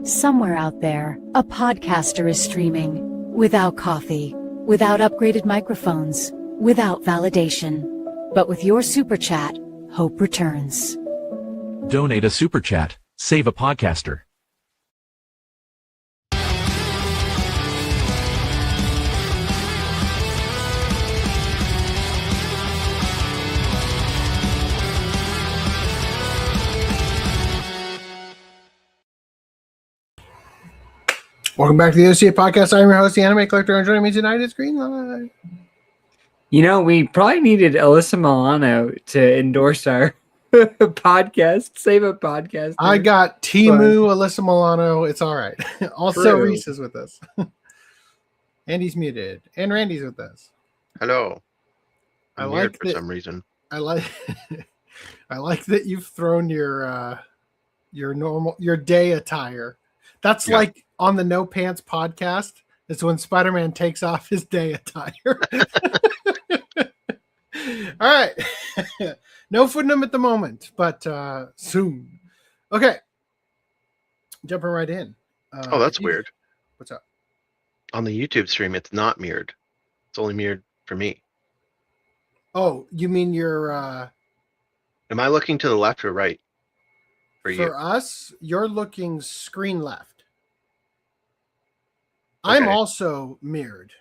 Somewhere out there, a podcaster is streaming. Without coffee, without upgraded microphones, without validation. But with your super chat, hope returns. Donate a super chat. Save a podcaster. Welcome back to the OCA podcast. I'm your host, the anime collector, and joining me tonight is Greenlight. You know, we probably needed Alyssa Milano to endorse our podcast, save a podcast. I got Timu, Alyssa Milano. It's all right. Also, True. Reese is with us. Andy's muted, and Randy's with us. Hello. I'm I weird like for that, some reason. I like that you've thrown your day attire. That's like on the No Pants podcast. It's when Spider-Man takes off his day attire. All right. No Footnum at the moment, but soon. Okay. Jumping right in. Oh, that's weird. What's up? On the YouTube stream, it's not mirrored. It's only mirrored for me. Oh, you mean your... Am I looking to the left or right for you? For us, you're looking screen left. I'm Okay. also mirrored.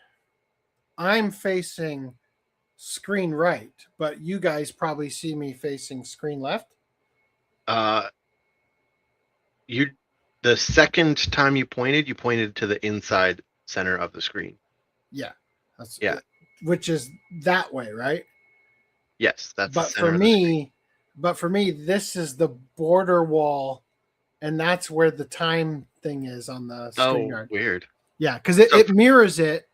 I'm facing screen right, but you guys probably see me facing screen left. The second time you pointed to the inside center of the screen. Yeah. That's Yeah. Which is that way, right? Yes, that's the But center for of the screen. me, this is the border wall, and that's where the time thing is on the screen Oh, guard. weird. Yeah, because it mirrors it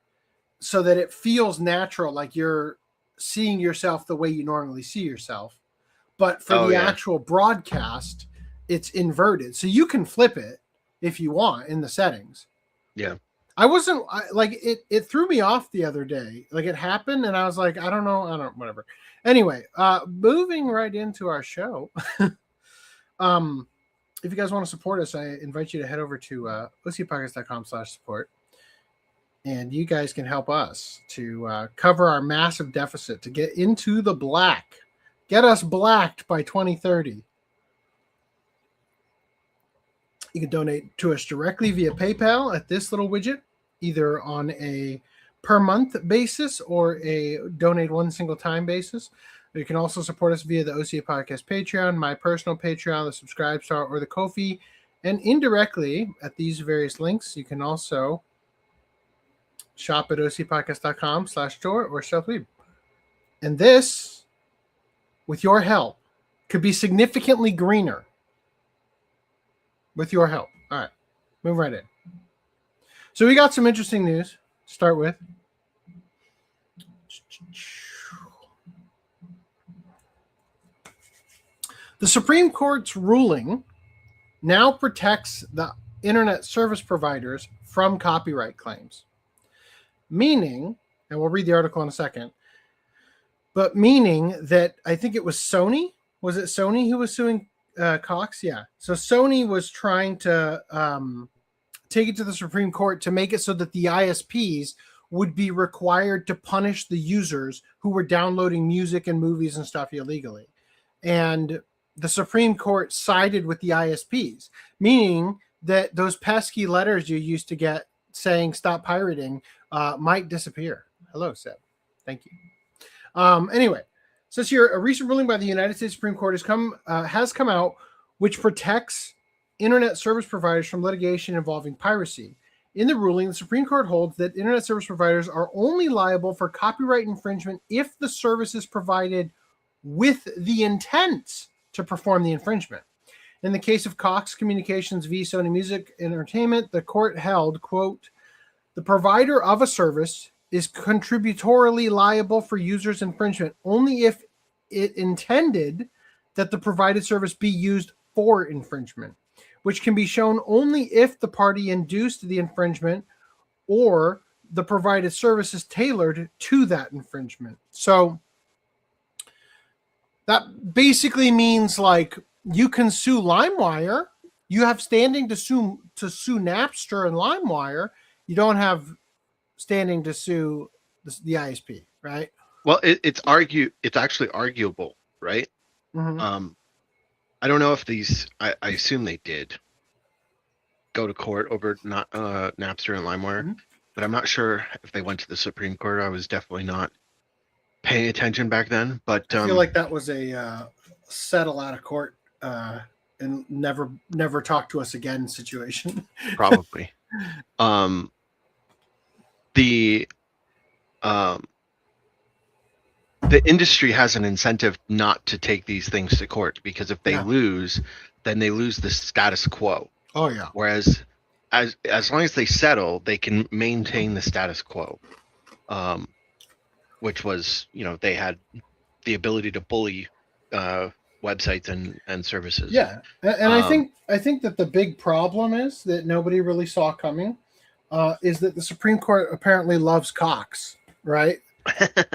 so that it feels natural, like you're seeing yourself the way you normally see yourself. But for the actual broadcast, it's inverted. So you can flip it if you want in the settings. Yeah. It threw me off the other day. Like it happened and I was like, whatever. Anyway, moving right into our show. If you guys want to support us, I invite you to head over to ocpodcast.com/support. And you guys can help us to cover our massive deficit to get into the black. Get us blacked by 2030. You can donate to us directly via PayPal at this little widget, either on a per month basis or a donate one single time basis. You can also support us via the OCA Podcast Patreon, my personal Patreon, the Subscribe Star, or the Ko-fi. And indirectly, at these various links, you can also shop at ocpodcast.com/store or StealthWeeb. And this, with your help, could be significantly greener. With your help. All right. Move right in. So we got some interesting news to start with. The Supreme Court's ruling now protects the internet service providers from copyright claims. Meaning, and we'll read the article in a second, but meaning that I think it was Sony. Was it Sony who was suing Cox? Yeah. So Sony was trying to take it to the Supreme Court to make it so that the ISPs would be required to punish the users who were downloading music and movies and stuff illegally. And the Supreme Court sided with the ISPs, meaning that those pesky letters you used to get saying stop pirating might disappear. Hello, Seb. Thank you. Anyway, says here, a recent ruling by the United States Supreme Court has come out, which protects internet service providers from litigation involving piracy. In the ruling, the Supreme Court holds that internet service providers are only liable for copyright infringement if the service is provided with the intent to perform the infringement. In the case of Cox Communications v. Sony Music Entertainment, the court held, quote, the provider of a service is contributorily liable for users' infringement only if it intended that the provided service be used for infringement, which can be shown only if the party induced the infringement or the provided service is tailored to that infringement. So that basically means like you can sue LimeWire, You have standing to sue Napster and LimeWire. You don't have standing to sue the ISP, right? Well, it's actually arguable, right? Mm-hmm. I don't know if these. I assume they did go to court over Napster and LimeWire, Mm-hmm. but I'm not sure if they went to the Supreme Court. I was definitely not paying attention back then. But I feel like that was a settle out of court and never talk to us again situation. probably the industry has an incentive not to take these things to court, because if they lose, then they lose the status quo. Oh yeah. Whereas as long as they settle, they can maintain the status quo, which was, they had the ability to bully websites and services. Yeah, and I think that the big problem is that nobody really saw coming is that the Supreme Court apparently loves cocks, right?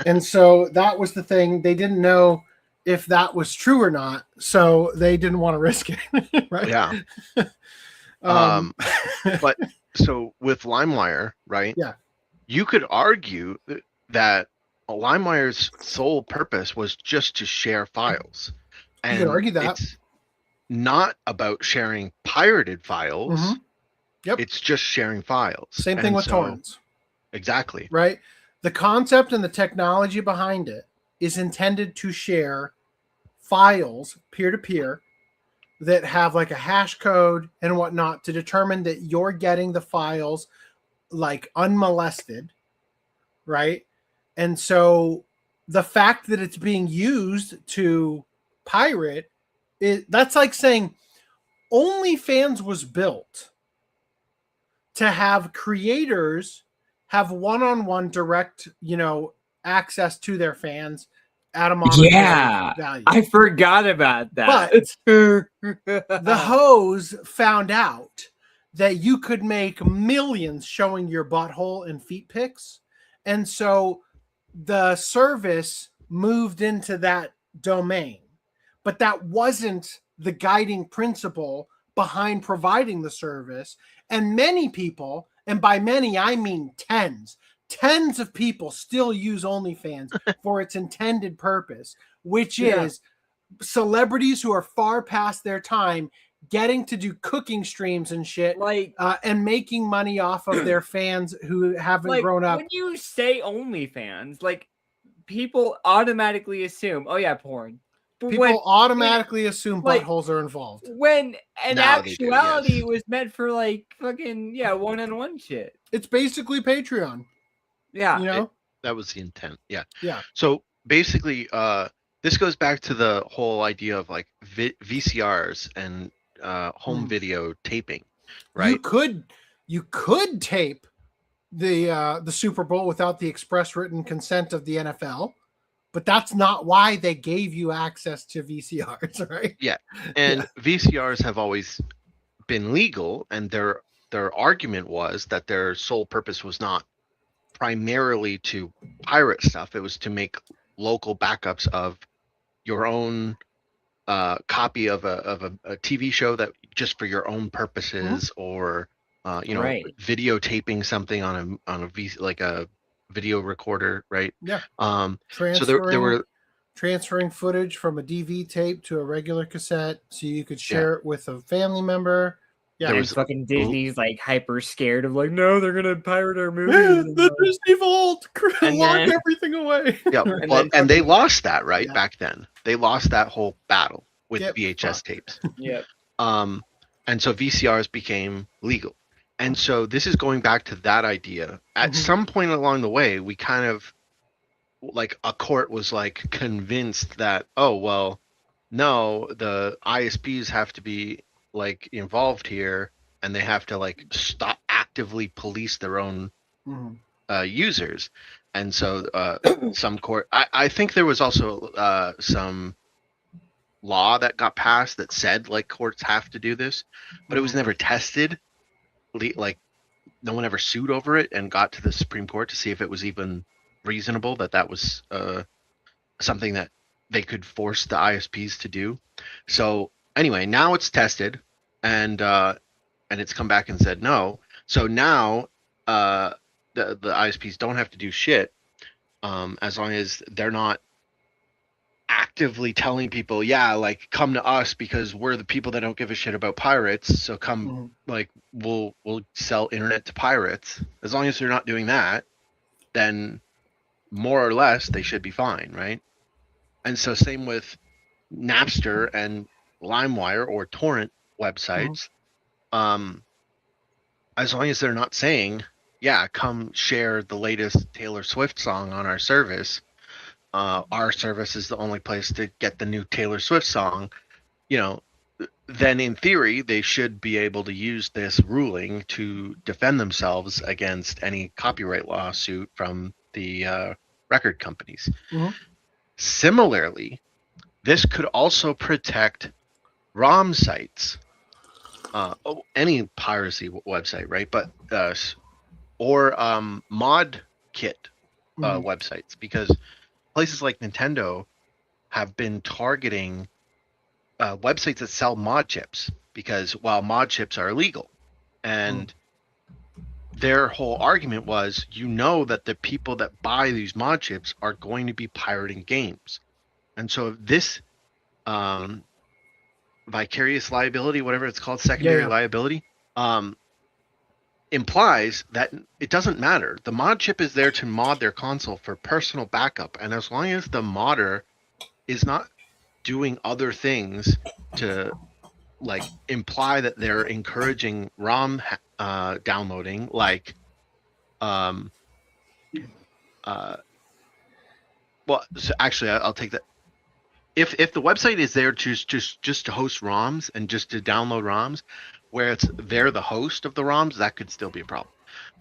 And so that was the thing. They didn't know if that was true or not, so they didn't want to risk it, right? Yeah. But so with LimeWire, right? Yeah. You could argue that LimeWire's sole purpose was just to share files. And you could argue that. It's not about sharing pirated files. Mm-hmm. Yep. It's just sharing files. Same thing with torrents. Exactly. Right? The concept and the technology behind it is intended to share files peer-to-peer that have like a hash code and whatnot to determine that you're getting the files like unmolested, right? And so the fact that it's being used to pirate, that's like saying OnlyFans was built to have creators have one-on-one direct, access to their fans at a monetary value. I forgot about that. But the hoes found out that you could make millions showing your butthole and feet pics. And so the service moved into that domain. But that wasn't the guiding principle behind providing the service. And many people, and by many, I mean tens of people still use OnlyFans for its intended purpose, which is celebrities who are far past their time getting to do cooking streams and shit, and making money off of their fans who haven't grown up. When you say OnlyFans, people automatically assume, oh yeah, porn. But people automatically assume buttholes are involved. When in actuality, it was meant for fucking one-on-one shit. It's basically Patreon. Yeah, that was the intent. Yeah. Yeah. So basically, this goes back to the whole idea of VCRs and home video taping, right? You could tape the Super Bowl without the express written consent of the NFL. But that's not why they gave you access to VCRs, right? Yeah, and VCRs have always been legal, and their argument was that their sole purpose was not primarily to pirate stuff. It was to make local backups of your own copy of a TV show that just for your own purposes, or videotaping something on a video recorder, right? Yeah. So there were transferring footage from a DV tape to a regular cassette so you could share it with a family member. Yeah, there was fucking Disney's hyper scared of no, they're gonna pirate our movies. The Disney Vault, lock everything away. Yeah, and they lost that back then. They lost that whole battle with VHS tapes. Yep. And so VCRs became legal. And so this is going back to that idea. At some point along the way, we kind of a court was convinced that, oh, well, no, the ISPs have to be involved here, and they have to stop actively police their own users. And so some court, I think there was also some law that got passed that said courts have to do this, but it was never tested. No one ever sued over it and got to the Supreme Court to see if it was even reasonable that was something that they could force the ISPs to do. So anyway, now it's tested, and it's come back and said no. So now the ISPs don't have to do shit, as long as they're not actively telling people, yeah, like come to us because we're the people that don't give a shit about pirates. So come, like we'll sell internet to pirates. As long as they're not doing that, then more or less they should be fine, right? And so same with Napster and LimeWire or torrent websites. As long as they're not saying, yeah, come share the latest Taylor Swift song on our service. Our service is the only place to get the new Taylor Swift song, you know, then in theory, they should be able to use this ruling to defend themselves against any copyright lawsuit from the record companies. Similarly, this could also protect ROM sites, any piracy website, right? But or mod kit websites, because places like Nintendo have been targeting websites that sell mod chips, because while mod chips are illegal, and their whole argument was, you know, that the people that buy these mod chips are going to be pirating games, and so this vicarious liability, whatever it's called, secondary liability, implies that it doesn't matter. The mod chip is there to mod their console for personal backup, and as long as the modder is not doing other things to like imply that they're encouraging ROM downloading, like well, so actually I'll take that. If the website is there just to host ROMs and just to download ROMs, where they're the host of the ROMs, that could still be a problem.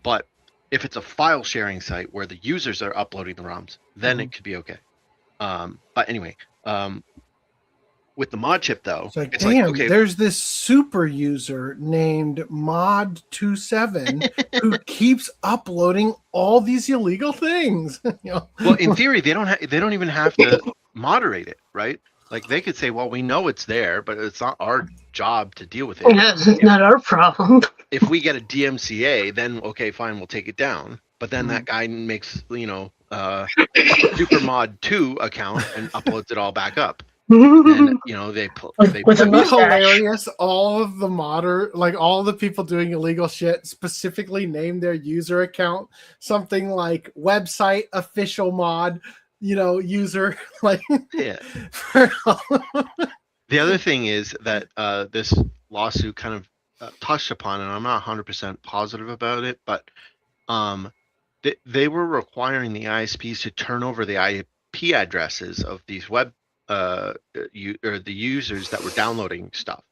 But if it's a file sharing site where the users are uploading the ROMs, then it could be okay. But anyway, with the mod chip though, it's damn, okay, there's this super user named Mod27 who keeps uploading all these illegal things. You know? Well, in theory, they don't even have to moderate it, right? Like they could say, well, we know it's there, but it's not our job to deal with it. It's not our problem. If we get a DMCA, then okay, fine, we'll take it down. But then that guy makes, you know, Supermod 2 account and uploads it all back up. And you know, they with a hilarious. All of the modder, like all the people doing illegal shit, specifically name their user account something like website official mod, you know, user. Like, yeah. The other thing is that this lawsuit kind of touched upon, and I'm not 100% positive about it, but they were requiring the ISPs to turn over the IP addresses of these web or the users that were downloading stuff.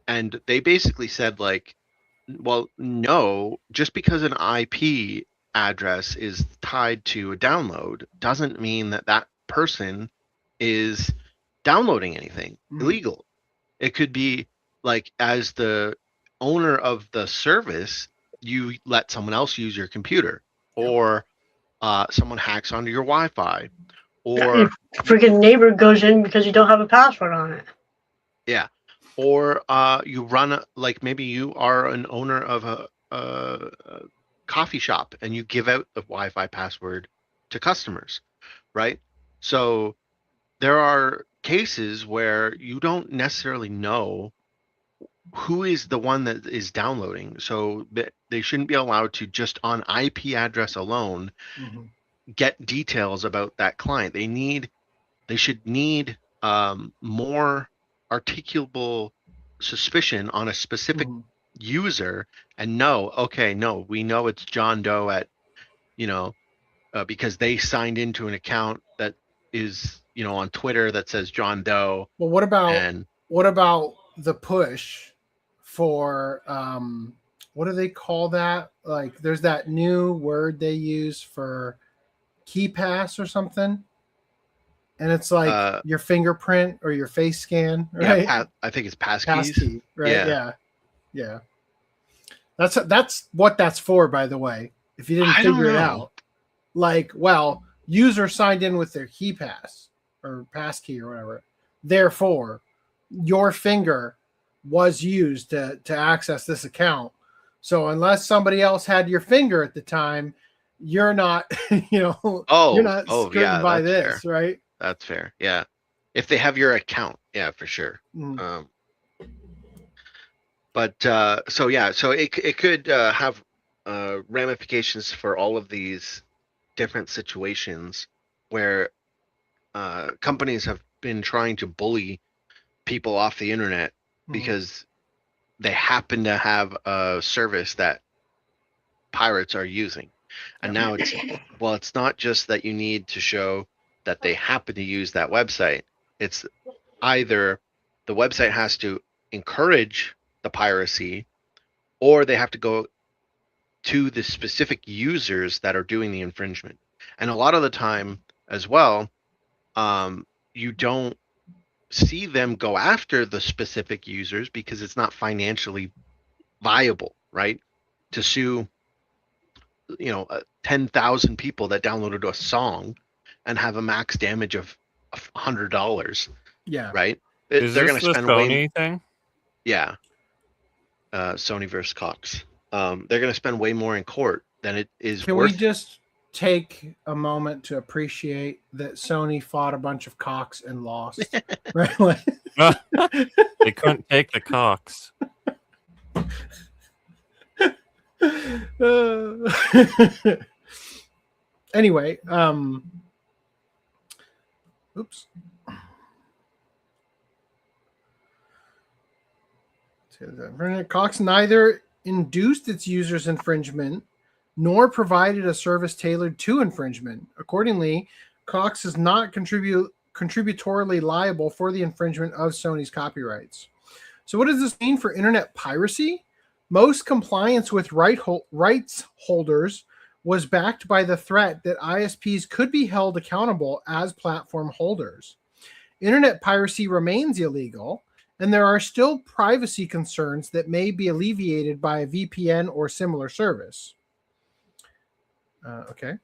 And they basically said, like, well, no, just because an IP address is tied to a download doesn't mean that that person is downloading anything illegal. It could be like, as the owner of the service, you let someone else use your computer, or someone hacks onto your Wi-Fi, or your freaking neighbor goes in because you don't have a password on it. Yeah, or you run like maybe you are an owner of a coffee shop and you give out the Wi-Fi password to customers, right? So there are cases where you don't necessarily know who is the one that is downloading, so they shouldn't be allowed to just on IP address alone get details about that client. They should need more articulable suspicion on a specific user, and know, okay, no, we know it's John Doe at, you know, because they signed into an account that is, you know, on Twitter that says John Doe. Well, what about the push for what do they call that? Like, there's that new word they use for key pass or something, and it's like your fingerprint or your face scan, right? Yeah, I think it's passkeys. Passkey, right? Yeah. That's what that's for, by the way. If you didn't figure it out, like, well, user signed in with their key pass or passkey or whatever. Therefore, your finger was used to access this account. So unless somebody else had your finger at the time, you're not, you're not screened by this, fair. right? That's fair. Yeah. If they have your account, yeah, for sure. Mm. So it could have ramifications for all of these different situations where companies have been trying to bully people off the internet because they happen to have a service that pirates are using. And now it's not just that you need to show that they happen to use that website. It's either the website has to encourage the piracy, or they have to go to the specific users that are doing the infringement. And a lot of the time as well, you don't see them go after the specific users because it's not financially viable, right? To sue 10,000 people that downloaded a song and have a max damage of $100. Yeah. Right. Is They're this going to the spend Sony thing? Yeah. Sony versus Cox. They're going to spend way more in court than it is Can worth. we just take a moment to appreciate that Sony fought a bunch of cocks and lost? Right? Like, They couldn't take the Cox. Anyway, oops. Cox neither induced its users' infringement nor provided a service tailored to infringement. Accordingly, Cox is not contributorily liable for the infringement of Sony's copyrights. So what does this mean for internet piracy? Most compliance with rights holders was backed by the threat that ISPs could be held accountable as platform holders. Internet piracy remains illegal, and there are still privacy concerns that may be alleviated by a VPN or similar service. Okay.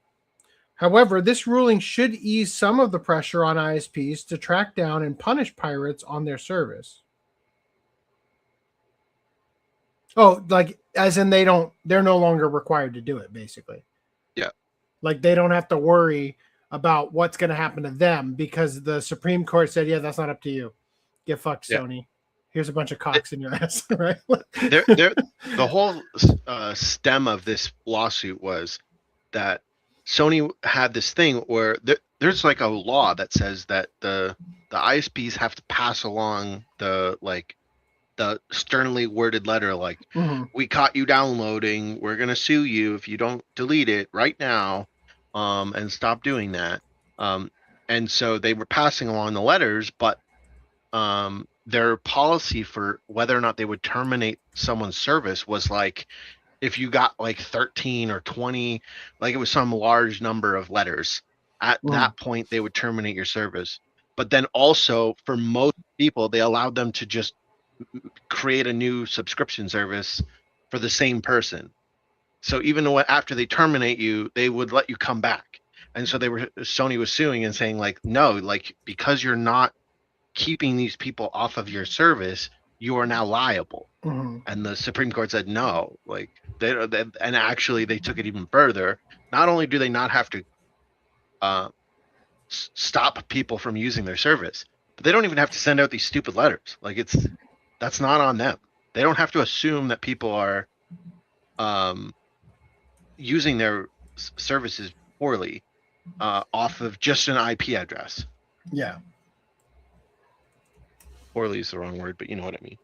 However, this ruling should ease some of the pressure on ISPs to track down and punish pirates on their service. Oh, like as in they're no longer required to do it, basically. Yeah. Like they don't have to worry about what's going to happen to them because the Supreme Court said, yeah, that's not up to you. Get fucked, Sony. Here's a bunch of cocks in your ass, right? The whole stem of this lawsuit was that Sony had this thing where there's like a law that says that the ISPs have to pass along the sternly worded letter, like, we caught you downloading, we're going to sue you if you don't delete it right now, and stop doing that. And so they were passing along the letters, but their policy for whether or not they would terminate someone's service was like, if you got like 13 or 20, like it was some large number of letters, at that point they would terminate your service. But then also for most people, they allowed them to just create a new subscription service for the same person. So even though after they terminate you, they would let you come back. And so Sony was suing and saying like, no, like because you're not keeping these people off of your service, you are now liable. And the Supreme Court said no. Like and actually they took it even further. Not only do they not have to stop people from using their service, but they don't even have to send out these stupid letters. Like that's not on them. They don't have to assume that people are using their services poorly off of just an IP address. Yeah. Poorly is the wrong word, but you know what I mean.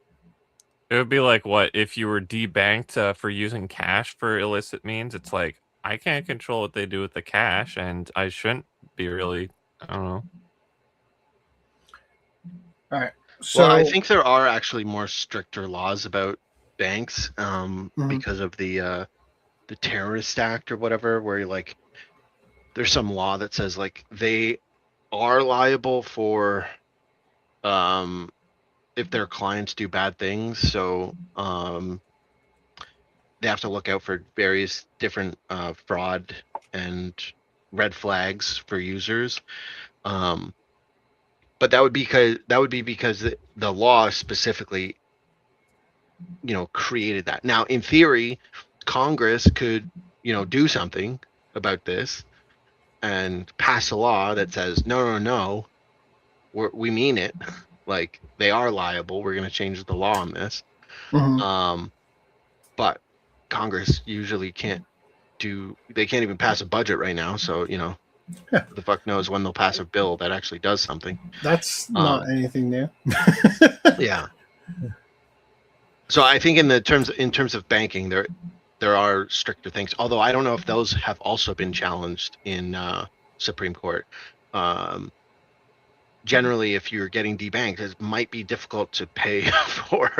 It would be like what if you were debanked for using cash for illicit means? It's like I can't control what they do with the cash, and I shouldn't be really. I don't know. All right. So well, I think there are actually more stricter laws about banks because of the Terrorist Act or whatever, where like there's some law that says like they are liable for if their clients do bad things. So they have to look out for various different fraud and red flags for users. But that would be because the law specifically created that. Now, in theory, Congress could, do something about this and pass a law that says, no, we mean it. Like, they are liable. We're going to change the law on this. Mhm. But Congress usually they can't even pass a budget right now. So, who the fuck knows when they'll pass a bill that actually does something. That's not anything new. Yeah. So I think in terms of banking, there are stricter things. Although I don't know if those have also been challenged in Supreme Court. Generally, if you're getting debanked, it might be difficult to pay for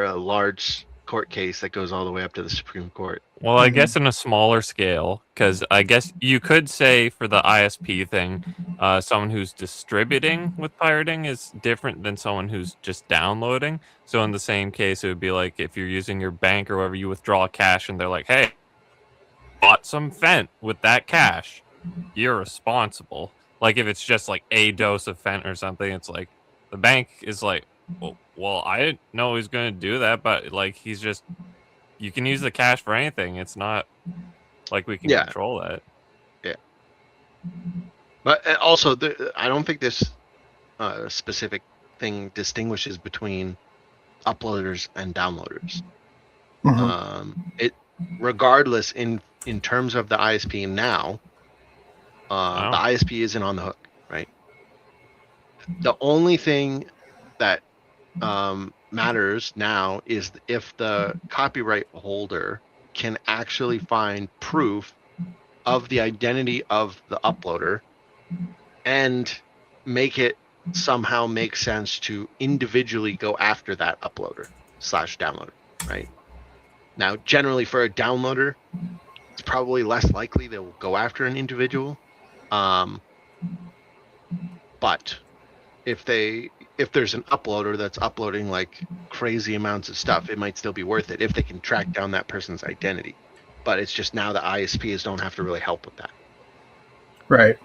a large court case that goes all the way up to the Supreme Court. Well, I guess in a smaller scale, because I guess you could say for the ISP thing, someone who's distributing with pirating is different than someone who's just downloading. So in the same case, it would be like if you're using your bank or whatever, you withdraw cash and they're like, hey, bought some Fent with that cash. You're responsible. Like if it's just like a dose of Fent or something, it's like the bank is like, well, I didn't know he was going to do that, but like he's just, you can use the cash for anything. It's not like we can control that. Yeah. But also, I don't think this specific thing distinguishes between uploaders and downloaders. It, regardless, in terms of the ISP now, the ISP isn't on the hook, right? The only thing that matters now is if the copyright holder can actually find proof of the identity of the uploader and make it somehow make sense to individually go after that uploader/downloader, right? Now, generally for a downloader, it's probably less likely they'll go after an individual. But if there's an uploader that's uploading like crazy amounts of stuff, it might still be worth it if they can track down that person's identity. But it's just now the ISPs don't have to really help with that. Right.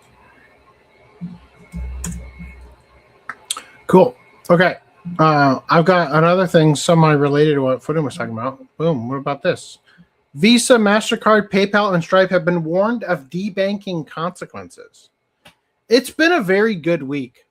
Cool. Okay. I've got another thing semi-related to what Footin was talking about. Boom. What about this? Visa, MasterCard, PayPal, and Stripe have been warned of debanking consequences. It's been a very good week.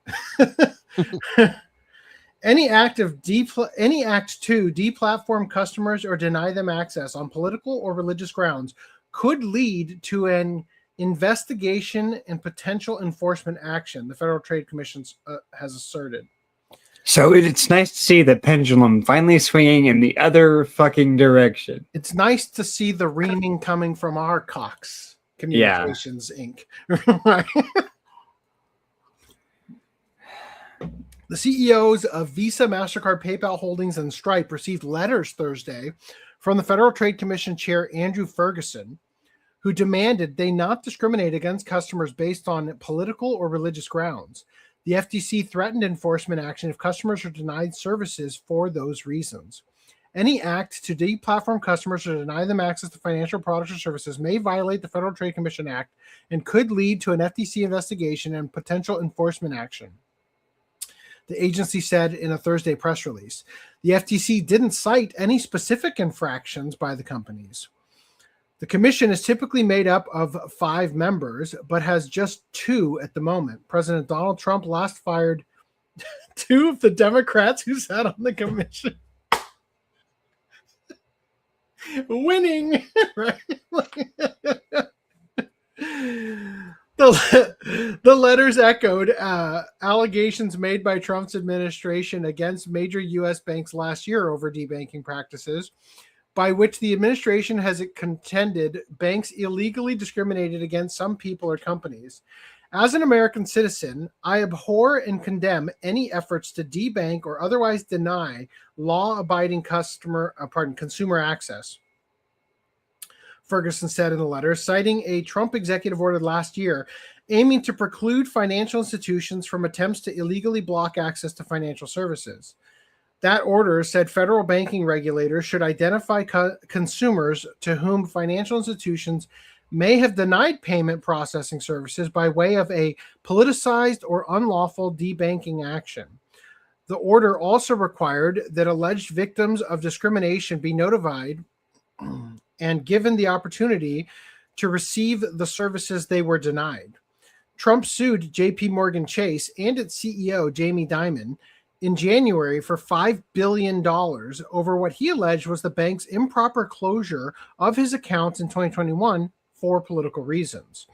Any act to deplatform customers or deny them access on political or religious grounds could lead to an investigation and potential enforcement action, the Federal Trade Commission has asserted. So it's nice to see the pendulum finally swinging in the other fucking direction. It's nice to see the reaming coming from our Cox Communications Inc. Right? The CEOs of Visa, MasterCard, PayPal Holdings, and Stripe received letters Thursday from the Federal Trade Commission Chair Andrew Ferguson, who demanded they not discriminate against customers based on political or religious grounds. The FTC threatened enforcement action if customers are denied services for those reasons. Any act to deplatform customers or deny them access to financial products or services may violate the Federal Trade Commission Act and could lead to an FTC investigation and potential enforcement action, the agency said in a Thursday press release. The FTC didn't cite any specific infractions by the companies. The commission is typically made up of 5 members, but has just 2 at the moment. President Donald Trump last fired 2 of the Democrats who sat on the commission. Winning, right? The letters echoed allegations made by Trump's administration against major U.S. banks last year over debanking practices, by which the administration has contended banks illegally discriminated against some people or companies. As an American citizen, I abhor and condemn any efforts to debank or otherwise deny law-abiding consumer access, Ferguson said in the letter, citing a Trump executive order last year aiming to preclude financial institutions from attempts to illegally block access to financial services. That order said federal banking regulators should identify consumers to whom financial institutions may have denied payment processing services by way of a politicized or unlawful debanking action. The order also required that alleged victims of discrimination be notified and given the opportunity to receive the services they were denied. Trump sued JP Morgan Chase and its CEO, Jamie Dimon, in January for $5 billion over what he alleged was the bank's improper closure of his accounts in 2021 for political reasons.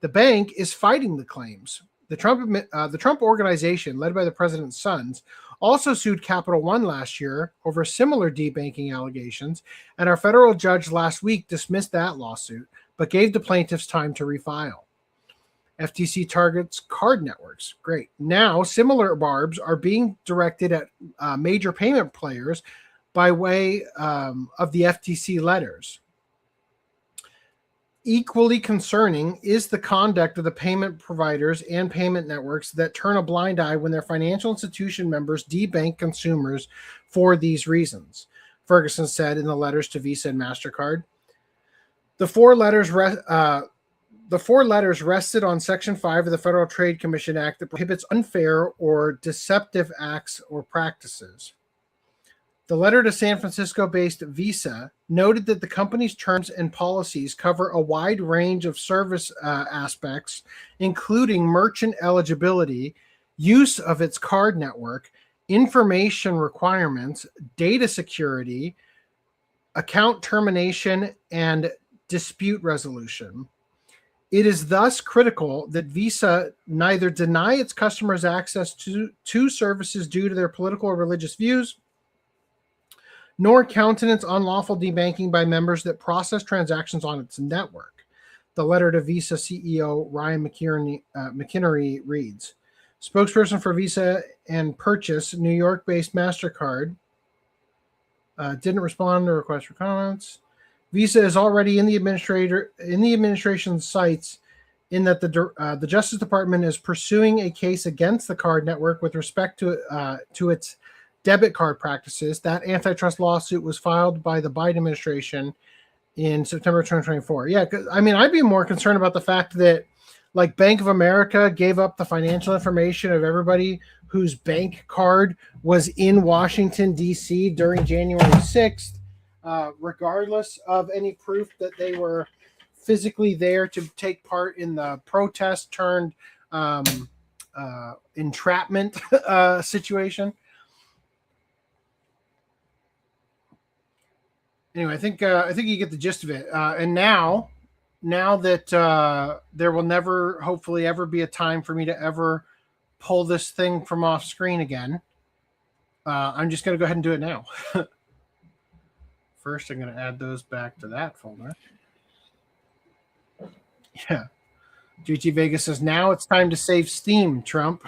The bank is fighting the claims. The Trump organization, led by the president's sons, also sued Capital One last year over similar debanking allegations, and our federal judge last week dismissed that lawsuit, but gave the plaintiffs time to refile. FTC targets card networks. Great. Now, similar barbs are being directed at major payment players by way of the FTC letters. Equally concerning is the conduct of the payment providers and payment networks that turn a blind eye when their financial institution members debank consumers for these reasons, Ferguson said in the letters to Visa and MasterCard. The four letters rested on Section 5 of the Federal Trade Commission Act that prohibits unfair or deceptive acts or practices. The letter to San Francisco-based Visa noted that the company's terms and policies cover a wide range of service aspects, including merchant eligibility, use of its card network, information requirements, data security, account termination, and dispute resolution. It is thus critical that Visa neither deny its customers access to services due to their political or religious views, nor countenance unlawful debanking by members that process transactions on its network. The letter to Visa CEO Ryan McInerney reads, spokesperson for Visa and Purchase, New York-based MasterCard, didn't respond to requests for comments. Visa is already in the administration's sights in that the Justice Department is pursuing a case against the card network with respect to its debit card practices. That antitrust lawsuit was filed by the Biden administration in September 2024. Yeah, I mean, I'd be more concerned about the fact that, like, Bank of America gave up the financial information of everybody whose bank card was in Washington, D.C. during January 6th. Regardless of any proof that they were physically there to take part in the protest turned entrapment situation. Anyway, I think you get the gist of it. And now that there will never, hopefully, ever be a time for me to ever pull this thing from off screen again, I'm just going to go ahead and do it now. First, I'm going to add those back to that folder. Yeah. GT Vegas says, now it's time to save steam, Trump.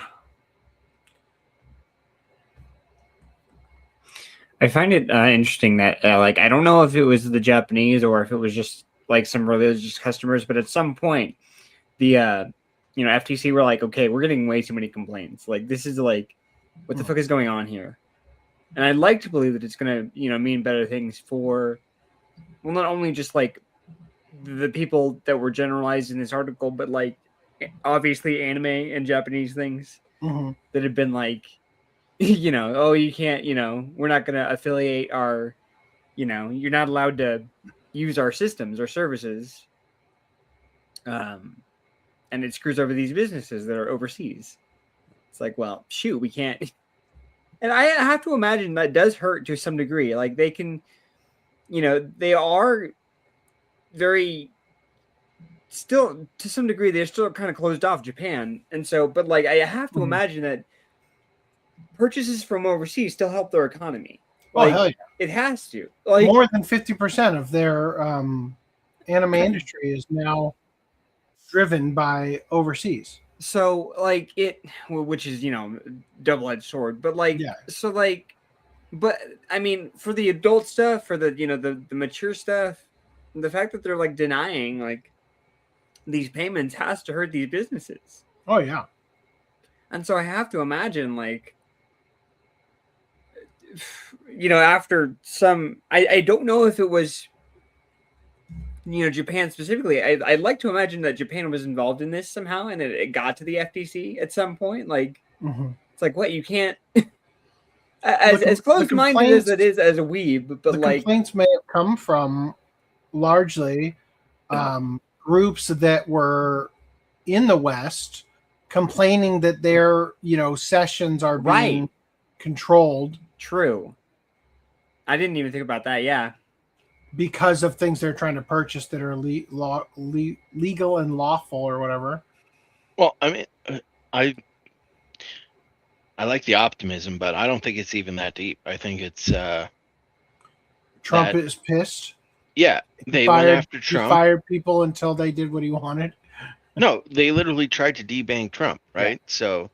I find it interesting that, like, I don't know if it was the Japanese or if it was just, like, some religious customers, but at some point, the, FTC were like, okay, we're getting way too many complaints. Like, this is, like, what the fuck is going on here? And I'd like to believe that it's going to, mean better things for, well, not only just, like, the people that were generalized in this article, but, like, obviously anime and Japanese things that have been, like, oh, you can't, we're not going to affiliate our, you're not allowed to use our systems or services. And it screws over these businesses that are overseas. It's like, well, shoot, we can't. And I have to imagine that does hurt to some degree. Like, they can, they are very, still, to some degree, they're still kind of closed off, Japan. And so, but, like, I have to imagine that purchases from overseas still help their economy. Like, hell yeah. It has to. Like, more than 50% of their anime industry is now driven by overseas. So, like, which is, double-edged sword, but, like, yeah. So, like, but, I mean, for the adult stuff, for the, the mature stuff, the fact that they're, like, denying, like, these payments has to hurt these businesses. Oh, yeah. And so I have to imagine, like, after some, I don't know if it was, Japan specifically. I'd like to imagine that Japan was involved in this somehow, and it got to the FTC at some point. Like, It's like, what, you can't, as close-minded as complaints- it is as a weeb, but the like complaints may have come from largely groups that were in the West complaining that their sessions are being Right. controlled true. I didn't even think about that. Yeah. because of things they're trying to purchase that are legal and lawful or whatever. Well, I mean, I like the optimism, but I don't think it's even that deep. I think it's Trump that- is pissed. yeah, they went after Trump. He fired people until they did what he wanted. No, they literally tried to debank Trump, right? Yeah. So,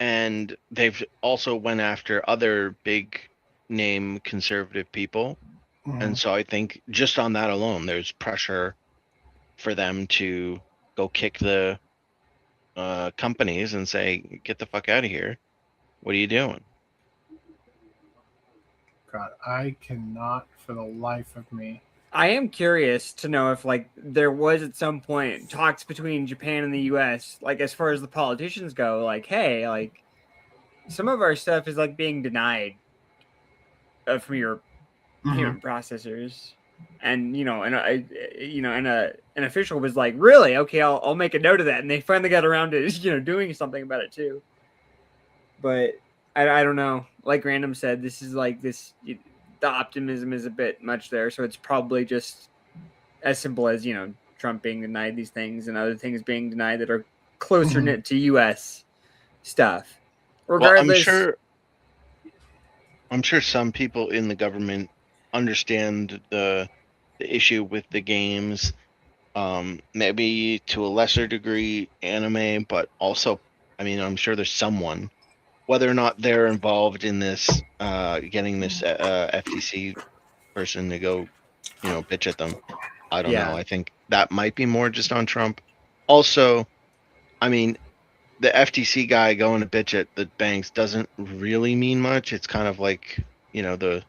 and they've also went after other big name conservative people. Mhm. And so I think just on that alone, there's pressure for them to go kick the companies and say, get the fuck out of here. What are you doing? God, I cannot for the life of me. I am curious to know if like there was at some point talks between Japan and the US, like as far as the politicians go, like, hey, like some of our stuff is like being denied from your payment processors. And an official was like, really? Okay, I'll make a note of that. And they finally got around to doing something about it too. But I don't know. Like Random said, this is like this. The optimism is a bit much there, so it's probably just as simple as Trump being denied these things and other things being denied that are closer knit to U.S. stuff. Regardless, well, I'm sure some people in the government understand the issue with the games, maybe to a lesser degree anime, but also, I mean, I'm sure there's someone, whether or not they're involved in this, getting this FTC person to go, bitch at them. I don't know. I think that might be more just on Trump. Also, I mean, the FTC guy going to bitch at the banks doesn't really mean much. It's kind of like, the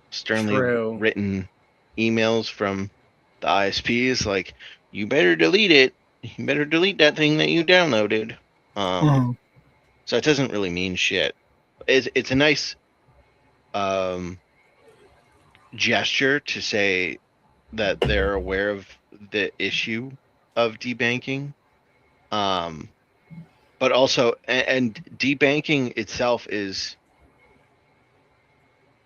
sternly written emails from the ISPs, like, you better delete it. You better delete that thing that you downloaded. So it doesn't really mean shit. It's a nice gesture to say that they're aware of the issue of debanking. But also, and debanking itself is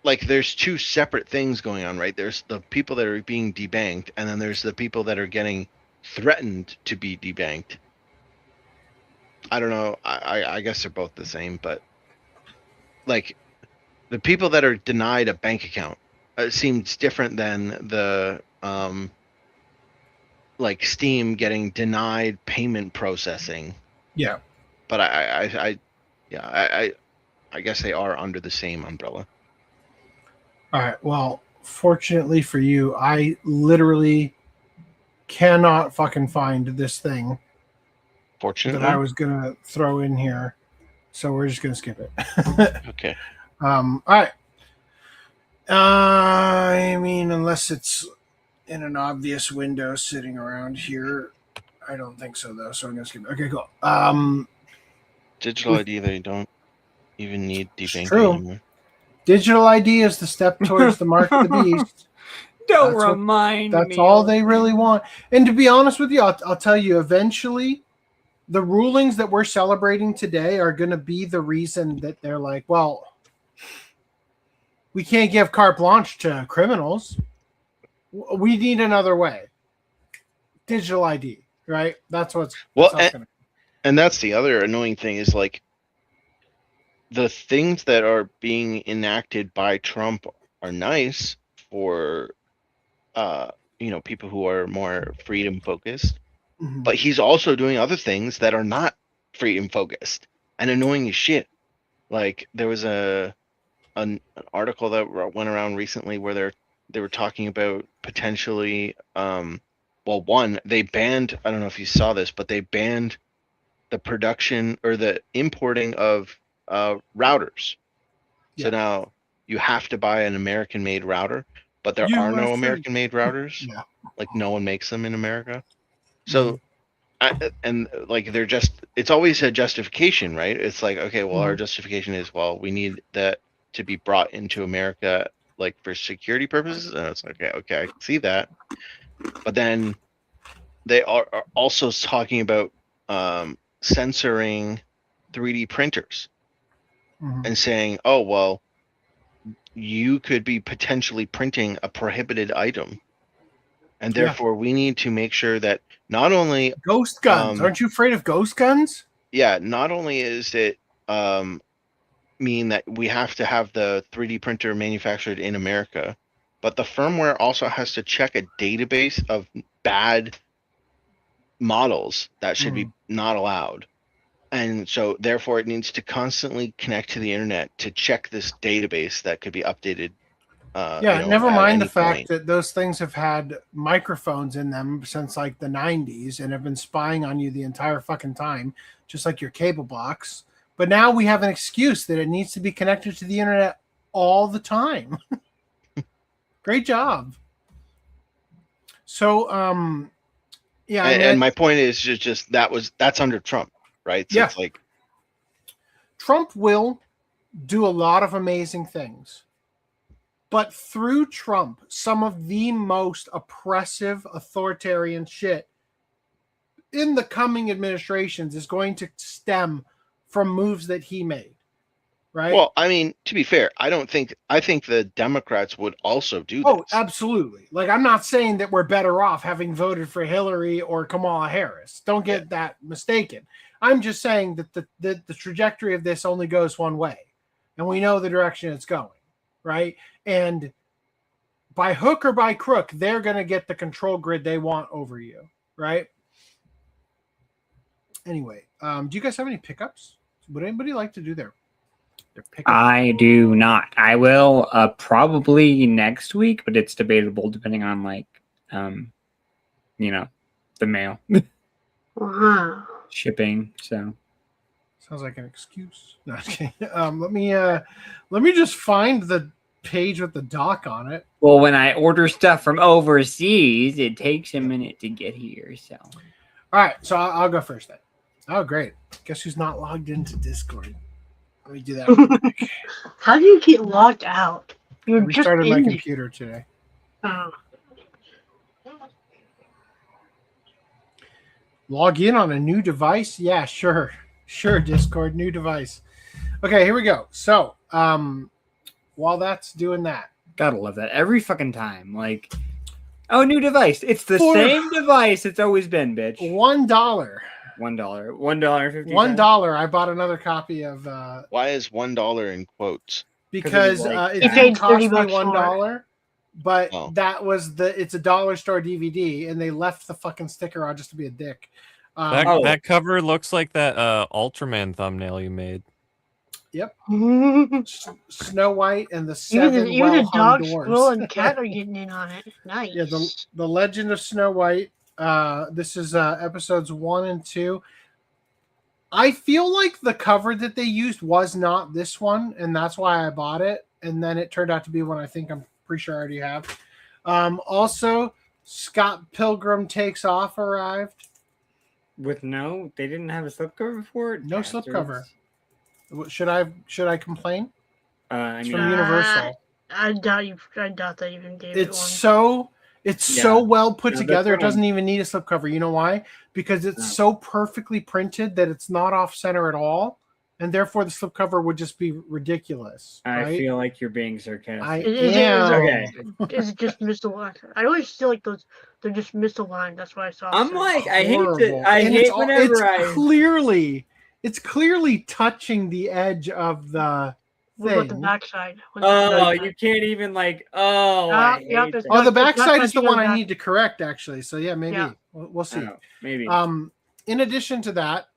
like there's two separate things going on, right? There's the people that are being debanked, and then there's the people that are getting threatened to be debanked. I don't know. I guess they're both the same, but like the people that are denied a bank account seems different than the like Steam getting denied payment processing. Yeah. But I guess they are under the same umbrella. All right. Well, fortunately for you, I literally cannot fucking find this thing Fortunately, that I was gonna throw in here, so we're just gonna skip it. Okay. All right. I mean, unless it's in an obvious window sitting around here, I don't think so though. So I'm gonna skip it. Okay, cool. Digital ID, they don't even need debanking true. anymore. Digital ID is the step towards the mark of the beast. Don't remind me. That's all they really want. And to be honest with you, I'll tell you, eventually, the rulings that we're celebrating today are going to be the reason that they're like, well, we can't give carte blanche to criminals. We need another way. Digital ID, right? That's what's and that's the other annoying thing is like the things that are being enacted by Trump are nice for people who are more freedom focused, but he's also doing other things that are not freedom focused and annoying as shit. Like there was an article that went around recently where they were talking about potentially one, they banned, I don't know if you saw this, but they banned the production or the importing of routers. So now you have to buy an American-made router, but there are no American-made routers. Like no one makes them in America. So and like they're just, it's always a justification, right? It's like, okay, well, our Mhm. justification is, well, we need that to be brought into America, like for security purposes. And it's like, okay, I can see that. But then they are also talking about censoring 3D printers Mhm. and saying, oh, well, you could be potentially printing a prohibited item. And Yeah. therefore, we need to make sure that not only, Ghost guns. Aren't you afraid of ghost guns? not only is it mean that we have to have the 3D printer manufactured in America, but the firmware also has to check a database of bad models that should be not allowed. And so therefore it needs to constantly connect to the internet to check this database that could be updated Never at mind the any fact point. that those things have had microphones in them since like the 90s and have been spying on you the entire fucking time, just like your cable box. But now we have an excuse that it needs to be connected to the internet all the time. Great job. So, And my point is just that's under Trump, right? So Yeah. it's like, Trump will do a lot of amazing things. But through Trump, some of the most oppressive, authoritarian shit in the coming administrations is going to stem from moves that he made. Right? well, I mean, to be fair, I think the Democrats would also do this. Oh, absolutely. Like, I'm not saying that we're better off having voted for Hillary or Kamala Harris. Don't get that mistaken. I'm just saying that the trajectory of this only goes one way. And we know the direction it's going. Right? And by hook or by crook, they're going to get the control grid they want over you. Right? Anyway, do you guys have any pickups? Would anybody like to do their pickup? I do not. I will probably next week, but it's debatable depending on the mail Wow. shipping. So Sounds like an excuse. No, okay. Let me just find the page with the doc on it. well, when I order stuff from overseas, it takes a minute to get here. So All right, so I'll go first then. Oh, great. Guess who's not logged into Discord? Let me do that real quick. How do you get logged out? I You're just restarted my in the- computer today. Oh. Log in on a new device? Yeah, sure. Sure, Discord, new device. Okay, here we go. So, while that's doing that, gotta love that every fucking time. Like, oh, new device. It's the For- same device it's always been, bitch. $1. $1. $1.50. $1. I bought another copy of why is $1 in quotes? because like- it You didn't paid cost me $30 $1, but Oh. that was it's a dollar store DVD, and they left the fucking sticker on just to be a dick. That cover looks like that Ultraman thumbnail you made. Yep, Even Snow White and the seven the well-hung dog, dwarves. squirrel, and cat are getting in on it. Nice. Yeah, the Legend of Snow White. This is episodes 1 and 2. I feel like the cover that they used was not this one, and that's why I bought it. And then it turned out to be one I'm pretty sure I already have. Also, Scott Pilgrim Takes Off arrived. With they didn't have a slipcover for it. No slipcover. Should I complain? I It's mean, from Universal. I doubt they even gave It's it one. so well put No, together. It that's doesn't even need a slipcover. You know why? Because it's No. so perfectly printed that it's not off center at all, and therefore the slipcover would just be ridiculous. I right? feel like you're being sarcastic. I Is am. Okay. Is it just misaligned? I always feel like they're just misaligned. That's why I saw. I'm like, I hate Horrible. I And hate whenever it's clearly touching the edge of the what about the thing. backside? Oh, you can't even I yeah, hate there's that. Oh, the It's not backside is the one I back. need to correct, actually. So yeah, maybe Yeah. We'll see. Oh, maybe. In addition to that,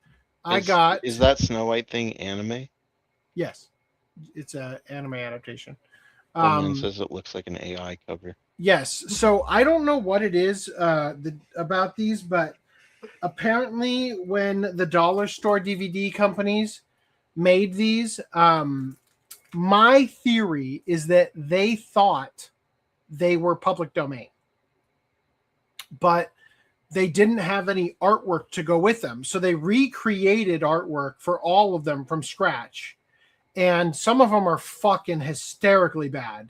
Is that Snow White thing anime? yes, it's an anime adaptation. Someone says it looks like an AI cover. Yes. So I don't know what it is about these, but apparently when the dollar store DVD companies made these, my theory is that they thought they were public domain. But they didn't have any artwork to go with them. So they recreated artwork for all of them from scratch. And some of them are fucking hysterically bad.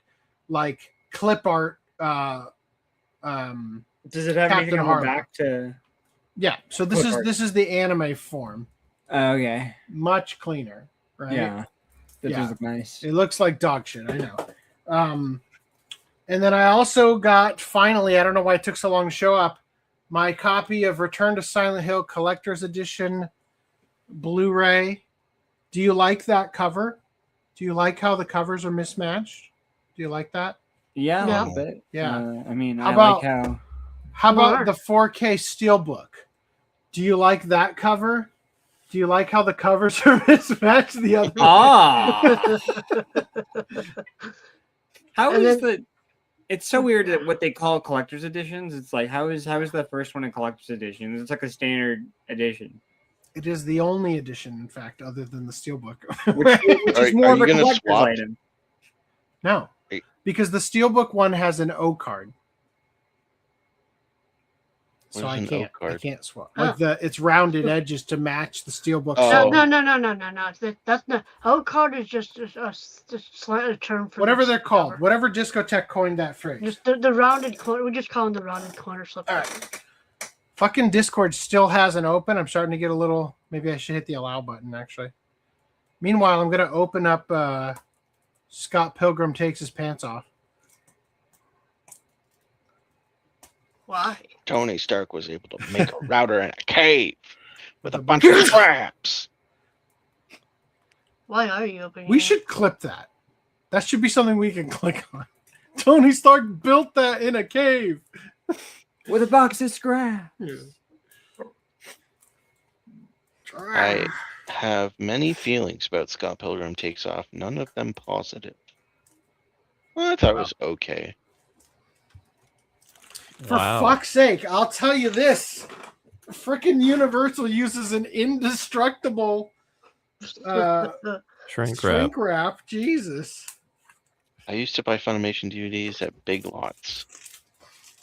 Like clip art. Does it have anything on the back to? Yeah. So this is the anime form. Okay. Much cleaner, right? Yeah. That does look nice. It looks like dog shit. I know. And then I also got, finally, I don't know why it took so long to show up, my copy of Return to Silent Hill Collector's Edition Blu-ray. Do you like that cover? Do you like how the covers are mismatched? Do you like that? Yeah, a little bit. Yeah. I mean, How about the 4K Steelbook? Do you like that cover? Do you like how the covers are mismatched the other way? How is the? It's so weird that what they call collector's editions. It's like how is the first one a collector's edition? It's like a standard edition. It is the only edition, in fact, other than the Steelbook, which is more of a collector's item. No, because the Steelbook one has an O card. So I can't swap. Like it's rounded edges to match the Steelbook. Oh. No. That's not. O card is just a term for whatever they're called. Cover. Whatever Discotech coined that phrase. Just the rounded corner. We just call them the rounded corner slip. All right. Fucking Discord still hasn't opened. I'm starting to get a little. Maybe I should hit the allow button actually. Meanwhile, I'm gonna open up. Scott Pilgrim takes his pants off. Why? Tony Stark was able to make a router in a cave with a bunch of traps. Why are you opening? We should clip that. That should be something we can click on. Tony Stark built that in a cave with a box of scrap. I have many feelings about Scott Pilgrim Takes Off. None of them positive. Well, I thought it was okay. For fuck's sake, I'll tell you this. Frickin' Universal uses an indestructible shrink wrap. Jesus. I used to buy Funimation DVDs at Big Lots.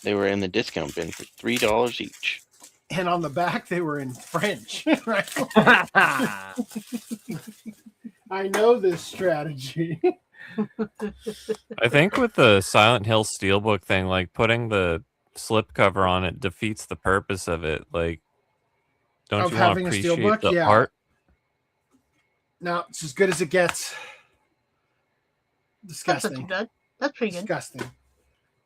They were in the discount bin for $3 each. And on the back, they were in French. Right? I know this strategy. I think with the Silent Hill Steelbook thing, like putting the slip cover on it defeats the purpose of it. Like, don't you want to appreciate the art? No, it's as good as it gets. Disgusting. That's pretty good. Disgusting.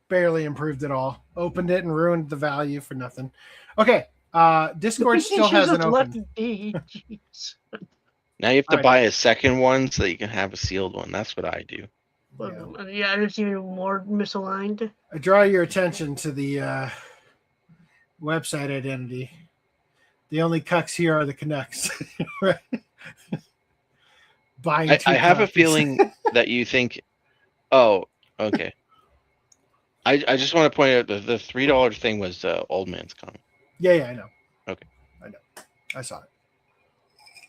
Barely improved at all. Opened it and ruined the value for nothing. Okay. Discord still hasn't opened. Now you have to buy a second one so that you can have a sealed one. That's what I do. Yeah, it's even more misaligned. I draw your attention to the website identity. The only cucks here are the Canucks. Right? I have a feeling that you think, oh, okay. I just want to point out that the $3 thing was Old Man's Comic. Yeah, I know. Okay. I know. I saw it.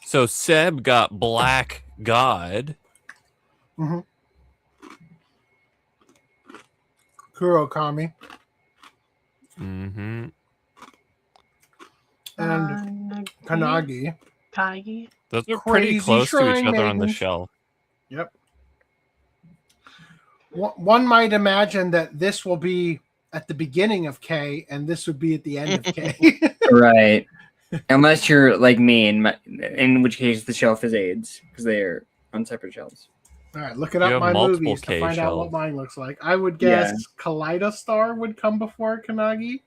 So Seb got Black God. Mm-hmm. Kurokami. Mm-hmm. And Kanagi. Those are pretty close to each other on the shelf. Yep. One might imagine that this will be at the beginning of K, and this would be at the end of K. Right. Unless you're like me, in which case the shelf is AIDS, because they are on separate shelves. All right, look it up my movies to find out what mine looks like. I would guess Kaleidostar would come before Kanagi.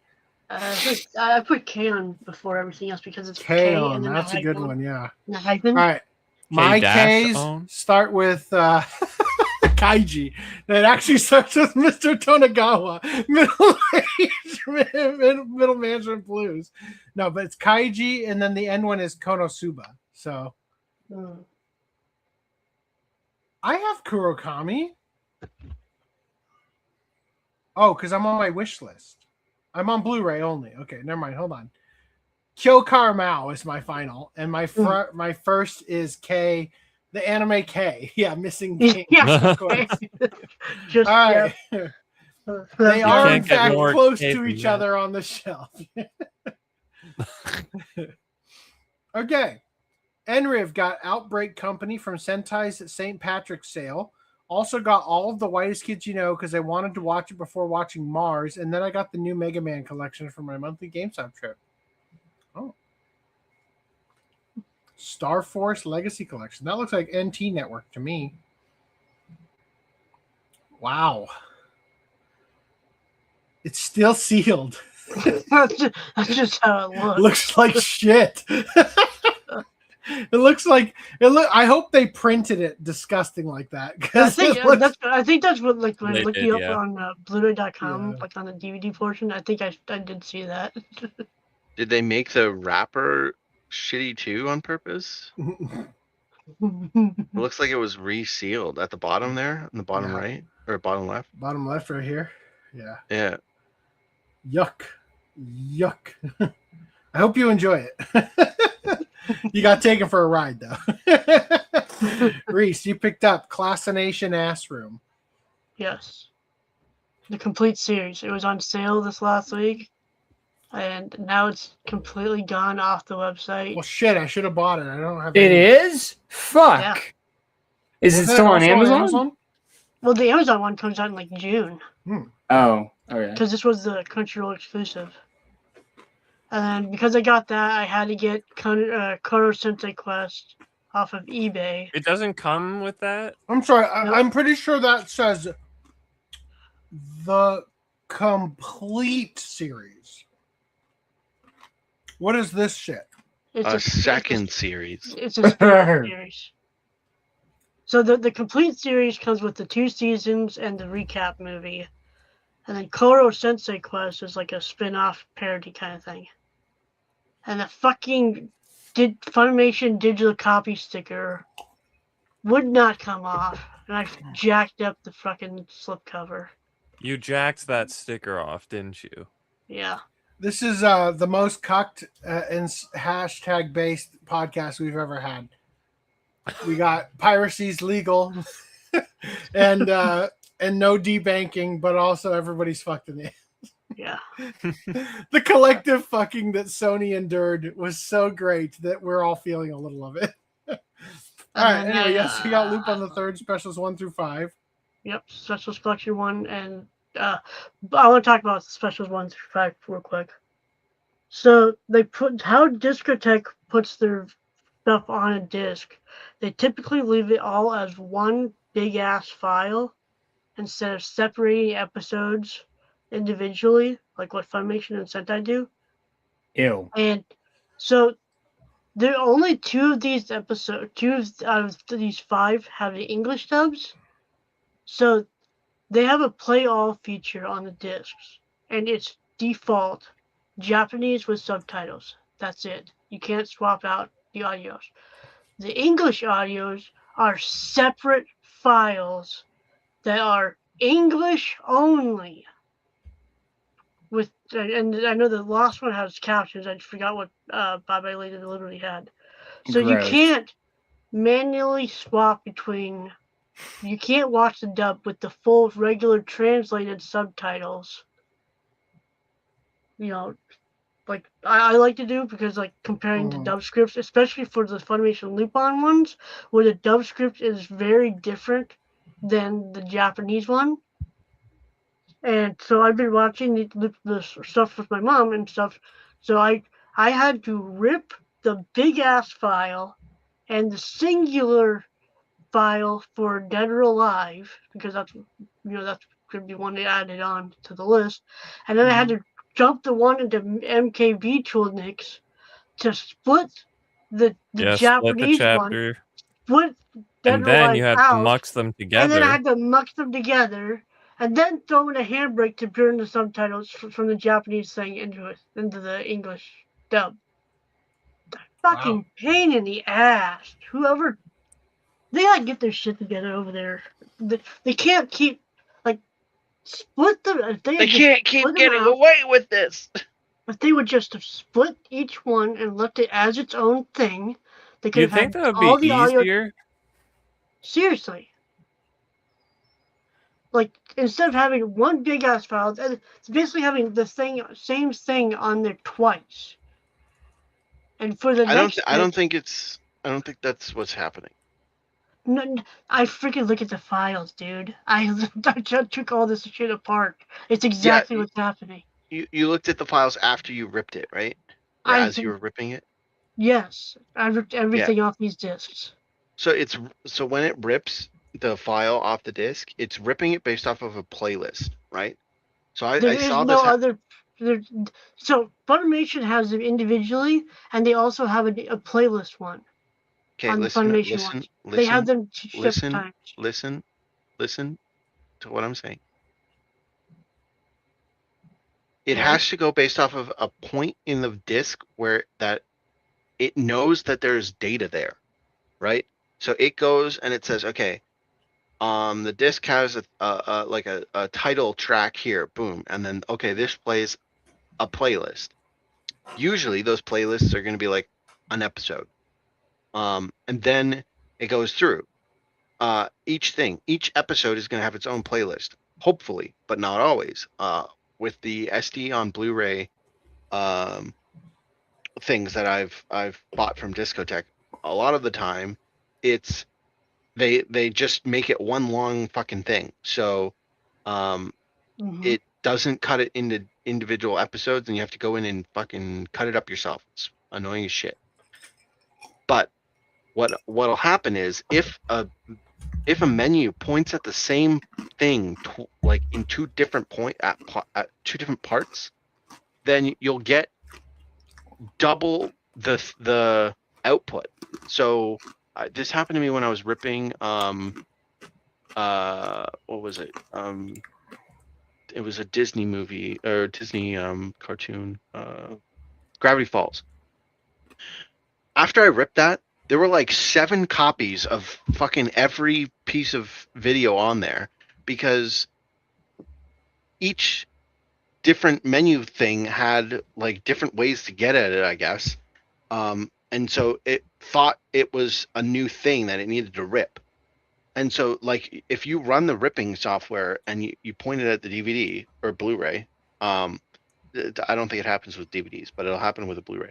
I put Kanan before everything else because it's Kanan. That's a good one, yeah. The hyphen. All right, my K's start with Kaiji. That actually starts with Mr. Tonegawa. Middle Management Blues. No, but it's Kaiji, and then the end one is Konosuba. So I have Kurokami. Oh, because I'm on my wish list. I'm on Blu-ray only. Okay, never mind. Hold on. Kyokar Mao is my final, and my first is K, the anime K. Yeah, missing K. Yeah, of course. Just, all right. They are in fact close K to each other on the shelf. Okay. Enriv got Outbreak Company from Sentai's St. Patrick's sale. Also got all of the Whitest Kids You Know because I wanted to watch it before watching Mars. And then I got the new Mega Man collection for my monthly GameStop trip. Oh. Star Force Legacy Collection. That looks like NT Network to me. Wow. It's still sealed. That's just how it looks. Looks like shit. It looks like it. I hope they printed it disgusting like that. I think that's what, like, when I They looked did, you up yeah. on Blu-ray.com, Yeah. like on the DVD portion. I think I did see that. Did they make the wrapper shitty too on purpose? It looks like it was resealed at the bottom there, in the bottom Yeah. right or bottom left. Bottom left right here. Yeah. Yeah. Yuck. I hope you enjoy it. You got taken for a ride though. Reese, you picked up Classination Ass Room. Yes. The complete series. It was on sale this last week, and now it's completely gone off the website. Well, shit, I should have bought it. I don't have It any. is? Fuck. Yeah. Is it Was still on also Amazon? Well, the Amazon one comes out in like June, Oh, okay. because this was the Crunchyroll exclusive. And then because I got that, I had to get Koro Sensei Quest off of eBay. It doesn't come with that. I'm sorry. Nope. I'm pretty sure that says the complete series. What is this shit? It's A second series. It's a spin-off series. So the complete series comes with the 2 seasons and the recap movie. And then Koro Sensei Quest is like a spin-off parody kind of thing. And the fucking Funimation digital copy sticker would not come off. And I jacked up the fucking slipcover. You jacked that sticker off, didn't you? Yeah. This is the most cucked and hashtag based podcast we've ever had. We got piracy's legal and no debanking, but also everybody's fucked in the Yeah. The collective fucking that Sony endured was so great that we're all feeling a little of it. All right. then Anyway, I, yes, we got Loop on the Third, specials 1 through 5. Yep, Specials Collection 1, and I want to talk about Specials 1 through 5 real quick. So they put how Discotech puts their stuff on a disc. They typically leave it all as one big ass file instead of separating episodes individually, like what Funimation and Sentai do. Ew. And so there are only 2 of these episodes, 2 out of these 5 have the English dubs. So they have a play all feature on the discs, and it's default Japanese with subtitles. That's it. You can't swap out the audios. The English audios are separate files that are English only. And I know the last one has captions. I forgot what Bye-Bye Lady Liberty had. So Gross. you can't manually swap between. You can't watch the dub with the full regular translated subtitles. You know, like I like to do, because like comparing the dub scripts, especially for the Funimation Lupin ones, where the dub script is very different than the Japanese one. And so I've been watching the stuff with my mom and stuff. So I had to rip the big ass file and the singular file for Dead or Alive, because that's going to be one they added on to the list. And then I had to jump the one into MKB Toolnix to split the Japanese split the chapter, one, split Dead and or then Alive you had out, to mux them together. and then I had to mux them together, and then throw in a handbrake to turn the subtitles from the Japanese thing into the English dub. Fucking pain in the ass. Whoever, they gotta get their shit together over there. They can't keep split them. They can't keep getting away with this. If they would just have split each one and left it as its own thing, they could You have think had that would all be the audio. easier? Seriously. Like, instead of having one big ass file, it's basically having the same thing on there twice. And for the I don't. next, I don't think it's. I don't think that's what's happening. I freaking look at the files, dude. I took all this shit apart. It's Yeah, exactly what's happening. you looked at the files after you ripped it, right? Or I as you think were ripping it. yes. I ripped everything off these discs. So when it rips the file off the disk, it's ripping it based off of a playlist, right? So There I is saw no this. other. There, so Funimation has them individually, and they also have a playlist one Okay, on the Funimation ones. They have them separate times. listen to what I'm saying. It Okay. has to go based off of a point in the disk where that it knows that there's data there, right? So it goes and it says, okay, the disc has a title track here, boom, and then okay, this plays a playlist. Usually those playlists are going to be like an episode, and then it goes through each episode is going to have its own playlist, hopefully, but not always. With the SD on Blu-ray things that I've bought from Discotech, a lot of the time it's they just make it one long fucking thing. So it doesn't cut it into individual episodes, and you have to go in and fucking cut it up yourself. It's annoying as shit. But what'll happen is if a menu points at the same thing like in two different at two different parts, then you'll get double the output. So this happened to me when I was ripping what was it? It was a Disney movie or Disney cartoon, Gravity Falls. After I ripped that, there were like 7 copies of fucking every piece of video on there because each different menu thing had like different ways to get at it, I guess. And so it thought it was a new thing that it needed to rip. And so like if you run the ripping software and you point it at the DVD or Blu-ray, I don't think it happens with DVDs, but it'll happen with a Blu-ray.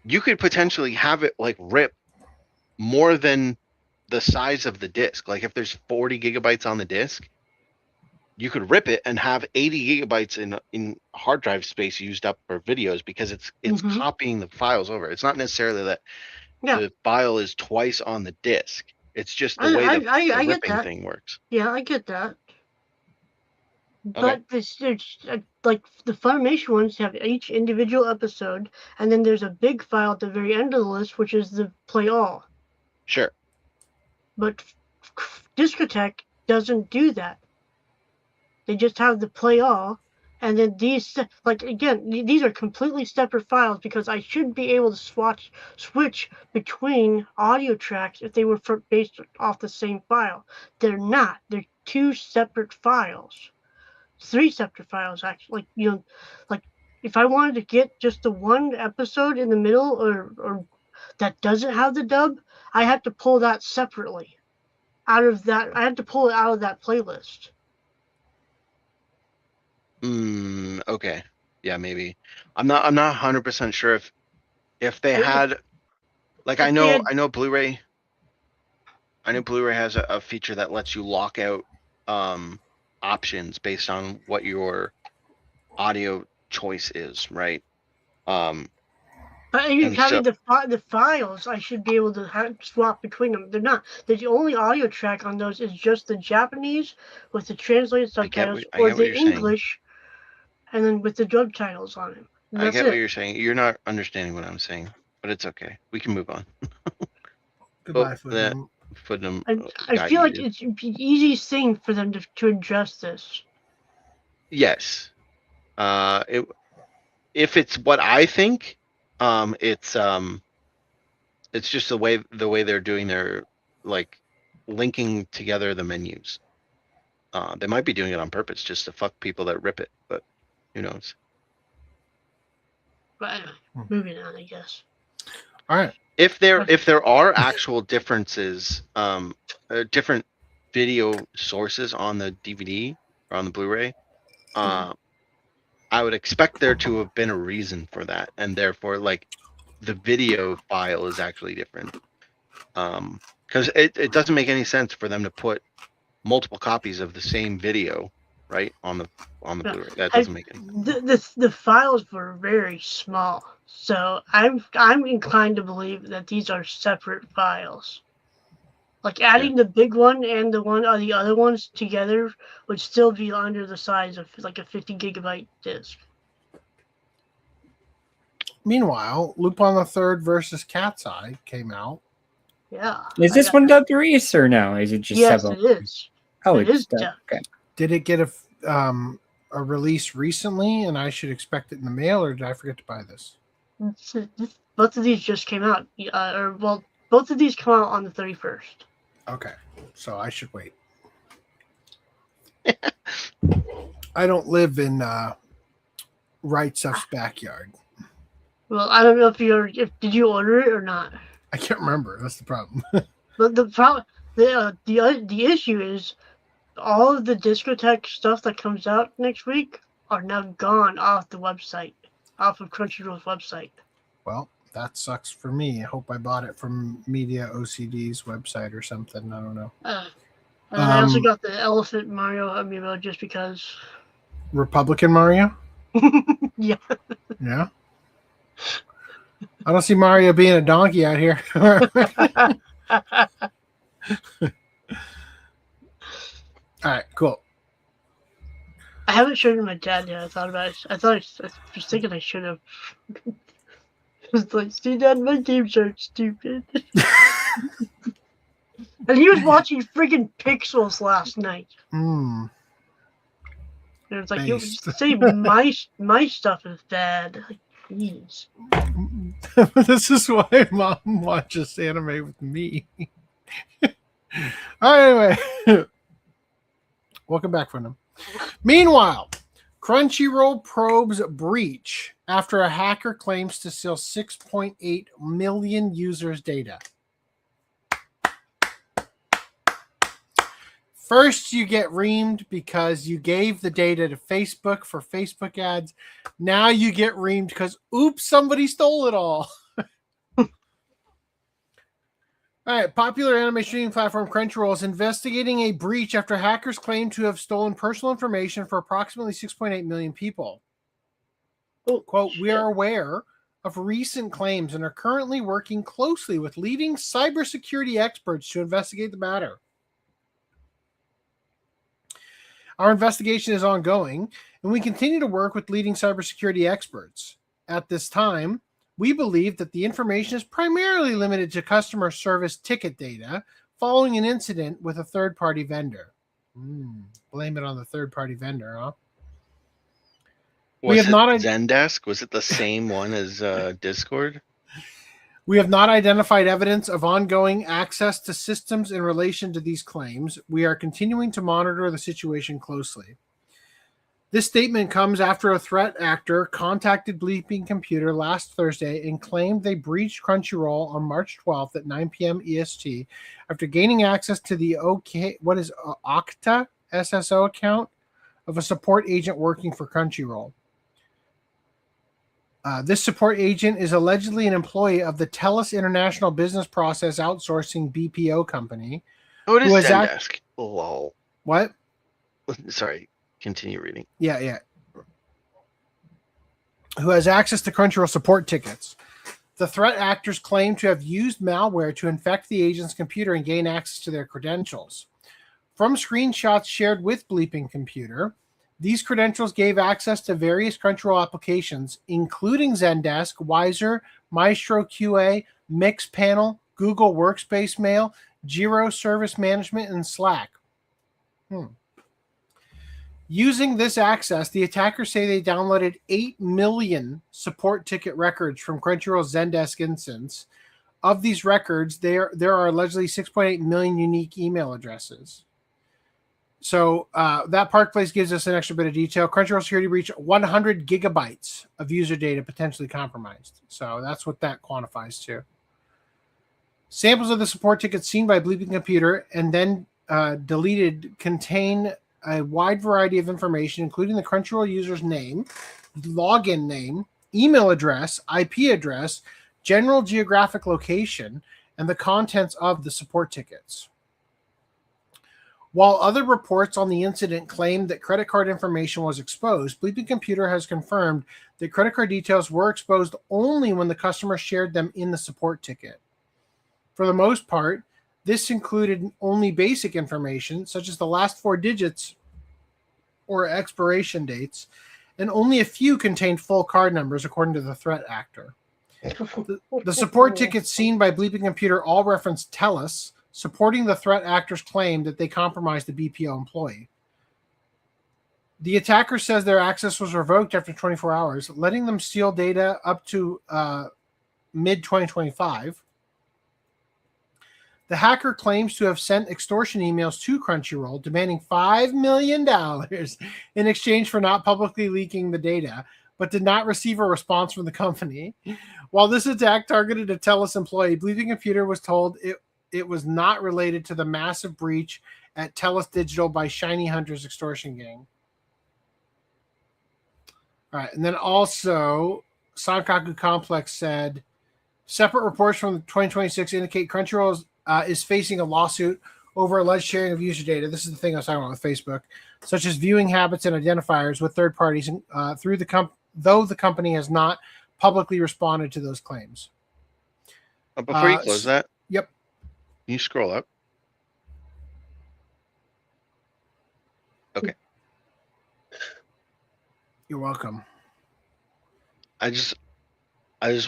You could potentially have it like rip more than the size of the disc. Like if there's 40 gigabytes on the disc, you could rip it and have 80 gigabytes in hard drive space used up for videos because it's copying the files over. It's not necessarily that the file is twice on the disc. It's just the way the ripping thing works. Yeah, I get that. Okay. But there's like the Funimation ones have each individual episode, and then there's a big file at the very end of the list, which is the play all. Sure. But Discotech doesn't do that. They just have the play all, and then these, like again, these are completely separate files because I should be able to switch between audio tracks if they were based off the same file. They're not. They're 2 separate files. 3 separate files actually. Like if I wanted to get just the one episode in the middle or that doesn't have the dub, I have to pull that separately out of that. I have to pull it out of that playlist. Okay. Yeah, maybe. I'm not 100% sure if they had like I know Blu-ray has a feature that lets you lock out options based on what your audio choice is, right? But having the files, I should be able to swap between them. They're not. The only audio track on those is just the Japanese with the translated subtitles or the English, and then with the dub titles on it. I get what you're saying. You're not understanding what I'm saying, but it's okay. We can move on. Goodbye, Footnum. I feel like it's the easiest thing for them to address this. Yes. If it's what I think, it's just the way they're doing their like linking together the menus. They might be doing it on purpose just to fuck people that rip it, but who knows? But anyway, moving on, I guess. All right. If there are actual differences, different video sources on the DVD or on the Blu-ray, I I would expect there to have been a reason for that, and therefore, like, the video file is actually different. Because it doesn't make any sense for them to put multiple copies of the same video, right, on the Blu-ray. That doesn't make any sense. The files were very small, so I'm inclined to believe that these are separate files. Like adding the big one and the other ones together would still be under the size of like a 50 gigabyte disc. Meanwhile, Lupin the Third versus Cat's Eye came out. Yeah. Is this one dubbed Reese or no? Is it just Yes, several? it is. Oh, It it's is dubbed. dubbed. Okay. Did it get a release recently, and I should expect it in the mail, or did I forget to buy this? Both of these just came out. Both of these come out on the 31st. Okay, so I should wait. I don't live in Right Stuff's backyard. Well, I don't know if did you order it or not. I can't remember. That's the problem. But the issue is all of the discotheque stuff that comes out next week are now gone off the website, off of Crunchyroll's website. Well, that sucks for me. I hope I bought it from Media OCD's website or something. I don't know. And I also got the Elephant Mario amiibo just because. Republican Mario? Yeah. Yeah. I don't see Mario being a donkey out here. All right, cool. I haven't shown it to my dad yet. I thought about it. I was thinking I should have. I was like, see, Dad, my games are stupid. And he was watching freaking Pixels last night. Mm. And it's like, Based. you say my stuff is bad. Like, jeez. This is why Mom watches anime with me. All right, anyway. Welcome back, Freedom. Meanwhile, Crunchyroll probes breach after a hacker claims to steal 6.8 million users' data. First, you get reamed because you gave the data to Facebook for Facebook ads. Now you get reamed because, oops, somebody stole it all. All right, popular anime streaming platform Crunchyroll is investigating a breach after hackers claim to have stolen personal information for approximately 6.8 million people. Oh, quote, shit. we are aware of recent claims and are currently working closely with leading cybersecurity experts to investigate the matter. Our investigation is ongoing, and we continue to work with leading cybersecurity experts. At this time, we believe that the information is primarily limited to customer service ticket data following an incident with a third-party vendor. Blame it on the third-party vendor, huh? Was it Zendesk? Was it the same one as Discord? We have not identified evidence of ongoing access to systems in relation to these claims. We are continuing to monitor the situation closely. This statement comes after a threat actor contacted Bleeping Computer last Thursday and claimed they breached Crunchyroll on March 12th at 9 p.m. EST after gaining access to the OCA SSO account of a support agent working for Crunchyroll. This support agent is allegedly an employee of the TELUS International Business Process Outsourcing BPO company. Oh, it is Zendesk. Lol. What? Sorry. Continue reading. Yeah. Who has access to Crunchyroll support tickets. The threat actors claim to have used malware to infect the agent's computer and gain access to their credentials. From screenshots shared with Bleeping Computer, these credentials gave access to various Crunchyroll applications, including Zendesk, Wiser, Maestro QA, Mixpanel, Google Workspace Mail, Jiro Service Management, and Slack. Using this access, the attackers say they downloaded 8 million support ticket records from Crunchyroll's Zendesk instance. Of these records, there are allegedly 6.8 million unique email addresses. So that Park Place gives us an extra bit of detail. Crunchyroll security breach 100 gigabytes of user data potentially compromised. So that's what that quantifies to. Samples of the support tickets seen by Bleeping Computer and then deleted contain a wide variety of information, including the Crunchyroll user's name, login name, email address, IP address, general geographic location, and the contents of the support tickets. While other reports on the incident claimed that credit card information was exposed, Bleeping Computer has confirmed that credit card details were exposed only when the customer shared them in the support ticket. For the most part, this included only basic information, such as the last 4 digits or expiration dates, and only a few contained full card numbers, according to the threat actor. The support tickets seen by Bleeping Computer all reference TELUS, supporting the threat actor's claim that they compromised the BPO employee. The attacker says their access was revoked after 24 hours, letting them steal data up to mid-2025. The hacker claims to have sent extortion emails to Crunchyroll demanding $5 million in exchange for not publicly leaking the data, but did not receive a response from the company. While this attack targeted a TELUS employee, Bleeping Computer was told it was not related to the massive breach at TELUS Digital by Shiny Hunter's extortion gang. All right, and then also, Sankaku Complex said, separate reports from 2026 indicate Crunchyroll is facing a lawsuit over alleged sharing of user data. This is the thing I was talking about with Facebook, such as viewing habits and identifiers with third parties, though the company has not publicly responded to those claims. Before you close that, yep. Can you scroll up? Okay. You're welcome. I just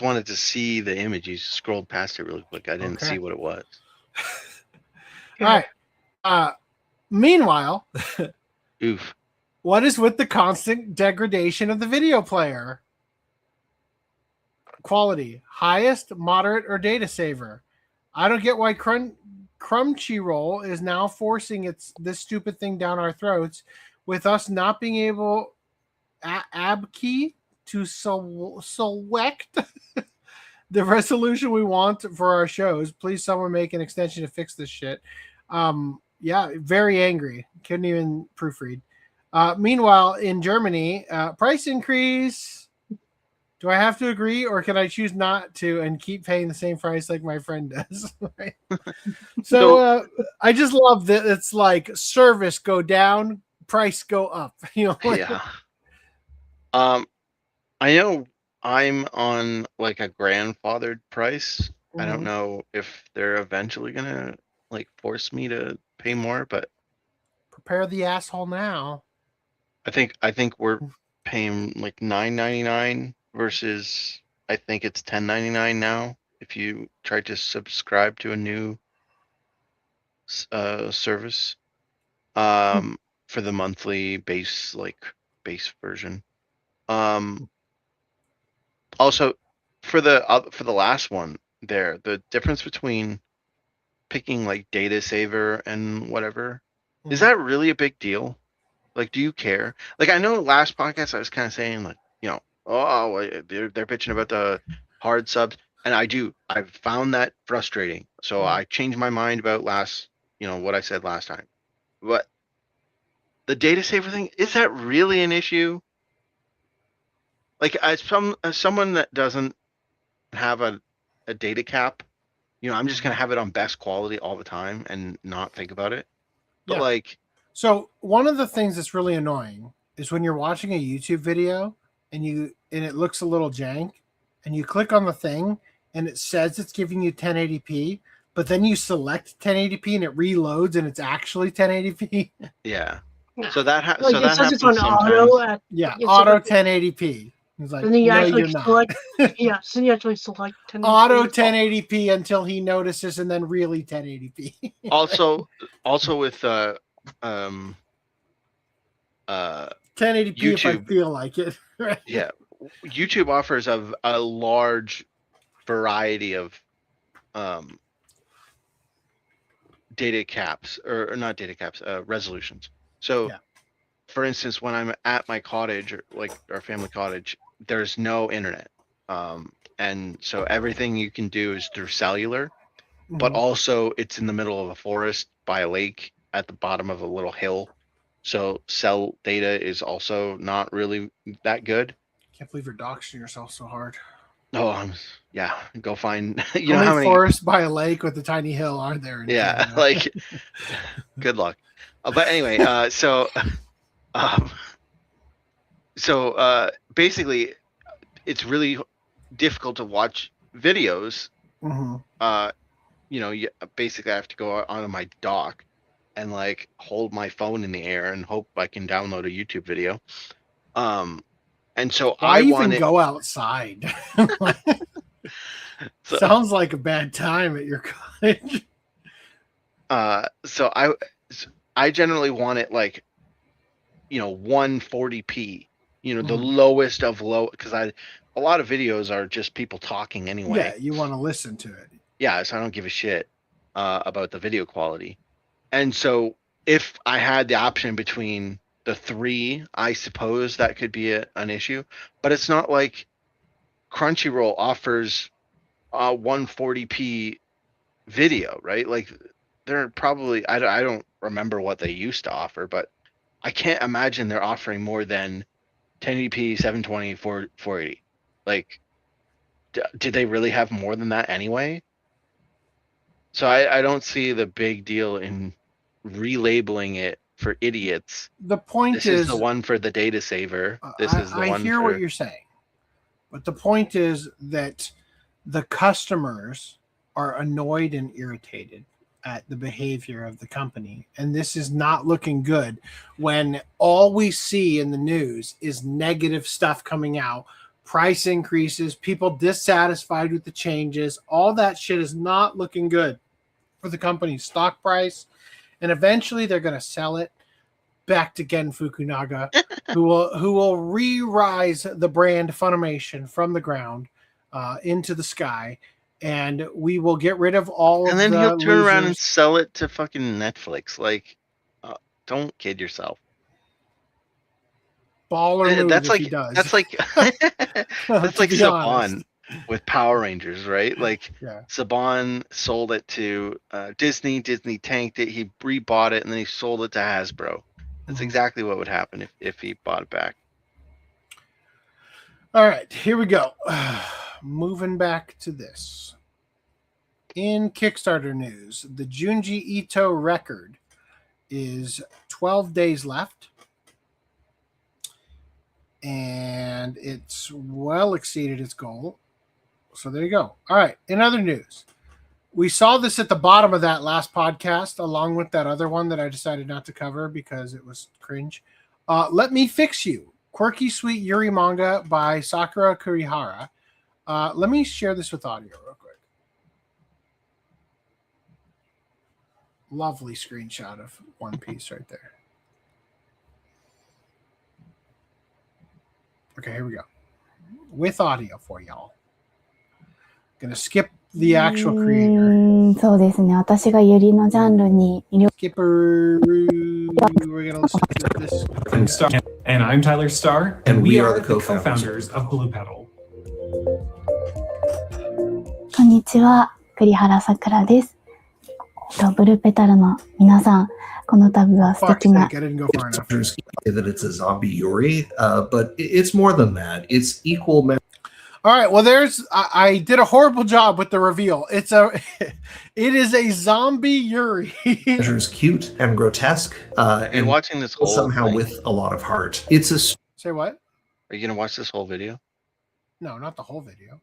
wanted to see the image. You scrolled past it really quick. I didn't see what it was. All right. Meanwhile, oof. What is with the constant degradation of the video player? Quality, highest, moderate, or data saver? I don't get why Crunchyroll is now forcing this stupid thing down our throats, with us not being able abkey to select the resolution we want for our shows. Please, someone make an extension to fix this shit. Yeah, very angry. Couldn't even proofread. Meanwhile, in Germany, price increase. Do I have to agree, or can I choose not to and keep paying the same price like my friend does? Right? So I just love that it's like service go down, price go up. You know? Yeah. I know I'm on like a grandfathered price. Mm-hmm. I don't know if they're eventually gonna like force me to pay more, but prepare the asshole now. I think we're paying like $9.99 versus I think it's $10.99 now if you try to subscribe to a new service for the monthly base version. Also for the last one there, the difference between picking like data saver and whatever, is that really a big deal? Like, do you care? Like, I know last podcast I was kind of saying like, you know, they're bitching about the hard subs, and I've found that frustrating. So I changed my mind about what I said last time. But the data saver thing, is that really an issue? Like, as someone that doesn't have a data cap, you know, I'm just gonna have it on best quality all the time and not think about it. But so one of the things that's really annoying is when you're watching a YouTube video and it looks a little jank, and you click on the thing and it says it's giving you 1080p, but then you select 1080p and it reloads and it's actually 1080p. Yeah. So that happens sometimes. Auto 1080p. It's like, and then you no, actually you're not. select. Yeah, so you actually select 1080p. Auto 1080p until he notices, and then really 1080p. also with 1080p YouTube, if I feel like it. Right? Yeah, YouTube offers a large variety of data caps, or not data caps, resolutions. So, for instance, when I'm at my cottage, or like our family cottage, there's no internet, and so everything you can do is through cellular, but also it's in the middle of a forest by a lake at the bottom of a little hill. So cell data is also not really that good. Can't believe you're doxing yourself so hard. Oh, yeah. Go find. How many forests by a lake with a tiny hill are there? In Canada? Like. Good luck. But anyway, basically, it's really difficult to watch videos. Mm-hmm. You basically have to go onto my dock and like hold my phone in the air and hope I can download a YouTube video. And so Why even go outside? Sounds like a bad time at your college. So I generally want it like, 140p, the lowest of low, because a lot of videos are just people talking anyway. Yeah, you want to listen to it. Yeah, so I don't give a shit about the video quality. And so if I had the option between the three, I suppose that could be an issue. But it's not like Crunchyroll offers 140p video, right? Like they're probably, I don't remember what they used to offer, but I can't imagine they're offering more than 1080p, 720, 480. Like, did they really have more than that anyway? So I don't see the big deal in relabeling it for idiots. The point this is the one for the data saver. This is the one. I hear what you're saying, but the point is that the customers are annoyed and irritated at the behavior of the company, and this is not looking good when all we see in the news is negative stuff coming out, price increases, people dissatisfied with the changes. All that shit is not looking good for the company's stock price, and eventually they're going to sell it back to Gen Fukunaga, who will re-rise the brand Funimation from the ground into the sky, and we will get rid of all of the. And then he'll turn around and losers. sell it to fucking Netflix. Like, don't kid yourself. Baller move that's if like he does. that's like that's like Saban with Power Rangers, right? Like, Yeah. Saban sold it to Disney. Disney tanked it. He rebought it, and then he sold it to Hasbro. That's exactly what would happen if he bought it back. All right, here we go. Moving back to this. In Kickstarter news, the Junji Ito record is 12 days left, and it's well exceeded its goal. So there you go. All right, in other news, we saw this at the bottom of that last podcast, along with that other one that I decided not to cover because it was cringe. Let Me Fix You, Quirky Sweet Yuri manga by Sakura Kurihara. Let me share this with audio real quick. Lovely screenshot of One Piece right there. Okay, here we go. With audio for y'all. Gonna skip the actual creator. そうですね。私がユリのジャンルに魅力 Skipper. We're gonna listen to this. I'm Star, and I'm Tyler Starr, and we are the co-founders of BluPetal. こんにちは、栗原さくらです。ブルーペタルの皆さん、この度は素敵な I didn't go far enough. That it's a zombie Yuri, but it's more than that. It's equal. All right. Well, I did a horrible job with the reveal. It is a zombie Yuri. Measures cute and grotesque, and watching this whole somehow thing. with a lot of heart. It's a Say what? Are you gonna watch this whole video? No, not the whole video.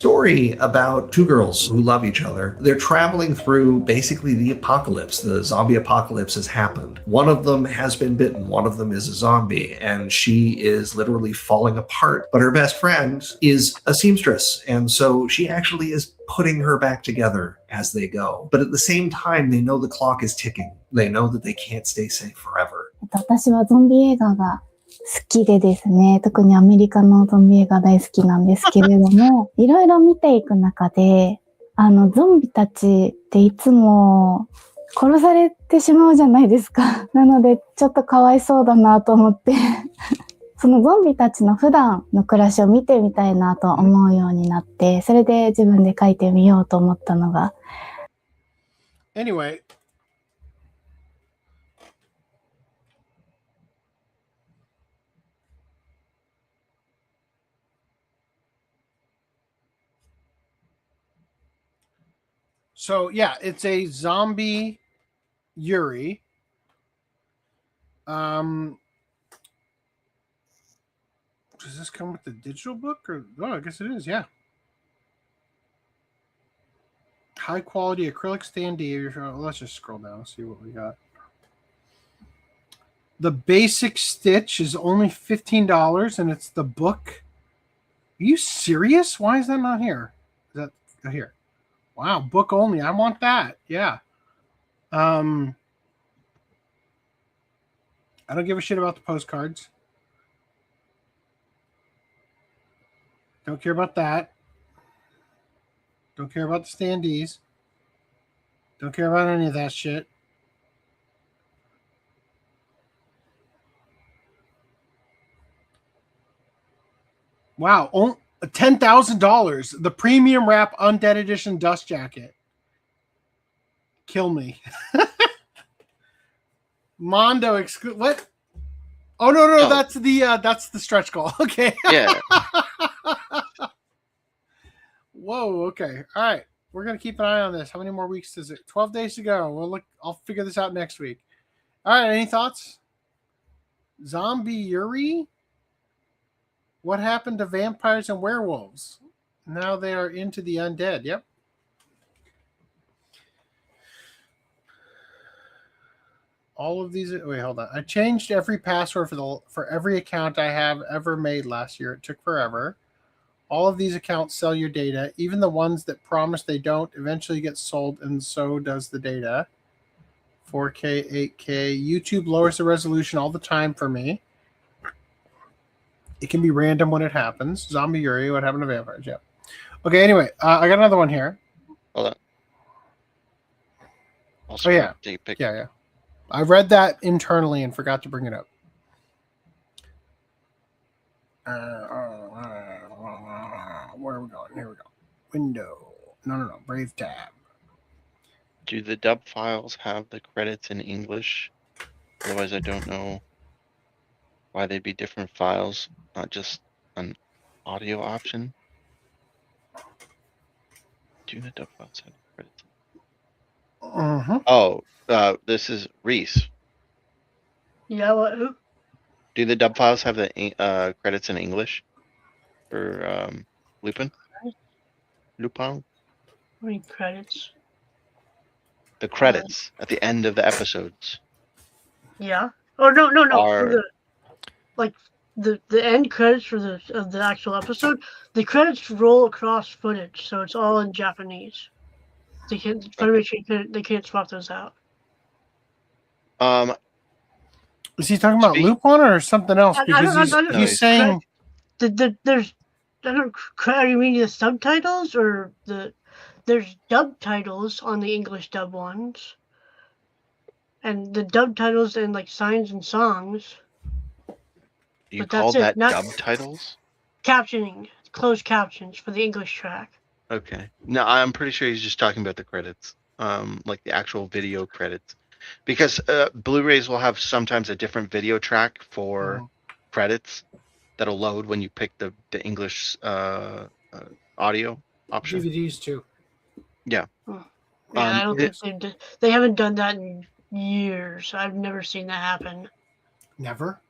story about two girls who love each other. They're traveling through basically the apocalypse. The zombie apocalypse has happened. One of them has been bitten. One of them is a zombie, and she is literally falling apart. But her best friend is a seamstress, and so she actually is putting her back together as they go. But at the same time, they know the clock is ticking. They know that they can't stay safe forever. 私はゾンビ映画が好きでですね、特にアメリカのゾンビ映画大好きなんですけれども、いろいろ見ていく中で、ゾンビたちっていつも殺されてしまうじゃないですか。なので、ちょっとかわいそうだなと思って、そのゾンビたちの普段の暮らしを見てみたいなと思うようになって、それで自分で書いてみようと思ったのが。Anyway. So yeah, it's a zombie Yuri. Does this come with the digital book or? Oh, I guess it is. Yeah. High quality acrylic standee. Let's just scroll down and see what we got. The basic stitch is only $15, and it's the book. Are you serious? Why is that not here? Is that here? Wow, book only. I want that. Yeah. I don't give a shit about the postcards. Don't care about that. Don't care about the standees. Don't care about any of that shit. Wow, $10,000. The premium wrap undead edition dust jacket. Kill me. Mondo exclude what? Oh no, that's the stretch goal. Okay. Yeah. Whoa. Okay. All right. We're gonna keep an eye on this. How many more weeks is it? 12 days to go. We'll look. I'll figure this out next week. All right. Any thoughts? Zombie Yuri. What happened to vampires and werewolves? Now they are into the undead. Yep. All of these. Wait, hold on. I changed every password for every account I have ever made last year. It took forever. All of these accounts sell your data. Even the ones that promise they don't eventually get sold, and so does the data. 4K, 8K. YouTube lowers the resolution all the time for me. It can be random when it happens. Zombie Yuri, what happened to vampires? Yeah. Okay, anyway, I got another one here. Hold on. Oh, yeah. Yeah. I read that internally and forgot to bring it up. Where are we going? Here we go. Window. No. Brave tab. Do the dub files have the credits in English? Otherwise, I don't know why they'd be different files, not just an audio option. Do the dub files have credits? Oh, this is Reese. Yeah, what? Who? Do the dub files have the credits in English for Lupin? Lupin? How many credits? The credits at the end of the episodes. Yeah. Oh no. Are... The end credits for the actual episode, the credits roll across footage, so it's all in Japanese. They can't they can't swap those out. Is he talking about Lupin or something else? Because he's saying there's are you meaning the subtitles or there's dub titles on the English dub ones, and the dub titles and like signs and songs. You call that dub titles? Captioning, closed captions for the English track. Okay. No, I'm pretty sure he's just talking about the credits, like the actual video credits, because Blu-rays will have sometimes a different video track for credits that'll load when you pick the English audio option. DVDs too. Yeah. Yeah, I don't think they haven't done that in years. I've never seen that happen. Never?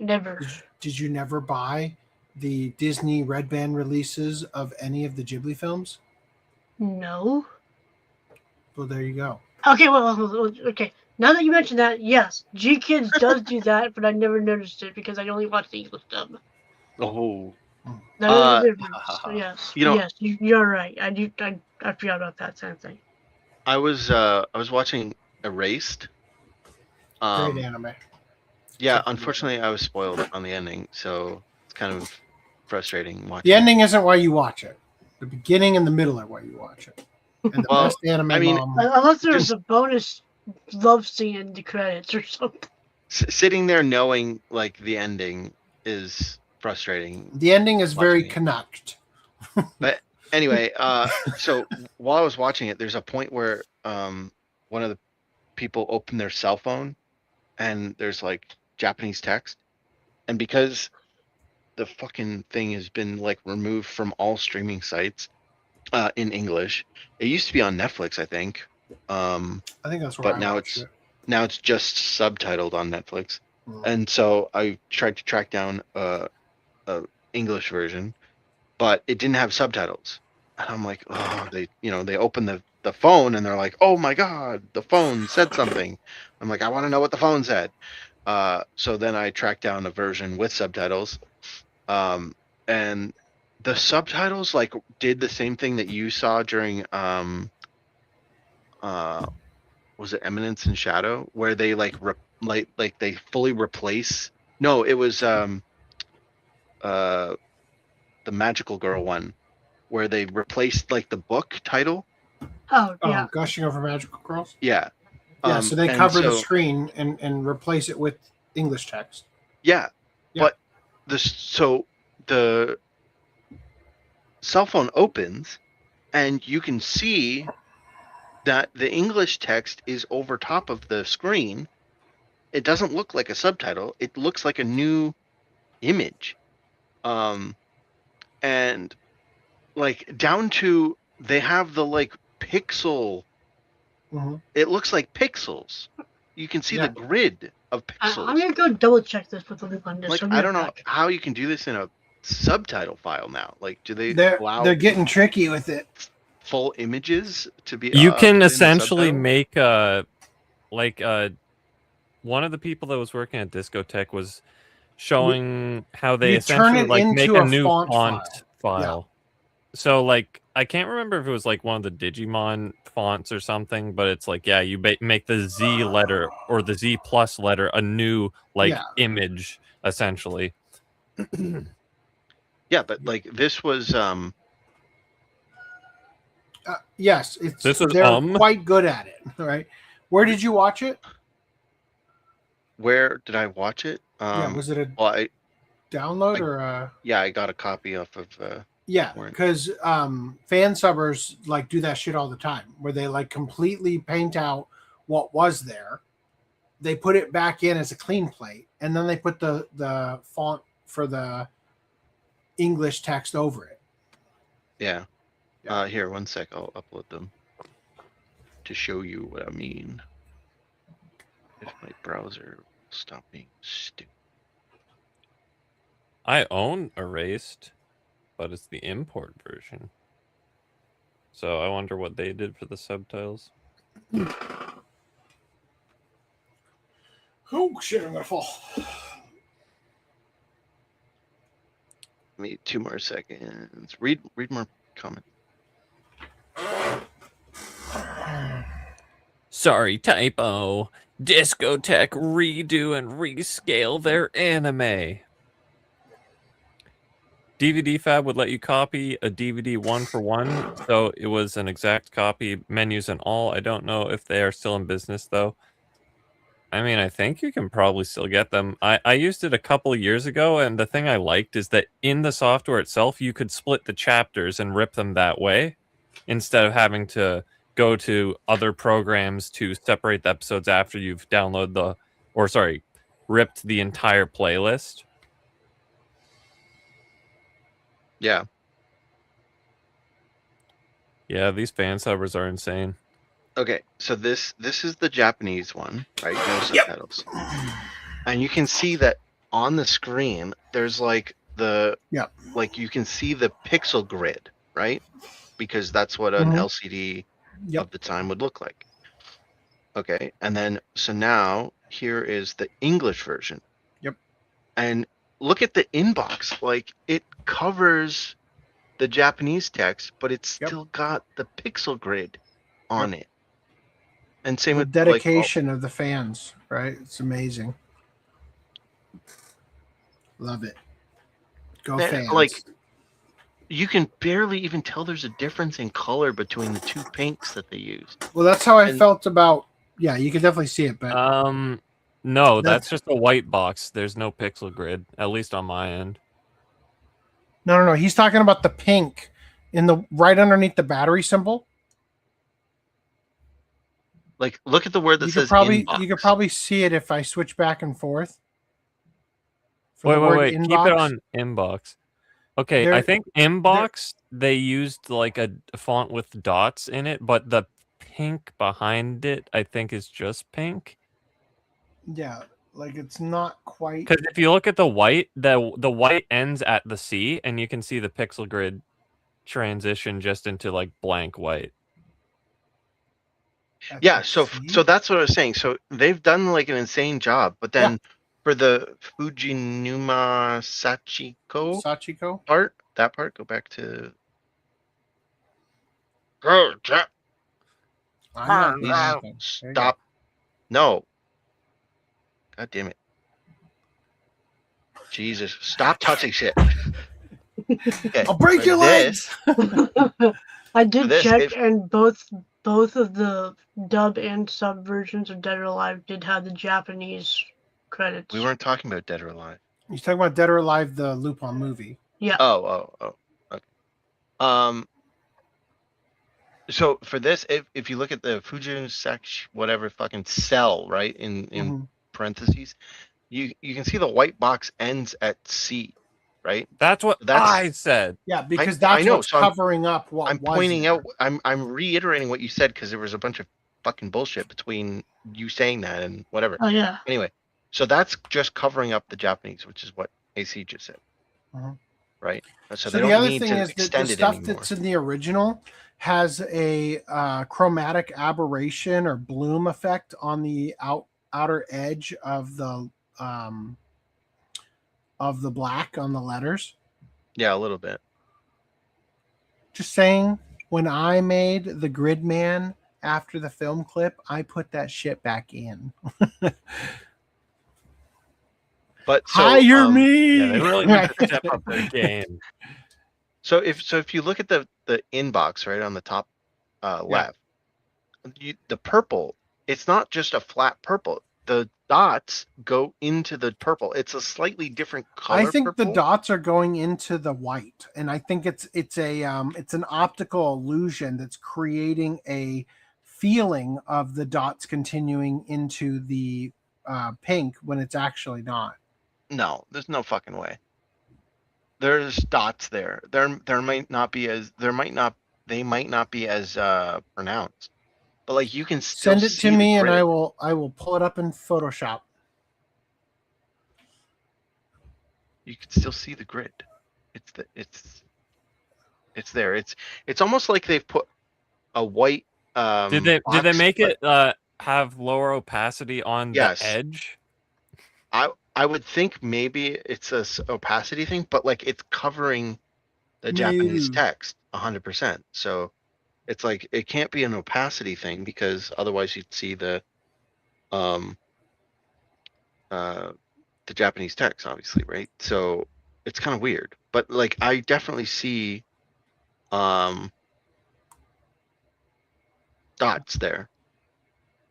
Never. Did you never buy the Disney Red Band releases of any of the Ghibli films? No. Well, there you go. Okay, okay. Now that you mentioned that, yes, G-Kids does do that, but I never noticed it because I only watch the English dub. Oh. That is the difference. Yes. Yes, you're right. I forgot about that same thing. I was watching Erased. Great anime. Yeah, unfortunately, I was spoiled on the ending, so it's kind of frustrating watching. The ending isn't why you watch it. The beginning and the middle are why you watch it. And the best anime. Unless there's a bonus love scene in the credits or something. Sitting there knowing like the ending is frustrating. The ending is very connect. But anyway, so while I was watching it, there's a point where one of the people opened their cell phone, and there's like Japanese text, and because the fucking thing has been like removed from all streaming sites, in English. It used to be on Netflix, I think. I think that's where But I now watched now it's just subtitled on Netflix. it. And so I tried to track down a English version, but it didn't have subtitles. And I'm like, oh, they open the phone and they're like, oh my god, the phone said something. I'm like, I want to know what the phone said. So then I tracked down a version with subtitles, and the subtitles like did the same thing that you saw during was it Eminence and Shadow, where they like they fully replace. No, it was the Magical Girl one, where they replaced like the book title. Oh yeah. Gushing Over Magical Girls. Yeah. Yeah, so they cover the screen and replace it with English text. Yeah, but the cell phone opens, and you can see that the English text is over top of the screen. It doesn't look like a subtitle. It looks like a new image. And like down to they have the like pixel. Mm-hmm. It looks like pixels. You can see the grid of pixels. I'm gonna go double check this with the loop on this. Like I don't know how you can do this in a subtitle file now. Like, do they allow? They're getting tricky with it. Full images to be. You can essentially make one of the people that was working at Discotech was showing how they essentially like make a new font file. Yeah. So like I can't remember if it was like one of the Digimon fonts or something, but it's like you make the Z letter or the Z plus letter a new image essentially. Yeah, but like this was yes, they're quite good at it. Right? Where did you watch it? Where did I watch it? Was it a download or? Yeah, I got a copy off of. Yeah, because fan subbers like do that shit all the time, where they like completely paint out what was there, they put it back in as a clean plate, and then they put the font for the English text over it. Yeah. Here, one sec. I'll upload them to show you what I mean. If my browser will stop being stupid. I own Erased, but it's the import version. So I wonder what they did for the subtitles. Oh shit! I'm gonna fall. Give me 2 more seconds. Read more comments. Sorry, typo. Discotech redo and rescale their anime. DVD Fab would let you copy a DVD 1-for-1, so it was an exact copy, menus and all. I don't know if they are still in business, though. I mean, I think you can probably still get them. I used it a couple of years ago, and the thing I liked is that in the software itself, you could split the chapters and rip them that way, instead of having to go to other programs to separate the episodes after you've ripped the entire playlist. Yeah. Yeah, these fan subbers are insane. Okay, so this is the Japanese one, right? No subtitles. And you can see that on the screen there's like like you can see the pixel grid, right? Because that's what an LCD of the time would look like. Okay, and then so now here is the English version. Yep. And look at the inbox, like it covers the Japanese text, but it's still got the pixel grid on it. And same with dedication of the fans, right? It's amazing. Love it. Go fans. Like you can barely even tell there's a difference in color between the two pinks that they used. Well, that's how I felt about. Yeah, you can definitely see it, but no, that's just a white box. There's no pixel grid, at least on my end. No. He's talking about the pink in the right underneath the battery symbol. Like, look at the word that says inbox. You could probably see it if I switch back and forth. Wait. Keep it on inbox. Okay, There- I think inbox they used like a font with dots in it, but the pink behind it I think is just pink. Yeah, like it's not quite. Because if you look at the white, the white ends at the C, and you can see the pixel grid transition just into like blank white. Yeah, so that's what I was saying. So they've done like an insane job, but then for the Fujinuma Sachiko part, that part, go back to. Oh, I'm not doing anything. There you go. Stop! No. God damn it! Jesus! Stop touching shit. Okay, I'll break for your legs. I did this, check, if- and both of the dub and sub versions of Dead or Alive did have the Japanese credits. We weren't talking about Dead or Alive. You're talking about Dead or Alive, the Lupin movie. Yeah. Oh. Okay. So for this, if you look at the Fujinuma whatever fucking cell, right, in parentheses, you can see the white box ends at C, right? That's what I said. Yeah, because I that's know, what's so covering up what I'm was pointing there. out. I'm reiterating what you said because there was a bunch of fucking bullshit between you saying that and whatever. Oh yeah. Anyway, so that's just covering up the Japanese, which is what AC just said, right? So they the don't other need thing to is that the extend it stuff anymore. that's in the original has a chromatic aberration or bloom effect on the outer edge of the black on the letters. Yeah, a little bit. Just saying, when I made the Grid Man after the film clip, I put that shit back in. But so, hire me. Yeah, they really need to step up their game. So if you look at the inbox right on the top left, the purple, it's not just a flat purple. The dots go into the purple. It's a slightly different color. I think purple. the dots are going into the white, and I think it's an optical illusion that's creating a feeling of the dots continuing into the pink when it's actually not. No, there's no fucking way. There's dots there. They might not be as pronounced. But like you can still Send it see to me, the and grid. I will pull it up in Photoshop. You can still see the grid. It's there. It's almost like they've put a white. Did they box, make but- it have lower opacity on Yes. the edge? I would think maybe it's a opacity thing, but like it's covering the Japanese text 100%. So it's like it can't be an opacity thing because otherwise you'd see the Japanese text, obviously, right? So it's kind of weird, but like I definitely see dots there,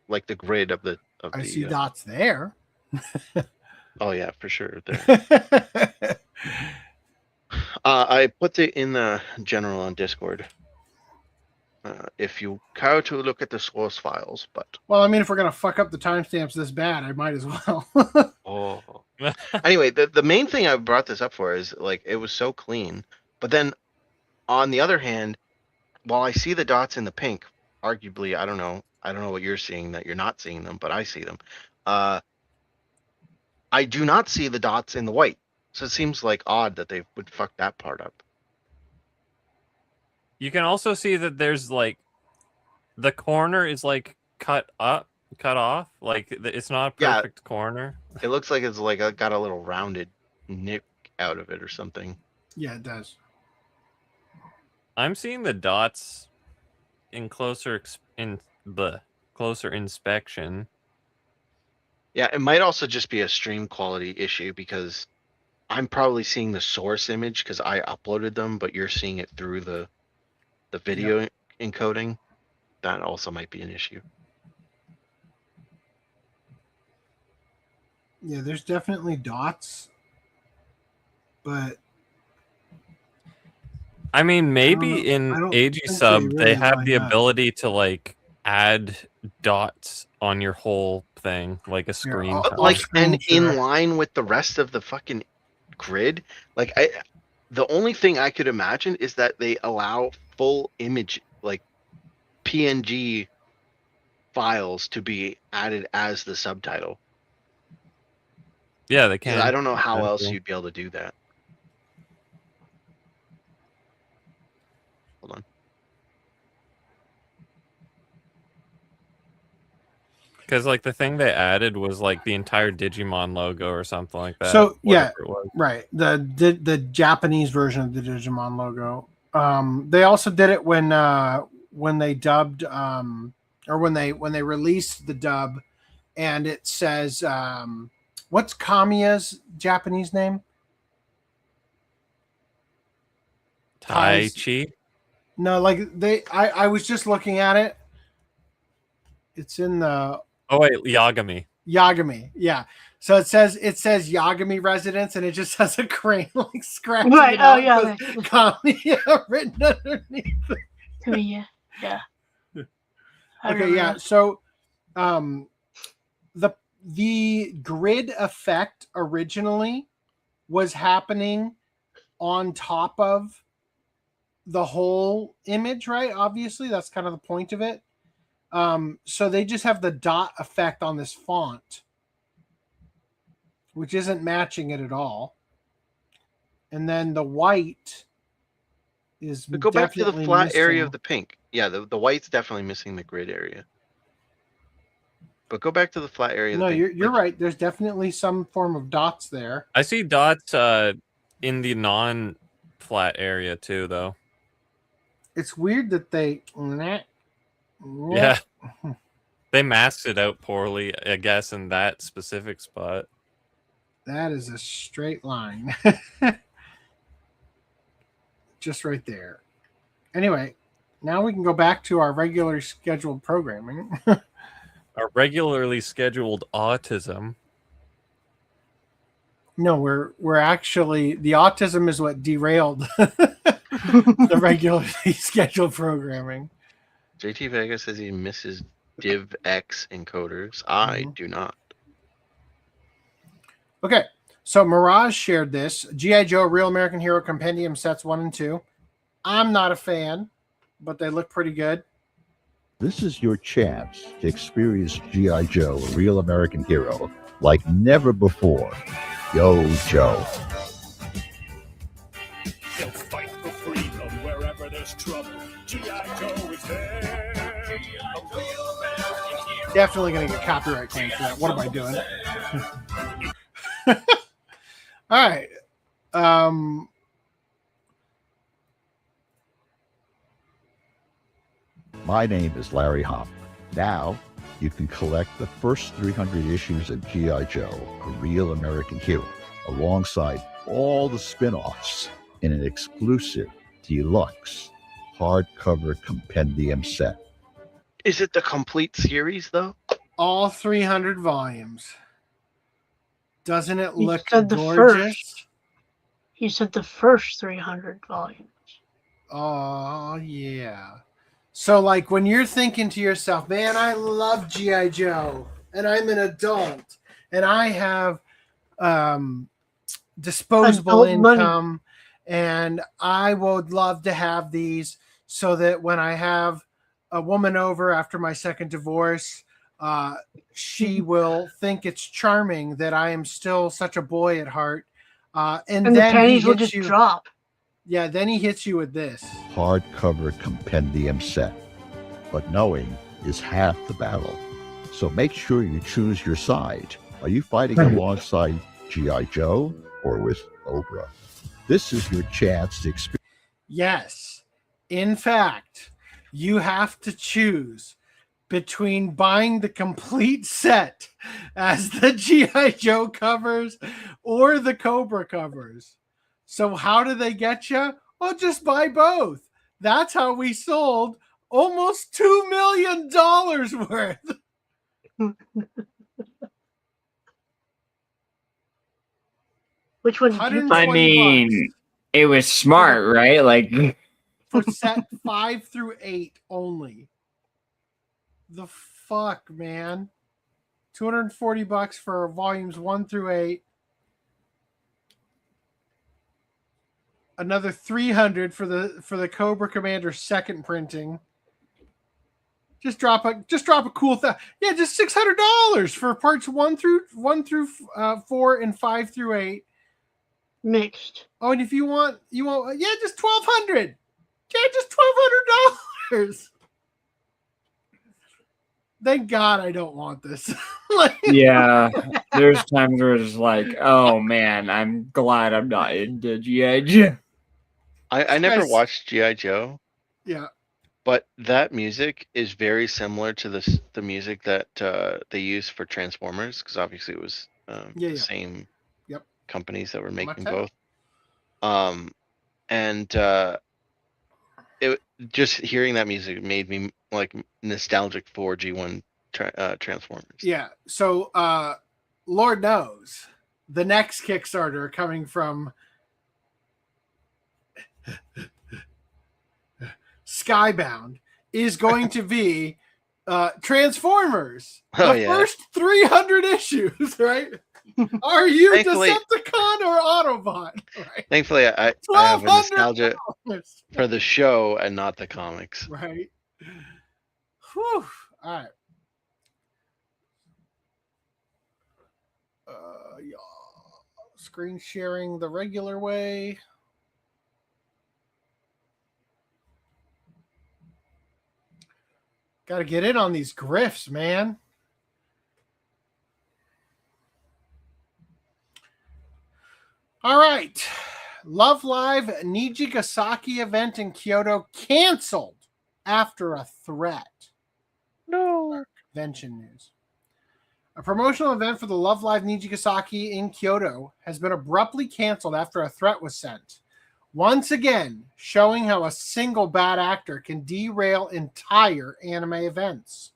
like the grid of the. I see dots there. Oh yeah, for sure. There. I put it in the general on Discord. If you care to look at the source files, but Well, I mean, if we're gonna fuck up the timestamps this bad, I might as well. Anyway, the main thing I brought this up for is like it was so clean, but then on the other hand, while I see the dots in the pink, arguably I don't know what you're seeing that you're not seeing them, but I see them. I do not see the dots in the white. So it seems like odd that they would fuck that part up. You can also see that there's like the corner is like cut off. Like it's not a perfect corner. It looks like it's like got a little rounded nick out of it or something. Yeah, it does. I'm seeing the dots in closer inspection. Yeah, it might also just be a stream quality issue because I'm probably seeing the source image because I uploaded them, but you're seeing it through the video encoding. That also might be an issue. Yeah, there's definitely dots, but I mean, maybe I don't in AG think sub they they really have line the up. ability to like add dots on your whole thing, like a screen. Like and in line with the rest of the fucking grid. Like The only thing I could imagine is that they allow full image, like PNG files, to be added as the subtitle. Yeah, they 'Cause can. I don't know how That's else cool. you'd be able to do that. Hold on. Because like the thing they added was like the entire Digimon logo or something like that. So yeah, whatever it was. right. The Japanese version of the Digimon logo. They also did it when they dubbed or when they released the dub, and it says what's Kamiya's Japanese name? Tai Chi. No, like I was just looking at it. It's in the Oh wait, Yagami. Yagami, yeah. So it says Yagami residence, and it just has a crane like scratching Right, it out. oh, yeah, It says Kamiya written underneath. Yeah. Yeah. I Okay, remember yeah. that. So, the grid effect originally was happening on top of the whole image, right? Obviously, that's kind of the point of it. So they just have the dot effect on this font, which isn't matching it at all. And then the white is But go back to the definitely flat area missing. of the pink. Yeah, the white's definitely missing the grid area. But go back to the flat area of No, the pink. you're right. There's definitely some form of dots there. I see dots in the non-flat area too, though. It's weird that they. Yeah. They masked it out poorly, I guess, in that specific spot. That is a straight line. Just right there. Anyway, now we can go back to our regularly scheduled programming. Our regularly scheduled autism. No, we're actually, the autism is what derailed the regularly scheduled programming. JT Vega says he misses DivX encoders. I do not. Okay, so Mirage shared this. G.I. Joe Real American Hero Compendium sets 1 and 2. I'm not a fan, but they look pretty good. This is your chance to experience G.I. Joe Real American Hero like never before. Yo, Joe. They'll fight for freedom wherever there's trouble. G.I. Joe is there. Definitely going to get copyright claims for that. What am I doing? All right. My name is Larry Hopper. Now, you can collect the first 300 issues of G.I. Joe, A Real American Hero, alongside all the spin-offs in an exclusive deluxe hardcover compendium set. Is it the complete series, though? All 300 volumes. Doesn't it look said the gorgeous? first. He said the first 300 volumes. Oh, yeah. So, like, when you're thinking to yourself, man, I love G.I. Joe, and I'm an adult, and I have disposable Adult income, money. and I would love to have these so that when I have a woman over after my second divorce, she will think it's charming that I am still such a boy at heart. And the then pennies he will hits just you, drop. Yeah, then he hits you with this. Hardcover compendium set. But knowing is half the battle. So make sure you choose your side. Are you fighting alongside G.I. Joe or with Oprah? This is your chance to experience. Yes. In fact, you have to choose between buying the complete set as the G.I. Joe covers or the Cobra covers. So how do they get you? Well, just buy both. That's how we sold almost $2 million worth. Which one did you I mean, it was smart, right? Like for set 5 through 8 only. The fuck, man. $240 for volumes 1 through 8. Another 300 for the Cobra Commander second printing. Just drop a cool thing. Yeah, just $600 for parts 1 through 4 and 5 through 8. Mixed. Oh, and if you want, just $1,200. Yeah, just $1,200. Thank God I don't want this. Yeah, there's times where it's like, oh man, I'm glad I'm not into G.I. Joe. I never watched G.I. Joe. Yeah. But that music is very similar to the music that they used for Transformers, because obviously it was the same companies that were making both. It just hearing that music made me like nostalgic for G1 Transformers. Yeah. So Lord knows the next Kickstarter coming from Skybound is going to be Transformers. The first 300 issues, right? Are you Decepticon or Autobot? Right? Thankfully, I have a nostalgia for the show and not the comics. Right. Whew. All right. Screen sharing the regular way. Got to get in on these grifts, man. All right. Love Live Nijigasaki event in Kyoto canceled after a threat. No. Convention news. A promotional event for the Love Live Nijigasaki in Kyoto has been abruptly canceled after a threat was sent. Once again, showing how a single bad actor can derail entire anime events.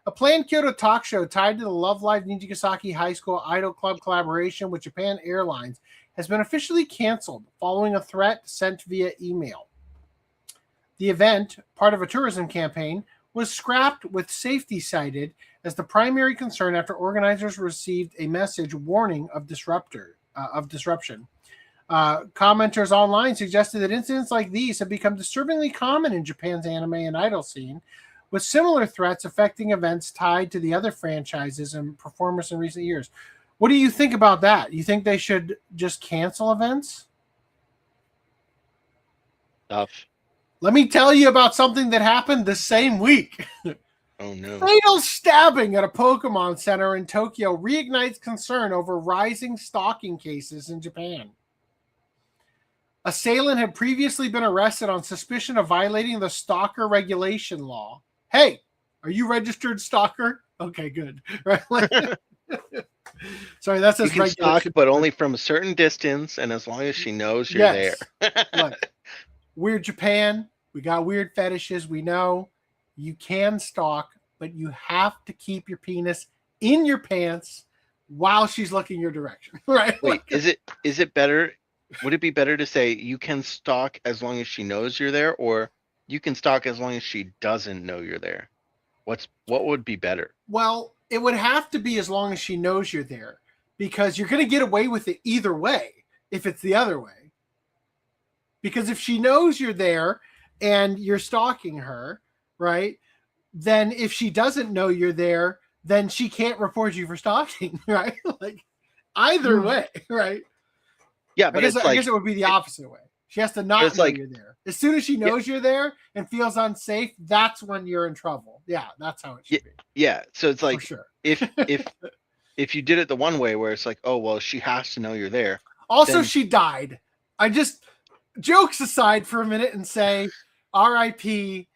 A planned Kyoto talk show tied to the Love Live Nijigasaki High School Idol Club collaboration with Japan Airlines has been officially canceled following a threat sent via email. The event, part of a tourism campaign, was scrapped with safety cited as the primary concern after organizers received a message warning of disruption. Commenters online suggested that incidents like these have become disturbingly common in Japan's anime and idol scene, with similar threats affecting events tied to the other franchises and performers in recent years. What do you think about that? You think they should just cancel events? Tough. Let me tell you about something that happened the same week. Oh no. Fatal stabbing at a Pokemon Center in Tokyo reignites concern over rising stalking cases in Japan. Assailant had previously been arrested on suspicion of violating the stalker regulation law. Hey, are you registered stalker? Okay, good. Right? Sorry, that's you can stalk, but only from a certain distance, and as long as she knows you're there. Look, we're Japan. We got weird fetishes. We know you can stalk, but you have to keep your penis in your pants while she's looking your direction. Right? Wait, is it better? Would it be better to say you can stalk as long as she knows you're there, or you can stalk as long as she doesn't know you're there? What would be better? Well, it would have to be as long as she knows you're there, because you're going to get away with it either way if it's the other way. Because if she knows you're there and you're stalking her, right, then if she doesn't know you're there, then she can't report you for stalking, right? Like either way, right? Yeah, but I guess it would be the opposite way. She has to not know you're there. As soon as she knows you're there and feels unsafe, that's when you're in trouble. Yeah, that's how it should be. Yeah, so it's like, for sure. if you did it the one way where it's like, oh well, she has to know you're there. Also, she died. I just jokes aside for a minute and say, R.I.P.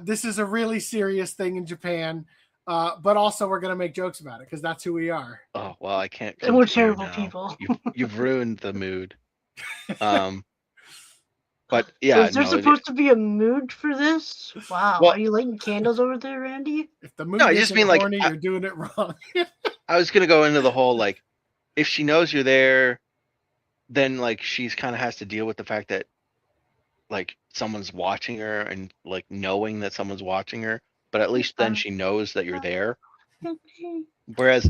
This is a really serious thing in Japan. But also we're gonna make jokes about it because that's who we are. Oh well, I can't. And we're terrible people. You've ruined the mood. But yeah, is there supposed to be a mood for this? Wow, are you lighting candles over there, Randy? If the mood isn't horny, you're doing it wrong. I was gonna go into the whole like, if she knows you're there, then like she's kind of has to deal with the fact that like someone's watching her and like knowing that someone's watching her. But at least then she knows that you're there. Whereas,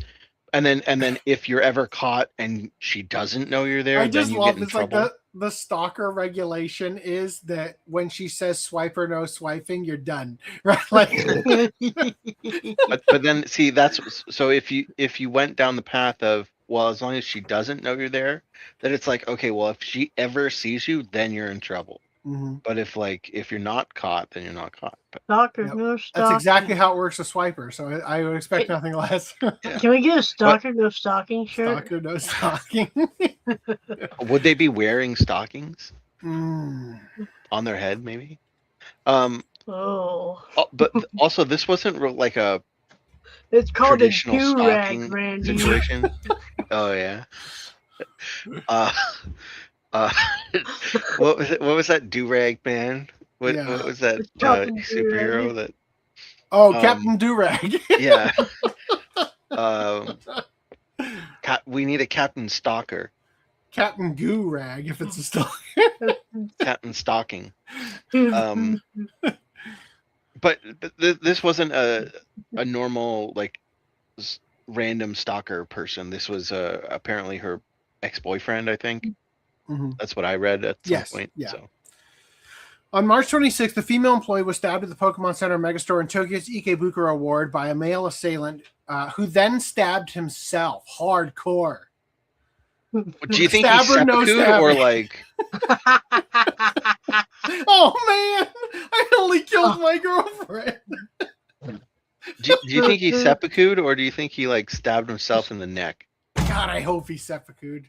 and then if you're ever caught and she doesn't know you're there, I just then you love get in it's like trouble. the stalker regulation is that when she says swipe or no swiping, you're done, right? Like, but then see, that's so if you went down the path of, well, as long as she doesn't know you're there, then it's like, okay, well, if she ever sees you, then you're in trouble. Mhm. But if you're not caught, then you're not caught. But, Stalker, Yep. no That's stalking. exactly how it works with Swiper, so I would expect nothing less. yeah. Can we get a stalker, no stalking shirt? Stalker, no stalking. Would they be wearing stockings Mm. on their head, maybe? Oh, Oh, but also this wasn't like a it's called a traditional do-rag, stocking Randy. situation. Oh yeah. Uh, what was it? What was that do-rag man? What was that Captain superhero Do-rag. that? Oh, Captain Durag. Yeah. We need a Captain Stalker. Captain Goo Rag, if it's a stalker. Captain Stalking. But this wasn't a normal like random stalker person. This was apparently her ex-boyfriend, I think. Mm-hmm. That's what I read at some point. Yeah. So. On March 26th, the female employee was stabbed at the Pokemon Center Megastore in Tokyo's Ikebukuro ward by a male assailant who then stabbed himself hardcore. Do you think he's Stabber, no seppuku or stabbing. like? Oh man, I only killed my girlfriend. Do you think he's seppuku or do you think he like stabbed himself in the neck? God, I hope he's seppuku'd.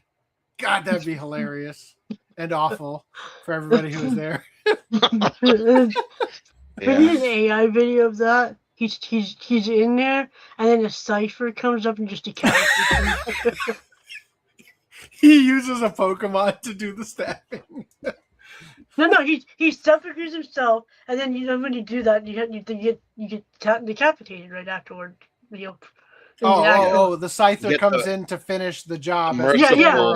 God, that'd be hilarious and awful for everybody who was there. We need an AI video of that. He's in there, and then a cipher comes up and just decapitates him. He uses a Pokemon to do the stabbing. No, he separates himself, and then when you do that, you get decapitated right afterward. The Scyther Get comes the in to finish the job. Merciful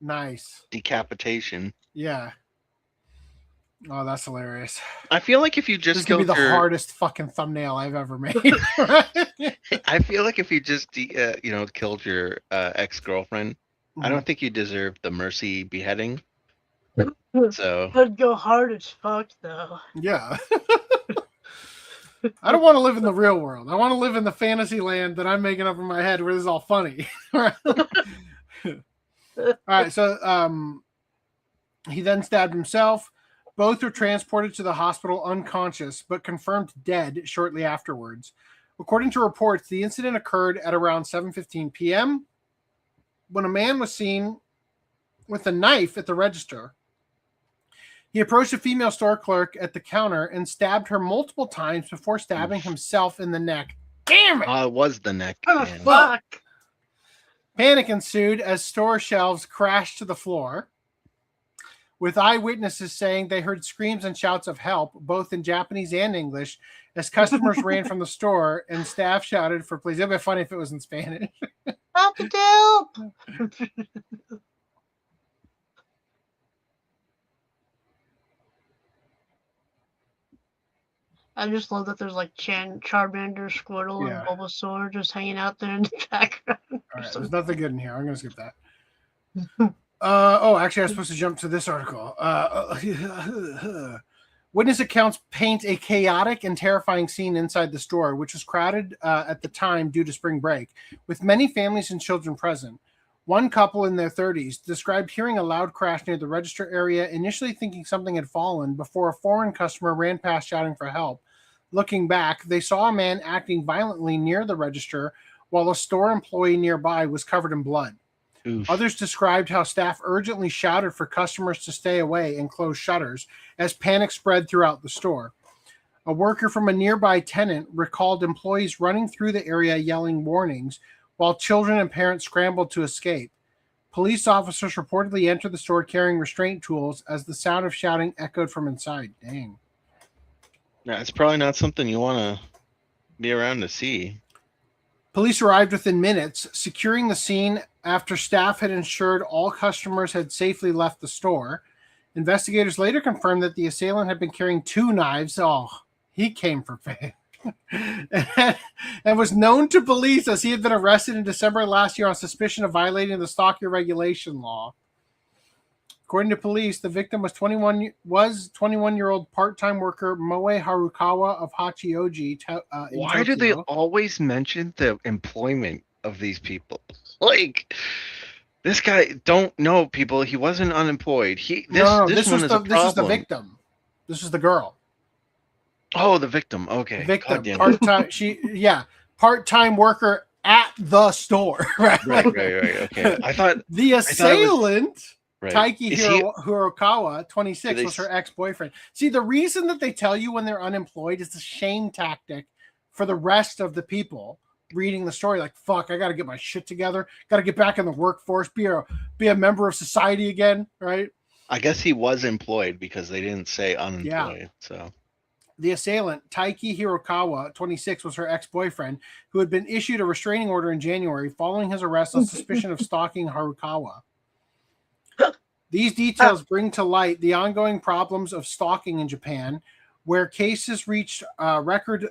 Nice decapitation. Yeah. Oh, that's hilarious. I feel like if you just this could be the killed hardest fucking thumbnail I've ever made. I feel like if you just killed your ex-girlfriend, I don't think you deserve the mercy beheading. So But go hard as fuck though. Yeah. I don't want to live in the real world. I want to live in the fantasy land that I'm making up in my head where this is all funny. All right, so he then stabbed himself. Both were transported to the hospital unconscious, but confirmed dead shortly afterwards. According to reports, the incident occurred at around 7:15 p.m. when a man was seen with a knife at the register. He approached a female store clerk at the counter and stabbed her multiple times before stabbing himself in the neck. Damn it! it was the neck. Oh, man. fuck! Panic ensued as store shelves crashed to the floor, with eyewitnesses saying they heard screams and shouts of help, both in Japanese and English, as customers ran from the store and staff shouted for police. It would be funny if it was in Spanish. Help! I just love that there's like Charmander, Squirtle, and Bulbasaur just hanging out there in the background. All right, there's nothing good in here. I'm going to skip that. Actually, I was supposed to jump to this article. Witness accounts paint a chaotic and terrifying scene inside the store, which was crowded at the time due to spring break, with many families and children present. One couple in their 30s described hearing a loud crash near the register area, initially thinking something had fallen before a foreign customer ran past shouting for help. Looking back, they saw a man acting violently near the register while a store employee nearby was covered in blood. Oof. Others described how staff urgently shouted for customers to stay away and close shutters as panic spread throughout the store. A worker from a nearby tenant recalled employees running through the area yelling warnings, while children and parents scrambled to escape. Police officers reportedly entered the store carrying restraint tools as the sound of shouting echoed from inside. Dang. Yeah, it's probably not something you want to be around to see. Police arrived within minutes, securing the scene after staff had ensured all customers had safely left the store. Investigators later confirmed that the assailant had been carrying 2 knives. Oh, he came for fame. and was known to police as he had been arrested in December last year on suspicion of violating the stalker regulation law. According to police, the victim was 21-year-old part-time worker Moe Harukawa of Hachioji. In Why do they Tokyo. always mention the employment of these people? Like, this guy don't know people. He wasn't unemployed. This one is a problem. This is the victim. This is the girl. Oh, the victim. Okay. The victim. God damn it. Part-time worker at the store. Right. Right. Okay. I thought the assailant. Right. Taiki Hirokawa, 26, was her ex-boyfriend. See, the reason that they tell you when they're unemployed is the shame tactic for the rest of the people reading the story. Like, fuck, I got to get my shit together. Got to get back in the workforce, be a member of society again, right? I guess he was employed because they didn't say unemployed. Yeah. So the assailant, Taiki Hirokawa, 26, was her ex-boyfriend who had been issued a restraining order in January following his arrest on suspicion of stalking Harukawa. These details bring to light the ongoing problems of stalking in Japan, where cases reached record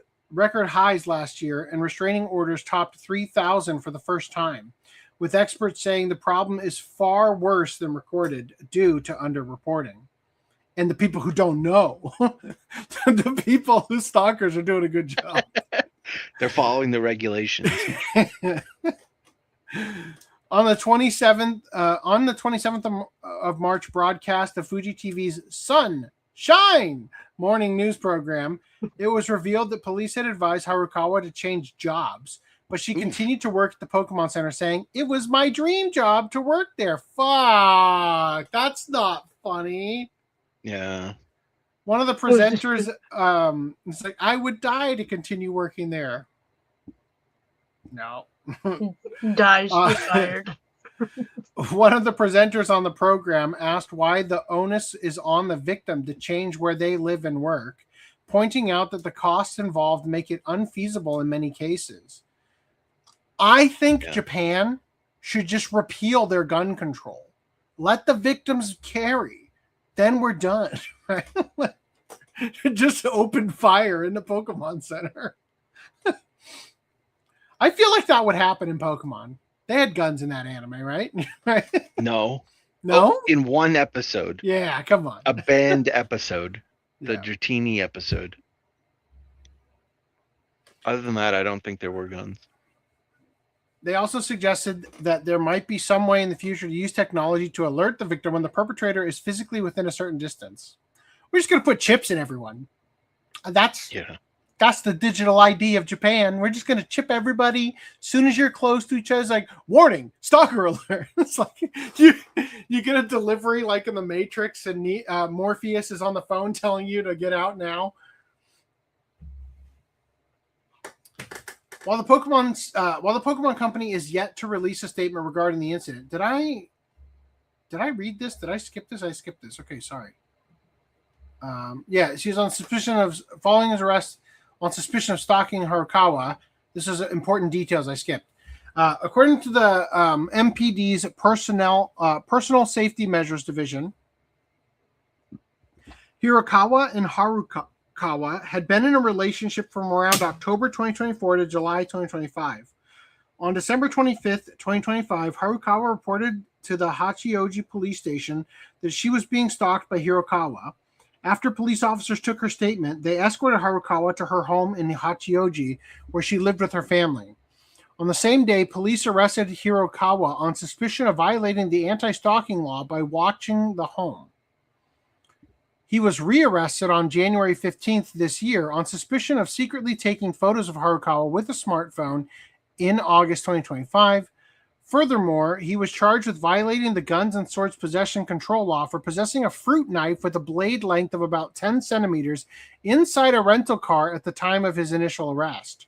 highs last year and restraining orders topped 3,000 for the first time, with experts saying the problem is far worse than recorded due to underreporting. And the people who don't know, the people whose stalkers are doing a good job. They're following the regulations. On the 27th of March broadcast of Fuji TV's Sunshine morning news program, it was revealed that police had advised Harukawa to change jobs, but she continued to work at the Pokemon Center, saying, "It was my dream job to work there." Fuck, that's not funny. Yeah. One of the presenters, it's like, "I would die to continue working there." No. Dies retired. One of the presenters on the program asked why the onus is on the victim to change where they live and work, pointing out that the costs involved make it unfeasible in many cases. I think Japan should just repeal their gun control. Let the victims carry. Then we're done. Right? Just open fire in the Pokemon Center. I feel like that would happen in Pokemon. They had guns in that anime, right? No. No? In one episode. Yeah, come on. A banned episode. The Dratini episode. Other than that, I don't think there were guns. They also suggested that there might be some way in the future to use technology to alert the victim when the perpetrator is physically within a certain distance. We're just going to put chips in everyone. That's the digital ID of Japan. We're just going to chip everybody. As soon as you're close to each other, it's like, warning, stalker alert. It's like you get a delivery like in the Matrix, and Morpheus is on the phone telling you to get out now. While the Pokemon Company is yet to release a statement regarding the incident, did I read this? Did I skip this? I skipped this. Okay, sorry. She's on suspicion of following his arrest on suspicion of stalking Harukawa. This is important details I skipped. According to the MPD's Personal Safety Measures Division, Hirokawa and Harukawa had been in a relationship from around October 2024 to July 2025. On December 25th, 2025, Harukawa reported to the Hachioji police station that she was being stalked by Hirokawa. After police officers took her statement, they escorted Harukawa to her home in Hachioji, where she lived with her family. On the same day, police arrested Hirokawa on suspicion of violating the anti-stalking law by watching the home. He was rearrested on January 15th this year on suspicion of secretly taking photos of Harukawa with a smartphone in August 2025. Furthermore, he was charged with violating the Guns and Swords Possession Control Law for possessing a fruit knife with a blade length of about 10 centimeters inside a rental car at the time of his initial arrest.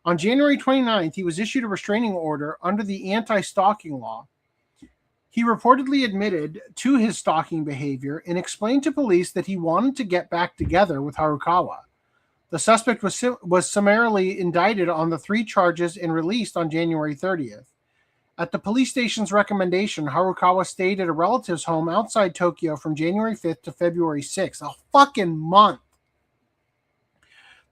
On January 29th, he was issued a restraining order under the anti-stalking law. He reportedly admitted to his stalking behavior and explained to police that he wanted to get back together with Harukawa. The suspect was summarily indicted on the 3 charges and released on January 30th. At the police station's recommendation, Harukawa stayed at a relative's home outside Tokyo from January 5th to February 6th. A fucking month.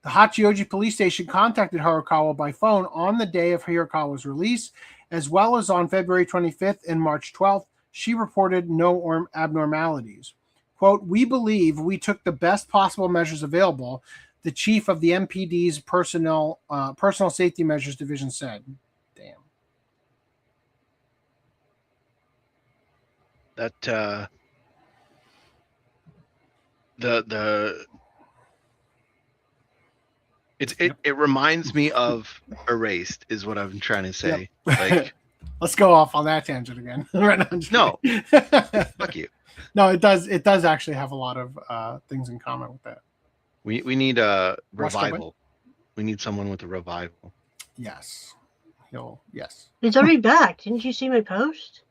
The Hachioji police station contacted Harukawa by phone on the day of Hirokawa's release, as well as on February 25th and March 12th, she reported no abnormalities. Quote, "We believe we took the best possible measures available," the chief of the MPD's personal safety measures division said. Damn. That it reminds me of Erased, is what I'm trying to say. Yep. Like, let's go off on that tangent again. No, fuck you. No, it does actually have a lot of things in common with that. We need a revival. We need someone with a revival. Yes. Yes. It's already back. Didn't you see my post?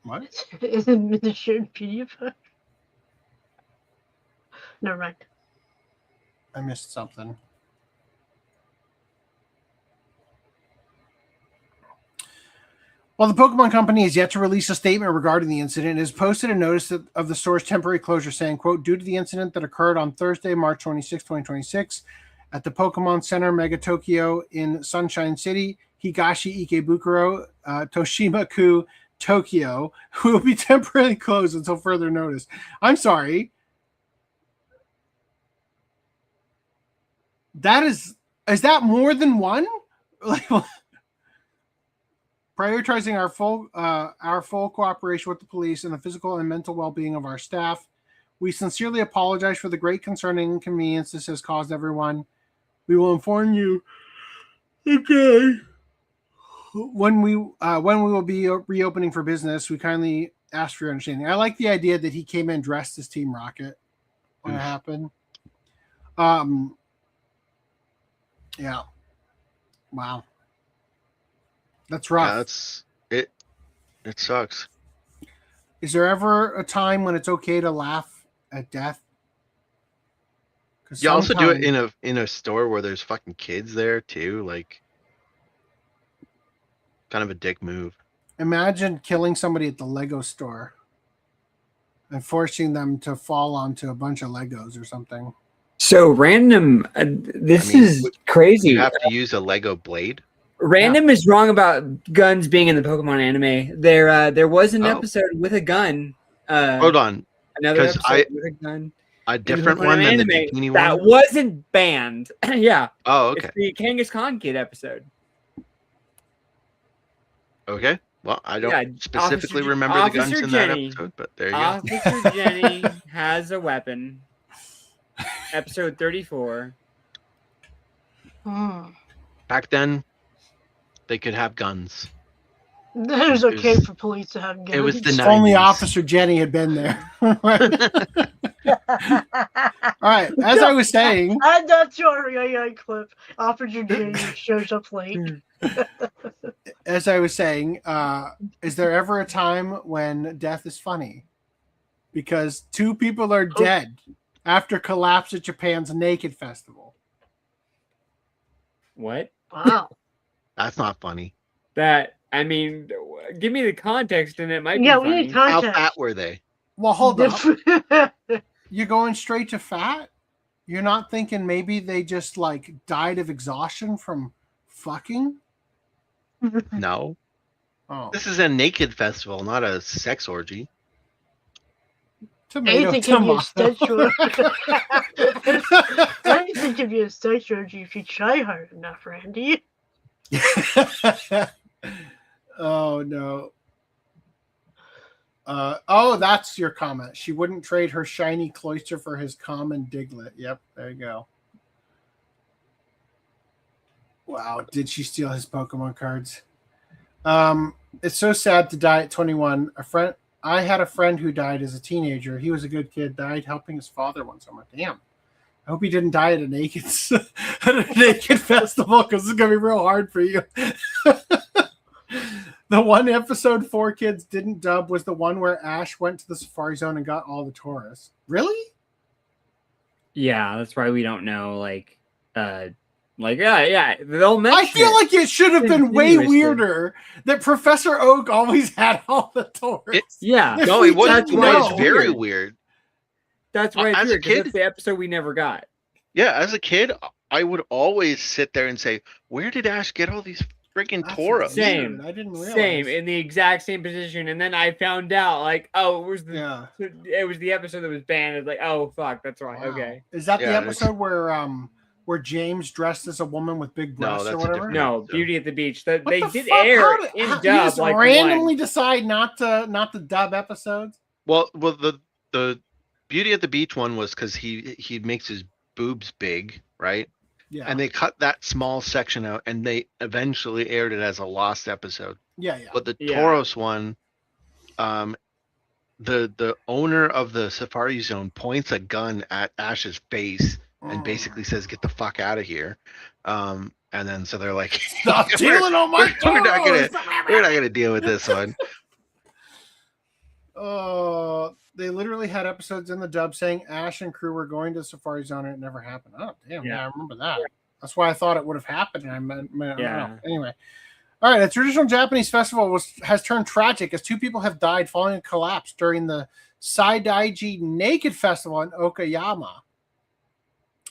What? In the shared PDF post? Never mind. I missed something. While the Pokemon Company is yet to release a statement regarding the incident, it has posted a notice of the store's temporary closure saying, quote, "Due to the incident that occurred on Thursday, March 26, 2026, at the Pokemon Center Mega Tokyo in Sunshine City, Higashi Ikebukuro, Toshima-ku, Tokyo, will be temporarily closed until further notice." I'm sorry. Is that more than one? Like, prioritizing our full cooperation with the police and the physical and mental well-being of our staff. We sincerely apologize for the great concern and inconvenience this has caused everyone. We will inform you again when we will be reopening for business. We kindly ask for your understanding. I like the idea that he came in dressed as Team Rocket when it happened. Yeah. Wow. That's rough. Yeah, it sucks. Is there ever a time when it's okay to laugh at death? You also do it in a store where there's fucking kids there too, like kind of a dick move. Imagine killing somebody at the Lego store and forcing them to fall onto a bunch of Legos or something. So random. This is crazy. You have to use a Lego blade. Random is wrong about guns being in the Pokemon anime. There was an episode with a gun. Hold on. Another episode with a gun. A different one than the bikini one? That wasn't banned. Yeah. Oh, okay. It's the Kangaskhan Khan Kid episode. Okay. Well, I don't specifically remember the guns in that episode, but there you go. Officer Jenny has a weapon. Episode 34. Back then, they could have guns. It was okay for police to have guns. It was the 90s. Only Officer Jenny had been there. All right, as I was saying, add that to our clip. Officer Jenny shows up late. As I was saying, is there ever a time when death is funny? Because 2 people are dead after collapse at Japan's Naked Festival. What? Wow. That's not funny. I mean, give me the context and it might be funny. We need context. How fat were they? Well, hold up. You're going straight to fat? You're not thinking maybe they just like died of exhaustion from fucking? No. Oh. This is a naked festival, not a sex orgy. Anything can be a sex orgy. Anything can be a sex orgy if you try hard enough, Randy. Oh no. Oh, that's your comment. She wouldn't trade her shiny Cloyster for his common Diglett. Yep, there you go. Wow, did she steal his Pokemon cards? It's so sad to die at 21. I had a friend who died as a teenager. He was a good kid, died helping his father one summer. Damn. I hope he didn't die at a naked festival, because it's gonna be real hard for you. The one episode 4 kids didn't dub was the one where Ash went to the Safari Zone and got all the tourists. Really? Yeah, that's why we don't know. They'll mention. I feel like it should have been way weirder that Professor Oak always had all the tourists. No, it wasn't. It's very weird. That's why it's weird, because it's the episode we never got. Yeah, as a kid, I would always sit there and say, "Where did Ash get all these Freaking That's Toro. weird. Same. I didn't realize. Same in the exact same position, and then I found out like, oh, it was the episode that was banned. It's like, oh fuck, that's right. Wow. Okay. Is that the Yeah, it's- episode where James dressed as a woman with big No, breasts that's or a whatever? different- No, So- Beauty at the Beach. They What the did fuck? air How it did- in how- you dub just like randomly one. decide not to dub episodes? Well, the Beauty at the Beach one was because he makes his boobs big, right? Yeah. And they cut that small section out, and they eventually aired it as a lost episode. yeah. But the Yeah. Tauros one, the owner of the Safari Zone points a gun at Ash's face and basically says, "Get the fuck out of here." And then so they're like, Stop stealing all my we're not toys! gonna deal with this one. They literally had episodes in the dub saying Ash and crew were going to Safari Zone and it never happened. Oh, damn. Yeah, I remember that. That's why I thought it would have happened. And I don't know. Anyway. All right. A traditional Japanese festival has turned tragic as two people have died following a collapse during the Saidaiji Naked Festival in Okayama.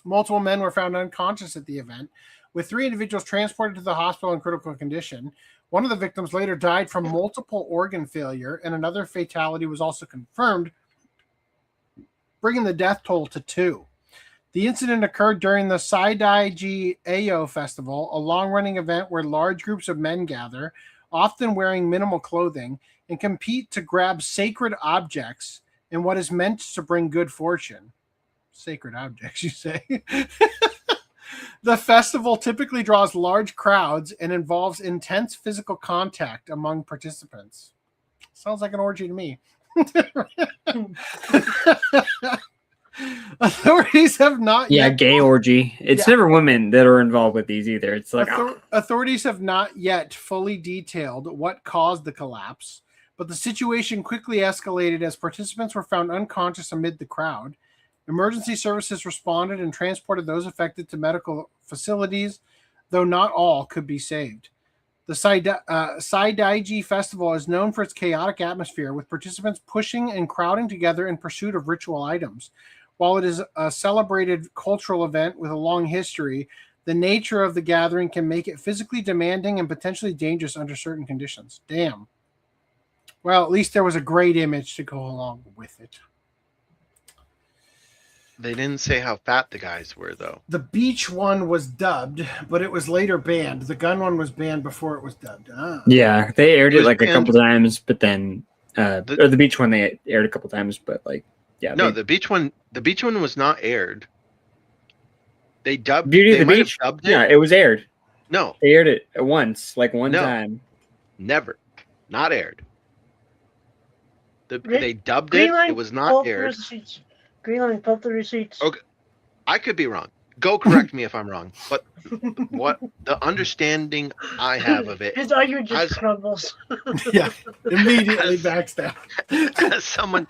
Multiple men were found unconscious at the event, with 3 individuals transported to the hospital in critical condition. One of the victims later died from multiple organ failure, and another fatality was also confirmed, bringing the death toll to 2. The incident occurred during the Saidaiji Ayo Festival, a long-running event where large groups of men gather, often wearing minimal clothing, and compete to grab sacred objects in what is meant to bring good fortune. Sacred objects, you say? The festival typically draws large crowds and involves intense physical contact among participants. Sounds like an orgy to me. Authorities have not Yeah, yet gay orgy. It's never women that are involved with these either. It's like authorities have not yet fully detailed what caused the collapse, but the situation quickly escalated as participants were found unconscious amid the crowd. Emergency services responded and transported those affected to medical facilities, though not all could be saved. The Saidaiji Festival is known for its chaotic atmosphere, with participants pushing and crowding together in pursuit of ritual items. While it is a celebrated cultural event with a long history, the nature of the gathering can make it physically demanding and potentially dangerous under certain conditions. Damn. Well, at least there was a great image to go along with it. They didn't say how fat the guys were, though. The beach one was dubbed, but it was later banned. The gun one was banned before it was dubbed. Yeah, they aired It it was like a banned. couple times, but then or the beach one they aired a couple times, but like No, the beach one was not aired. They dubbed Beauty they of the might have Beach. dubbed it. Yeah, it was aired. No, They aired it at once, like one No. time. never. Not aired. Green- They dubbed it. It was not aired. Greenline, pull up the receipts. Okay. I could be wrong. Go correct me if I'm wrong. But what the understanding I have of it, His argument just as- crumbles. Yeah, immediately backs down. as someone,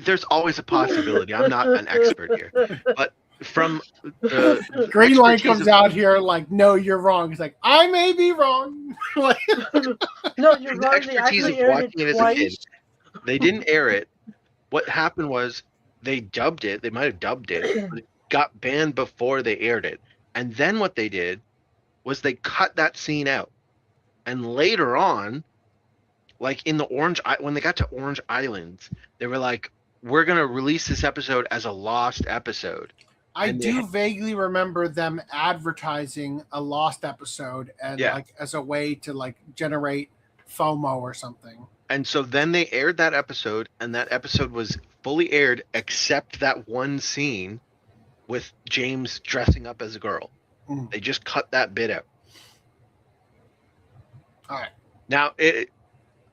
there's always a possibility. I'm not an expert here, but from the Green Line expertise comes of- out here like, no, you're wrong. He's like, I may be wrong. Like, No, you're from the wrong. They expertise of actually aired watching it it as a kid, twice. they didn't air it. What happened was they dubbed it. They might have dubbed it, but it got banned before they aired it. And then what they did was they cut that scene out. And later on, like in the when they got to Orange Islands, they were like, "We're gonna release this episode as a lost episode." I And do they- vaguely remember them advertising a lost episode and Yeah. like as a way to like generate FOMO or something. And so then they aired that episode, and that episode was fully aired except that one scene with James dressing up as a girl. Mm. They just cut that bit out. All right. Now,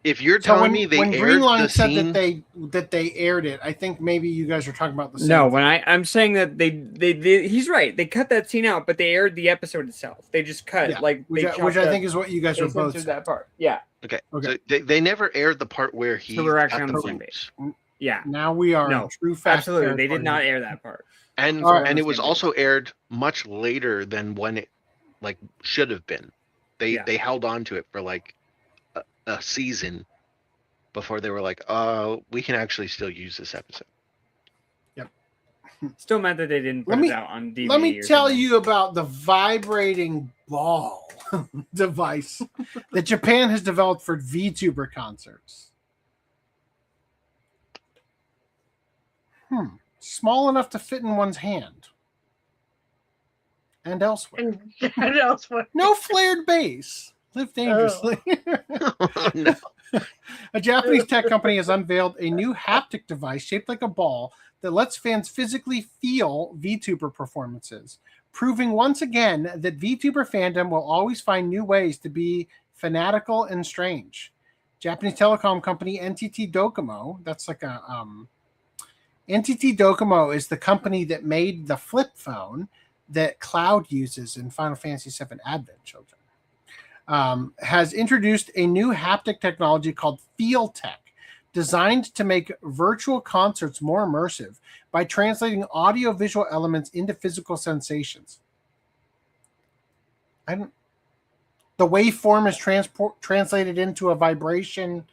if you're So telling when, me they when aired Green Line the said scene, that they aired it, I think maybe you guys are talking about the same. No, thing. when I'm saying that they he's right. They cut that scene out, but they aired the episode itself. They just cut Yeah, like which, they which chopped I up- think is what you guys they were both censored saying. that part. Yeah, okay, Okay. so they never aired the part where he So we're actually got on the the same boobs. yeah. Now we are No, in true fact. Absolutely, they did territory. not air that part. And All right. and it was also aired much later than when it like should have been. They held on to it for like a season before they were like, we can actually still use this episode. Yep. Still meant that they didn't put it out on DVD. Let me or tell something. you about the vibrating ball device that Japan has developed for VTuber concerts. Small enough to fit in one's hand. And elsewhere. And elsewhere. No flared base. Live dangerously. Oh, no. A Japanese tech company has unveiled a new haptic device shaped like a ball that lets fans physically feel VTuber performances, proving once again that VTuber fandom will always find new ways to be fanatical and strange. Japanese telecom company NTT Docomo, that's like a NTT Docomo is the company that made the flip phone that Cloud uses in Final Fantasy VII Advent Children, has introduced a new haptic technology called FeelTech, designed to make virtual concerts more immersive by translating audio-visual elements into physical sensations. The waveform is translated into a vibration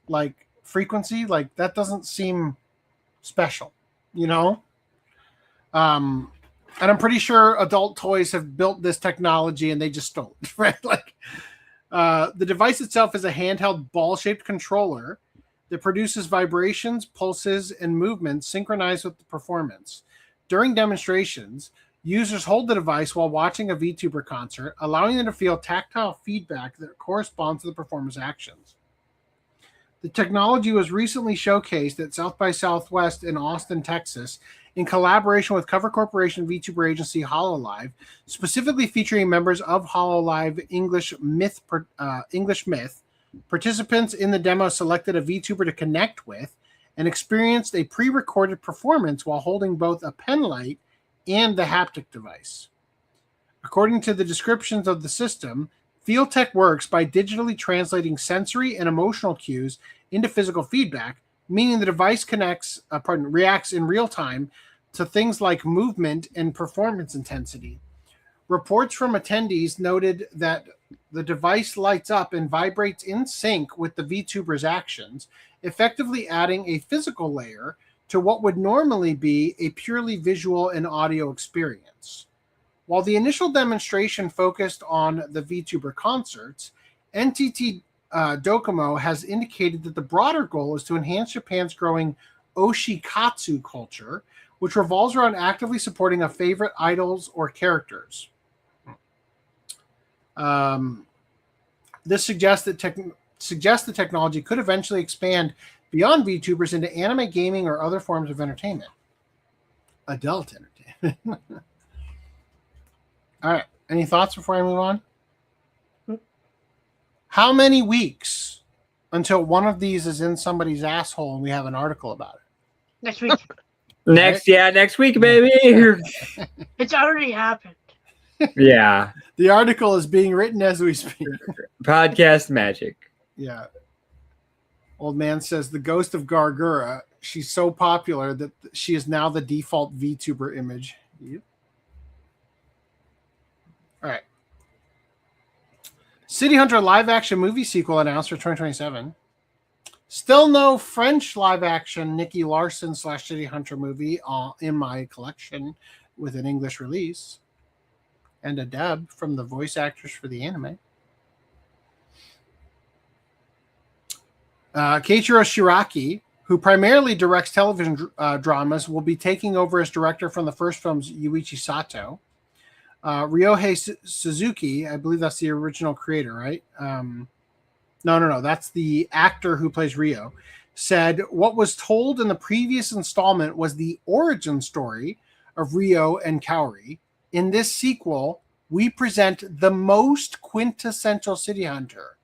like frequency, like that doesn't seem special, you know? And I'm pretty sure adult toys have built this technology and they just stole it, right? Like, the device itself is a handheld ball-shaped controller that produces vibrations, pulses, and movements synchronized with the performance. During demonstrations, users hold the device while watching a VTuber concert, allowing them to feel tactile feedback that corresponds to the performer's actions. The technology was recently showcased at South by Southwest in Austin, Texas, in collaboration with Cover Corporation VTuber agency HoloLive, specifically featuring members of HoloLive English Myth. Participants in the demo selected a VTuber to connect with and experienced a pre-recorded performance while holding both a pen light and the haptic device. According to the descriptions of the system, FeelTech works by digitally translating sensory and emotional cues into physical feedback, meaning the device reacts in real time to things like movement and performance intensity. Reports from attendees noted that the device lights up and vibrates in sync with the VTuber's actions, effectively adding a physical layer to what would normally be a purely visual and audio experience. While the initial demonstration focused on the VTuber concerts, NTT Docomo has indicated that the broader goal is to enhance Japan's growing oshikatsu culture, which revolves around actively supporting a favorite idols or characters. This suggests that the technology could eventually expand beyond VTubers into anime, gaming, or other forms of entertainment. Adult entertainment. All right. Any thoughts before I move on? How many weeks until one of these is in somebody's asshole and we have an article about it? Next week. Next week, baby. It's already happened. Yeah. The article is being written as we speak. Podcast magic. Yeah. Old man says the ghost of Gargura. She's so popular that she is now the default VTuber image. Yep. All right. City Hunter live action movie sequel announced for 2027. Still no French live action Nicky Larson / City Hunter movie in my collection with an English release and a dub from the voice actors for the anime. Keiichiro Shiraki, who primarily directs television dramas, will be taking over as director from the first film's Yuichi Sato. Ryohei Suzuki, I believe that's the original creator, right? No. That's the actor who plays Ryo. Said what was told in the previous installment was the origin story of Ryo and Kaori. In this sequel, we present the most quintessential City Hunter.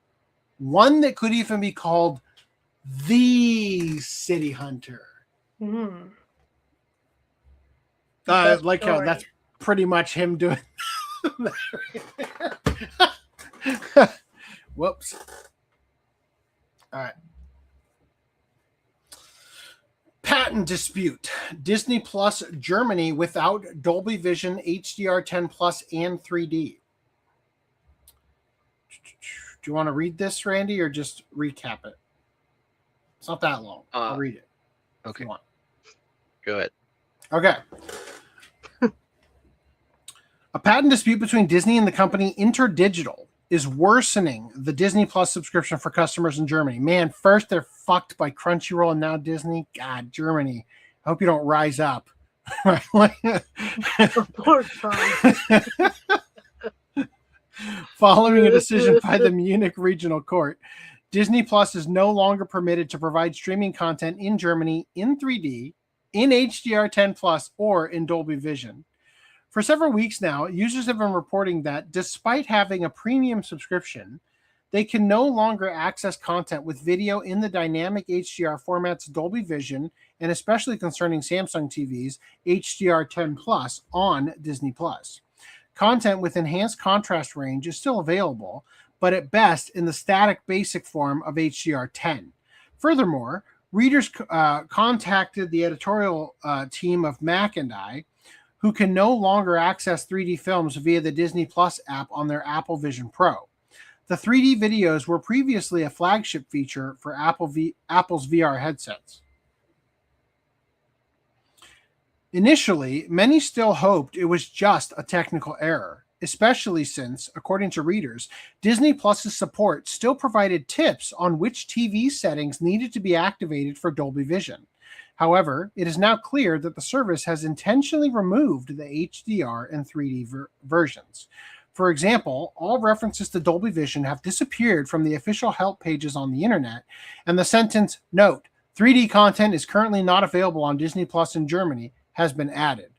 One that could even be called the City Hunter. Like how that's pretty much him doing. Whoops. All right. Patent dispute. Disney Plus Germany without Dolby Vision, HDR10 Plus, and 3D. Do you want to read this, Randy, or just recap it? It's not that long. I'll read it. Okay. If you want. Go ahead. Okay. A patent dispute between Disney and the company Interdigital is worsening the Disney Plus subscription for customers in Germany. Man, first they're fucked by Crunchyroll and now Disney. God, Germany. I hope you don't rise up. Of course, Following a decision by the Munich Regional Court, Disney Plus is no longer permitted to provide streaming content in Germany in 3D, in HDR10 Plus, or in Dolby Vision. For several weeks now, users have been reporting that despite having a premium subscription, they can no longer access content with video in the dynamic HDR formats Dolby Vision, and especially concerning Samsung TVs, HDR10 Plus on Disney Plus. Content with enhanced contrast range is still available, but at best in the static basic form of HDR10. Furthermore, readers contacted the editorial team of Mac and I, who can no longer access 3D films via the Disney Plus app on their Apple Vision Pro. The 3D videos were previously a flagship feature for Apple's VR headsets. Initially, many still hoped it was just a technical error, especially since, according to readers, Disney Plus's support still provided tips on which TV settings needed to be activated for Dolby Vision. However, it is now clear that the service has intentionally removed the HDR and 3D versions. For example, all references to Dolby Vision have disappeared from the official help pages on the internet, and the sentence, "Note, 3D content is currently not available on Disney Plus in Germany," has been added.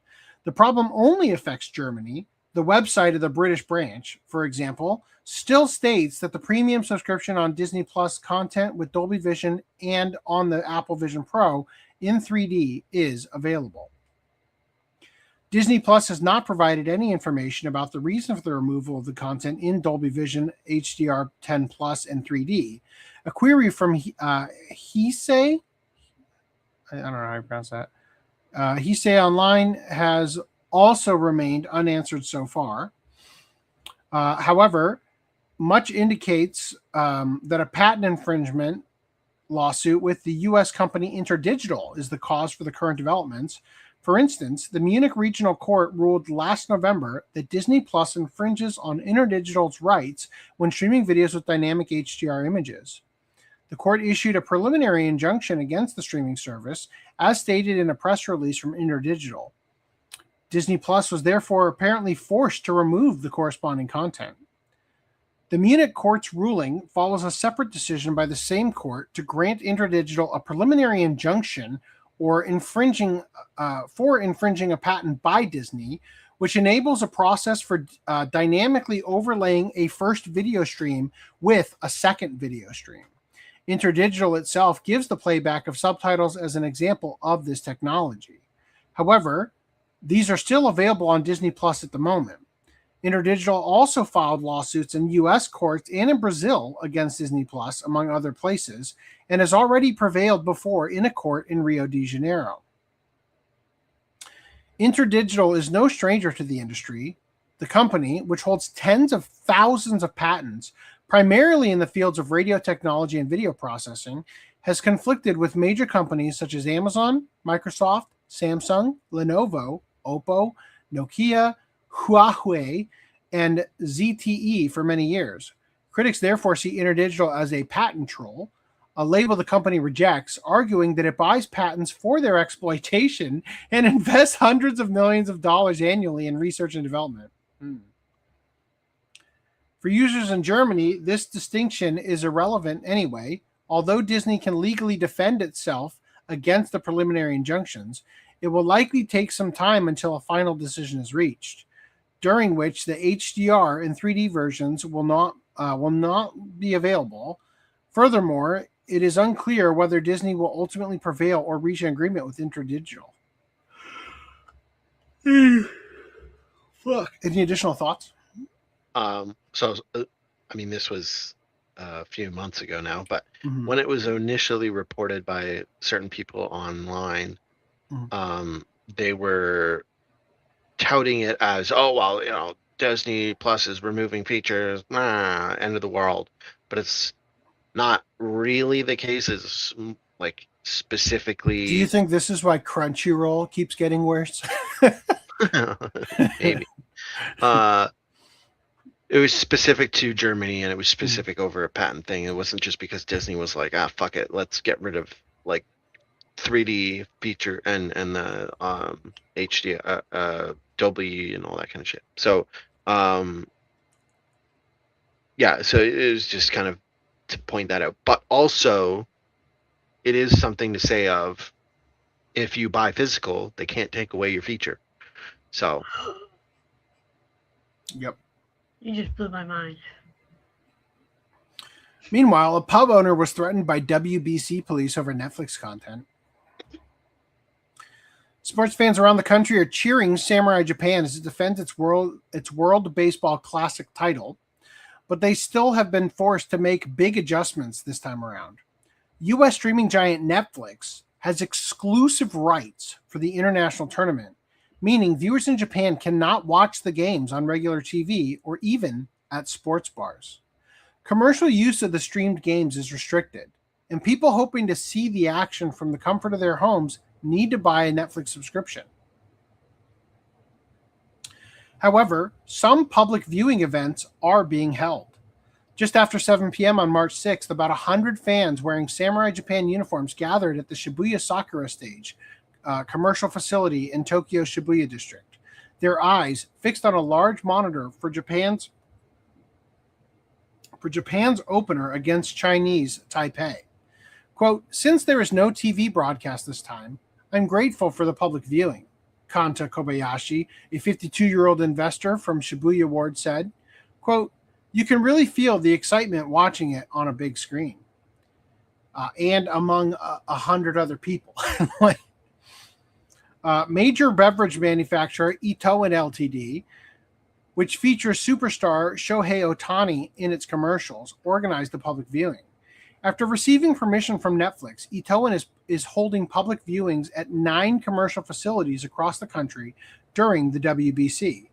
The problem only affects Germany. The website of the British branch, for example, still states that the premium subscription on Disney Plus content with Dolby Vision and on the Apple Vision Pro in 3D is available. Disney Plus has not provided any information about the reason for the removal of the content in Dolby Vision, HDR10 Plus, and 3D. A query from Heisei, I don't know how you pronounce that. Heisei Online has also remained unanswered so far. However, much indicates that a patent infringement lawsuit with the U.S. company Interdigital is the cause for the current developments. For instance, the Munich Regional Court ruled last November that Disney Plus infringes on Interdigital's rights when streaming videos with dynamic HDR images. The court issued a preliminary injunction against the streaming service, as stated in a press release from Interdigital. Disney Plus was therefore apparently forced to remove the corresponding content. The Munich court's ruling follows a separate decision by the same court to grant Interdigital a preliminary injunction or infringing a patent by Disney, which enables a process for dynamically overlaying a first video stream with a second video stream. Interdigital itself gives the playback of subtitles as an example of this technology. However, these are still available on Disney Plus at the moment. Interdigital also filed lawsuits in U.S. courts and in Brazil against Disney Plus, among other places, and has already prevailed before in a court in Rio de Janeiro. Interdigital is no stranger to the industry. The company, which holds tens of thousands of patents, primarily in the fields of radio technology and video processing, has conflicted with major companies such as Amazon, Microsoft, Samsung, Lenovo, Oppo, Nokia, Huawei, and ZTE for many years. Critics therefore see Interdigital as a patent troll, a label the company rejects, arguing that it buys patents for their exploitation and invests hundreds of millions of dollars annually in research and development. For users in Germany, this distinction is irrelevant anyway. Although Disney can legally defend itself against the preliminary injunctions, it will likely take some time until a final decision is reached, during which the HDR and 3D versions will not be available. Furthermore, it is unclear whether Disney will ultimately prevail or reach an agreement with Interdigital. Fuck. Any additional thoughts? This was a few months ago now, but when it was initially reported by certain people online, they were touting it as, Disney Plus is removing features, end of the world. But it's not really the case. It's like specifically. Do you think this is why Crunchyroll keeps getting worse? Maybe. It was specific to Germany, and it was specific over a patent thing. It wasn't just because Disney was like, fuck it, let's get rid of like 3D feature and the HD Dolby and all that kind of shit. So yeah, so it was just kind of to point that out. But also, it is something to say of if you buy physical, they can't take away your feature. So Yep. You just blew my mind. Meanwhile, a pub owner was threatened by WBC police over Netflix content. Sports fans around the country are cheering Samurai Japan as it defends its World Baseball Classic title, but they still have been forced to make big adjustments this time around. U.S. streaming giant Netflix has exclusive rights for the international tournament, meaning viewers in Japan cannot watch the games on regular TV or even at sports bars. Commercial use of the streamed games is restricted, and people hoping to see the action from the comfort of their homes need to buy a Netflix subscription. However, some public viewing events are being held. Just after 7 p.m. on March 6th, about 100 fans wearing Samurai Japan uniforms gathered at the Shibuya Sakura stage, commercial facility in Tokyo's Shibuya district, their eyes fixed on a large monitor for Japan's opener against Chinese Taipei. Quote, "Since there is no TV broadcast this time, I'm grateful for the public viewing," Kanta Kobayashi, a 52-year-old investor from Shibuya Ward, said. Quote, "You can really feel the excitement watching it on a big screen." And among 100 other people. Major beverage manufacturer Itoen Ltd., which features superstar Shohei Ohtani in its commercials, organized the public viewing. After receiving permission from Netflix, Itoen is holding public viewings at 9 commercial facilities across the country during the WBC.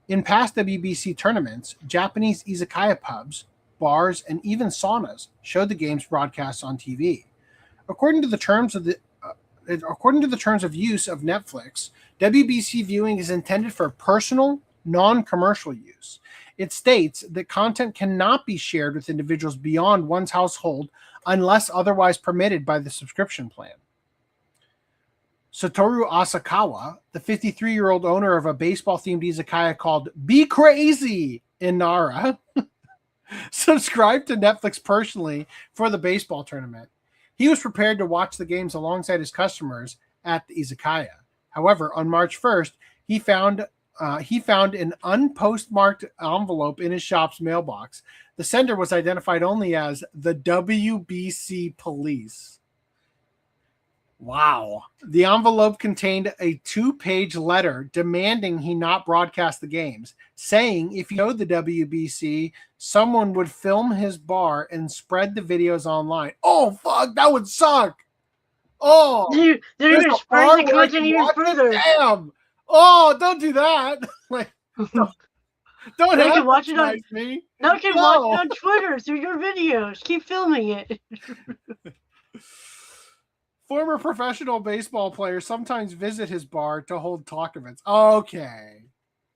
In past WBC tournaments, Japanese izakaya pubs, bars, and even saunas showed the games broadcast on TV. According to the terms of use of Netflix, WBC viewing is intended for personal, non-commercial use. It states that content cannot be shared with individuals beyond one's household unless otherwise permitted by the subscription plan. Satoru Asakawa, the 53-year-old owner of a baseball-themed izakaya called Be Crazy in Nara, subscribed to Netflix personally for the baseball tournament. He was prepared to watch the games alongside his customers at the izakaya. However, on March 1st, he found an unpostmarked envelope in his shop's mailbox. The sender was identified only as the WBC police. Wow. The envelope contained a 2-page letter demanding he not broadcast the games, saying if he showed the WBC, someone would film his bar and spread the videos online. Oh, fuck, that would suck. Oh, they're going to spread the content even further. Damn. Oh, don't do that. Like, don't Now you can watch it on me. Now you can watch it on Twitter through your videos. Keep filming it. Former professional baseball players sometimes visit his bar to hold talk events. Okay.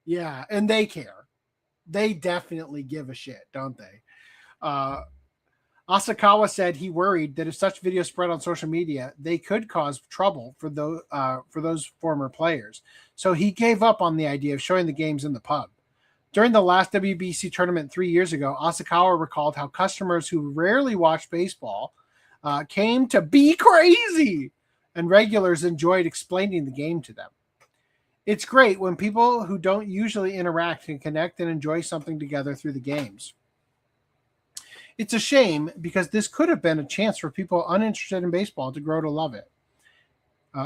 Yeah, and they care. They definitely give a shit, don't they? Asakawa said he worried that if such videos spread on social media, they could cause trouble for those former players. So he gave up on the idea of showing the games in the pub. During the last WBC tournament 3 years ago, Asakawa recalled how customers who rarely watched baseball came to be crazy, and regulars enjoyed explaining the game to them. It's great when people who don't usually interact can connect and enjoy something together through the games. It's a shame because this could have been a chance for people uninterested in baseball to grow to love it.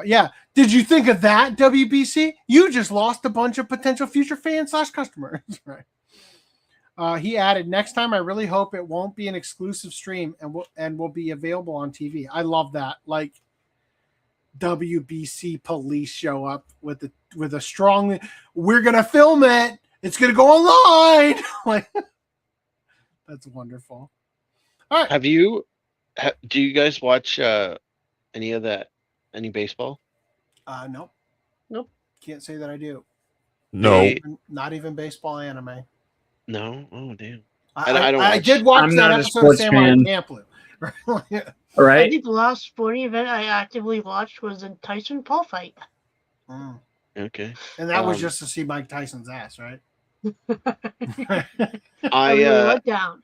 Yeah. Did you think of that, WBC? You just lost a bunch of potential future fans/customers. Right. He added, next time I really hope it won't be an exclusive stream and will be available on TV. I love that. Like, WBC police show up with a strong, we're going to film it. It's going to go online. Like, that's wonderful. All right. Do you guys watch any baseball? Nope. Nope. Can't say that I do. No. Not even baseball anime. No. Oh damn. I did watch I'm that not a episode of sports Samurai fan. Champloo. All I right. think the last sporting event I actively watched was the Tyson Paul fight. Okay. And that was just to see Mike Tyson's ass, right? I really went down.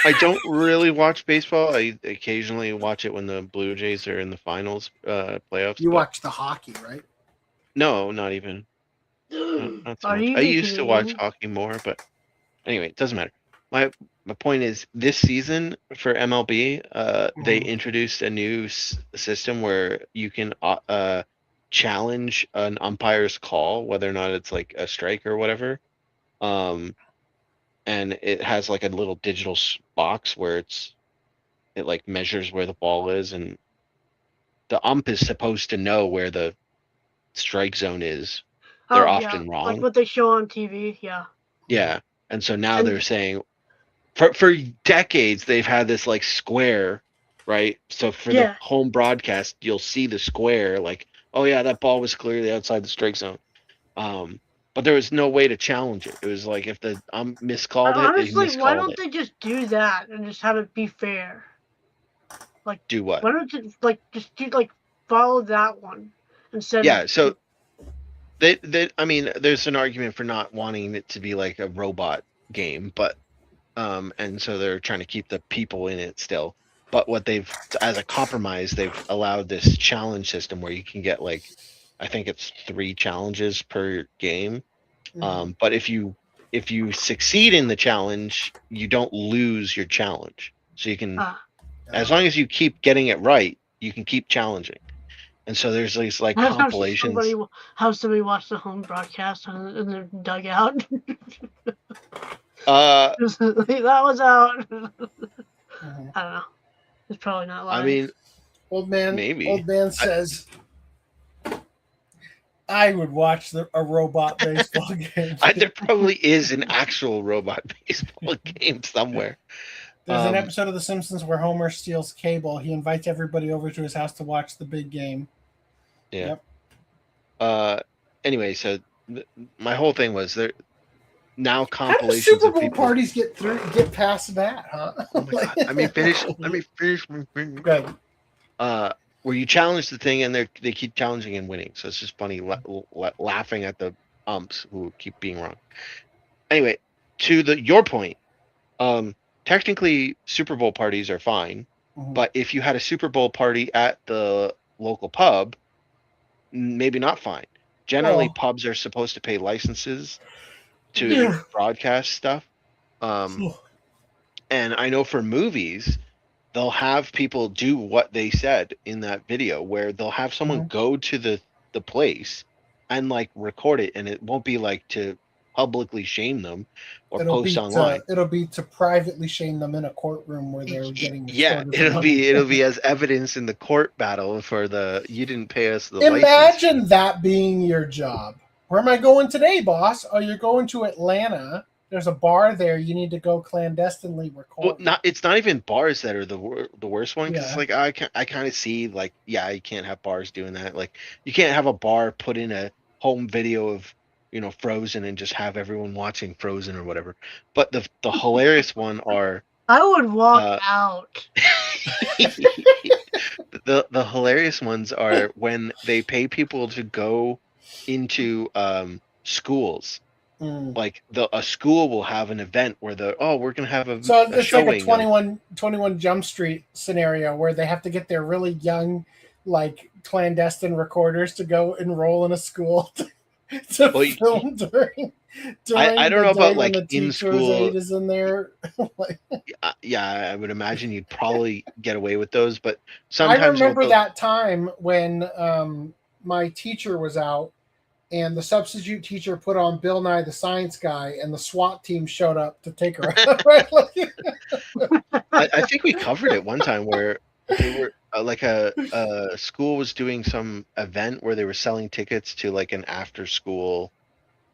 I don't really watch baseball. I occasionally watch it when the Blue Jays are in the finals playoffs. You watch the hockey, right? No, not even. Not so Are much. you I used to watch Canadian? hockey more, but anyway, it doesn't matter. My point is, this season for MLB, they introduced a new system where you can challenge an umpire's call, whether or not it's like a strike or whatever. And it has like a little digital box where it like measures where the ball is, and the ump is supposed to know where the strike zone is. They're often wrong. Like what they show on TV, yeah. Yeah. And so now they're saying for decades they've had this like square, right? So for the home broadcast, you'll see the square like, oh yeah, that ball was clearly outside the strike zone. But there was no way to challenge it. It was like if the miscalled it, they Honestly, miscalled why don't it. they just do that and just have it be fair? Like Do what? Why don't you just do follow that one instead? Yeah, so I mean, there's an argument for not wanting it to be like a robot game, but and so they're trying to keep the people in it still. But what they've, as a compromise, they've allowed this challenge system where you can get like, I think it's 3 challenges per game. But if you succeed in the challenge, you don't lose your challenge. So you can, as long as you keep getting it right, you can keep challenging. And so there's these like compilations. How somebody watched the home broadcast in their dugout. That was out. I don't know. It's probably not live. I mean, old man maybe. Says I would watch a robot baseball game. There probably is an actual robot baseball game somewhere. There's an episode of The Simpsons where Homer steals cable. He invites everybody over to his house to watch the big game. Yeah. Yep. Anyway, so my whole thing was there. Now compilations How do Super of Bowl people parties get past that, huh? Oh my God. Let me finish. Good. Where you challenge the thing and they keep challenging and winning. So it's just funny laughing at the umps who keep being wrong. Anyway, to your point, technically Super Bowl parties are fine, but if you had a Super Bowl party at the local pub, maybe not fine. Generally, pubs are supposed to pay licenses to broadcast stuff. And I know for movies, they'll have people do what they said in that video, where they'll have someone go to the place and like record it, and it won't be like to publicly shame them or post online. It'll be to privately shame them in a courtroom where they're getting it'll be as evidence in the court battle for the you didn't pay us the Imagine license. that being your job. Where am I going today, boss? Oh, you're going to Atlanta. There's a bar there. You need to go clandestinely record. Well, it's not even bars that are the worst one, because like I kind of see like you can't have bars doing that. Like you can't have a bar put in a home video of Frozen and just have everyone watching Frozen or whatever. But the hilarious one are I would walk out. The hilarious ones are when they pay people to go into schools. Like a school will have an event where we're gonna have a it's showing like a 21 Jump Street scenario where they have to get their really young, like clandestine recorders to go enroll in a school to film during I don't know about like in school aid is in there. I would imagine you'd probably get away with those, but sometimes I remember that time when my teacher was out and the substitute teacher put on Bill Nye the Science Guy, and the SWAT team showed up to take her out. Right? I think we covered it one time where they were like a school was doing some event where they were selling tickets to like an after school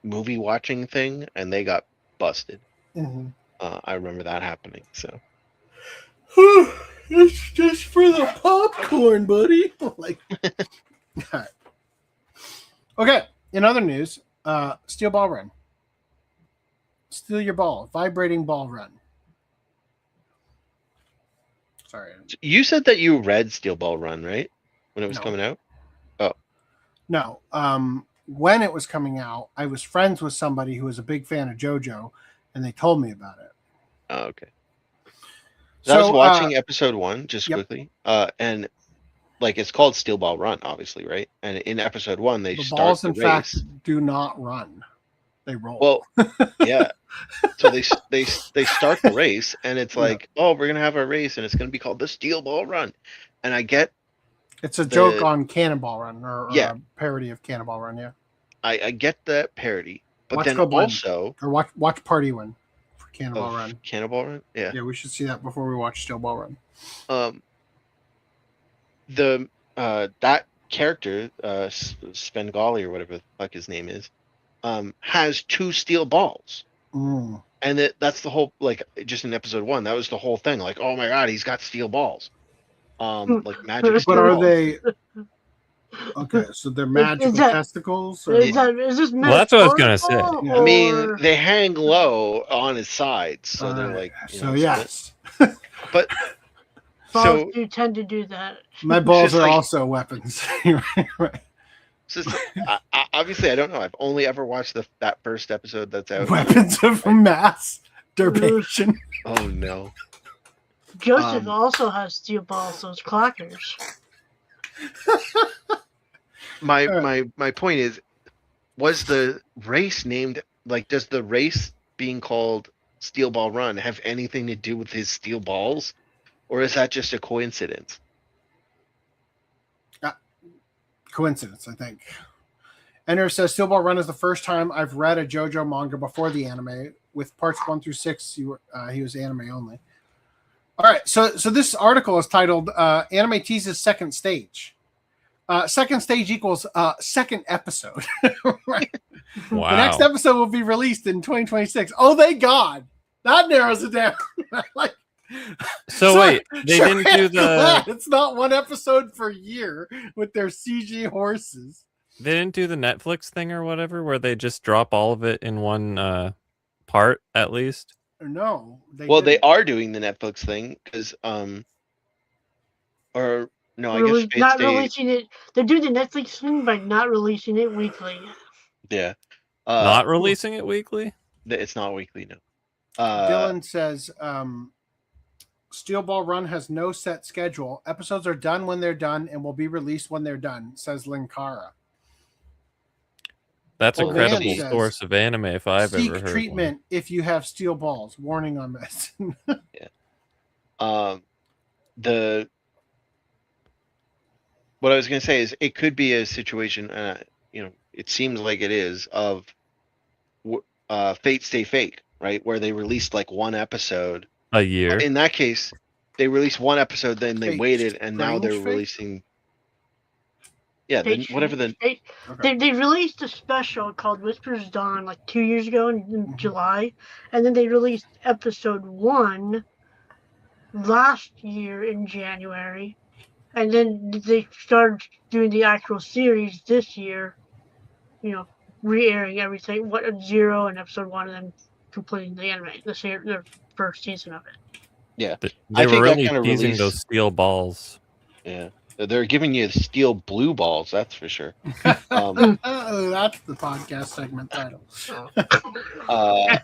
movie watching thing, and they got busted. I remember that happening. So it's just for the popcorn, buddy. Like, all right. Okay. In other news, Steel Ball Run. Steal Your Ball. Vibrating Ball Run. Sorry. You said that you read Steel Ball Run, right? When it was No. coming out? Oh. No. When it was coming out, I was friends with somebody who was a big fan of JoJo, and they told me about it. Oh, okay. So I was watching episode 1 just quickly, and like it's called Steel Ball Run, obviously, right? And in episode 1, they The start balls, the in race. fact, do not run; they roll. Well, yeah. So they start the race, and it's like, oh, we're gonna have a race, and it's gonna be called the Steel Ball Run, and I get it's a joke on Cannonball Run, or Yeah. a parody of Cannonball Run. Yeah, I get that parody, but Watch then Go Blind. also or watch Party One for Cannonball of Run. Cannonball Run, yeah. Yeah, we should see that before we watch Steel Ball Run. The that character, Svengali or whatever the fuck his name is, has 2 steel balls. Mm. And that's the whole, like, just in episode 1, that was the whole thing. Like, oh my god, he's got steel balls. Like magic steel But are balls. they okay? So they're magical testicles. Or Is this Well, that's what I was gonna say. metaphorical, I mean, or- they hang low on his sides, so they're Alright, like. so yes. But balls so do tend to do that. My balls just are like- also weapons. Right. it's just, obviously, I don't know. I've only ever watched that first episode that's out. Weapons of mass destruction. Oh no. Joseph also has steel balls, those clackers. My point is, was the race named, like, does the race being called Steel Ball Run have anything to do with his steel balls, or is that just a coincidence? Coincidence, I think. Enter says Steel Ball Run is the first time I've read a JoJo manga before the anime. With parts 1 through 6, he was anime only. All right, so this article is titled "Anime Teases Second Stage." Second stage equals second episode. Right. Wow. The next episode will be released in 2026. Oh, thank God! That narrows it down. Like, So wait, they didn't do the It's not one episode per year with their CG horses. they didn't do the Netflix thing or whatever, where they just drop all of it in one part at least. No, They didn't. are doing the Netflix thing because or no, I guess Fate Not Stay, releasing it. They're doing the Netflix thing by not releasing it weekly. yeah. Not releasing it weekly. It's not weekly, no. Dylan says Steel Ball Run has no set schedule. Episodes are done when they're done and will be released when they're done, says Linkara. That's a Well, credible Van says, source of anime if I've Seek ever heard treatment if you have steel balls. Warning on this. The what I was going to say is it could be a situation, it seems like it is, of Fate Stay Fake, right, where they released like one episode a year. In that case, they released one episode, then they Fate waited, and now they're Strange Fate? releasing. Yeah, whatever the. They released a special called Whispers Dawn like 2 years ago in July, and then they released episode 1 last year in January, and then they started doing the actual series this year. Re-airing everything, 0 and episode 1, and then completing the anime, the first season of it. Yeah, They were really teasing release, those steel balls. Yeah, they're giving you steel blue balls. That's for sure. That's the podcast segment title. I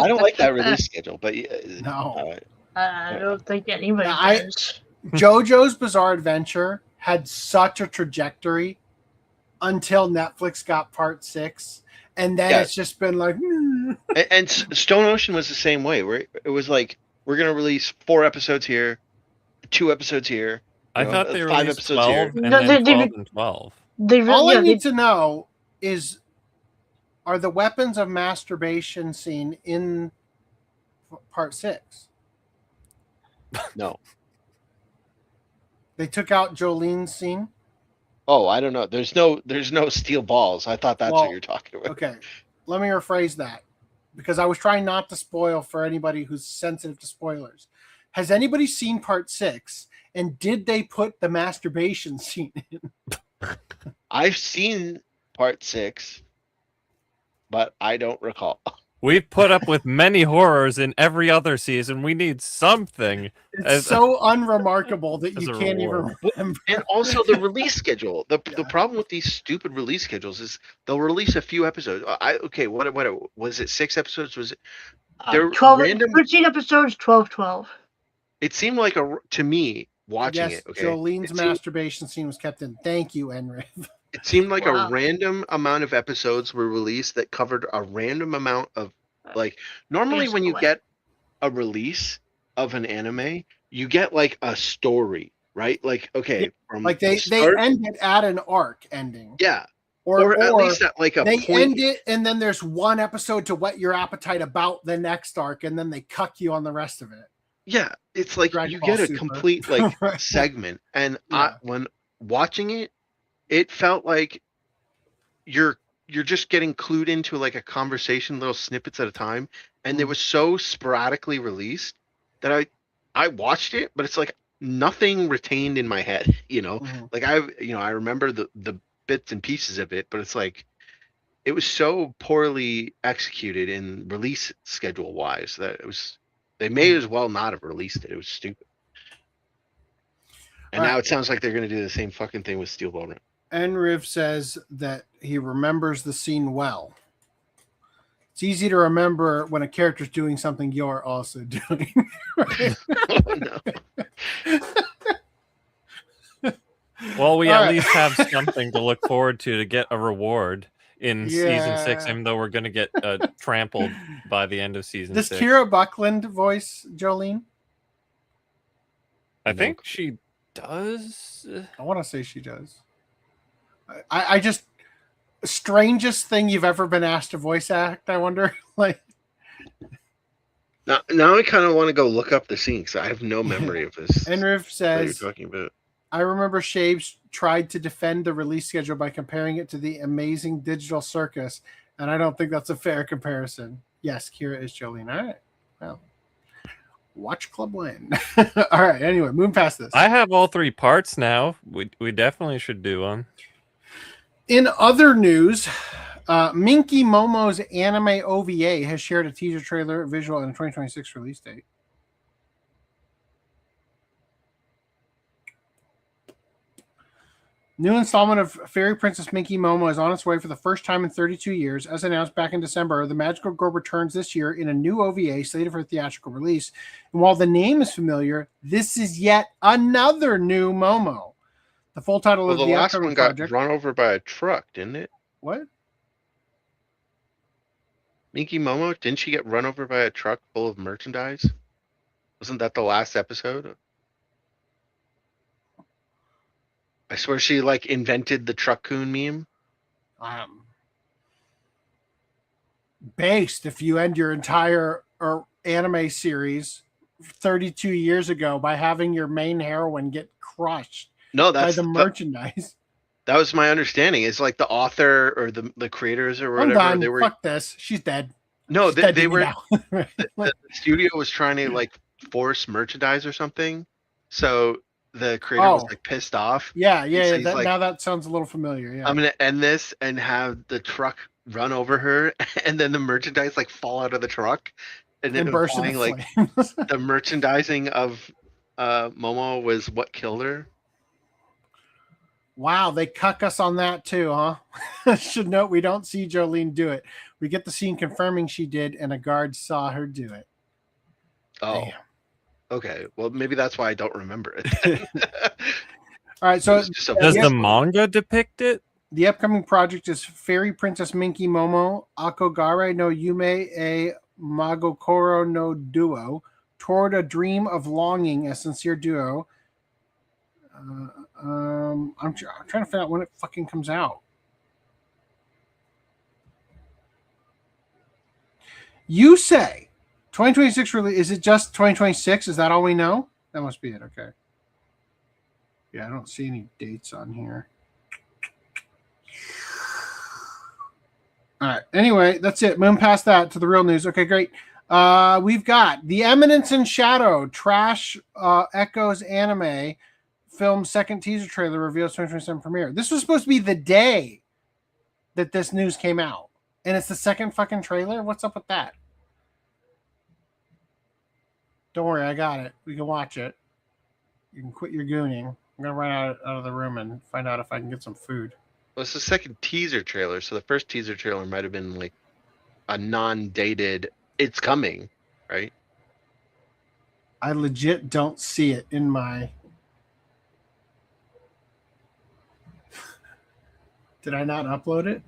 don't like that release schedule, but No. I don't think anybody I- does. JoJo's Bizarre Adventure had such a trajectory until Netflix got part 6, and then it's just been like. And Stone Ocean was the same way, where it was like, we're gonna release 4 episodes here, 2 episodes here. I thought they 5 released episodes 12 here. and No, then they- 12 and 12. All I need to know is, are the weapons of masturbation seen in part 6? No. They took out Jolene's scene. Oh, I don't know. There's no steel balls. I thought that's Well, what you're talking about. Okay, let me rephrase that, because I was trying not to spoil for anybody who's sensitive to spoilers. Has anybody seen part 6, and did they put the masturbation scene in? I've seen part 6. but I don't recall. We've put up with many horrors in every other season. We need something. It's so unremarkable that you can't even remember. And also the release schedule. The problem with these stupid release schedules is they'll release a few episodes. What was it? 6 episodes? Was it? 13 episodes, 12. It seemed like to me watching it. Okay, Jolene's masturbation scene was kept in. Thank you, Enriv. It seemed like a random amount of episodes were released that covered a random amount of normally when you get a release of an anime, you get like a story, right? Like they end it at an arc ending. Yeah. Or at least at like a they point. end it and then there's one episode to whet your appetite about the next arc and then they cuck you on the rest of it. Yeah, it's like you get a complete segment, and when watching it, it felt like you're just getting clued into like a conversation, little snippets at a time, and it was so sporadically released that I watched it, but it's like nothing retained in my head, Like I remember the bits and pieces of it, but it's like it was so poorly executed in release schedule wise that they may as well not have released it. It was stupid. And now it sounds like they're going to do the same fucking thing with Steel Ball Run. Enriv says that he remembers the scene well. It's easy to remember when a character's doing something you're also doing. Well, we at least have something to look forward to get a reward in season 6, even though we're going to get trampled by the end of season 6. Does Kira Buckland voice Jolene? I think she does. I want to say she does. I just strangest thing you've ever been asked to voice act. I wonder, Now I kind of want to go look up the scene because I have no memory of this. Enriv says, you're talking about. I remember Shaves tried to defend the release schedule by comparing it to the Amazing Digital Circus, and I don't think that's a fair comparison. Yes, Kira is Jolene. All right. Well, watch Club win. All right. Anyway, moving past this. I have all 3 parts now. We definitely should do one. In other news, Minky Momo's anime OVA has shared a teaser trailer visual and a 2026 release date. New installment of Fairy Princess Minky Momo is on its way for the first time in 32 years. As announced back in December, the magical girl returns this year in a new OVA slated for theatrical release. And while the name is familiar, this is yet another new Momo. The full title of the last upcoming one got project. run over by a truck, didn't it? What? Minky Momo, didn't she get run over by a truck full of merchandise? Wasn't that the last episode? I swear she invented the truck-coon meme. Based, if you end your entire anime series 32 years ago by having your main heroine get crushed by the merchandise. That was my understanding. It's like the author or the creators or whatever. I'm done. Fuck this. She's dead. No, She's they were. the studio was trying to force merchandise or something. So the creator was pissed off. Yeah. Now that sounds a little familiar. Yeah. I'm gonna end this and have the truck run over her, and then the merchandise fall out of the truck, and then burst into flames. The merchandising of Momo was what killed her. Wow, they cuck us on that too, huh? Should note we don't see Jolene do it. We get the scene confirming she did, and a guard saw her do it. Oh. Damn. Okay, well, maybe that's why I don't remember it. All right, so does the manga depict it? The upcoming project is Fairy Princess Minky Momo, Akogare no Yume e Magokoro no Duo, Toward a Dream of Longing, a Sincere Duo. I'm trying to figure out when it fucking comes out. You say 2026 release. Is it just 2026? Is that all we know? That must be it. Okay. Yeah, I don't see any dates on here. All right. Anyway, that's it. Moving past that to the real news. Okay, great. We've got The Eminence in Shadow, Trash Echoes anime film second teaser trailer reveals 2027 premiere. This was supposed to be the day that this news came out. And it's the second fucking trailer? What's up with that? Don't worry, I got it. We can watch it. You can quit your gooning. I'm going to run out of the room and find out if I can get some food. Well, it's the second teaser trailer. So the first teaser trailer might have been like a non-dated, it's coming, right? I legit don't see it in my... Did I not upload it?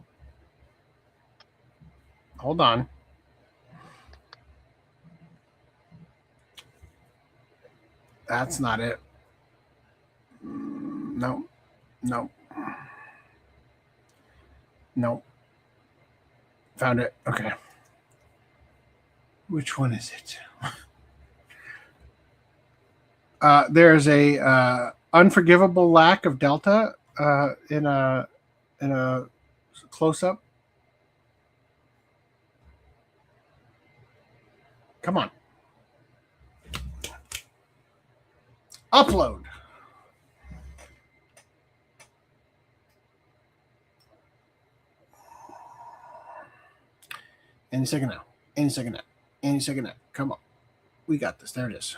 Hold on. That's not it. No. No. No. Found it. Okay. Which one is it? There's a unforgivable lack of delta in a close-up. Come on. Upload. Any second now. Any second now. Any second now. Come on. We got this. There it is.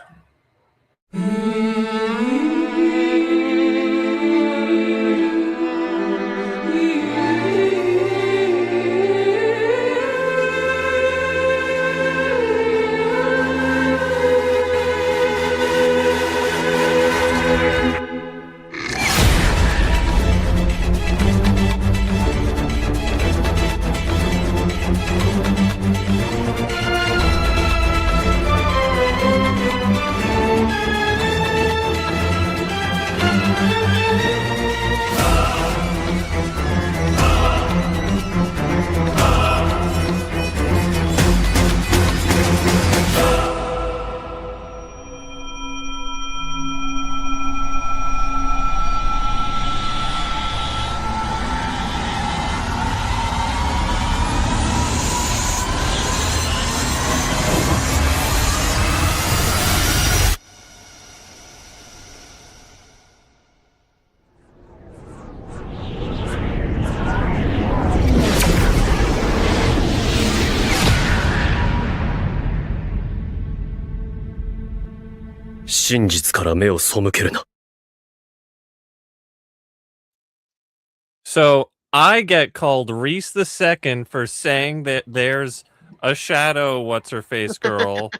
So I get called Reese the Second for saying that there's a shadow what's-her-face girl,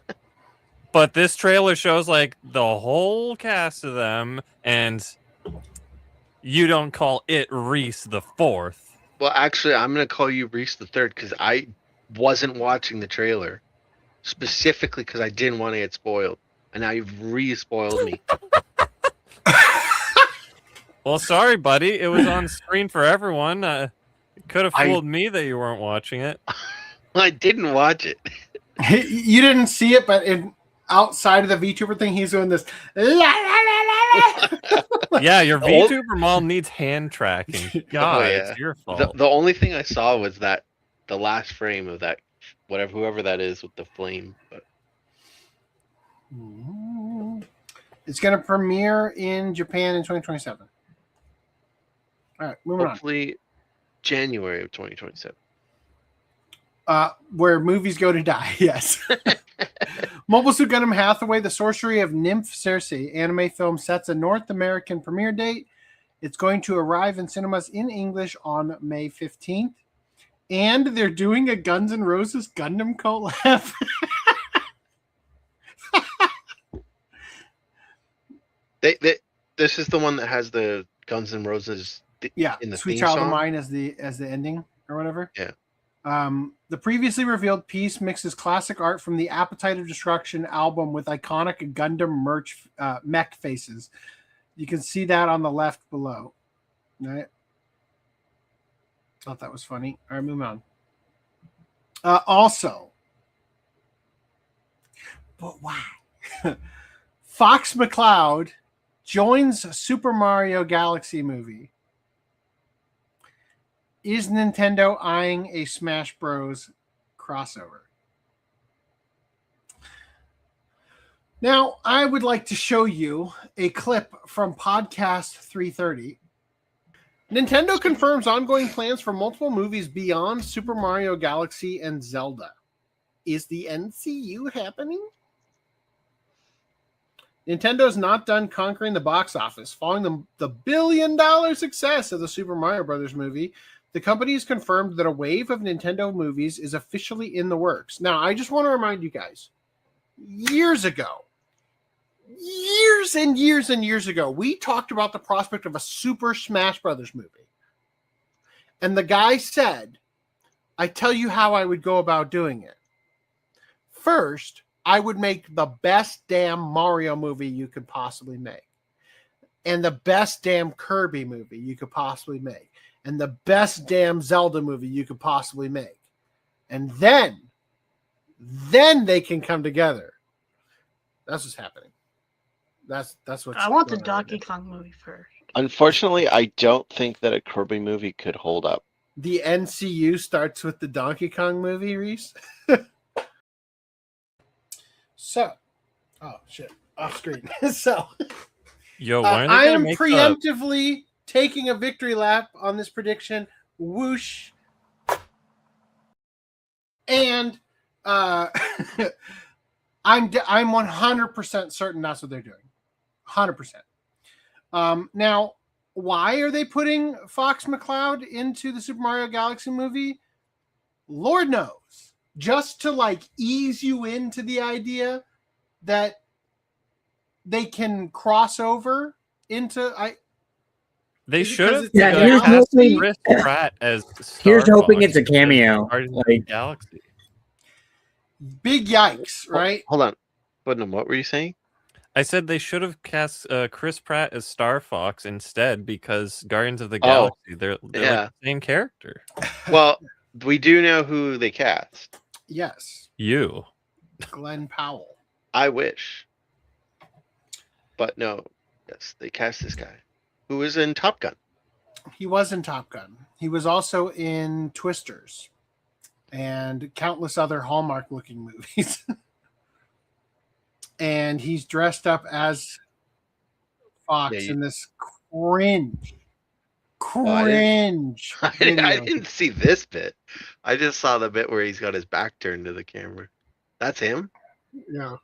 but this trailer shows like the whole cast of them, and you don't call it Reese the Fourth. Well, actually, I'm going to call you Reese the Third because I wasn't watching the trailer specifically because I didn't want to get spoiled. And now you've re-spoiled me. Well, sorry, buddy. It was on screen for everyone. It could have fooled me that you weren't watching it. I didn't watch it. You didn't see it, but outside of the VTuber thing, he's doing this. Yeah, your VTuber mom needs hand tracking. God, it's your fault. The only thing I saw was that the last frame of that, whoever that is with the flame. But it's going to premiere in Japan in 2027. All right, moving on. Hopefully, January of 2027. Where movies go to die, yes. Mobile Suit Gundam Hathaway, The Sorcery of Nymph Circe anime film sets a North American premiere date. It's going to arrive in cinemas in English on May 15th. And they're doing a Guns N' Roses Gundam collab. This is the one that has the Guns N' Roses in the Sweet theme Child song? of Mine as the ending or whatever. Yeah. The previously revealed piece mixes classic art from the Appetite of Destruction album with iconic Gundam merch mech faces. You can see that on the left below. Right? Thought that was funny. All right, moving on. Also, but why? Fox McCloud joins Super Mario Galaxy movie. Is Nintendo eyeing a Smash Bros. Crossover? Now, I would like to show you a clip from Podcast 330. Nintendo confirms ongoing plans for multiple movies beyond Super Mario Galaxy and Zelda. Is the NCU happening? Nintendo's not done conquering the box office. Following the billion-dollar success of the Super Mario Brothers movie, the company has confirmed that a wave of Nintendo movies is officially in the works. Now, I just want to remind you guys, years ago, years and years and years ago, we talked about the prospect of a Super Smash Brothers movie. And the guy said, I tell you how I would go about doing it. First, I would make the best damn Mario movie you could possibly make. And the best damn Kirby movie you could possibly make. And the best damn Zelda movie you could possibly make. And then they can come together. That's what's happening. That's what I want the Donkey Kong movie first. Unfortunately, I don't think that a Kirby movie could hold up. The NCU starts with the Donkey Kong movie, Reese. So, oh shit, off screen. So, Yo, when are they I gonna am make preemptively taking a victory lap on this prediction. Whoosh. And I'm 100% certain that's what they're doing. 100%. Now, why are they putting Fox McCloud into the Super Mario Galaxy movie? Lord knows. Just to like ease you into the idea that they can cross over into They should have here's cast hoping- Chris Pratt as Here's Star hoping Fox it's a cameo. in Guardians of the Galaxy. Big yikes, right? Hold on. What were you saying? I said they should have cast Chris Pratt as Star Fox instead because Guardians of the Oh, Galaxy, they're yeah. like the same character. Well, we do know who they cast. Yes. You. Glenn Powell. I wish. But no. Yes, they cast this guy. Who was in Top Gun. He was in Top Gun. He was also in Twisters and countless other Hallmark-looking movies. And he's dressed up as Fox in this cringe. I didn't see this bit. I just saw the bit where he's got his back turned to the camera. That's him? Yeah.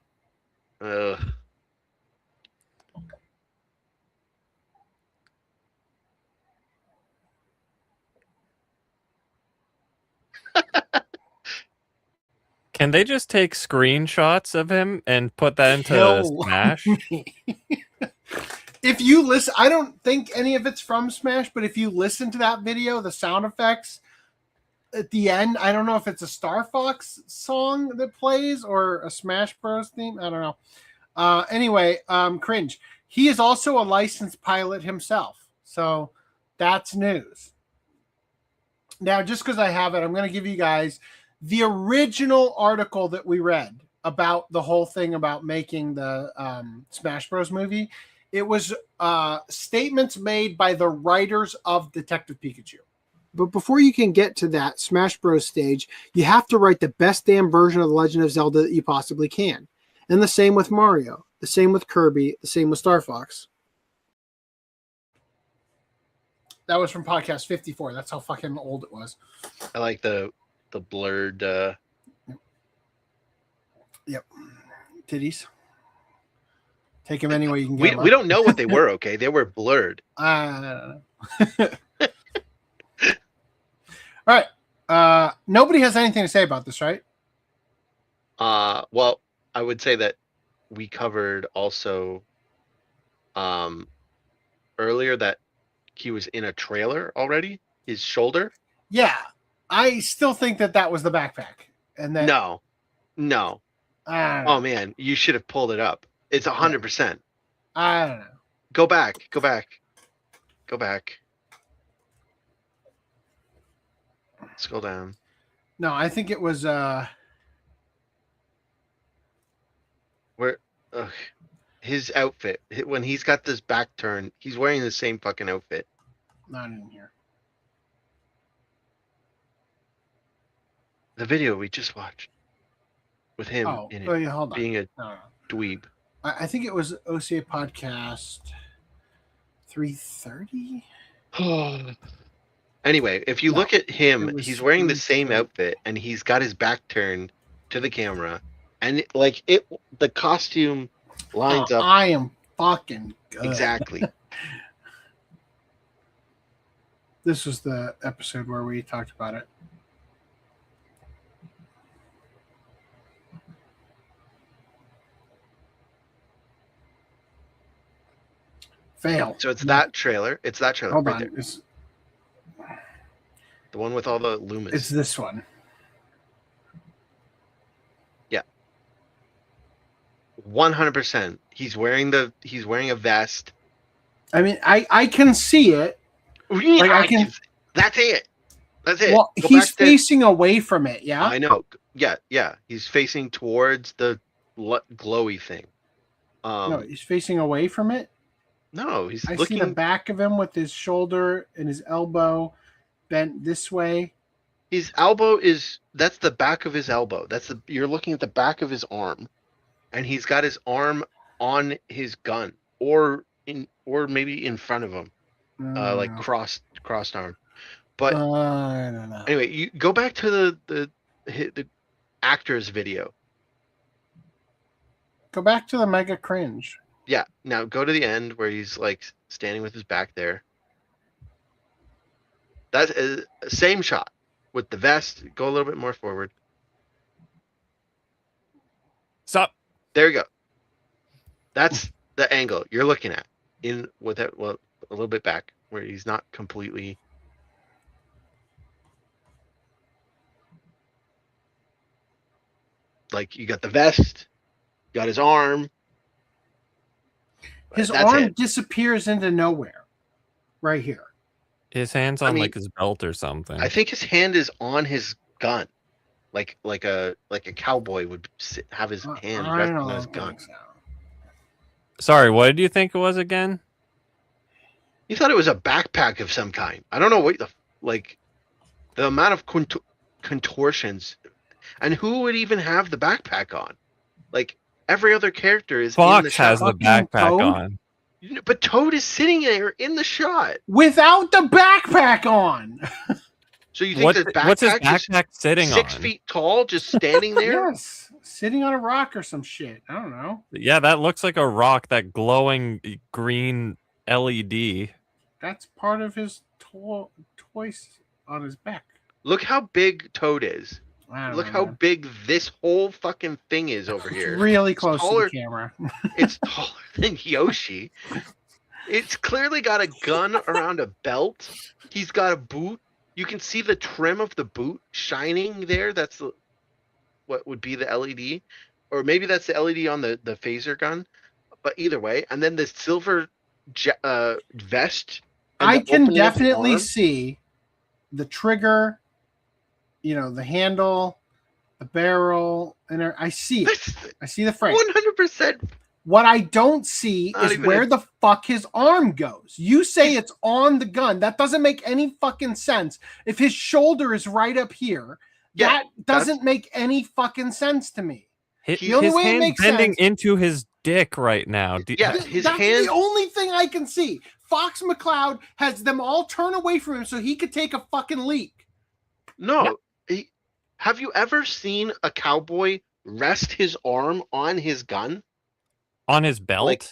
Ugh. Can they just take screenshots of him and put that into Kill Smash? If you listen, I don't think any of it's from Smash, but if you listen to that video, the sound effects at the end, I don't know if it's a Star Fox song that plays or a Smash Bros theme. I don't know. Anyway, cringe. He is also a licensed pilot himself. So that's news. Now, just because I have it, I'm going to give you guys the original article that we read about the whole thing about making the Smash Bros movie. It was statements made by the writers of Detective Pikachu. But before you can get to that Smash Bros stage, you have to write the best damn version of The Legend of Zelda that you possibly can. And the same with Mario, the same with Kirby, the same with Star Fox. That was from podcast 54. That's how fucking old it was. I like the blurred Yep. Titties. Take them any way you can get them. We don't know what they were, okay? They were blurred. I don't know. All right. Nobody has anything to say about this, right? Well, I would say that we covered also earlier that he was in a trailer already. His shoulder. Yeah. I still think that was the backpack. And then No. Oh man, you should have pulled it up. It's 100%. I don't know. Go back. Scroll down. No, I think it was Where his outfit when he's got this back turn, he's wearing the same fucking outfit. not in here. The video we just watched with him in it, yeah, hold on. being a No. dweeb. I think it was OCA podcast 330. Anyway, if you look at him, it was he's wearing the really same good. outfit and he's got his back turned to the camera, and the costume lines up I am fucking good. exactly. This was the episode where we talked about it. Fail. So it's that trailer. It's that trailer Hold right on. there. The one with all the Loomis. It's this one. Yeah. 100%. He's wearing a vest. I mean, I can see it. Like, I can. That's it. That's it. Well, Go he's back to- facing away from it. Yeah. I know. Yeah. He's facing towards the glowy thing. No, he's facing away from it. No, he's I looking. see the back of him with his shoulder and his elbow bent this way. His elbow that's the back of his elbow. You're looking at the back of his arm, and he's got his arm on his gun, or maybe in front of him, like crossed arm. But I don't know. Anyway, you go back to the actor's video. Go back to the mega cringe. Yeah. Now go to the end where he's like standing with his back there. That's same shot with the vest. Go a little bit more forward. Stop. There you go. That's the angle you're looking at a little bit back where he's not completely. Like you got the vest, you got his arm. His That's arm it. disappears into nowhere. Right here. His hand's on like his belt or something. I think his hand is on his gun, like a cowboy would have his hand I resting don't on his think gun. so. Sorry, what did you think it was again? You thought it was a backpack of some kind. I don't know what the amount of contortions, and who would even have the backpack on? Like every other character is in the Fox shot. has the backpack Toad? on. But Toad is sitting there in the shot. Without the backpack on. So you think that What's his backpack backpack sitting 6 on? feet tall, just standing there? Yes. Sitting on a rock or some shit. I don't know. Yeah, that looks like a rock, that glowing green LED. That's part of his toys on his back. Look how big Toad is. I don't Look know, how man. big this whole fucking thing is over here. It's really It's close taller- to the camera. It's taller than Yoshi. It's clearly got a gun around a belt. He's got a boot. You can see the trim of the boot shining there. That's what would be the LED. Or maybe that's the LED on the phaser gun. But either way. And then the silver vest. and I the can opening of the definitely arm. see the trigger, the handle, the barrel, and I see it. I see the frame. 100%. What I don't see Not is even where a- the fuck his arm goes. You say it's on the gun. That doesn't make any fucking sense. If his shoulder is right up here, Yeah, that doesn't make any fucking sense to me. His, The only way it hand's makes bending sense- into his dick right now. Yeah, his That's hand. the only thing I can see. Fox McCloud has them all turn away from him so he could take a fucking leak. No. Have you ever seen a cowboy rest his arm on his gun? On his belt? Like,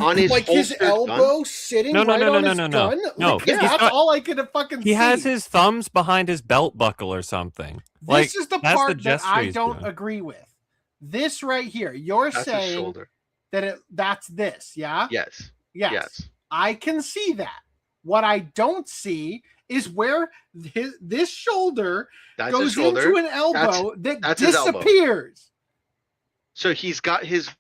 on his Like his holstered elbow gun? sitting No, no, right no, on no, his no, no, gun? no. Like, He's that's got- all I could fucking see. He has his thumbs behind his belt buckle or something. This is the that's part that gesture I he's don't doing. agree with. This right here, you're That's his saying shoulder. that that's this, yeah? Yes. Yes. Yes. I can see that. What I don't see is where this shoulder That's goes his shoulder. into an elbow that's that his elbow. disappears. So he's got his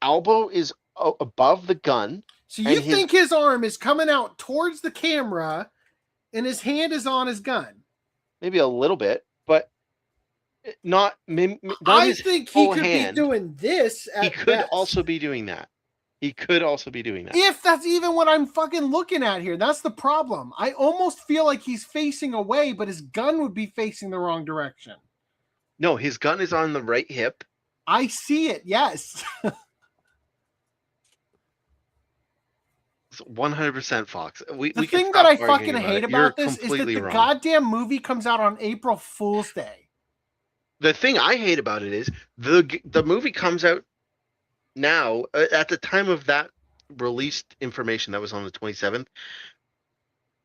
elbow is above the gun. So you and his- think his arm is coming out towards the camera and his hand is on his gun? Maybe a little bit, but not I his think he full could hand. be doing this. He At could best. also be doing that. He could also be doing that. If that's even what I'm fucking looking at here, that's the problem. I almost feel like he's facing away, but his gun would be facing the wrong direction. No, his gun is on the right hip. I see it, yes. 100% Fox. We The we can thing stop that I arguing fucking about hate it. You're about this is that completely the wrong. goddamn movie comes out on April Fool's Day. The thing I hate about it is the movie comes out now at the time of that released information that was on the 27th.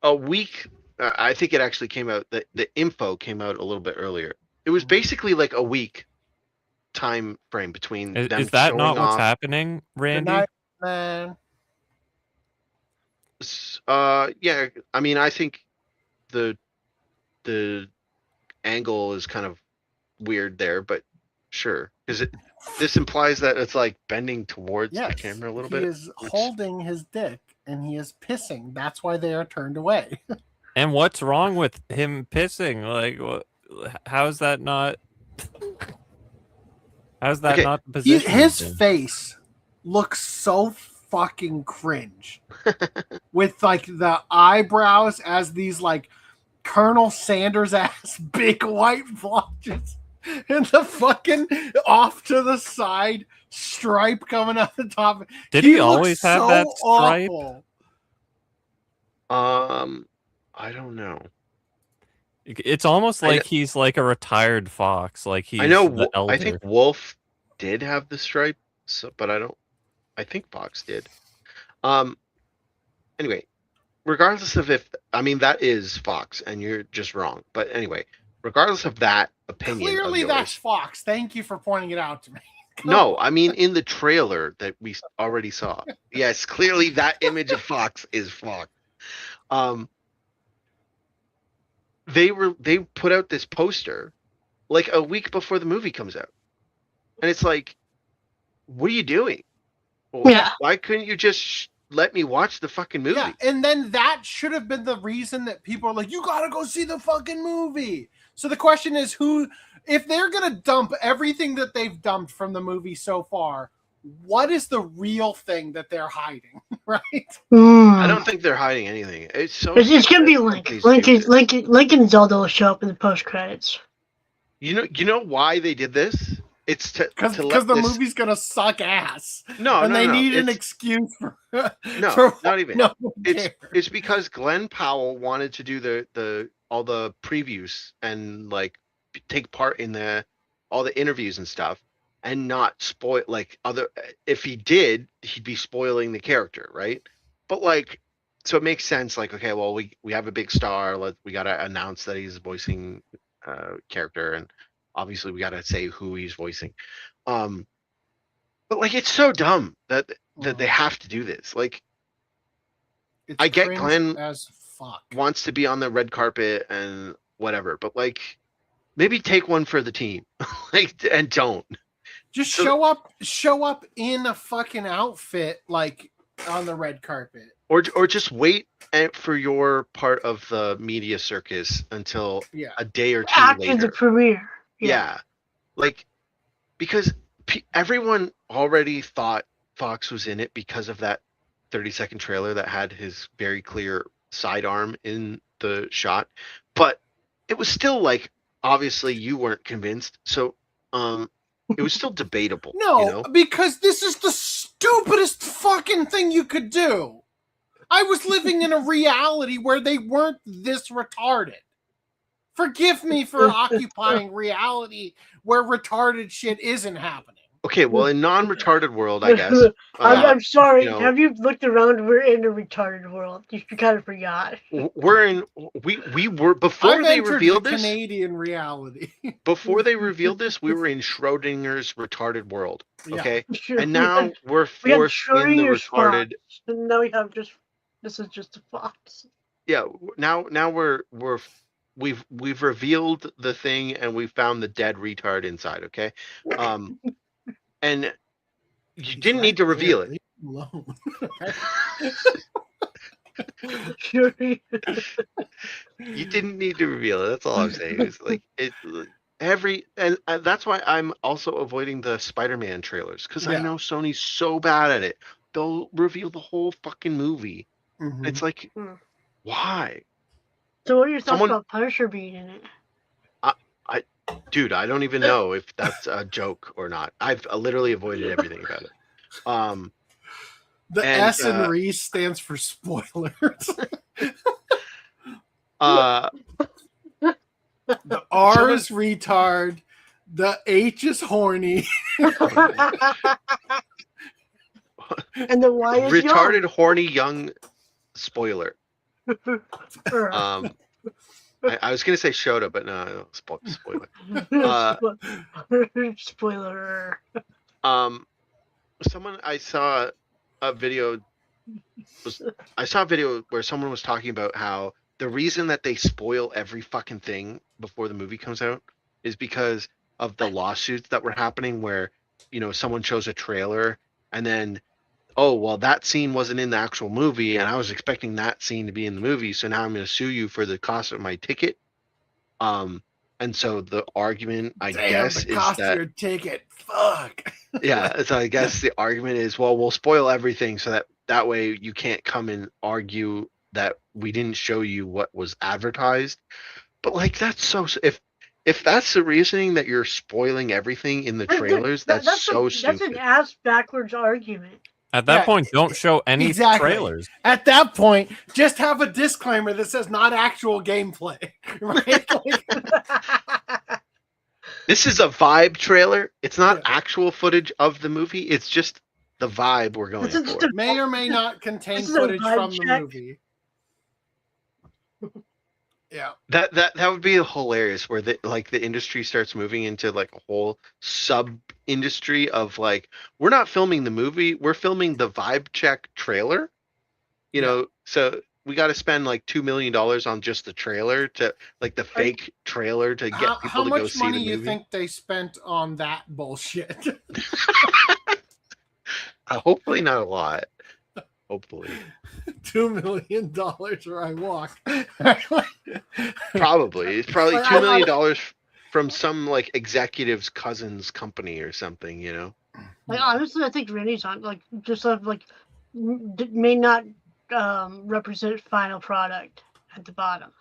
A week, I think it actually came out. The info came out a little bit earlier. It was basically like a week time frame between them Is that showing not what's off. happening, Randy? Good night, man. Yeah. I mean, I think the angle is kind of weird there, but sure, because this implies that it's like bending towards the camera a little bit. He is holding his dick and he is pissing. That's why they are turned away. And what's wrong with him pissing? Like, how's that not? How's that not the position? His face looks so fucking cringe with like the eyebrows as these like Colonel Sanders ass big white blotches and the fucking off to the side stripe coming out the top. Did he always have that stripe? Awful. I don't know. It's almost like he's like a retired fox. Like he's the elder. I think Wolf did have the stripe, but I think Fox did. Anyway, regardless of that is Fox, and you're just wrong. But anyway, regardless of that opinion, Clearly of yours, that's Fox. Thank you for pointing it out to me. No, I mean in the trailer that we already saw. Yes, clearly that image of Fox is Fox. They put out this poster like a week before the movie comes out, and it's like, what are you doing? Why couldn't you just let me watch the fucking movie? Yeah, and then that should have been the reason that people are like, you gotta go see the fucking movie. So the question is, if they're gonna dump everything that they've dumped from the movie so far, what is the real thing that they're hiding, right? I don't think they're hiding anything. It's gonna be Lincoln Zelda will show up in the post credits. You know why they did this? It's because the movie's gonna suck ass. No, and no, they no. need an excuse for not even. No, it's because Glenn Powell wanted to do all the previews and like take part in all the interviews and stuff, and not spoil if he did, he'd be spoiling the character, right? But like, so it makes sense. Like, okay, well, we have a big star. We gotta announce that he's voicing character, and obviously we gotta say who he's voicing. But like, it's so dumb that they have to do this. Like, I get Glenn as fuck wants to be on the red carpet and whatever, but like, maybe take one for the team, and don't. Just show up in a fucking outfit like on the red carpet, or just wait for your part of the media circus until a day or two later. After the premiere. Yeah, like, because everyone already thought Fox was in it because of that 30-second trailer that had his very clear sidearm in the shot, but it was still like, obviously you weren't convinced, so it was still debatable. No, because this is the stupidest fucking thing you could do. I was living in a reality where they weren't this retarded. Forgive me for occupying reality where retarded shit isn't happening. Okay, well, in non-retarded world, I guess. I'm sorry. Have you looked around? We're in a retarded world. You kind of forgot. We were before they revealed this. Canadian reality. Before they revealed this, we were in Schrodinger's retarded world. Okay, Sure. And now we're forced in the retarded. Fox, and now we have this is just a Fox. Yeah. Now we've revealed the thing, and we found the dead retard inside. Okay. And you didn't need to reveal it. You didn't need to reveal it. That's all I'm saying. It's like and that's why I'm also avoiding the Spider-Man trailers, because I know Sony's so bad at it. They'll reveal the whole fucking movie. Mm-hmm. It's like, why? So what are your thoughts about Punisher being in it? Dude, I don't even know if that's a joke or not. I've literally avoided everything about it. The And, S in Reese stands for spoilers. The R is retard. The H is horny. And the Y is retarded, horny, young spoiler. I was gonna say Shota, but no, spoiler. Spoiler. I saw a video where someone was talking about how the reason that they spoil every fucking thing before the movie comes out is because of the lawsuits that were happening where, someone shows a trailer and then, oh, well, that scene wasn't in the actual movie and I was expecting that scene to be in the movie, so now I'm going to sue you for the cost of my ticket. And so the argument, I guess, the cost is that of your ticket. Fuck. yeah, so I guess the argument is, well, we'll spoil everything so that way you can't come and argue that we didn't show you what was advertised. But like, that's so, if that's the reasoning that you're spoiling everything in the trailers, that's so stupid. That's an ass backwards argument. At that point, don't show any trailers. At that point, just have a disclaimer that says not actual gameplay. Right? This is a vibe trailer. It's not actual footage of the movie. It's just the vibe we're going for. May or may not contain footage from the movie. Yeah. That would be hilarious where the industry starts moving into like a whole sub industry of like, we're not filming the movie, we're filming the vibe check trailer. So we got to spend like $2 million on just the trailer to like the fake trailer to get people to go see the movie. How much money you think they spent on that bullshit? Hopefully not a lot. Hopefully. $2 million or I walk. Probably. It's probably $2 million from some like executive's cousin's company or something, Like honestly, I think Randy's on like just like may not represent final product at the bottom.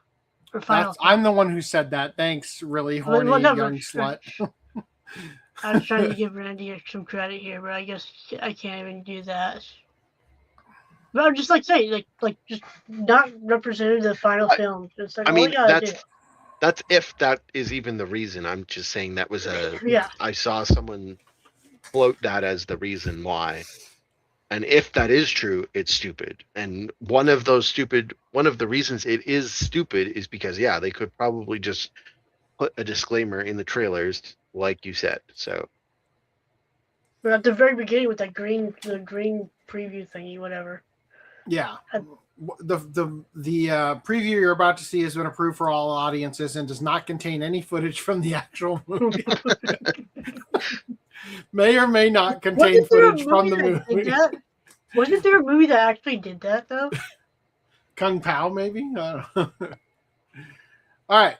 Or final. I'm the one who said that. Thanks, really horny young slut. I was trying to give Randy some credit here, but I guess I can't even do that. But I'm just like saying, like just not represented the final film. It's like, that's if that is even the reason. I'm just saying that was I saw someone float that as the reason why. And if that is true, it's stupid. And one of the reasons it is stupid is because they could probably just put a disclaimer in the trailers, like you said. So, but at the very beginning with that green preview thingy, whatever. Yeah, the preview you're about to see has been approved for all audiences and does not contain any footage from the actual movie. May or may not contain footage from the movie. Wasn't there a movie that actually did that though? Kung Pao, maybe. I don't know. All right,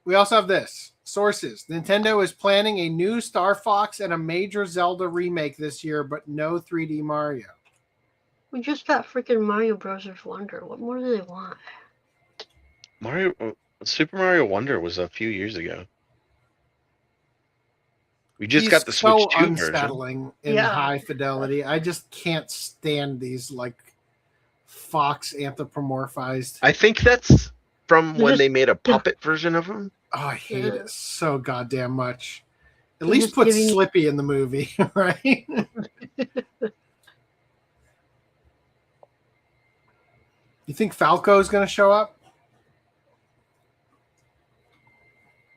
we also have this. Sources: Nintendo is planning a new Star Fox and a major Zelda remake this year, but no 3D Mario. We just got freaking Mario Bros. Wonder. What more do they want? Super Mario Wonder was a few years ago. We just got the Switch 2 version. Unsettling in high fidelity. I just can't stand these like fox anthropomorphized. I think that's from when they made a puppet version of him. Oh, I hate it so goddamn much. At least put Slippy in the movie, right? You think Falco is going to show up?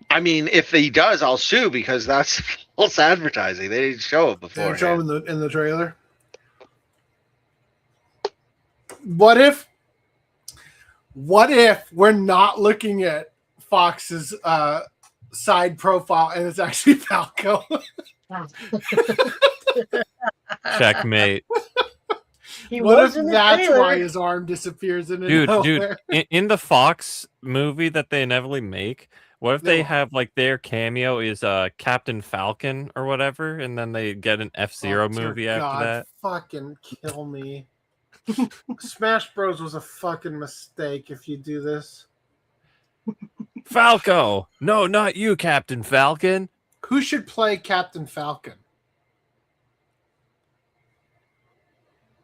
I mean, if he does, I'll sue because that's false advertising. They didn't show it before. They didn't show him in the trailer. What if we're not looking at Fox's side profile and it's actually Falco? Checkmate. What if that's why his arm disappears in Dude, in the Fox movie that they inevitably make, what if they have like their cameo is Captain Falcon or whatever, and then they get an F-Zero movie after that? Fucking kill me. Smash Bros was a fucking mistake if you do this. Falco! No, not you, Captain Falcon. Who should play Captain Falcon?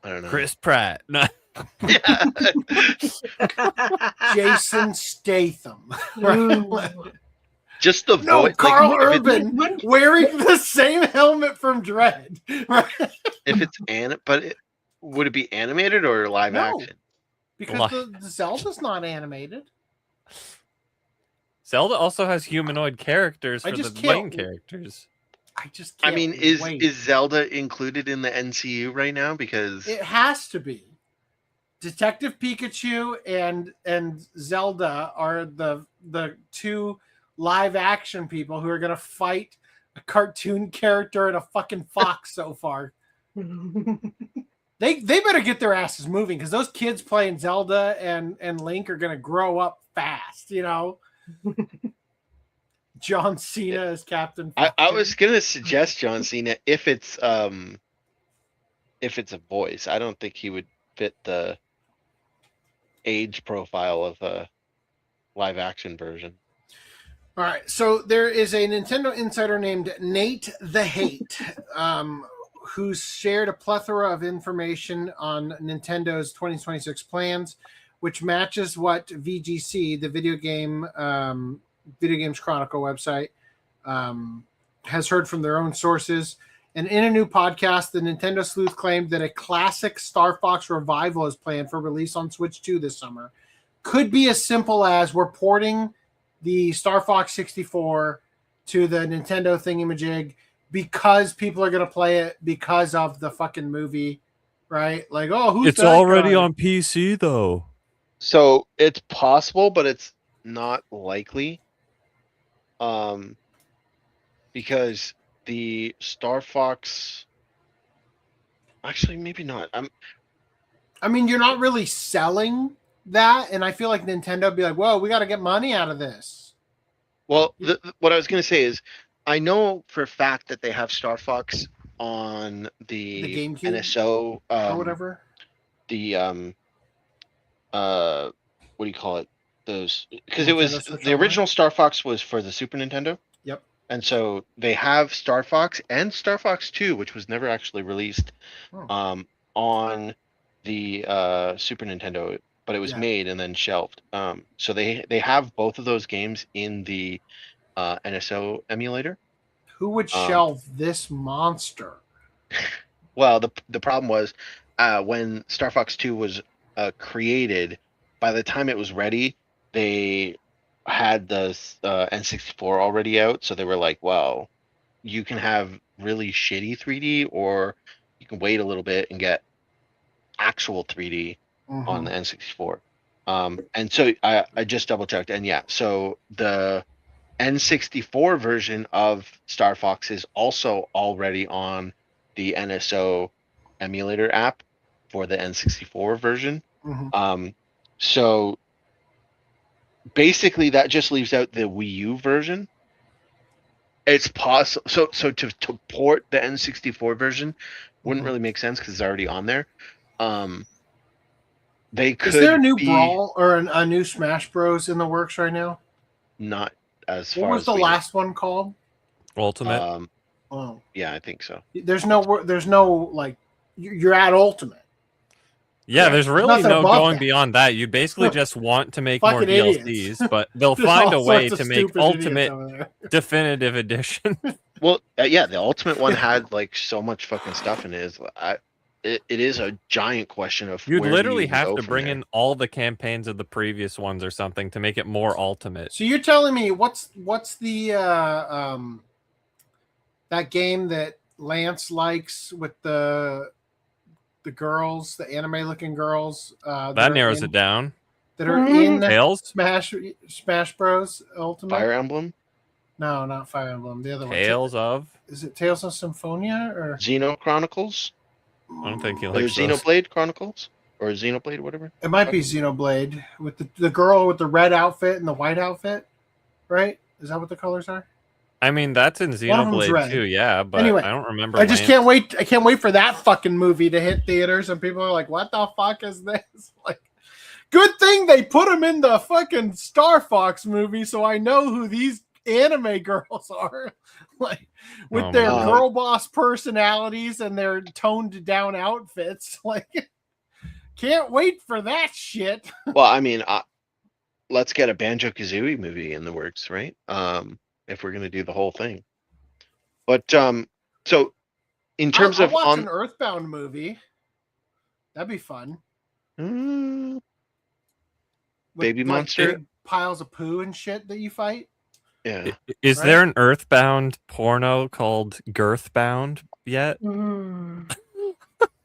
I don't know. Chris Pratt. No. Yeah. Jason Statham. Right? Just the No, voice. Carl like, Urban wearing the same helmet from Dread. Right? If it's would it be animated or live No. action? Because the Zelda's not animated. Zelda also has humanoid characters for the main characters. I just can't is Zelda included in the NCU right now? Because it has to be. Detective Pikachu and Zelda are the two live action people who are going to fight a cartoon character and a fucking fox so far. They better get their asses moving because those kids playing Zelda and Link are going to grow up fast, you know. John Cena as Captain. I was going to suggest John Cena if it's a voice. I don't think he would fit the age profile of a live action version. All right, so there is a Nintendo insider named Nate the Hate, who's shared a plethora of information on Nintendo's 2026 plans, which matches what VGC, the Video Games Chronicle website, has heard from their own sources. And in a new podcast, the Nintendo sleuth claimed that a classic Star Fox revival is planned for release on Switch 2 this summer. Could be as simple as we're porting the Star Fox 64 to the Nintendo thingamajig because people are going to play it because of the fucking movie, right? Like, oh, who's It's that already guy? on PC, though. So it's possible, but it's not likely. Because the Star Fox, actually, maybe not. I mean, you're not really selling that, and I feel like Nintendo would be like, whoa, we got to get money out of this. Well, what I was going to say is, I know for a fact that they have Star Fox on the GameCube NSO or whatever. The what do you call it? Those, because it Nintendo was Switch the original Star Fox was for the Super Nintendo. Yep. And so they have Star Fox and Star Fox 2, which was never actually released on the Super Nintendo, but it was made and then shelved. So they have both of those games in the NSO emulator. Who would shelve this monster? Well, the problem was when Star Fox 2 was created, by the time it was ready, they had the N64 already out, so they were like, well, you can have really shitty 3D, or you can wait a little bit and get actual 3D on the N64. And so I just double checked, and yeah, so the N64 version of Star Fox is also already on the NSO emulator app for the N64 version. So basically that just leaves out the Wii U version. It's possible. So to port the N64 version wouldn't really make sense because it's already on there. They could. Is there a new Brawl or a new Smash Bros in the works right now? Not as far. What was as the last one called? Ultimate. Oh, yeah, I think so. There's no like you're at Ultimate. Yeah, there's really Nothing no above going that. beyond that. You basically just want to make more Fucking DLCs, idiots. but they'll There's find a all way sorts of to make stupid idiots Ultimate over there. Definitive Edition. Well, yeah, the Ultimate one had like so much fucking stuff in it. It is a giant question of You'd where do literally you have go to from bring there? in all the campaigns of the previous ones or something to make it more Ultimate. So you're telling me what's the that game that Lance likes with the girls, the anime looking girls That narrows it down. that are in Tails? Smash Bros Ultimate? Fire Emblem? No, not Fire Emblem. The other Tales one. of? Is it Tales of Symphonia or Xeno Chronicles? I don't think he Or likes those. Xenoblade Chronicles? Or Xenoblade, whatever? it might be Xenoblade with the girl with the red outfit and the white outfit, right? Is that what the colors are? I mean, that's in One of them's Xenoblade red. too, yeah, but Anyway, I don't remember. I just Lance. can't wait. I can't wait for that fucking movie to hit theaters, and people are like, "What the fuck is this?" Like, good thing they put him in the fucking Star Fox movie, so I know who these anime girls are, like with Oh my their God. girl boss personalities and their toned down outfits. Like, can't wait for that shit. Well, I mean, let's get a Banjo-Kazooie movie in the works, right? If we're gonna do the whole thing. But so in terms I'll of watch on an Earthbound movie. That'd be fun. Mm, With, Baby like, Monster? big piles of poo and shit that you fight. Yeah. Is Right? there an Earthbound porno called Girthbound yet? Mm.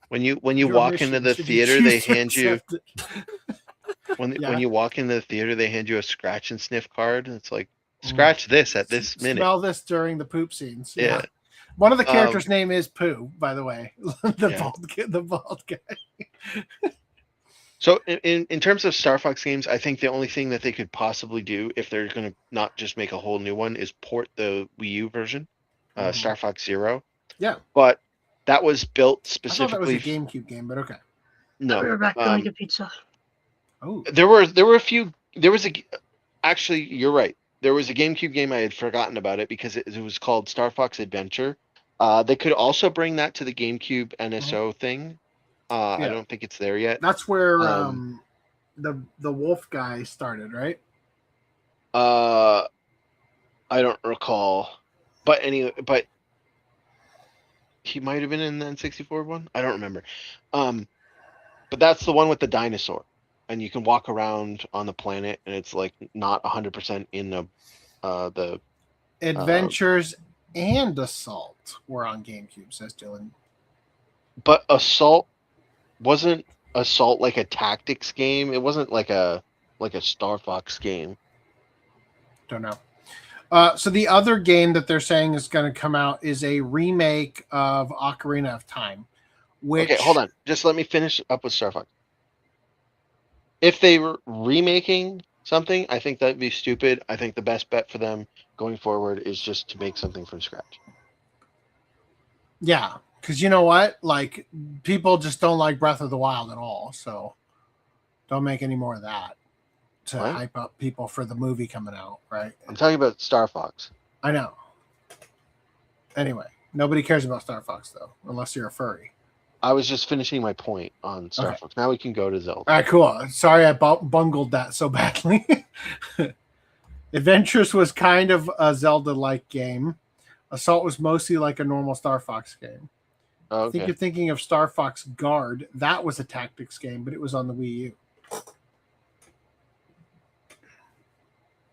When you Your walk mission, into the should you theater, they choose to hand you accept it. when Yeah. you walk into the theater, they hand you a scratch and sniff card. And it's like, scratch this at this minute. Smell this during the poop scenes. Yeah. Yeah. One of the characters' name is Pooh, by the way. Yeah. The bald guy. So in terms of Star Fox games, I think the only thing that they could possibly do if they're going to not just make a whole new one is port the Wii U version, Mhm. Star Fox Zero. Yeah. But that was built I thought that was specifically. a GameCube game, but okay. No. We're back to like a pizza. Oh. There were a few. There was actually, you're right. There was a GameCube game I had forgotten about it because it was called Star Fox Adventure. They could also bring that to the GameCube NSO thing. I Yeah. don't think it's there yet. That's where the wolf guy started, right? I don't recall, but anyway, but he might have been in the N64 one. I don't remember. But that's the one with the dinosaur, and you can walk around on the planet, and it's like not 100% in the Adventures and Assault were on GameCube, says Dylan. But Assault wasn't Assault like a tactics game. It wasn't like a Star Fox game. Don't know. So the other game that they're saying is going to come out is a remake of Ocarina of Time. Which... Okay, hold on. Just let me finish up with Star Fox. If they were remaking something, I think that'd be stupid. I think the best bet for them going forward is just to make something from scratch. Yeah, because you know what? Like, people just don't like Breath of the Wild at all. So don't make any more of that to What? hype up people for the movie coming out, right? I'm talking about Star Fox. I know. Anyway, nobody cares about Star Fox, though, unless you're a furry. I was just finishing my point on Star Okay. Fox. Now we can go to Zelda. All right, cool. Sorry I bungled that so badly. Adventures was kind of a Zelda-like game. Assault was mostly like a normal Star Fox game. Oh, I think okay. you're thinking of Star Fox Guard. That was a tactics game, but it was on the Wii U.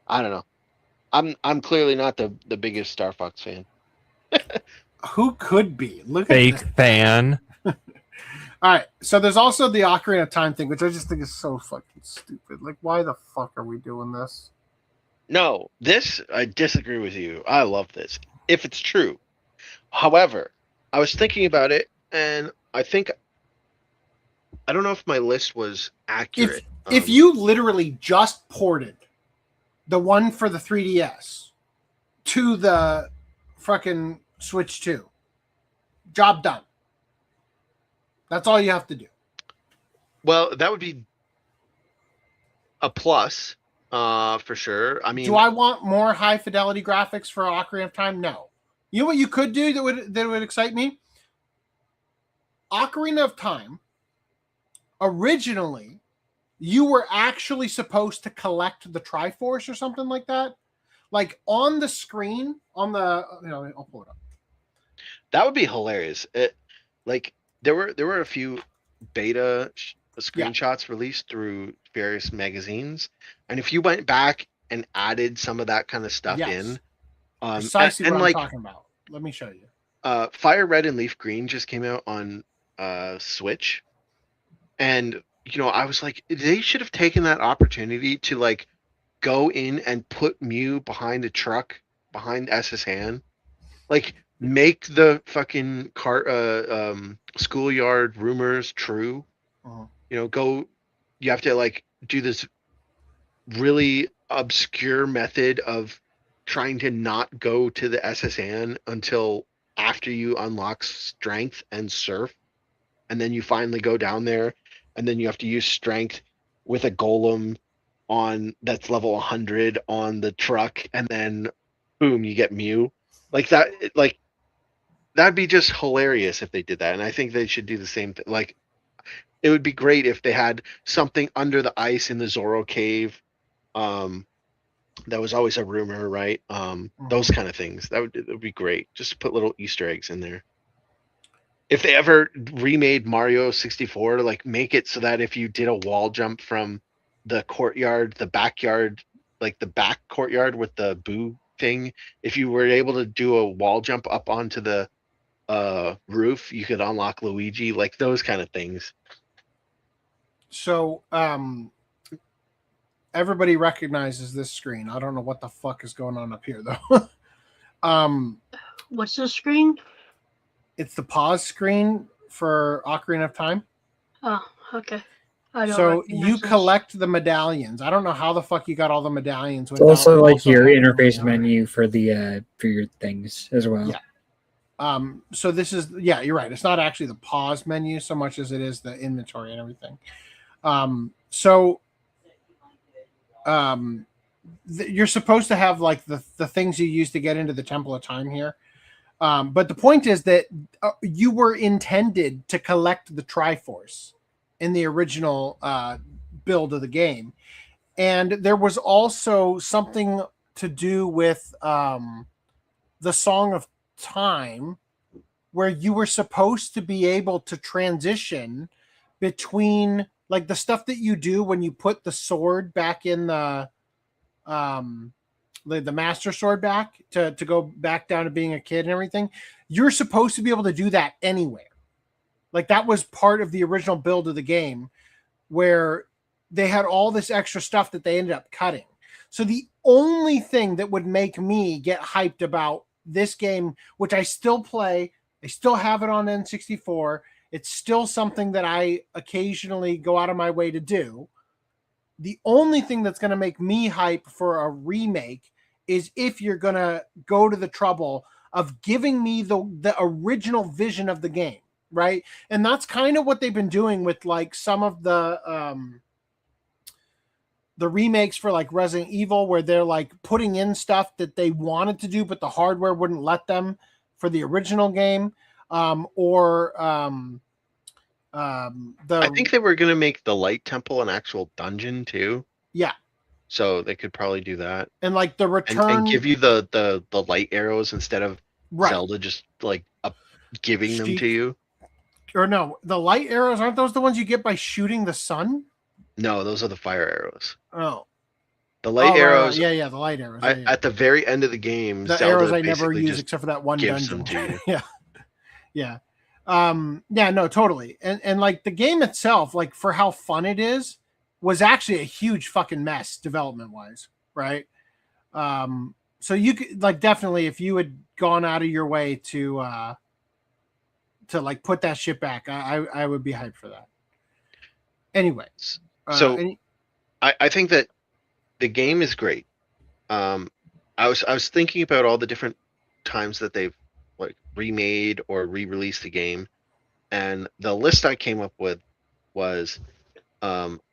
I don't know. I'm clearly not the biggest Star Fox fan. Who could be? Look Fake at this. fan. All right, so there's also the Ocarina of Time thing, which I just think is so fucking stupid. Like, why the fuck are we doing this? No, this, I disagree with you. I love this. If it's true. However, I was thinking about it, and I don't know if my list was accurate. If you literally just ported the one for the 3DS to the fucking Switch 2, job done. That's all you have to do. Well, that would be a plus, for sure. I mean, do I want more high fidelity graphics for Ocarina of Time? No. You know what you could do that would excite me? Ocarina of Time, originally, you were actually supposed to collect the Triforce or something like that. Like on the screen, on the, I'll pull it up. that would be hilarious. Like there were a few beta screenshots released through various magazines, and if you went back and added some of that kind of stuff in, precisely and what like, I'm talking about. Let me show you. Fire Red and Leaf Green just came out on Switch, and I was like, they should have taken that opportunity to like go in and put Mew behind a truck behind SS Han, like make the fucking schoolyard rumors true. You have to like do this really obscure method of trying to not go to the SSN until after you unlock strength and surf, and then you finally go down there, and then you have to use strength with a golem that's level 100 on the truck, and then boom, you get Mew. Like that, like that'd be just hilarious if they did that. And I think they should do the same thing. Like it would be great if they had something under the ice in the Zoro cave. That was always a rumor, right? Those kind of things. That would be great. Just put little Easter eggs in there. If they ever remade Mario 64, like make it so that if you did a wall jump from the courtyard, the backyard, like the back courtyard with the boo thing, if you were able to do a wall jump up onto the roof, you could unlock Luigi, like those kind of things. So everybody recognizes this screen. I don't know what the fuck is going on up here though. What's the screen? It's the pause screen for Ocarina of Time. Oh, okay. I don't So recognize you this. collect the medallions. I don't know how the fuck you got all the medallions. It's also like your having the interface medallion. menu for the for your things as well. Yeah. So this is, yeah, you're right. It's not actually the pause menu so much as it is the inventory and everything. You're supposed to have like the things you use to get into the Temple of Time here. But the point is that you were intended to collect the Triforce in the original build of the game. And there was also something to do with the Song of Time, where you were supposed to be able to transition between like the stuff that you do when you put the sword back in the Master Sword back to go back down to being a kid and everything. You're supposed to be able to do that anywhere. Like that was part of the original build of the game, where they had all this extra stuff that they ended up cutting. So the only thing that would make me get hyped about this game, which I still play, I still have it on N64, it's still something that I occasionally go out of my way to do. The only thing that's going to make me hype for a remake is if you're going to go to the trouble of giving me the original vision of the game, right? And that's kind of what they've been doing with like some of the remakes for like Resident Evil, where they're like putting in stuff that they wanted to do, but the hardware wouldn't let them for the original game. I think they were going to make the Light Temple an actual dungeon too. Yeah. So they could probably do that. And like the return and give you the light arrows instead of Right. Zelda just like giving them to you. Or no, the light arrows, aren't those the ones you get by shooting the sun? No, those are the fire arrows. Oh. The light Right. arrows. Yeah, the light arrows. Yeah. At the very end of the game, the Zelda arrows I never basically use just except for that one gives dungeon. them to you. Yeah. Yeah. Yeah, no, totally. And like the game itself, like for how fun it is, was actually a huge fucking mess development wise, right? So you could like definitely, if you had gone out of your way to like put that shit back, I would be hyped for that. Anyway, so I think that the game is great. I was thinking about all the different times that they've like remade or re-released the game, and the list I came up with was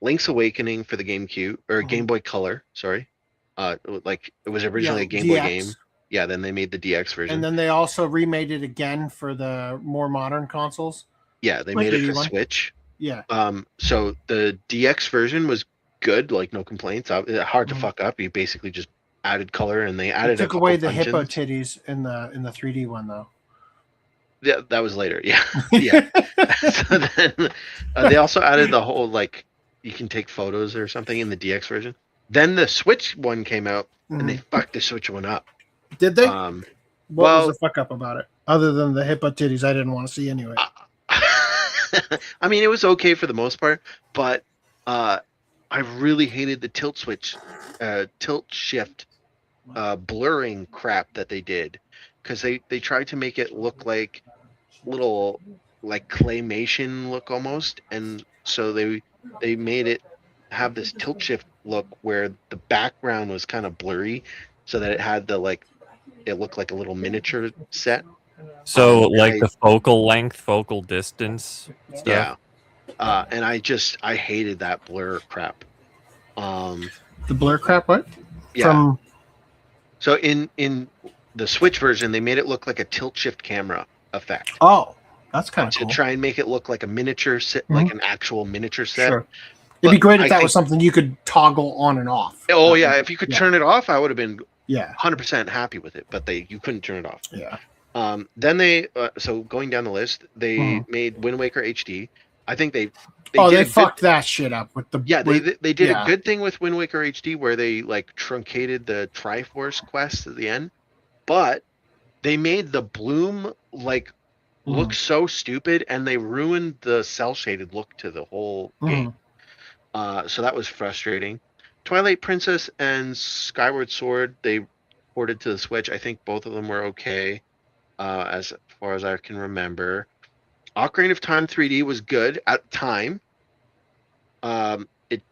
Link's Awakening for the GameCube or Game Boy Color. Sorry, like it was originally a Game Boy game. Yeah, then they made the DX version, and then they also remade it again for the more modern consoles. Yeah, they made it for Switch. Yeah. So the DX version was good, like no complaints. Hard to fuck up. You basically just added color, and they added. They took away the hippo titties in the 3D one though. Yeah, that was later. Yeah, yeah. So then they also added the whole like you can take photos or something in the DX version. Then the Switch one came out, and they fucked the Switch one up. Did they? What was the fuck up about it? Other than the hippo titties, I didn't want to see anyway. I mean, it was okay for the most part, but I really hated the tilt shift blurring crap that they did, because they tried to make it look like little like claymation look almost, and so they made it have this tilt shift look where the background was kind of blurry, so that it had it looked like a little miniature set. So like the focal length, focal distance stuff. Yeah. And I hated that blur crap. The blur crap, what? Yeah. So in the Switch version, they made it look like a tilt shift camera effect. Oh, that's kind of to cool. try and make it look like a miniature set, like an actual miniature set. Sure. It'd be great if that was something you could toggle on and off. Oh yeah, if you could turn it off, I would have been 100% happy with it. But you couldn't turn it off. Yeah. Then they so going down the list, they made Wind Waker HD. I think they fucked that shit up with the they did a good thing with Wind Waker HD where they like truncated the Triforce quest at the end, but they made the bloom like look so stupid, and they ruined the cell shaded look to the whole game. So that was frustrating. Twilight Princess and Skyward Sword, they ported to the Switch. I think both of them were okay, as far as I can remember. Ocarina of Time 3D was good at the time. It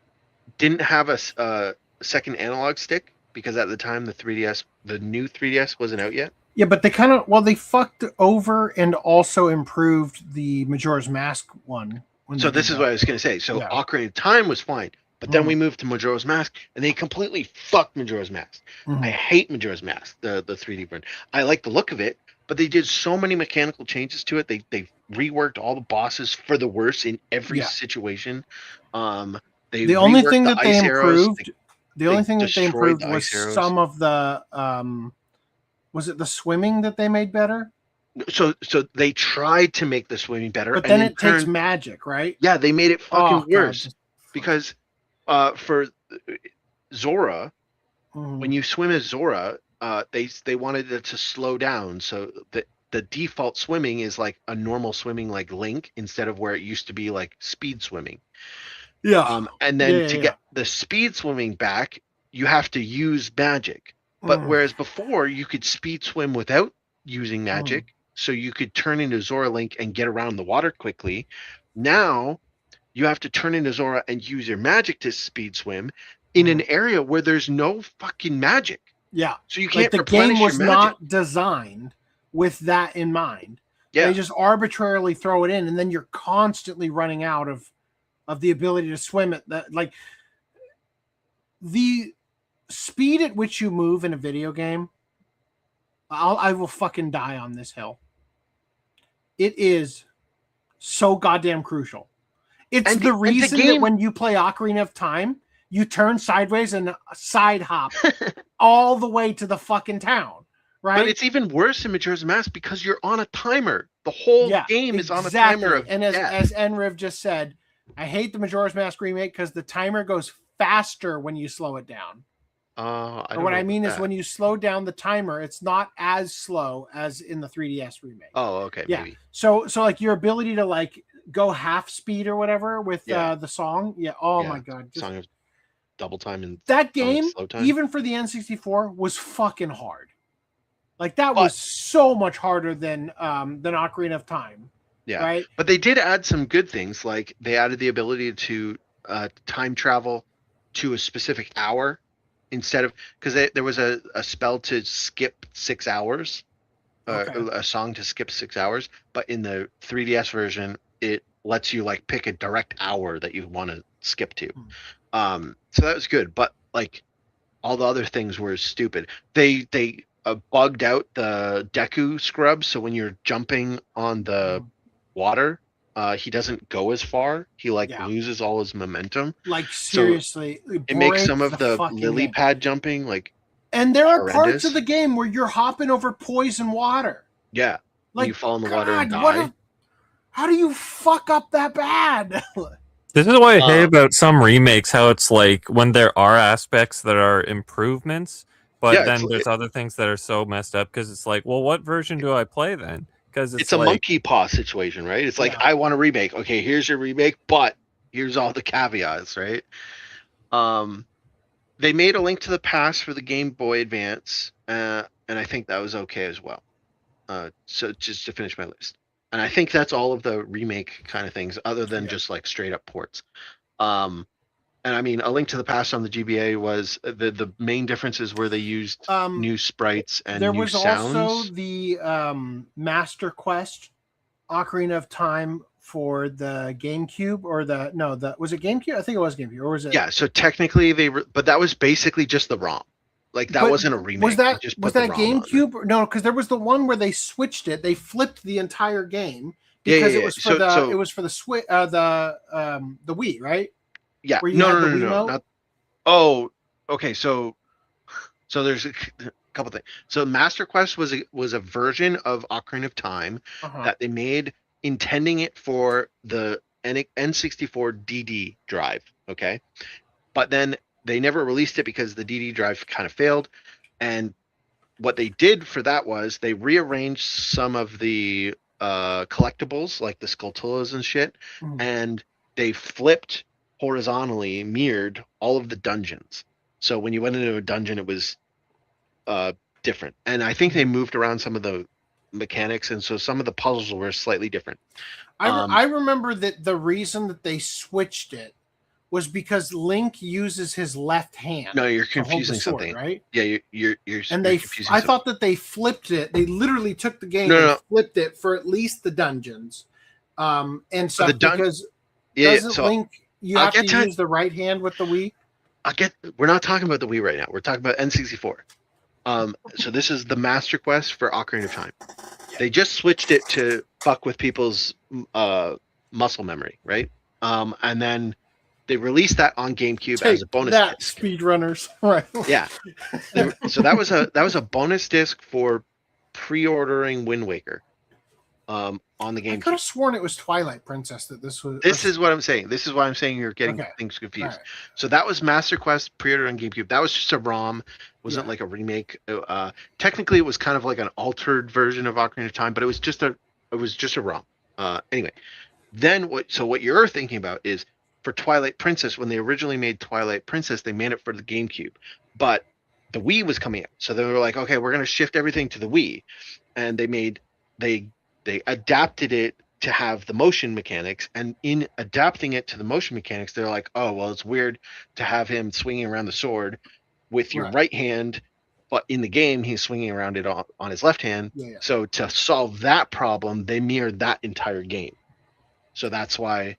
didn't have a second analog stick because at the time the new 3DS wasn't out yet. Yeah, but they they fucked over and also improved the Majora's Mask one. So this is what I was going to say. So Ocarina of Time was fine, but then we moved to Majora's Mask, and they completely fucked Majora's Mask. I hate Majora's Mask, the 3D version. I like the look of it, but they did so many mechanical changes to it. They reworked all the bosses for the worse in every situation. The only thing that they improved, was some of the was it the swimming that they made better? So they tried to make the swimming better, but then it takes magic, right? Yeah, they made it fucking worse because for Zora, when you swim as Zora, they wanted it to slow down, so the default swimming is like a normal swimming like Link instead of where it used to be like speed swimming. Yeah. And then to get the speed swimming back, you have to use magic. But whereas before you could speed swim without using magic, so you could turn into Zora Link and get around the water quickly. Now you have to turn into Zora and use your magic to speed swim in an area where there's no fucking magic. Yeah. So you can't the game was not designed with that in mind. Yeah. They just arbitrarily throw it in, and then you're constantly running out of the ability to swim at that. Like the speed at which you move in a video game, I will fucking die on this hill. It is so goddamn crucial. It's the reason that when you play Ocarina of Time, you turn sideways and side hop all the way to the fucking town, right? But it's even worse in Majora's Mask because you're on a timer. The whole game is on a timer. And as Enriv just said, I hate the Majora's Mask remake because the timer goes faster when you slow it down. What I mean is when you slow down the timer, it's not as slow as in the 3DS remake. Oh, okay. Yeah. Maybe. So like your ability to like go half speed or whatever with the song. Yeah. Oh my God. Song of double time and that game, even for the N64, was fucking hard. Like that was so much harder than Ocarina of Time. Yeah. Right. But they did add some good things. Like they added the ability to time travel to a specific hour instead of, because there was a spell to skip 6 hours, a song to skip 6 hours. But in the 3DS version, it lets you like pick a direct hour that you want to skip to. So that was good. But like all the other things were stupid. They bugged out the Deku scrub. So when you're jumping on the water, he doesn't go as far. He loses all his momentum. Like seriously, so it makes some of the lily pad jumping like. And there are parts of the game where you're hopping over poison water. Yeah, like you fall in the water and die. How do you fuck up that bad? This is what I hate about some remakes. How it's like when there are aspects that are improvements, but then there's other things that are so messed up because it's like, well, what version do I play then? Because it's a monkey paw situation, right? It's like, I want a remake. Okay, here's your remake, but here's all the caveats, right? They made A Link to the Past for the Game Boy Advance, and I think that was okay as well. So just to finish my list. And I think that's all of the remake kind of things, other than just like straight up ports. And I mean, A Link to the Past on the GBA was the main differences were they used new sprites and new sounds. There was also the Master Quest Ocarina of Time for the GameCube, or was it GameCube? I think it was GameCube, or was it? Yeah, so technically but that was basically just the ROM. Like that But wasn't a remake. Was that They just was put the that ROM on there. GameCube? No, because there was the one where they switched it. They flipped the entire game because it was for it was for the Switch, the Wii, right? Yeah. Where you No, had no, the no, no, Wiimote? not. Oh, okay. So there's a couple things. So Master Quest was a version of Ocarina of Time Uh-huh. that they made intending it for the N64 DD drive. Okay, but then they never released it because the DD drive kind of failed. And what they did for that was they rearranged some of the collectibles, like the Skulltulas and shit, Mhm. and they flipped horizontally, mirrored all of the dungeons. So when you went into a dungeon, it was different. And I think they moved around some of the mechanics, and so some of the puzzles were slightly different. I remember that the reason that they switched it was because Link uses his left hand. No, you're to hold the confusing sword, something, right? Yeah, you're And you're confusing I something. thought that they flipped it. They literally took the game No, and no. flipped it for at least the dungeons, and For stuff. the Because Yeah, doesn't so Link? You I'll have to get to- use the right hand with the Wii. We're not talking about the Wii right now. We're talking about N64. So this is the Master Quest for Ocarina of Time. They just switched it to fuck with people's muscle memory, right? And then they released that on GameCube as a bonus that, disc. speedrunners, right? Yeah. So that was a bonus disc for pre-ordering Wind Waker on the I could GameCube. have sworn it was Twilight Princess that this was. This is what I'm saying. This is why I'm saying you're getting Okay. things confused. All right. So that was Master Quest pre-order on GameCube. That was just a ROM. Wasn't Yeah. like a remake. Technically, it was kind of like an altered version of Ocarina of Time, but it was just a ROM. Anyway, then what you're thinking about is for Twilight Princess. When they originally made Twilight Princess, they made it for the GameCube, but the Wii was coming out, so they were like, okay, we're going to shift everything to the Wii, and they adapted it to have the motion mechanics, and in adapting it to the motion mechanics, they're like, oh, well, it's weird to have him swinging around the sword with your right hand, but in the game he's swinging around it on his left hand. Yeah. So to solve that problem, they mirrored that entire game. So that's why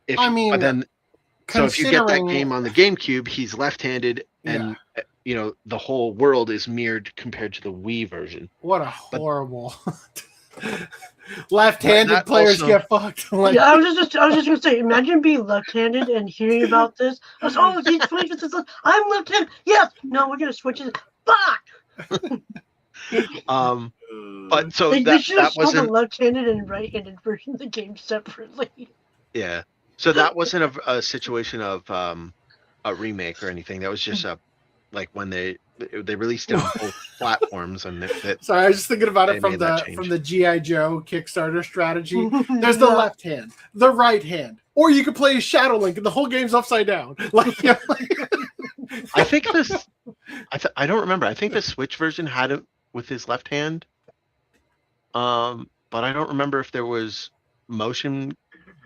so if you get that game on the GameCube, he's left-handed, and the whole world is mirrored compared to the Wii version. What a horrible left-handed that players also- get fucked. Like, Yeah, I was just gonna say, imagine being left-handed and hearing about this. I was, oh, he's switching this. I'm left-handed. Yes. No, we're gonna switch it. Fuck. But so They should have that sold the wasn't left-handed and right-handed version of the game separately. yeah. So that wasn't a situation of a remake or anything. That was just like when they released it on both platforms, and sorry, I was just thinking about they it from made that change. the GI Joe Kickstarter strategy. There's the left hand, the right hand, or you could play as Shadow Link, and the whole game's upside down. Like, I think this. I don't remember. I think the Switch version had it with his left hand. But I don't remember if there was motion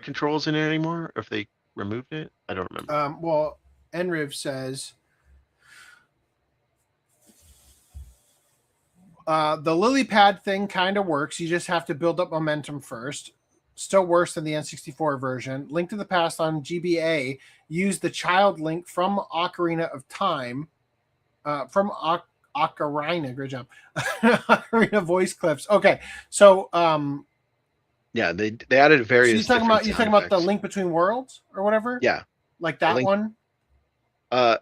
controls in it anymore, or if they removed it. I don't remember. Well, Enriv says the lily pad thing kind of works. You just have to build up momentum first. Still worse than the N64 version. Link to the Past on GBA used the child Link from Ocarina of Time, from Ocarina. Great job. Ocarina voice clips. Okay, so yeah, they added various. So you're talking about the Link Between Worlds or whatever. Yeah, like that one.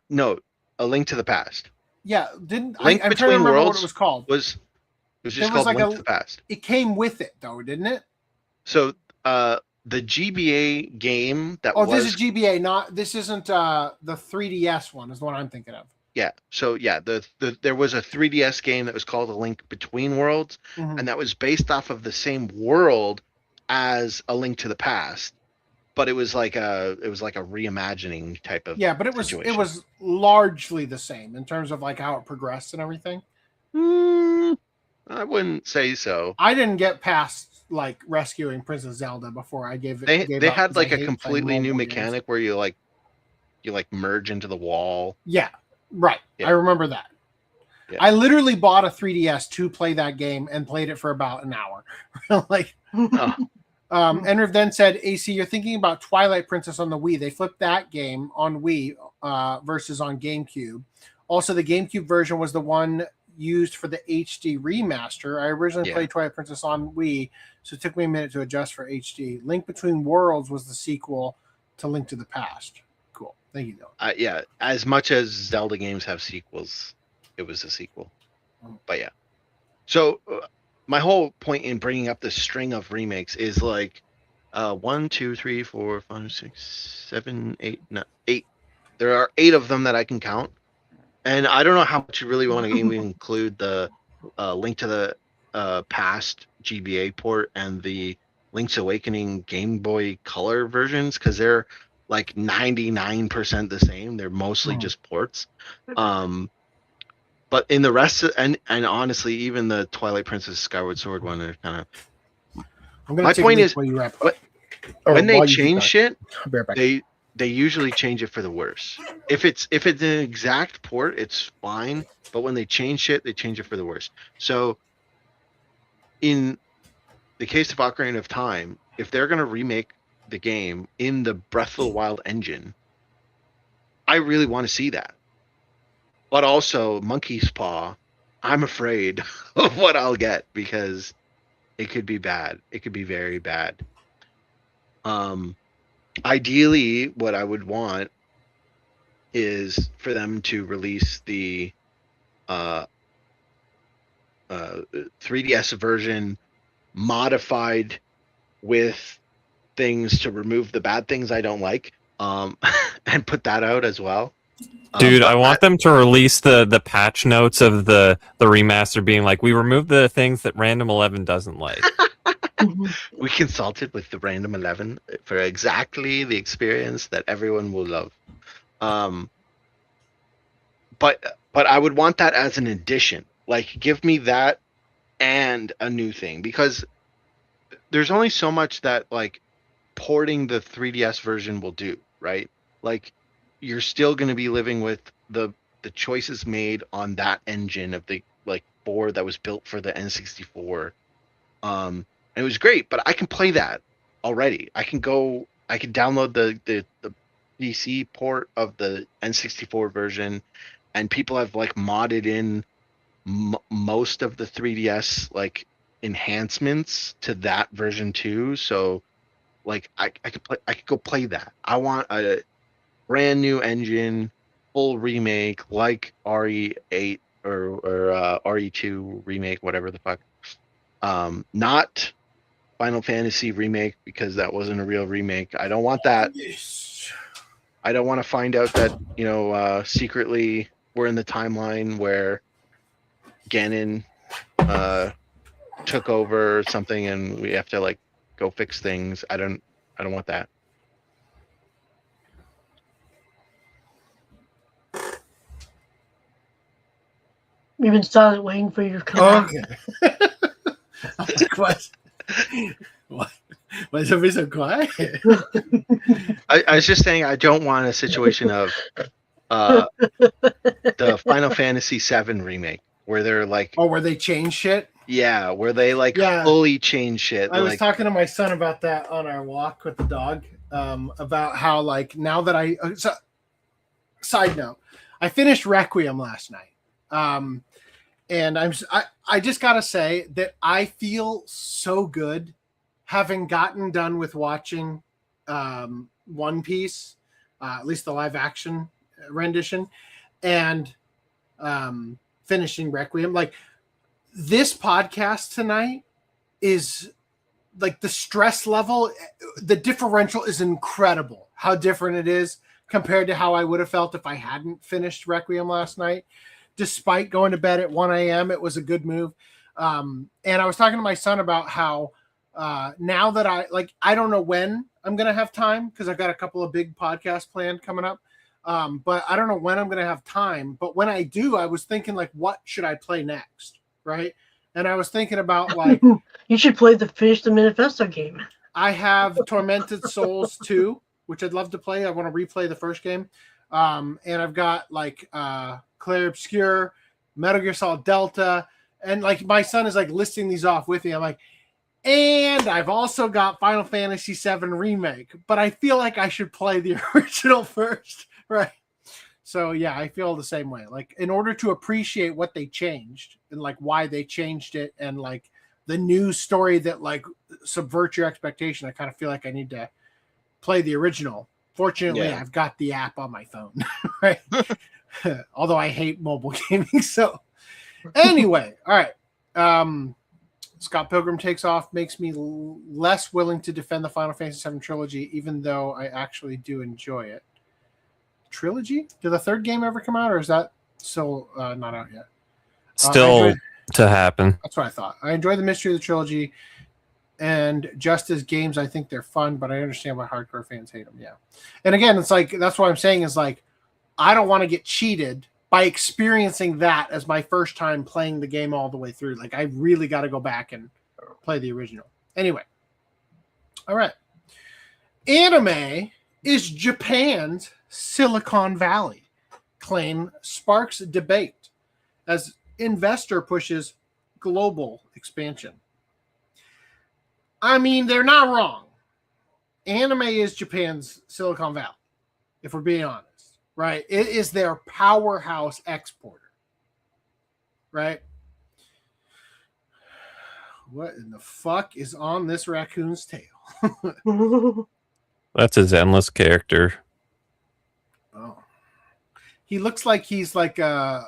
No, A Link to the Past. Yeah, Link I'm trying to Between remember Worlds what it was called. It was just called Link to the Past. It came with it though, didn't it? So the GBA game that this is GBA, this isn't the 3DS one, is the one I'm thinking of. Yeah. So yeah, there was a 3DS game that was called A Link Between Worlds, and that was based off of the same world as A Link to the Past, but it was like a reimagining type of but it was largely the same in terms of like how it progressed and everything. I wouldn't say so. I didn't get past like rescuing Princess Zelda before I gave it. They had like a completely new mechanic where you merge into the wall. Yeah, right. Yeah. I remember that. Yeah. I literally bought a 3DS to play that game and played it for about an hour. Like, Enriv then said, AC, you're thinking about Twilight Princess on the Wii. They flipped that game on Wii versus on GameCube. Also, the GameCube version was the one used for the HD remaster. I originally played Twilight Princess on Wii, so it took me a minute to adjust for HD. Link Between Worlds was the sequel to Link to the Past. Cool. Thank you, Dylan. Yeah, as much as Zelda games have sequels, it was a sequel. But yeah. So my whole point in bringing up this string of remakes is like 1, 2, 3, 4, 5, 6, 7, 8, 9, 8. There are 8 of them that I can count. And I don't know how much you really want to even include the Link to the Past GBA port and the Link's Awakening Game Boy Color versions, because they're like 99% the same. They're mostly just ports. But in the rest of, and honestly, even the Twilight Princess Skyward Sword one, are kind of. My point is, when they change shit, they usually change it for the worse. If it's an exact port, it's fine. But when they change shit, they change it for the worse. So, in the case of Ocarina of Time, if they're gonna remake the game in the Breath of the Wild engine, I really want to see that. But also, Monkey's Paw, I'm afraid of what I'll get because it could be bad. It could be very bad. Ideally, what I would want is for them to release the 3DS version modified with things to remove the bad things I don't like, and put that out as well. Dude, I want them to release the patch notes of the remaster being like, we removed the things that Random 11 doesn't like. We consulted with the Random 11 for exactly the experience that everyone will love. But I would want that as an addition. Like, give me that and a new thing, because there's only so much that like porting the 3DS version will do, right? Like, you're still going to be living with the choices made on that engine of the like board that was built for the N64. It was great, but I can play that already. I can download the PC port of the N64 version, and people have like modded in most of the 3DS like enhancements to that version too. So like I could go play that. I want a brand new engine, full remake like RE8 or RE2 remake, whatever the fuck. Not Final Fantasy remake, because that wasn't a real remake. I don't want that. I don't want to find out that secretly we're in the timeline where Ganon took over or something and we have to like go fix things. I don't want that. We've been silent waiting for your comment. Okay. What? Why is everybody so quiet? I was just saying I don't want a situation of the Final Fantasy VII remake where they're like, where they change shit. Yeah, where they like fully change shit. I was talking to my son about that on our walk with the dog. About how like now that side note, I finished Requiem last night. And I just gotta say that I feel so good having gotten done with watching One Piece, at least the live action rendition, and finishing Requiem. Like, this podcast tonight is like the stress level, the differential is incredible. How different it is compared to how I would have felt if I hadn't finished Requiem last night. Despite going to bed at 1 a.m., it was a good move. And I was talking to my son about how now that I don't know when I'm going to have time, because I've got a couple of big podcasts planned coming up. But I don't know when I'm going to have time. But when I do, I was thinking, like, what should I play next? Right. And I was thinking about, like, you should finish the Manifesto game. I have Tormented Souls 2, which I'd love to play. I want to replay the first game. And I've got like Clair Obscur, Metal Gear Solid Delta, and like my son is like listing these off with me. I'm like, and I've also got Final Fantasy VII Remake, but I feel like I should play the original first, right? So yeah, I feel the same way. Like in order to appreciate what they changed and like why they changed it and like the new story that like subverts your expectation, I kind of feel like I need to play the original. Fortunately, Yeah. I've got the app on my phone, right? Although I hate mobile gaming. So anyway, all right. Scott Pilgrim Takes Off makes me less willing to defend the Final Fantasy VII trilogy, even though I actually do enjoy it. Trilogy? Did the third game ever come out, or is that still not out yet? Still to happen. That's what I thought. I enjoy the mystery of the trilogy, and just as games, I think they're fun, but I understand why hardcore fans hate them. Yeah. And again, it's like, that's what I'm saying is like, I don't want to get cheated by experiencing that as my first time playing the game all the way through. Like, I really got to go back and play the original. Anyway. All right. Anime is Japan's Silicon Valley. Claim sparks debate as investor pushes global expansion. I mean, they're not wrong. Anime is Japan's Silicon Valley, if we're being honest, right? It is their powerhouse exporter, right? What in the fuck is on this raccoon's tail? That's his endless character. Oh, he looks like he's like a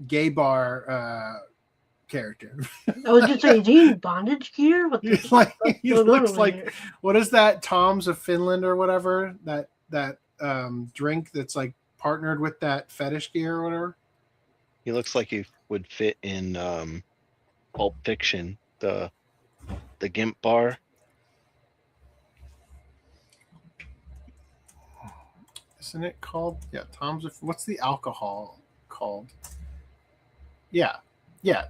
gay bar character. I was just saying, is he in bondage gear? What the fuck He going on looks over like here? what is that? Tom's of Finland or whatever, that drink that's like partnered with that fetish gear or whatever. He looks like he would fit in Pulp Fiction, the Gimp bar. Isn't it called? Yeah, Tom's of, what's the alcohol called? Yeah.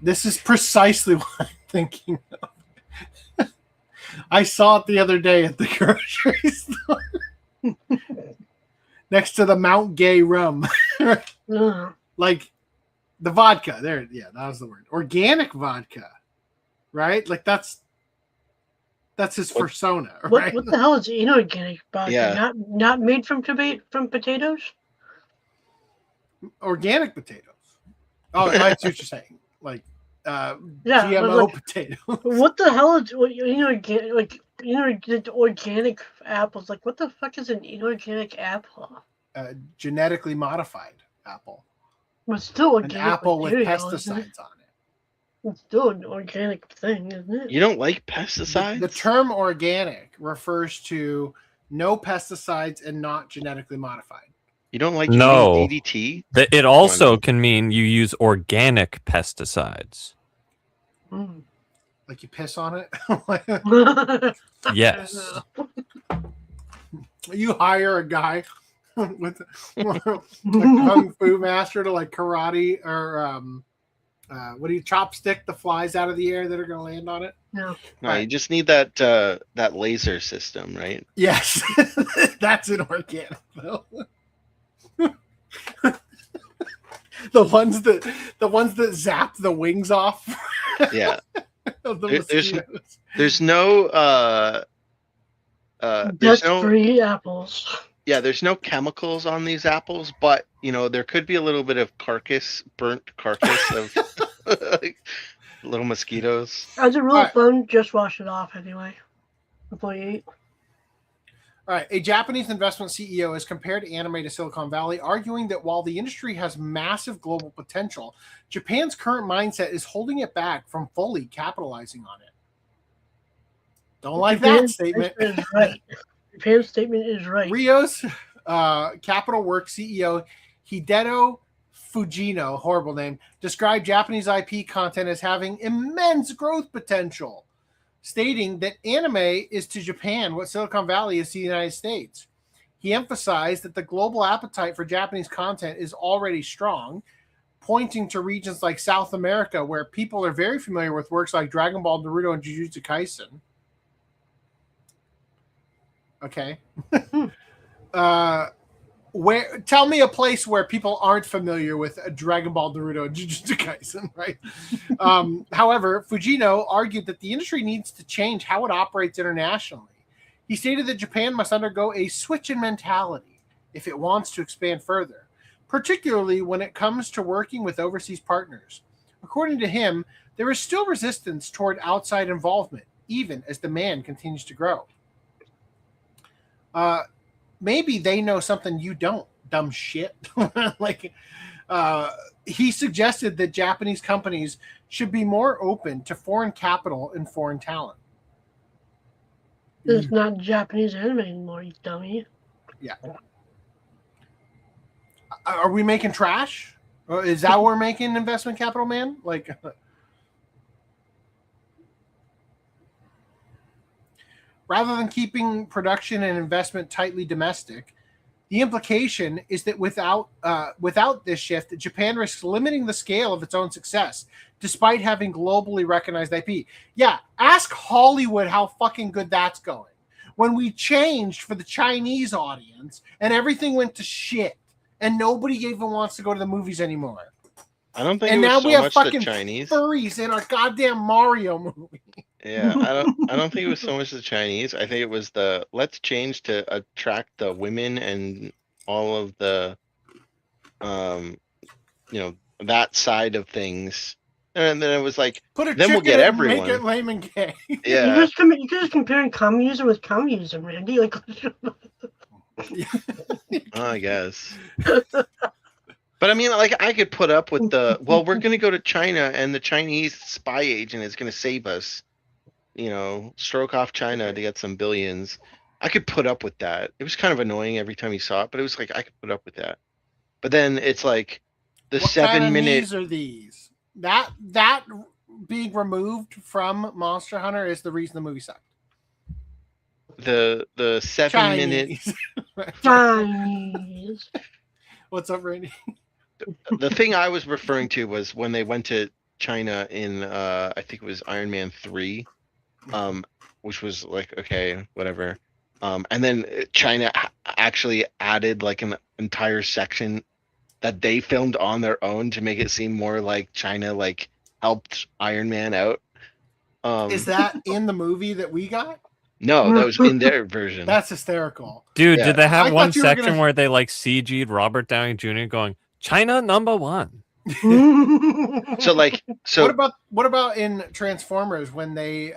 This is precisely what I'm thinking of. I saw it the other day at the grocery store. Next to the Mount Gay rum. Like the vodka. There, yeah, that was the word. Organic vodka. Right? Like that's his persona, right? What the hell is inorganic vodka? Yeah. Not made from potatoes? Organic potatoes. Oh, I see what you're saying. Like Yeah, GMO like, potatoes. What the hell is organic apples? Like, what the fuck is an inorganic apple? Genetically modified apple. But still An organic apple with material, isn't it? pesticides on it. It's still an organic thing, isn't it? You don't like pesticides? The term organic refers to no pesticides and not genetically modified. You don't like No. using DDT? It also can mean you use organic pesticides. Like you piss on it? Yes. You hire a guy with a kung fu master to like karate or what do you chopstick the flies out of the air that are going to land on it? No. No, you just need that laser system, right? Yes, that's an organic though. the ones that zap the wings off. Yeah. Of the There's no Dust-free apples. Yeah, there's no chemicals on these apples, but there could be a little bit of burnt carcass of like, little mosquitoes. As a rule of thumb, just wash it off anyway before you eat. All right, a Japanese investment CEO has compared anime to Silicon Valley, arguing that while the industry has massive global potential, Japan's current mindset is holding it back from fully capitalizing on it. Don't like that statement. Right. Japan's statement is right. Rio's Capital Works CEO Hideto Fujino, horrible name, described Japanese IP content as having immense growth potential, stating that anime is to Japan what Silicon Valley is to the United States. He emphasized that the global appetite for Japanese content is already strong, pointing to regions like South America where people are very familiar with works like Dragon Ball, Naruto, and Jujutsu Kaisen. Okay. Tell me a place where people aren't familiar with Dragon Ball, Naruto, and Jujutsu Kaisen, right? However, Fujino argued that the industry needs to change how it operates internationally. He stated that Japan must undergo a switch in mentality if it wants to expand further. particularly when it comes to working with overseas partners. According to him, there is still resistance toward outside involvement, even as demand continues to grow. Maybe they know something you don't, dumb shit. He suggested that Japanese companies should be more open to foreign capital and foreign talent. It's not Japanese anime anymore, you dummy. Yeah. Are we making trash? Is that what we're making investment capital, man? Rather than keeping production and investment tightly domestic, the implication is that without this shift, Japan risks limiting the scale of its own success, despite having globally recognized IP. Yeah, ask Hollywood how fucking good that's going. When we changed for the Chinese audience and everything went to shit, and nobody even wants to go to the movies anymore. I don't think. And it was now so we have much fucking the Chinese furries in our goddamn Mario movie. Yeah, I don't think it was so much the Chinese. I think it was the let's change to attract the women and all of the that side of things. And then it was like, then we'll get everyone. Make it lame and gay. Yeah. You're just comparing communism with communism, Randy. I guess. But I mean, I could put up with we're going to go to China and the Chinese spy agent is going to save us. Stroke off China to get some billions. I could put up with that. It was kind of annoying every time you saw it, but it was like I could put up with that. But then it's like the what 7 kind of minute. Knees are these? That being removed from Monster Hunter is the reason the movie sucked. The 7 minute. Chinese. What's up, Randy? The thing I was referring to was when they went to China in I think it was Iron Man 3, which was like, okay, whatever. And then China actually added like an entire section that they filmed on their own to make it seem more like China helped Iron Man out. Is that in the movie that we got? No, that was in their version. That's hysterical. Dude, Yeah. did they have I one thought you were section gonna- where they CG'd Robert Downey Jr. going, China #1? So what about in Transformers when they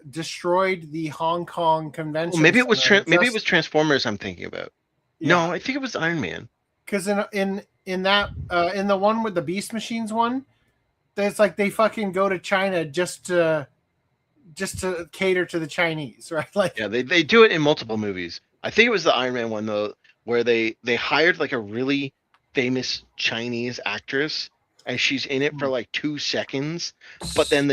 destroyed the Hong Kong convention? maybe it was Transformers I'm thinking about. Yeah. No, I think it was Iron Man. Because in the one with the Beast Machines one, it's like they fucking go to China just to cater to the Chinese, right? Yeah, they do it in multiple movies. I think it was the Iron Man one though, where they hired a really famous Chinese actress, and she's in it for 2 seconds, but then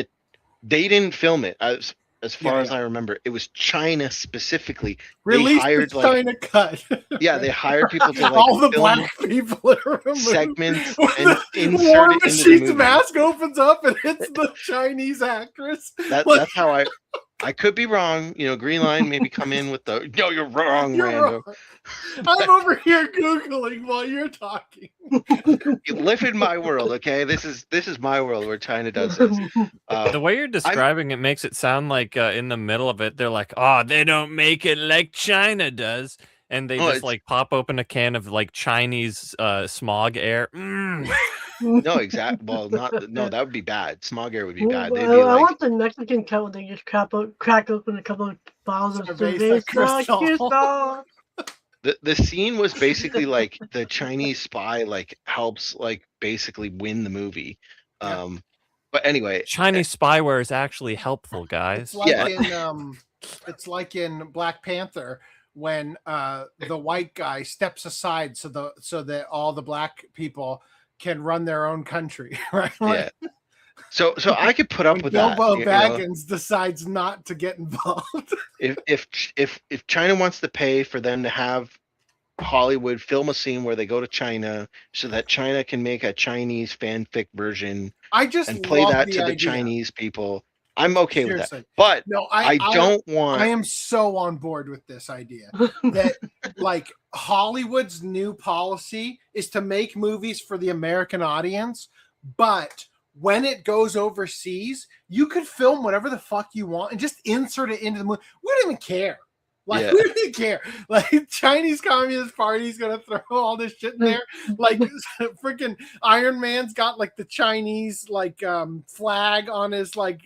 they didn't film it as far as I remember. It was China specifically. Released they hired the China cut. Yeah, they hired people to all the film black people are removed. segments War and insert War it into the Machine's movie. mask opens up and it's the Chinese actress. That's how I could be wrong. Green Line maybe come in with the no, you're wrong, You're Rando. wrong. I'm over here Googling while you're talking. You live in my world, okay? This is my world where China does this. The way you're describing it makes it sound like in the middle of it, they're like, oh, they don't make it like China does. And they just pop open a can of Chinese smog air. No, exactly. Well, that would be bad. Smog air would be bad. They'd be I want the Mexican cut where they just crack open a couple of bottles of cerveza crystal. The scene was basically the Chinese spy helps basically win the movie. But anyway, Chinese spyware is actually helpful, guys. It's like in Black Panther when the white guy steps aside so that all the black people can run their own country, right? Yeah. So I could put up with that. Bilbo Baggins decides not to get involved. If China wants to pay for them to have Hollywood film a scene where they go to China so that China can make a Chinese fanfic version and play love that the to the idea. Chinese people, I'm okay with Seriously. that. But No, I don't want. I am so on board with this idea that Hollywood's new policy is to make movies for the American audience, but when it goes overseas, you could film whatever the fuck you want and just insert it into the movie. We don't even care. Like, Yeah. who do you care? Like, Chinese Communist Party's gonna throw all this shit in there. Like, freaking Iron Man's got like the Chinese like flag on his like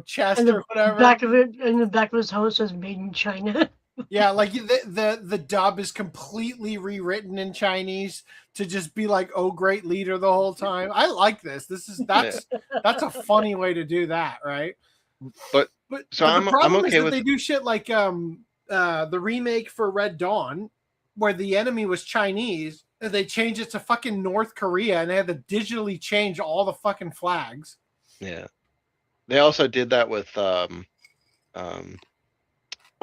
chest And or whatever. In the back of his helmet says "Made in China." Yeah, like the dub is completely rewritten in Chinese to just be like, "Oh, great leader" the whole time. I like this. That's a funny way to do that, right? But the I'm problem okay is that with they do shit like the remake for Red Dawn, where the enemy was Chinese, and they changed it to fucking North Korea, and they had to digitally change all the fucking flags. Yeah. They also did that with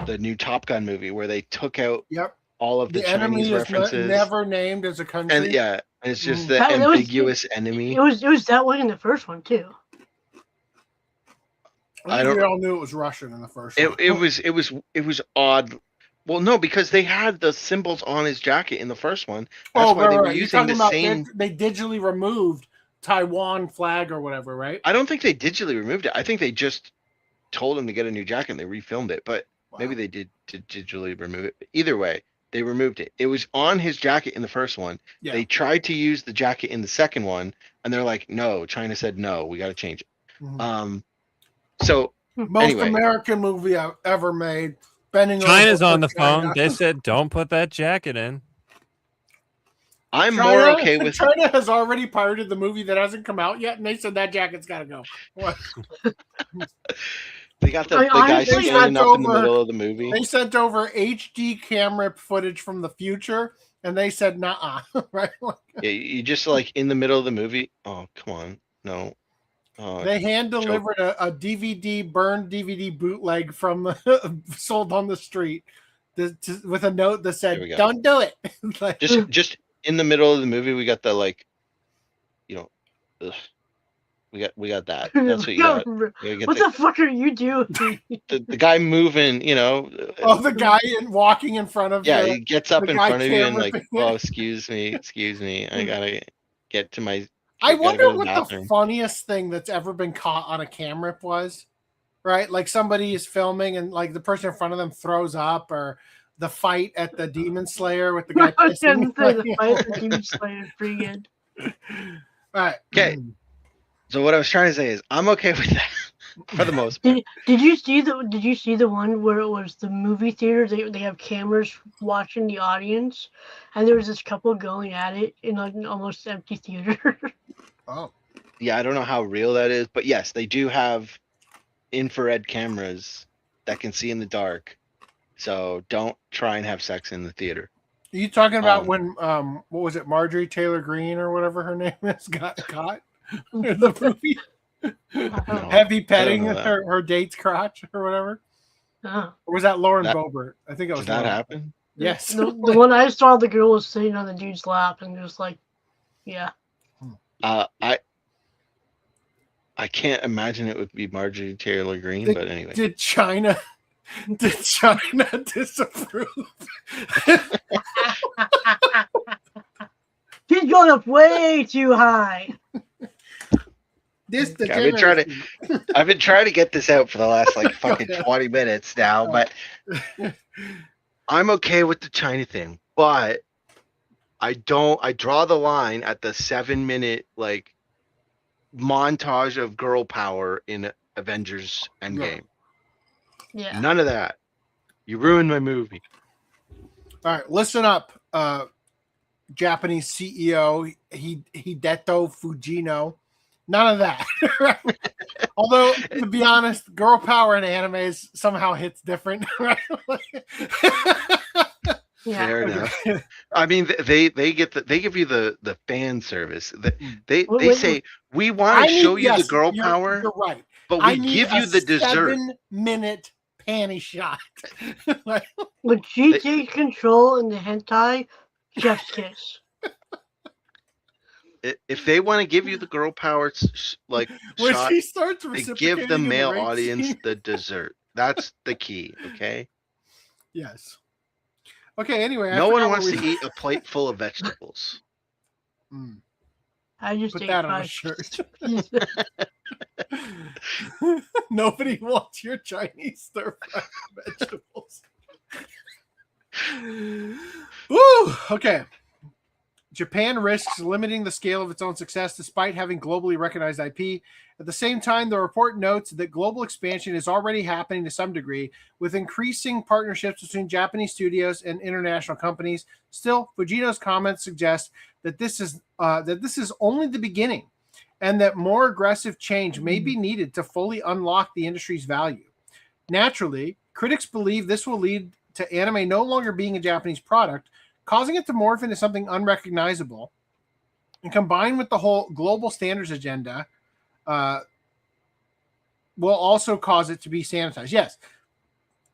the new Top Gun movie where they took out all of the Chinese enemy references. is never named as a country. And yeah, it's just the That- it was- ambiguous enemy. It was that way in the first one too. I think we all knew it was Russian in the first one. It was odd. Well, no, because they had the symbols on his jacket in the first one. That's why they were using the same. They digitally removed Taiwan flag or whatever, right? I don't think they digitally removed it. I think they just told him to get a new jacket and they refilmed it. But maybe they did digitally remove it. But either way, they removed it. It was on his jacket in the first one. Yeah. They tried to use the jacket in the second one, and they're like, "No." China said, "No, we got to change it." Mhm. So Most anyway, American movie I've ever made. Bending China's over on the for China. phone. They said, "Don't put that jacket in." I'm China, more okay with. China has already pirated the movie that hasn't come out yet, and they said that jacket's got to go. What? They got the guy standing up in the middle of the movie. They sent over HD camera footage from the future, and they said, "Nah, right?" Yeah, you just like in the middle of the movie. Oh, come on, no. They hand delivered a DVD, burned DVD bootleg from sold on the street, with a note that said, "Don't do it." Like, just in the middle of the movie, we got the like, ugh. we got that. That's what you got. What the fuck are you doing? The guy moving, Oh, the guy walking in front of. Yeah, he gets up in front of you and like, ripping "Oh, excuse me, I gotta get to my." I gotta wonder go to the what bathroom." the funniest thing that's ever been caught on a camera rip was, right? Like somebody is filming and like the person in front of them throws up, or the fight at the Demon Slayer with the guy. I was gonna pissing. say the fight at the Demon Slayer is pretty good. All right. Okay. So what I was trying to say is I'm okay with that for the most part. Did you see the one where it was the movie theater? They have cameras watching the audience, and there was this couple going at it in like an almost empty theater. Oh. Yeah, I don't know how real that is, but yes, they do have infrared cameras that can see in the dark. So don't try and have sex in the theater. Are you talking about when what was it, Marjorie Taylor Greene or whatever her name is, got caught in the movie? Heavy petting her date's crotch or whatever. Or was that Lauren Boebert? I think it was. Did that Lauren. happen? Yes. The one I saw, the girl was sitting on the dude's lap and just like, yeah. I can't imagine it would be Marjorie Taylor Greene, but anyway. Did China disapprove? He's going up way too high. This I've been trying to get this out for the last like fucking 20 minutes now, but I'm okay with the China thing, but I draw the line at the 7-minute like montage of girl power in Avengers Endgame. Yeah. None of that. You ruined my movie. All right, listen up, Japanese CEO Hideto Fujino. None of that. Although, to be honest, girl power in animes somehow hits different. Right? Fair enough. I mean, they give you the fan service. They say we want to show you the girl power. You're right, but we give you the dessert. 7-minute panty shot. When she takes control in the hentai, chef's kiss. If they want to give you the girl power, like when shot, she starts they give the reciprocating male in the rape audience scene. the dessert. That's the key. Okay. Yes. Okay. Anyway, No one wants to eat a plate full of vegetables. I just put ate that on a 5 shirt. Nobody wants your Chinese stir-fried vegetables. Woo! Okay. Japan risks limiting the scale of its own success despite having globally recognized IP. At the same time, the report notes that global expansion is already happening to some degree, with increasing partnerships between Japanese studios and international companies. Still, Fujito's comments suggest that this is only the beginning, and that more aggressive change may be needed to fully unlock the industry's value. Naturally, critics believe this will lead to anime no longer being a Japanese product, causing it to morph into something unrecognizable, and combined with the whole global standards agenda, will also cause it to be sanitized. Yes,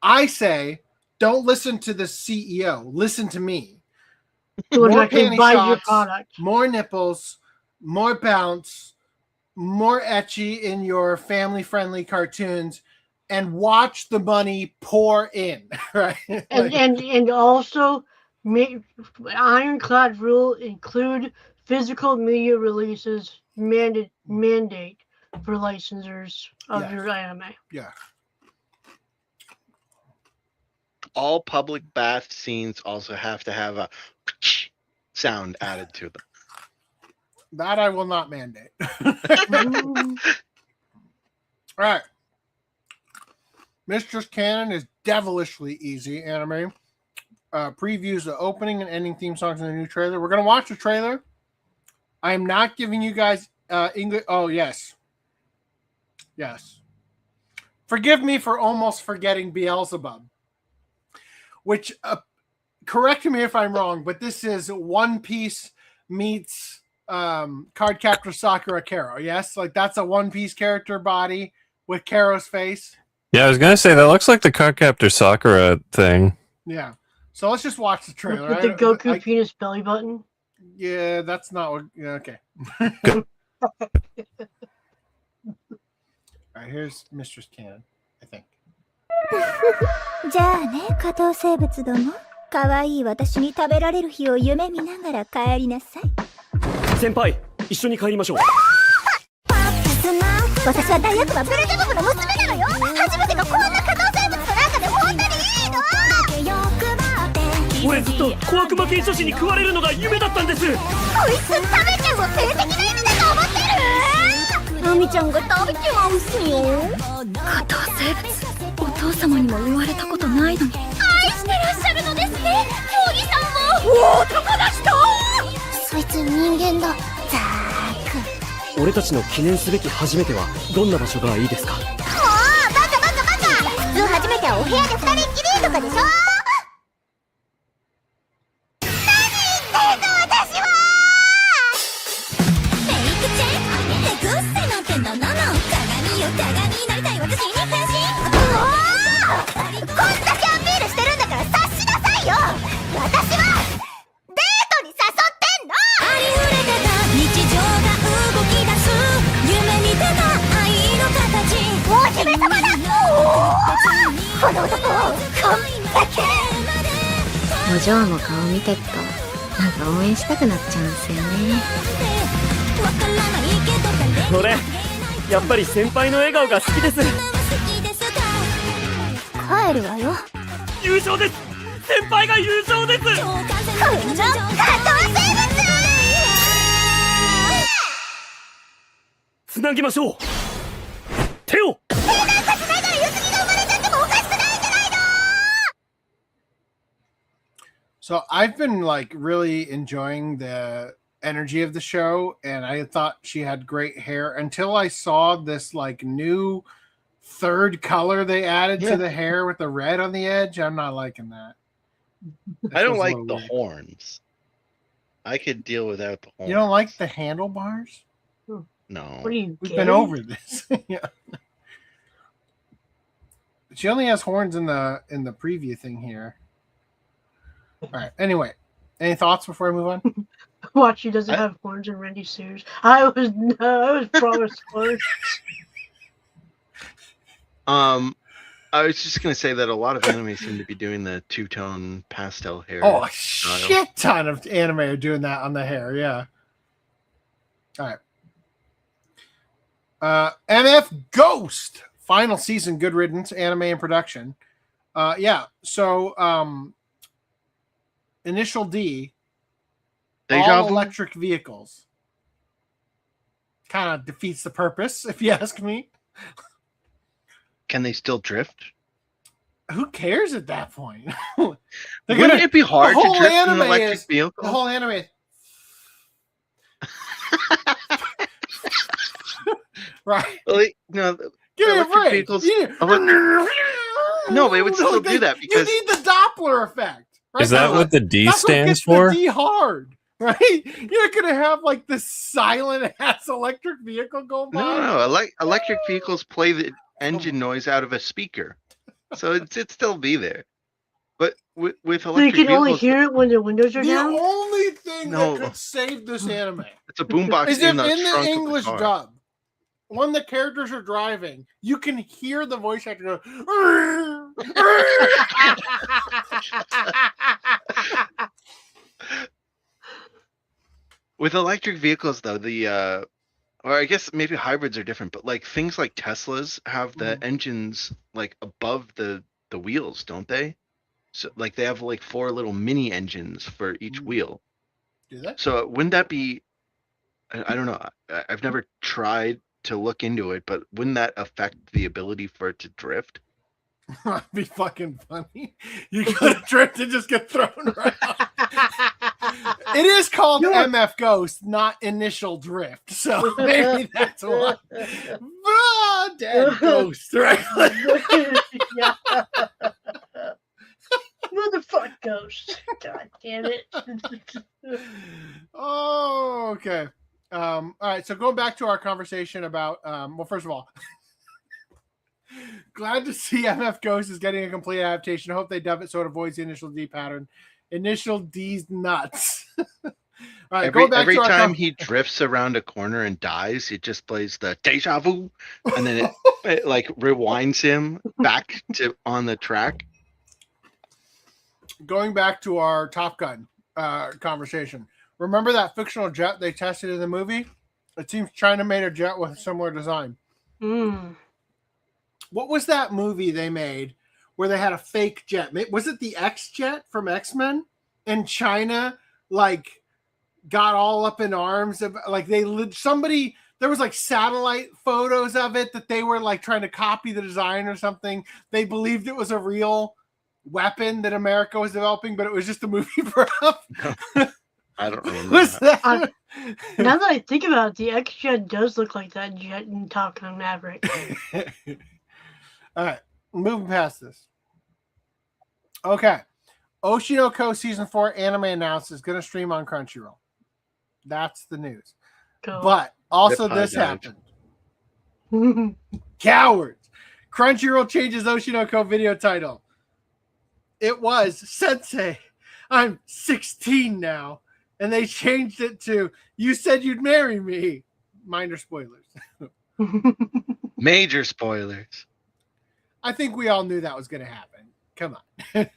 I say, don't listen to the CEO. Listen to me. More panty shots, more nipples, more bounce, more ecchi in your family-friendly cartoons, and watch the money pour in. Right? And also, ironclad rule include physical media releases mandate for licensors of your anime. Yeah. All public bath scenes also have to have a sound added to them. That I will not mandate. All right. Mistress Kanan is devilishly easy anime. Previews the opening and ending theme songs in the new trailer. We're going to watch the trailer. I am not giving you guys English. Oh, yes. Yes. Forgive me for almost forgetting Beelzebub. Which, correct me if I'm wrong, but this is One Piece meets Cardcaptor Sakura Karo. Yes? Like, that's a One Piece character body with Karo's face. Yeah, I was going to say, that looks like the Cardcaptor Sakura thing. Yeah. So let's just watch the trailer. With the Goku penis belly button? Yeah, that's not what... Yeah, okay. All right, here's Mistress Kanan, I think. じゃあね、下等生物ども。可愛い私に食べられる日を夢見ながら帰りなさい。先輩、一緒に帰りましょう。私は大悪魔ベルゼブブの娘なのよ。初めてのこんな下等生物の中で本当にいいの。俺ずっと小悪魔系女子に食われるのが夢だったんです。こいつ食べちゃうを性的な意味だと思ってる。ナミちゃんが食べちまうっすよ。下等生物、お父様にも言われたことないのに愛してらっしゃるのですね。おじさんも男だ人。そいつ人間だ。ザーク。俺たちの記念すべき初めてはどんな場所がいいですか？もうバカ普通初めてはお部屋で二人っきりとかでしょ。お嬢の顔見てるとなんか応援したくなっちゃうんですよね。俺やっぱり先輩の笑顔が好きです。帰るわよ。優勝です。先輩が優勝です。この加藤生物つなぎましょう。手を。So I've been like really enjoying the energy of the show, and I thought she had great hair until I saw this like new third color they added to the hair with the red on the edge. I'm not liking that. I don't like the horns. I could deal without the horns. You don't like the handlebars? No. What are you? We've been over this. Yeah. She only has horns in the preview thing here. All right. Anyway, any thoughts before I move on? Watch, she doesn't have horns in Randy Sears. I was promised horns. I was just gonna say that a lot of anime seem to be doing the two-tone pastel hair. Oh, a shit ton of anime are doing that on the hair. Yeah. All right. MF Ghost final season, good riddance, anime and production. Yeah. So Initial D, Deja all vu? electric vehicles. Kind of defeats the purpose, if you ask me. Can they still drift? Who cares at that point? Wouldn't it be hard to drift an electric vehicle? The whole anime is right. Like, no, Give me a electric break. vehicles. You- No, but it would still do that because you need the Doppler effect. Right? Is that what the D That's what stands gets for? The D hard, right? You're not gonna have like this silent ass electric vehicle go by. no. Electric vehicles play the engine noise out of a speaker, so it'd still be there. But with So you electric can only vehicles, hear it when the windows are The down? only thing No. that could save this anime it's a boombox is in if the in trunk the of English car. dub, when the characters are driving, you can hear the voice actor go. With electric vehicles, though, or I guess maybe hybrids are different, but like things like Teslas have the engines like above the wheels, don't they? So like they have like 4 little mini engines for each wheel. Do they? So wouldn't that be? I don't know. I've never tried to look into it, but wouldn't that affect the ability for it to drift? That'd be fucking funny. You could drift and just get thrown right off. It is called MF Ghost, not Initial Drift. So maybe that's why. Dead Ghost, right? Yeah. Motherfuck Ghost. God damn it. Oh, okay. All right. So going back to our conversation about, well, first of all, glad to see MF Ghost is getting a complete adaptation. I hope they dub it so it avoids the Initial D pattern. Initial D's nuts. All right, Every time he drifts around a corner and dies, it just plays the deja vu, and then it like rewinds him back to on the track. Going back to our Top Gun conversation. Remember that fictional jet they tested in the movie? It seems China made a jet with a similar design. What was that movie they made where they had a fake jet? Was it the X jet from X-Men? And China like got all up in arms of like there was like satellite photos of it that they were like trying to copy the design or something. They believed it was a real weapon that America was developing, but it was just a movie prop. I don't remember. Now that I think about it, the X-Jet does look like that jet in Top Gun Maverick. All right, moving past this. Okay, Oshinoko Season 4 anime announced is going to stream on Crunchyroll. That's the news. Cool. But also this happened. Cowards. Crunchyroll changes Oshinoko video title. It was Sensei, I'm 16 now. And they changed it to You Said You'd Marry Me. Minor spoilers. Major spoilers. I think we all knew that was going to happen. Come on.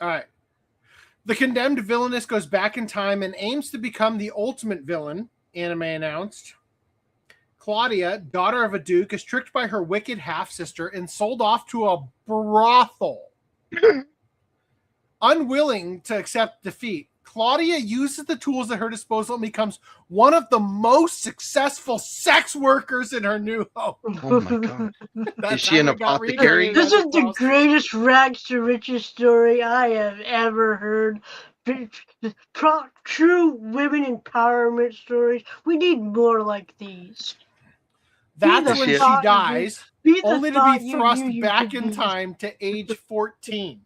All right. The condemned villainess goes back in time and aims to become the ultimate villain, anime announced. Claudia, daughter of a duke, is tricked by her wicked half-sister and sold off to a brothel. Unwilling to accept defeat, Claudia uses the tools at her disposal and becomes one of the most successful sex workers in her new home. Oh my god. Is she an apothecary? This is the greatest rags to riches story I have ever heard. True women empowerment stories. We need more like these. That's when she dies, only to be thrust back in time to age 14.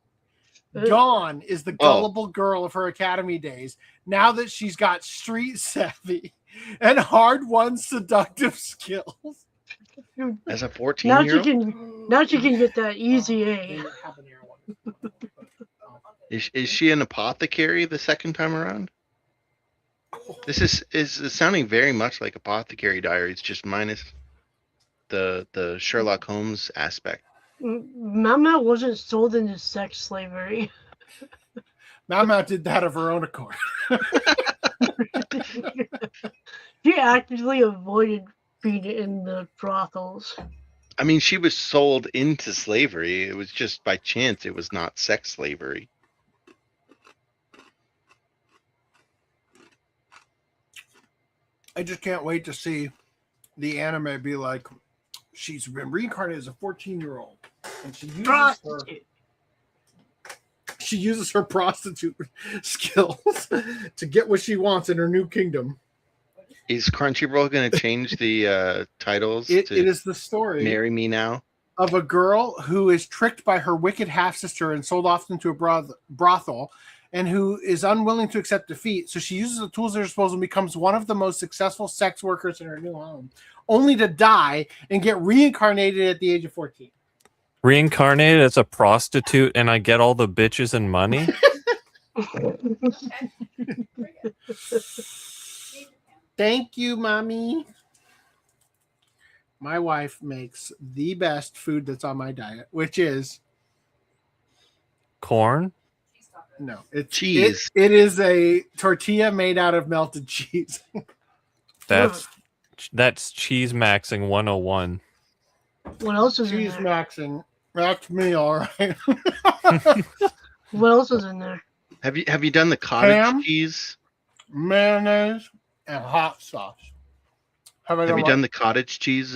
Dawn is the gullible girl of her academy days, now that she's got street savvy and hard-won seductive skills. As a 14-year-old? Now she can get that easy A. Is she an apothecary the second time around? This is sounding very much like Apothecary Diaries, just minus the Sherlock Holmes aspect. Mama wasn't sold into sex slavery. Mama did that of her own accord. She actively avoided being in the brothels. I mean, she was sold into slavery. It was just by chance it was not sex slavery. I just can't wait to see the anime be like, she's been reincarnated as a 14-year-old, and she uses her prostitute skills to get what she wants in her new kingdom. Is Crunchyroll going to change the titles? It is the story. Marry Me Now. Of a girl who is tricked by her wicked half-sister and sold off into a brothel, and who is unwilling to accept defeat. So she uses the tools at her disposal and becomes one of the most successful sex workers in her new home, only to die and get reincarnated at the age of 14. Reincarnated as a prostitute, and I get all the bitches and money? Thank you, Mommy. My wife makes the best food that's on my diet, which is corn. No, it's cheese. It is a tortilla made out of melted cheese. That's cheese maxing 101. What else is cheese in there? Maxing? That's me, all right. What else is in there? Have you done the cottage Ham, cheese? Mayonnaise, and hot sauce. Have you done the cottage cheese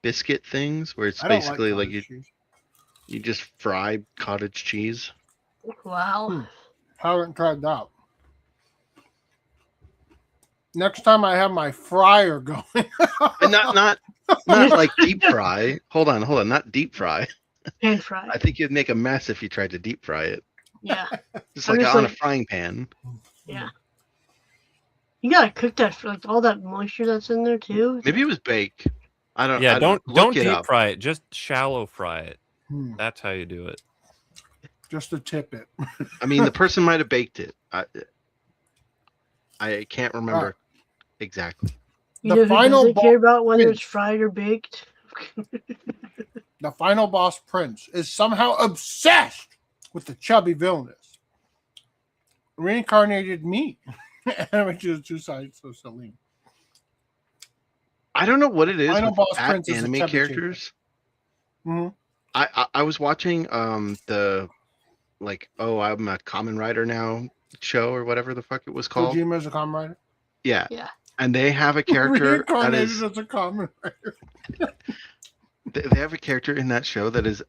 biscuit things where it's I don't basically like cottage you just fry cottage cheese? Wow. Haven't tried that. Next time I have my fryer going. And not like deep fry. Hold on, not deep fry. Pan fry. I think you'd make a mess if you tried to deep fry it. Yeah. Just like on a frying pan. Yeah. You gotta cook that for like all that moisture that's in there too. Maybe it was baked. I don't. Yeah, don't look it deep up. fry it. Just shallow fry it. That's how you do it. Just to tip it. I mean, the person might have baked it. I can't remember exactly. You know who doesn't care about whether it's fried or baked? The final boss prince is somehow obsessed with the chubby villainess. Reincarnated me. Which is two sides of Celine. I don't know what it is Final with boss that prince is a anime chubby characters. Mm-hmm. I was watching the like I'm a Kamen Rider now show or whatever the fuck it was called. Kojima's a Kamen Rider? Yeah. Yeah. And they have a character that Reincarnated is as a Kamen Rider. they have a character in that show that is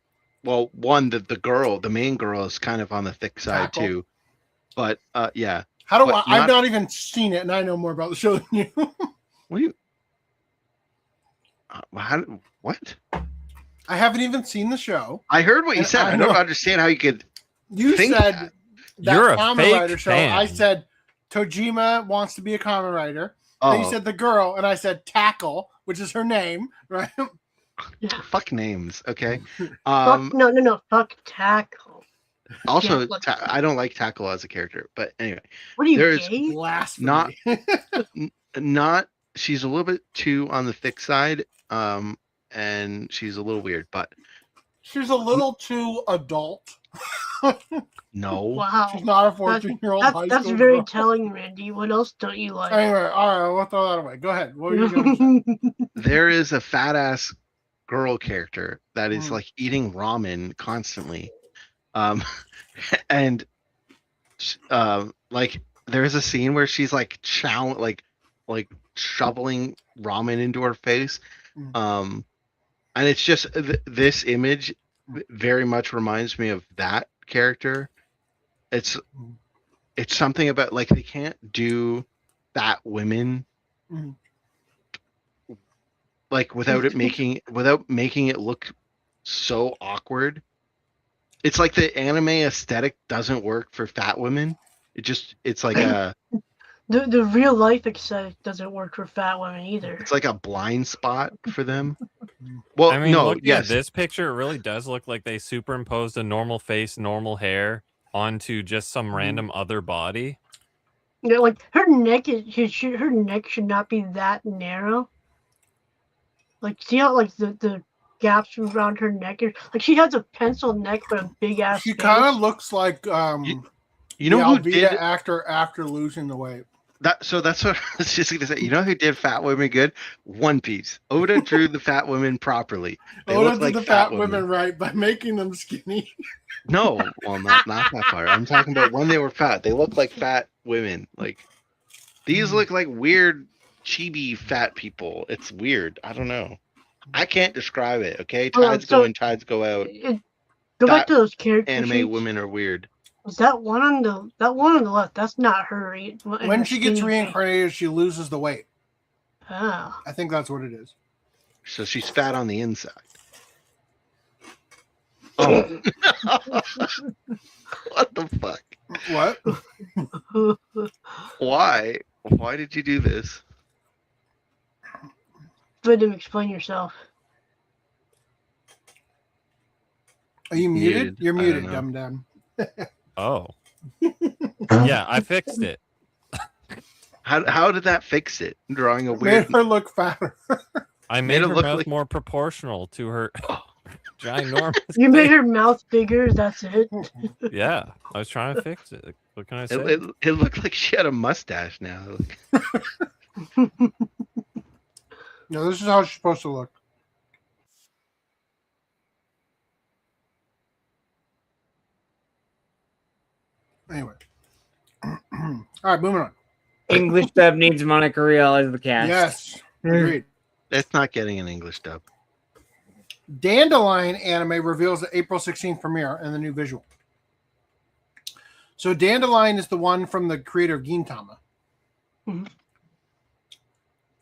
one that the main girl is kind of on the thick side Tackle. too. But yeah. How do But I've not even seen it and I know more about the show than you. What do you what? I haven't even seen the show. I heard what you And said. I don't know- understand how you could You think said that You're a Kamen fake Rider show. fan. I said Tojima wants to be a Kamen Rider. Then you Oh. said the girl, and I said Tackle, which is her name, right? Fuck names, okay? Fuck, no. Fuck Tackle. Also, Yeah, like- I don't like Tackle as a character, but anyway, What are you, there's gay? Blasphemy. not. She's a little bit too on the thick side, and she's a little weird, but She's a little too adult. no. Wow. She's not a 14-year-old high That's school very girl. telling, Randy. What else don't you like? Anyway, all right, we'll throw that away. Go ahead. What were you going to say? There is a fat ass girl character that is like eating ramen constantly, and like there's a scene where she's like like shoveling ramen into her face, and it's just this image very much reminds me of that character. It's something about like they can't do fat women like without making it look so awkward. It's like the anime aesthetic doesn't work for fat women. It's like a The real life aesthetic doesn't work for fat women either. it's like a blind spot for them. Well, I mean, no, looking yes, at this picture, it really does look like they superimposed a normal face, normal hair onto just some random other body. You know, like her neck her neck should not be that narrow. Like see how like the gaps around her neck are like she has a pencil neck but a big ass. She kind of looks like you know the who Alvida did actor after losing the weight. that's what I was just gonna say. You know who did fat women good? One Piece. Oda drew the fat women properly. They Oda look did like the fat women right by making them skinny. No, well, not that part. I'm talking about when they were fat. They look like fat women. Like these look like weird chibi fat people. It's weird. I don't know. I can't describe it. Okay, Hold on, tides so go in, tides go out. Go back to those character Anime sheets. women are weird. Is that one on the left? That's not her. When she gets reincarnated, she loses the weight. Oh. I think that's what it is. So she's fat on the inside. Oh. What the fuck? What? Why? Why did you do this? Let him explain yourself. Are you muted? You're I muted, don't Gundam. Oh. Yeah, I fixed it. How did that fix it? Drawing a Made weird. her look fatter. I Made made it her look mouth like- more proportional to her ginormous. You made her mouth bigger. That's it. Yeah, I was trying to fix it. What can I say? It looked like she had a mustache now. No, this is how she's supposed to look. Anyway. All right, moving on. English dub needs Monica Rial as the cast. Yes, agreed. That's not getting an English dub. Dandelion anime reveals the April 16th premiere and the new visual. So Dandelion is the one from the creator of Gintama. Mm-hmm.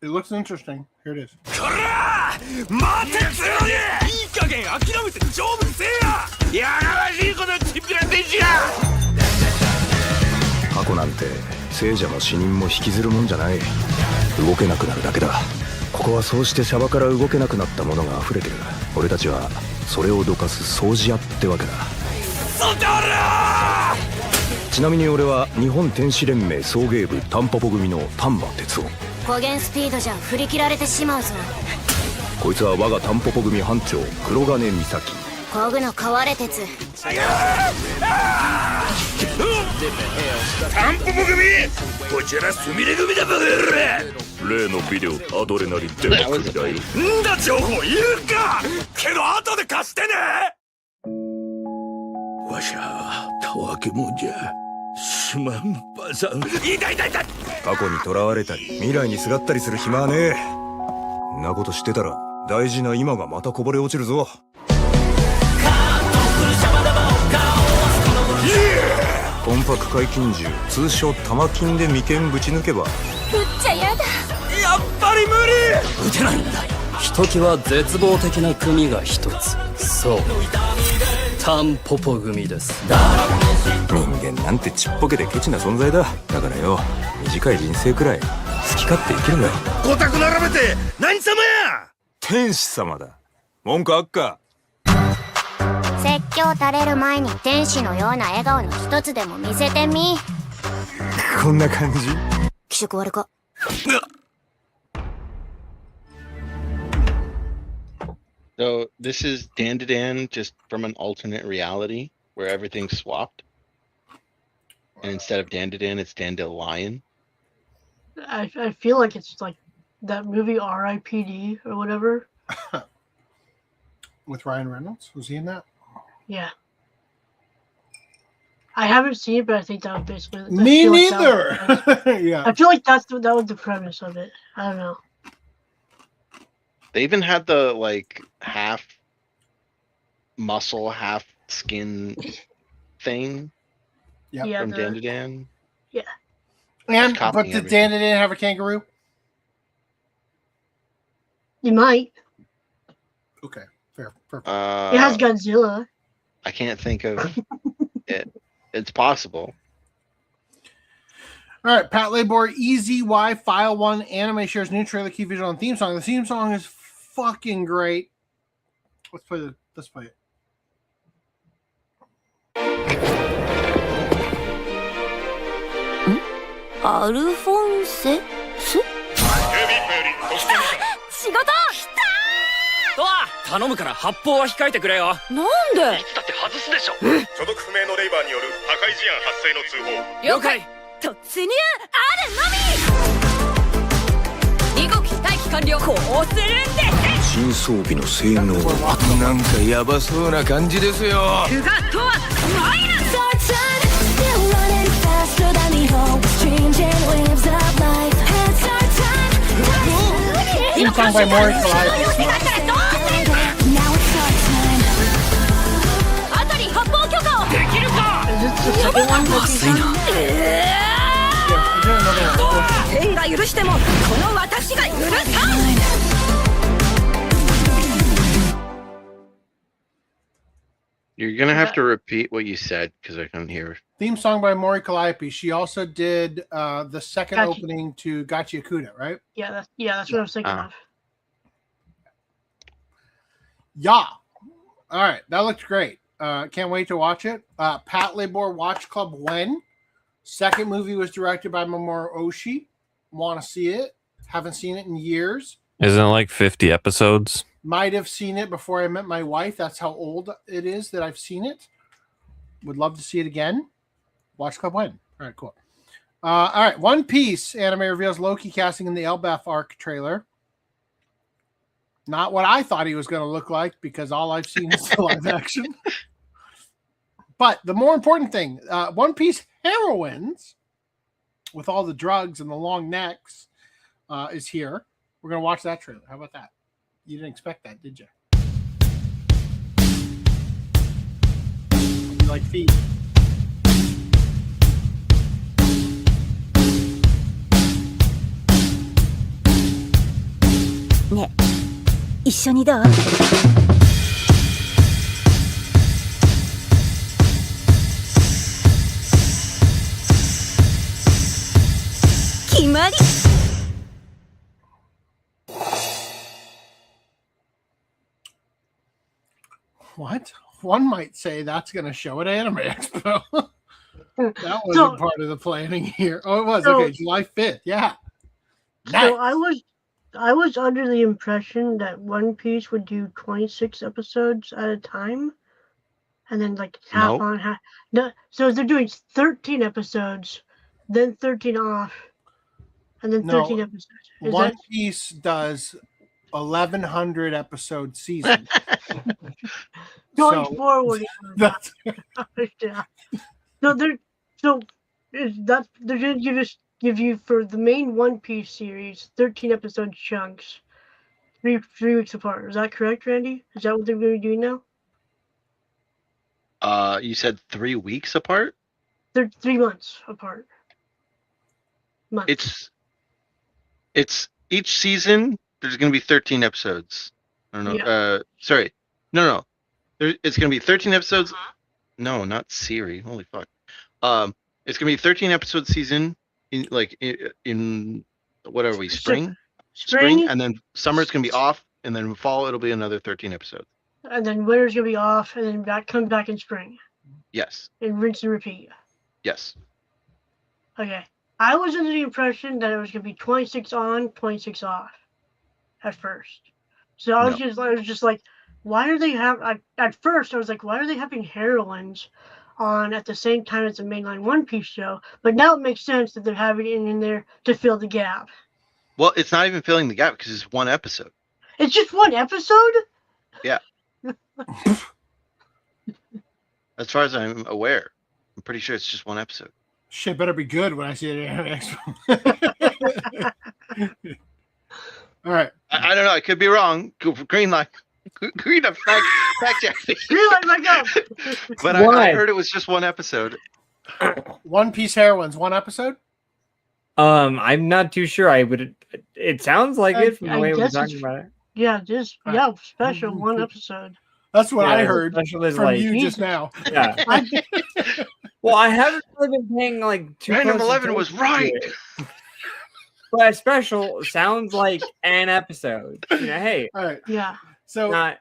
It looks interesting. Here it is. 待て強い！いい加減諦めて勝負せえや！やがましいことチンピラ天使や！過去なんて聖者も死人も引きずるもんじゃない。動けなくなるだけだ。ここはそうしてシャバから動けなくなったものが溢れてる。俺たちはそれをどかす掃除屋ってわけだ。そだら！ちなみに俺は日本天使連盟送迎部タンポポ組の丹波哲夫。光源スピードじゃ振り切られてしまうぞ。こいつは我がタンポポ組班長黒金美咲。工具の変われ鉄。タンポポ組こちらスミレ組だバカ野郎。例のビデオアドレナリン出まくりだよ。んだ情報いるかけど後で貸してね。わしゃたわけもんじゃすまんばさん。痛い痛い痛い。過去にとらわれたり未来にすがったりする暇はねえ。んなことしてたら大事な今がまたこぼれ落ちるぞ。コンパク解禁銃通称玉金で眉間ぶち抜けば。撃っちゃやだ。やっぱり無理。撃てないんだ。ひときわ絶望的な組が一つ。そうタンポポ組です。人間なんてちっぽけでケチな存在だ。だからよ短い人生くらい好き勝手生きるんだよ。五択並べて何様や。天使様だ。文句あっか。説教垂れる前に天使のような笑顔の一つでも見せてみ。こんな感じ。気色悪か。So this is Dandadan just from an alternate reality where everything's swapped. And instead of Dandadan, it's Dandelion. I feel like it's like that movie R.I.P.D. or whatever. With Ryan Reynolds? Was he in that? Yeah. I haven't seen it, but I think that was basically. Me neither. Yeah. I feel like that was the premise of it. I don't know. They even had the like half muscle, half skin thing. Yeah, from Dandadan. Yeah. And but did Dandadan have a kangaroo? You might. Okay, fair. Perfect. It has Godzilla. I can't think of it. It's possible. All right, Pat Labor, EZY File 1 anime shares new trailer, key visual, and theme song. The theme song is fucking great. Let's play it. Alphonse? 仕事とわ頼むから発砲は控えてくれよ。なんでいつだって外すでしょ。所属不明のレイバーによる破壊事案発生の通報。了解。突入あるのみ。2号機待機完了。こうするんです。新装備の性能はなんかヤバそうな感じですよ。クガとはマイナス。Theme song by Mori Calliope. Is this the second one?天が許してもこの私が許さん。 You're gonna have to repeat what you said because I couldn't hear. Theme song by Mori Calliope. She also did the second opening to Gachi Akuda, right? Yeah, that's what I was thinking of. Yeah. All right, that looked great. Can't wait to watch it. Pat Labor Watch Club When. Second movie was directed by Mamoru Oshii. Want to see it? Haven't seen it in years. Isn't it like 50 episodes? Might have seen it before I met my wife. That's how old it is that I've seen it. Would love to see it again. Watch Club When. All right, cool. All right, One Piece anime reveals Loki casting in the Elbaf arc trailer. Not what I thought he was going to look like because all I've seen is the live action. But the more important thing, One Piece heroines with all the drugs and the long necks is here. We're going to watch that trailer. How about that? You didn't expect that, did you? You like feet. Ne, 一緒にどう? 決まり. What? One might say that's going to show at Anime Expo. That wasn't part of the planning here. Oh, it was. Okay, July 5th. Yeah. Nice. So I was under the impression that One Piece would do 26 episodes at a time, and then like half on, half. No, so they're doing 13 episodes, then 13 off, and then 13 episodes. One Piece does 1,100 episode season. Going forward. That's yeah. So they're going to just give you for the main One Piece series 13 episode chunks, three weeks apart. Is that correct, Randy? Is that what they're going to be doing now? You said 3 weeks apart? They're 3 months apart. It's each season. There's going to be 13 episodes. I don't know. Yeah. Sorry. No. It's going to be 13 episodes. No, not Siri. Holy fuck. It's going to be 13 episode season in what are we? Spring, and then summer's going to be off, and then fall it'll be another 13 episodes. And then winter's going to be off, and then comes back in spring. Yes. And rinse and repeat. Yes. Okay. I was under the impression that it was going to be 26 on, 26 off at first. So I was just like, why are they at first I was like, why are they having heroines on at the same time as the mainline One Piece show? But now it makes sense that they're having it in there to fill the gap. Well, it's not even filling the gap because it's one episode. It's just one episode? Yeah. As far as I'm aware, I'm pretty sure it's just one episode. Shit better be good when I see it at Expo. All right. I don't know. I could be wrong. Green light. Green light. Fact check. Green light, my God. But I heard it was just one episode. One Piece heroines, one episode? I'm not too sure. It sounds like it from the way we're talking about it. Yeah, special one episode. That's what I heard from you just now. Yeah. Well, I haven't really been paying too Random close 11 was right. But a special sounds like an episode. Hey. All right. Yeah. So not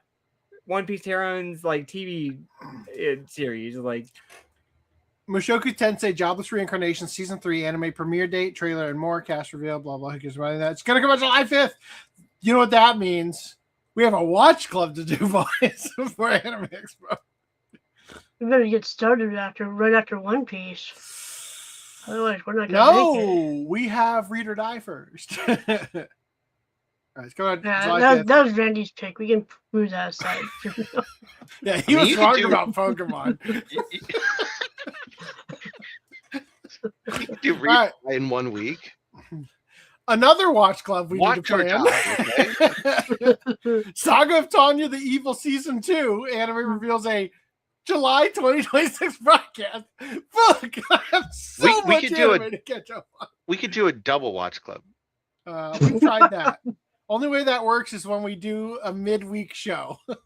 One Piece Heroines TV series Mushoku Tensei Jobless Reincarnation Season 3 anime premiere date, trailer, and more. Cast reveal, blah, blah. Who cares about that? It's going to come out July 5th. You know what that means? We have a watch club to do, boys, for Anime Expo. We better get started right after One Piece. Otherwise, we're not going to make it. We have Read or Die first. All right, let's go ahead. That was Randy's pick. We can move that aside. Yeah, he was wrong about Pokemon. Do read in 1 week. Another watch club we need to Watch your plan. Saga of Tanya: The Evil Season 2. Anime reveals a July 2026 broadcast. Fuck, I have so much anime to catch up on. We could do a double watch club. We tried that. Only way that works is when we do a midweek show. All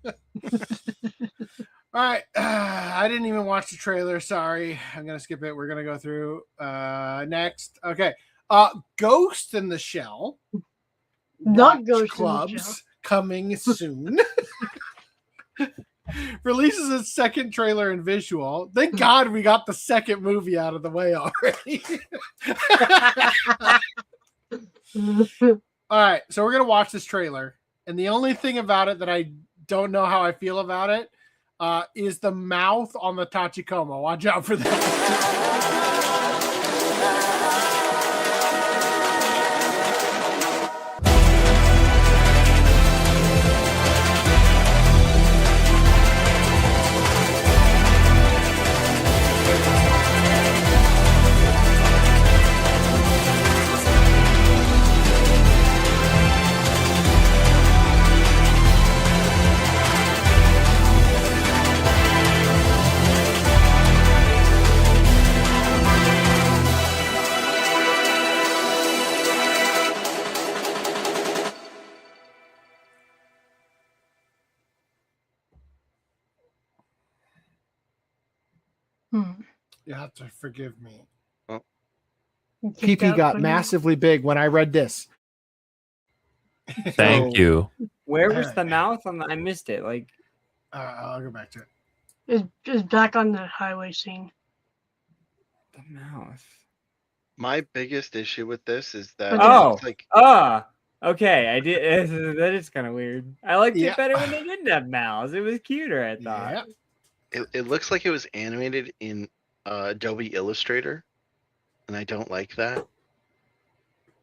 right. I didn't even watch the trailer. Sorry. I'm going to skip it. We're going to go through next. Okay. Ghost in the Shell. Not Watch Ghost clubs in the Shell. coming soon. Releases its second trailer and visual. Thank God we got the second movie out of the way already. All right. So we're going to watch this trailer. And the only thing about it that I don't know how I feel about it is the mouth on the Tachikoma. Watch out for that. You have to forgive me. Oh. PP got massively big when I read this. Thank you. Where was the mouth on the? I missed it. Like, I'll go back to it. It's back on the highway scene. The mouth. My biggest issue with this is that it's like okay. I did. That is kind of weird. I liked it better when they didn't have mouths. It was cuter, I thought. it looks like it was animated in Adobe Illustrator, and I don't like that.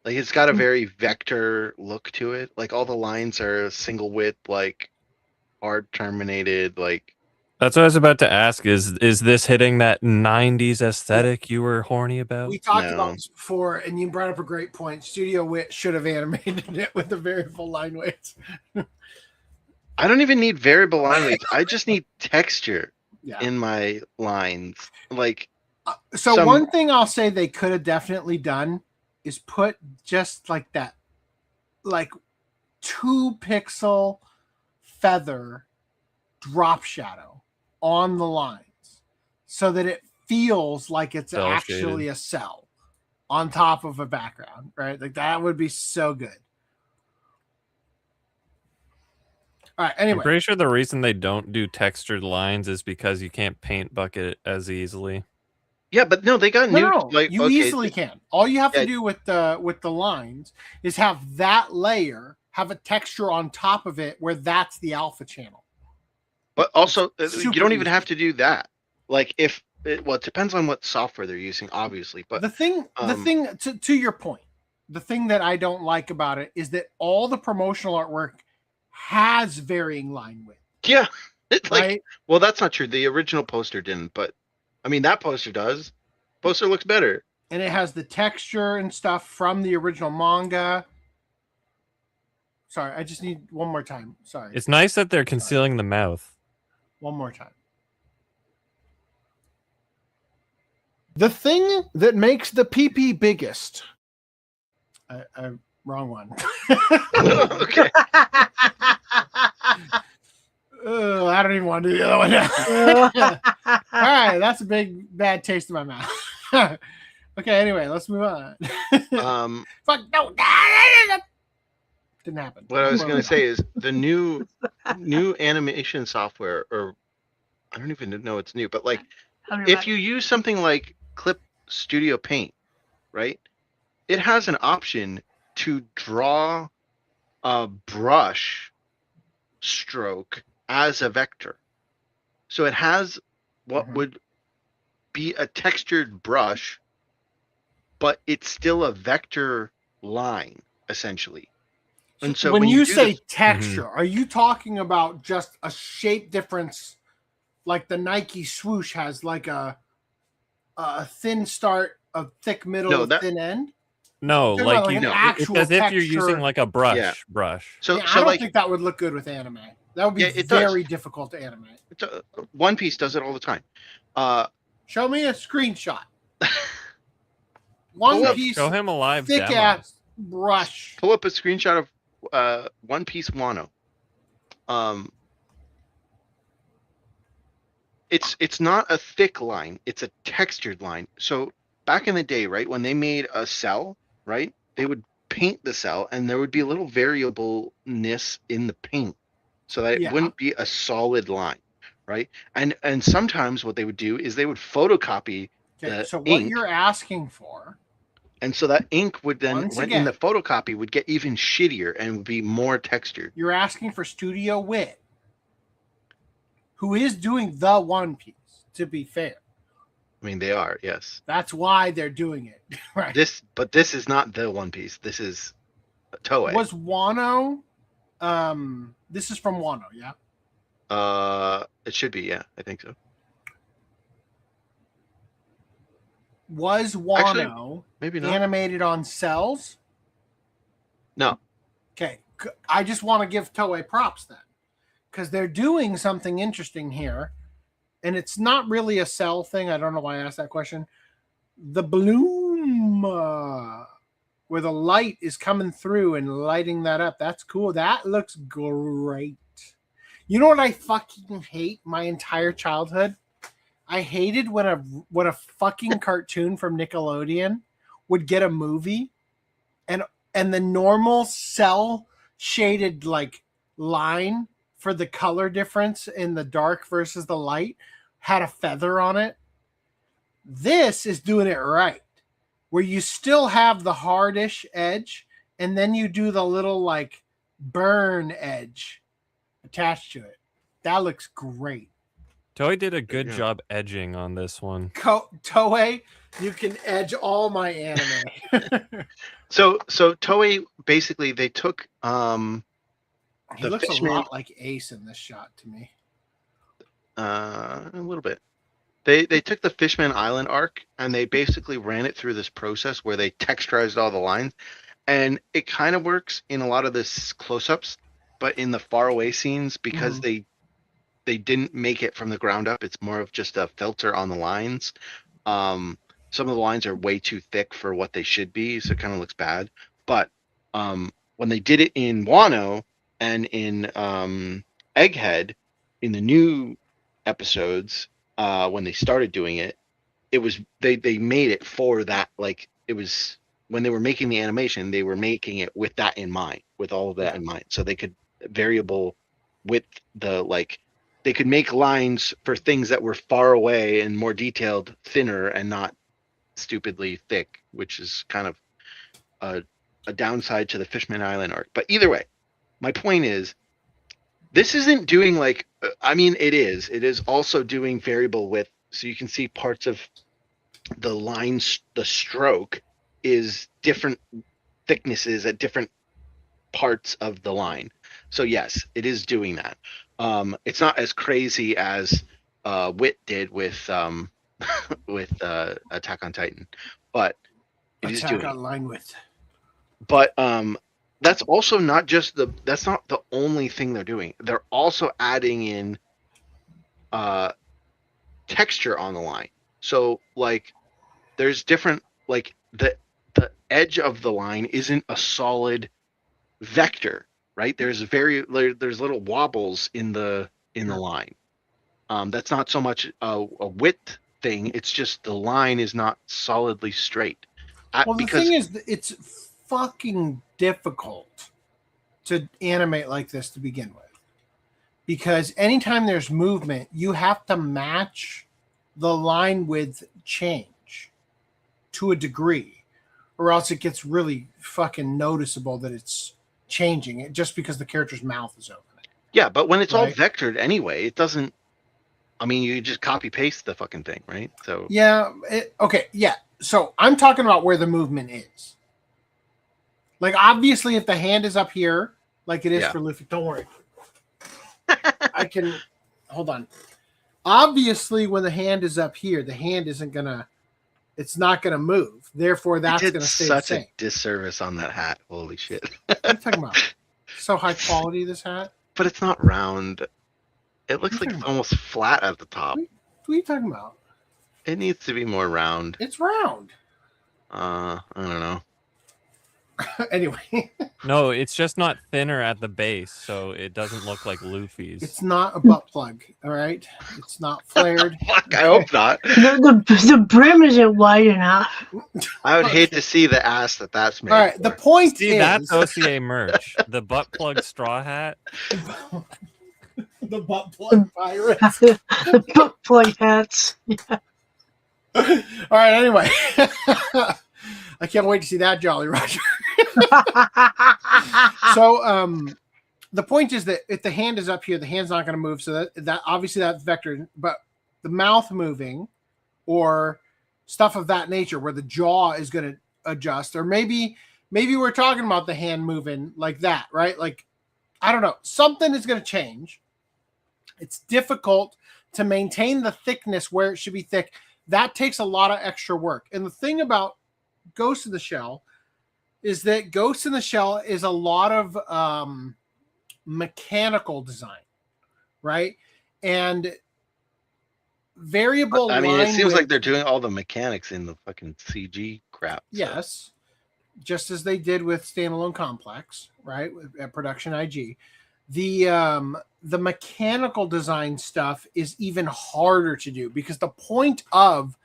Like, it's got a very vector look to it. Like, all the lines are single width, like hard terminated. Like, That's what I was about to ask. Is this hitting that 90s aesthetic you were horny about? We talked about this before, and you brought up a great point. Studio Wit should have animated it with the variable line weights. I don't even need variable line weights. I just need texture in my lines. Like, so one thing I'll say they could have definitely done is put just like that, like 2-pixel feather drop shadow on the lines so that it feels like it's actually a cell on top of a background, right? Like, that would be so good. All right, anyway. I'm pretty sure the reason they don't do textured lines is because you can't paint bucket as easily. Yeah, but no, they got new. Like, you easily can. All you have to do with the lines is have that layer have a texture on top of it where that's the alpha channel. But also, you don't even have to do that. Like, it depends on what software they're using, obviously. But the thing to your point, the thing that I don't like about it is that all the promotional artwork has varying line width. Yeah, it's like, well, that's not true. The original poster didn't, but I mean, that poster does. Poster looks better, and it has the texture and stuff from the original manga. Sorry, I just need one more time. Sorry. It's nice that they're concealing the mouth. One more time. The thing that makes the PP biggest. Wrong one. Okay. I don't even want to do the other one now. All right, that's a big bad taste in my mouth. Okay, anyway, let's move on. Fuck no. Didn't happen. What I was going to say is the new animation software, or I don't even know it's new, but like if you use something like Clip Studio Paint, right? It has an option to draw a brush stroke as a vector. So it has what would be a textured brush, but it's still a vector line, essentially. And so when you say texture, are you talking about just a shape difference, like the Nike swoosh has like a thin start, a thick middle, thin end? No, Talking like about, like, you an know, actual as if you're texture. using like a brush. Yeah. Brush. So Yeah, so I don't like think that would look good with anime. That would be Yeah, it does. very difficult to animate. One Piece does it all the time. Show me a screenshot. One Piece. Show him a live thick demo. ass brush. Pull up a screenshot of One Piece Wano. It's not a thick line, it's a textured line. So back in the day, right, when they made a cell, right, they would paint the cell and there would be a little variableness in the paint so that it wouldn't be a solid line, right? And sometimes what they would do is they would photocopy the So what ink, you're asking for, and so that ink would then, Once when again- in the photocopy, would get even shittier and would be more textured. you're asking for Studio Wit, who is doing the One Piece, to be fair. I mean, they are, yes. That's why they're doing it. Right. But this is not the One Piece. This is Toei. Was Wano this is from Wano, yeah? It should be, yeah. I think so. Was Wano Actually, maybe not. animated on cells? No. Okay. I just want to give Toei props then. Because they're doing something interesting here. And it's not really a cell thing. I don't know why I asked that question. The bloom where the light is coming through and lighting that up. That's cool. That looks great. You know what I fucking hate my entire childhood? I hated when a fucking cartoon from Nickelodeon would get a movie and the normal cell shaded like line for the color difference in the dark versus the light had a feather on it. This is doing it right, where you still have the hardish edge and then you do the little like burn edge attached to it. That looks great. Toei did a good job edging on this one. Toei, you can edge all my anime. So Toei basically they took He the looks Fishman, a lot like Ace in this shot to me. a little bit. They took the Fishman Island arc and they basically ran it through this process where they texturized all the lines, and it kind of works in a lot of this close-ups, but in the faraway scenes because they didn't make it from the ground up. It's more of just a filter on the lines. Some of the lines are way too thick for what they should be, so it kind of looks bad. But when they did it in Wano and in Egghead, in the new episodes, when they started doing it, it was they made it for that. Like it was when they were making the animation, they were making it with that in mind, with all of that in mind, so they could variable with the like. They could make lines for things that were far away and more detailed, thinner, and not stupidly thick, which is kind of a downside to the Fishman Island arc. But either way, my point is, this isn't doing like, I mean, it is also doing variable width. So you can see parts of the lines, the stroke is different thicknesses at different parts of the line. So yes, it is doing that. It's not as crazy as Wit did with with Attack on Titan, but it is doing. Attack on line width. But that's also not just that's not the only thing they're doing. They're also adding in texture on the line. So like there's different, like the edge of the line isn't a solid vector, right? There's little wobbles in the line. That's not so much a width thing. It's just the line is not solidly straight. Well, the thing is, it's fucking difficult to animate like this to begin with, because anytime there's movement, you have to match the line width change to a degree, or else it gets really fucking noticeable that it's changing it just because the character's mouth is open. Yeah, but when it's all Right. vectored anyway, it doesn't. I mean, you just copy paste the fucking thing, right? So Yeah. Okay. Yeah. So I'm talking about where the movement is. Like, obviously, if the hand is up here, like it is Yeah. for Luffy, don't worry. I can hold on. Obviously, when the hand is up here, the hand isn't gonna It's not going to move. Therefore, that's They going did to stay the such same. a disservice on that hat. Holy shit! What are you talking about? So high quality, this hat. But it's not round. It looks What are like you it's talking almost flat at the top. What are you talking about? It needs to be more round. It's round. I don't know. Anyway, No, it's just not thinner at the base, so it doesn't look like Luffy's. it's not a butt plug. All right, it's not flared. Fuck, I hope not. The brim isn't wide enough. I would hate to see the ass that's made. All right, the point See, is that's OCA merch. The butt plug straw hat. the butt plug pirates. Butt plug hats. Yeah. All right. Anyway, I can't wait to see that Jolly Roger. So, the point is that if the hand is up here, the hand's not going to move. So that obviously that's vector, but the mouth moving or stuff of that nature where the jaw is going to adjust, or maybe we're talking about the hand moving like that, right? Like, I don't know, something is going to change. It's difficult to maintain the thickness where it should be thick. That takes a lot of extra work. And the thing about Ghost in the Shell is that Ghost in the Shell is a lot of mechanical design, right? And variable I mean, it line seems width- like they're doing all the mechanics in the fucking CG crap. so- Yes, just as they did with Standalone Complex, right? At Production IG. The mechanical design stuff is even harder to do because the point of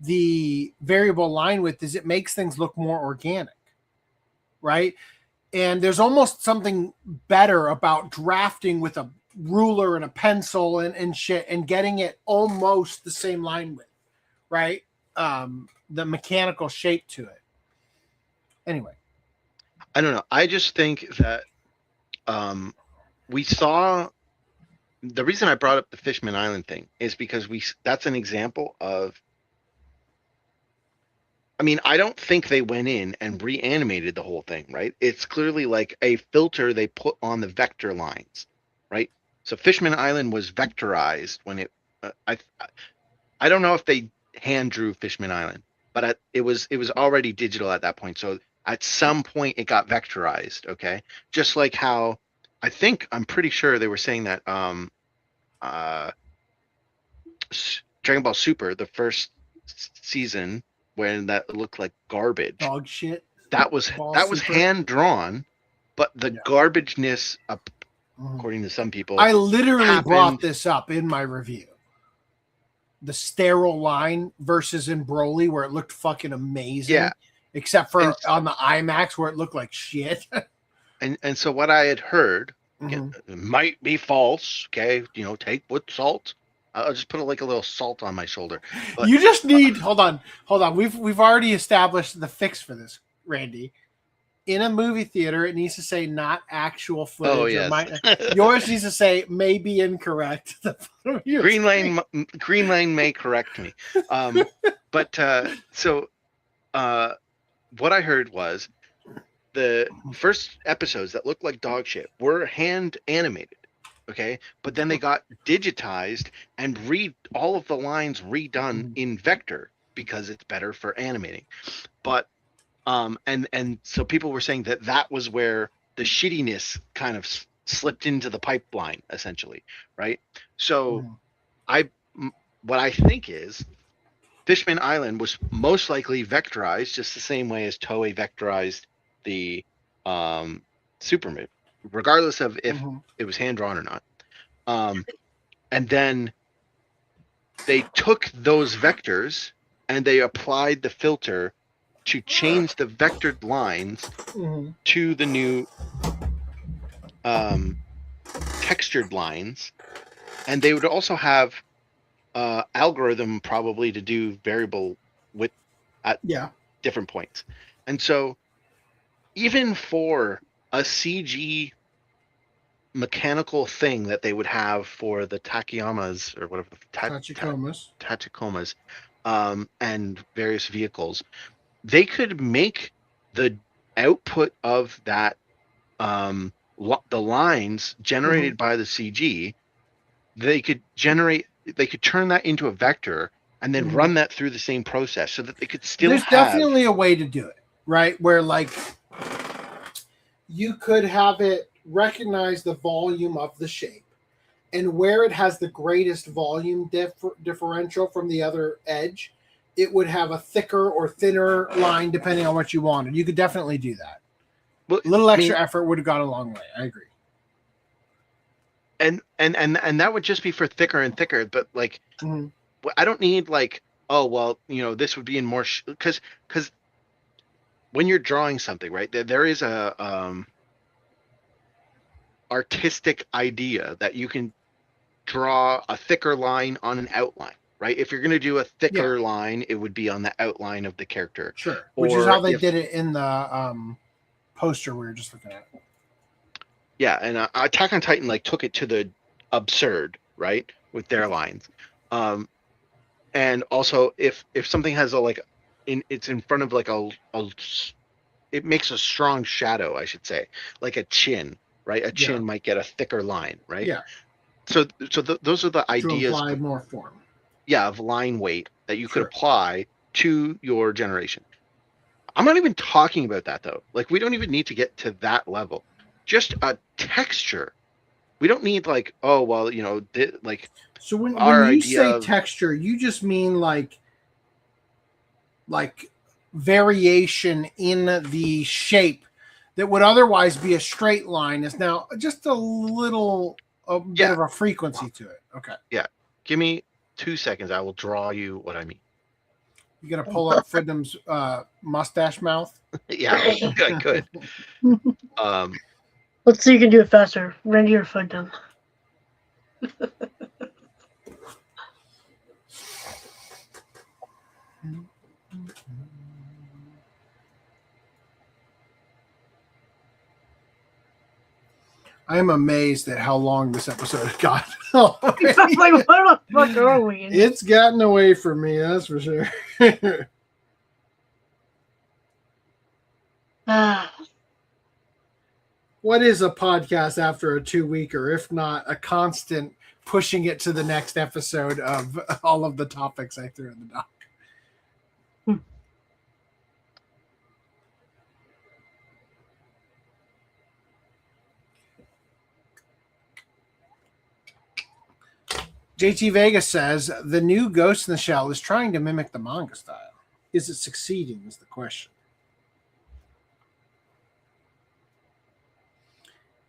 the variable line width is it makes things look more organic, right? And there's almost something better about drafting with a ruler and a pencil and shit and getting it almost the same line width, right? The mechanical shape to it. Anyway. I don't know. I just think that we saw the reason I brought up the Fishman Island thing is because that's an example of. I mean, I don't think they went in and reanimated the whole thing, right? It's clearly like a filter they put on the vector lines, right? So Fishman Island was vectorized when it. I don't know if they hand drew Fishman Island, but it was already digital at that point. So at some point it got vectorized, okay? Just like how I'm pretty sure they were saying that Dragon Ball Super, the first season when that looked like garbage, dog shit. That was Super. hand drawn, but the garbageness, according to some people, I literally happened. brought this up in my review. The sterile line versus in Broly, where it looked fucking amazing. Yeah. Except for on the IMAX where it looked like shit. And so what I had heard Mhm. it might be false. Okay, take with salt. I'll just put like a little salt on my shoulder. But, You just need hold on. We've already established the fix for this, Randy. In a movie theater, it needs to say not actual footage. Oh, yes. Yours needs to say may be incorrect. Green Lane may correct me. So what I heard was the first episodes that looked like dog shit were hand animated. Okay, but then they got digitized and all of the lines redone in vector because it's better for animating. But and so people were saying that was where the shittiness kind of slipped into the pipeline, essentially, right? So what I think is Fishman Island was most likely vectorized just the same way as Toei vectorized the Super movie, regardless of if it was hand drawn or not. And then they took those vectors and they applied the filter to change the vectored lines to the new textured lines. And they would also have algorithm probably to do variable width at different points. And so even for a CG mechanical thing that they would have for the Takiyamas or whatever, Tachikomas, and various vehicles, they could make the output of that, the lines generated by the CG, they could turn that into a vector and then Mhm. run that through the same process so that they could still There's have. definitely a way to do it, right? Where like you could have it recognize the volume of the shape, and where it has the greatest volume differential from the other edge, it would have a thicker or thinner line depending on what you wanted. You could definitely do that. Well, A little I extra mean, effort would have gone a long way. I agree. and that would just be for thicker and thicker, but like Mhm. I don't need like, oh well, this would be in more because when you're drawing something, right, there is a artistic idea that you can draw a thicker line on an outline, right? If you're going to do a thicker line, it would be on the outline of the character. Sure. Which is how they did it in the poster we were just looking at. Yeah, and Attack on Titan like took it to the absurd, right, with their lines. And also if something has a like it's in front of like it makes a strong shadow, I should say, like a chin, right? A chin might get a thicker line, right? Yeah. So those are the To ideas imply more form. Yeah, of line weight that you could apply to your generation. I'm not even talking about that though. Like we don't even need to get to that level. Just a texture. We don't need like, oh well, like. So when our you idea say of, texture, you just mean like variation in the shape that would otherwise be a straight line is now just a bit of a frequency to it. Okay. Yeah. Give me 2 seconds. I will draw you what I mean. You gonna pull up Fridham's mustache mouth? Yeah, I could. Let's see if you can do it faster. Render your foot down. I am amazed at how long this episode got. Like, what the fuck are we? It's gotten away from me, that's for sure. What is a podcast after a 2-weeker, if not a constant pushing it to the next episode of all of the topics I threw in the doc? JT Vega says the new Ghost in the Shell is trying to mimic the manga style. Is it succeeding? Is the question.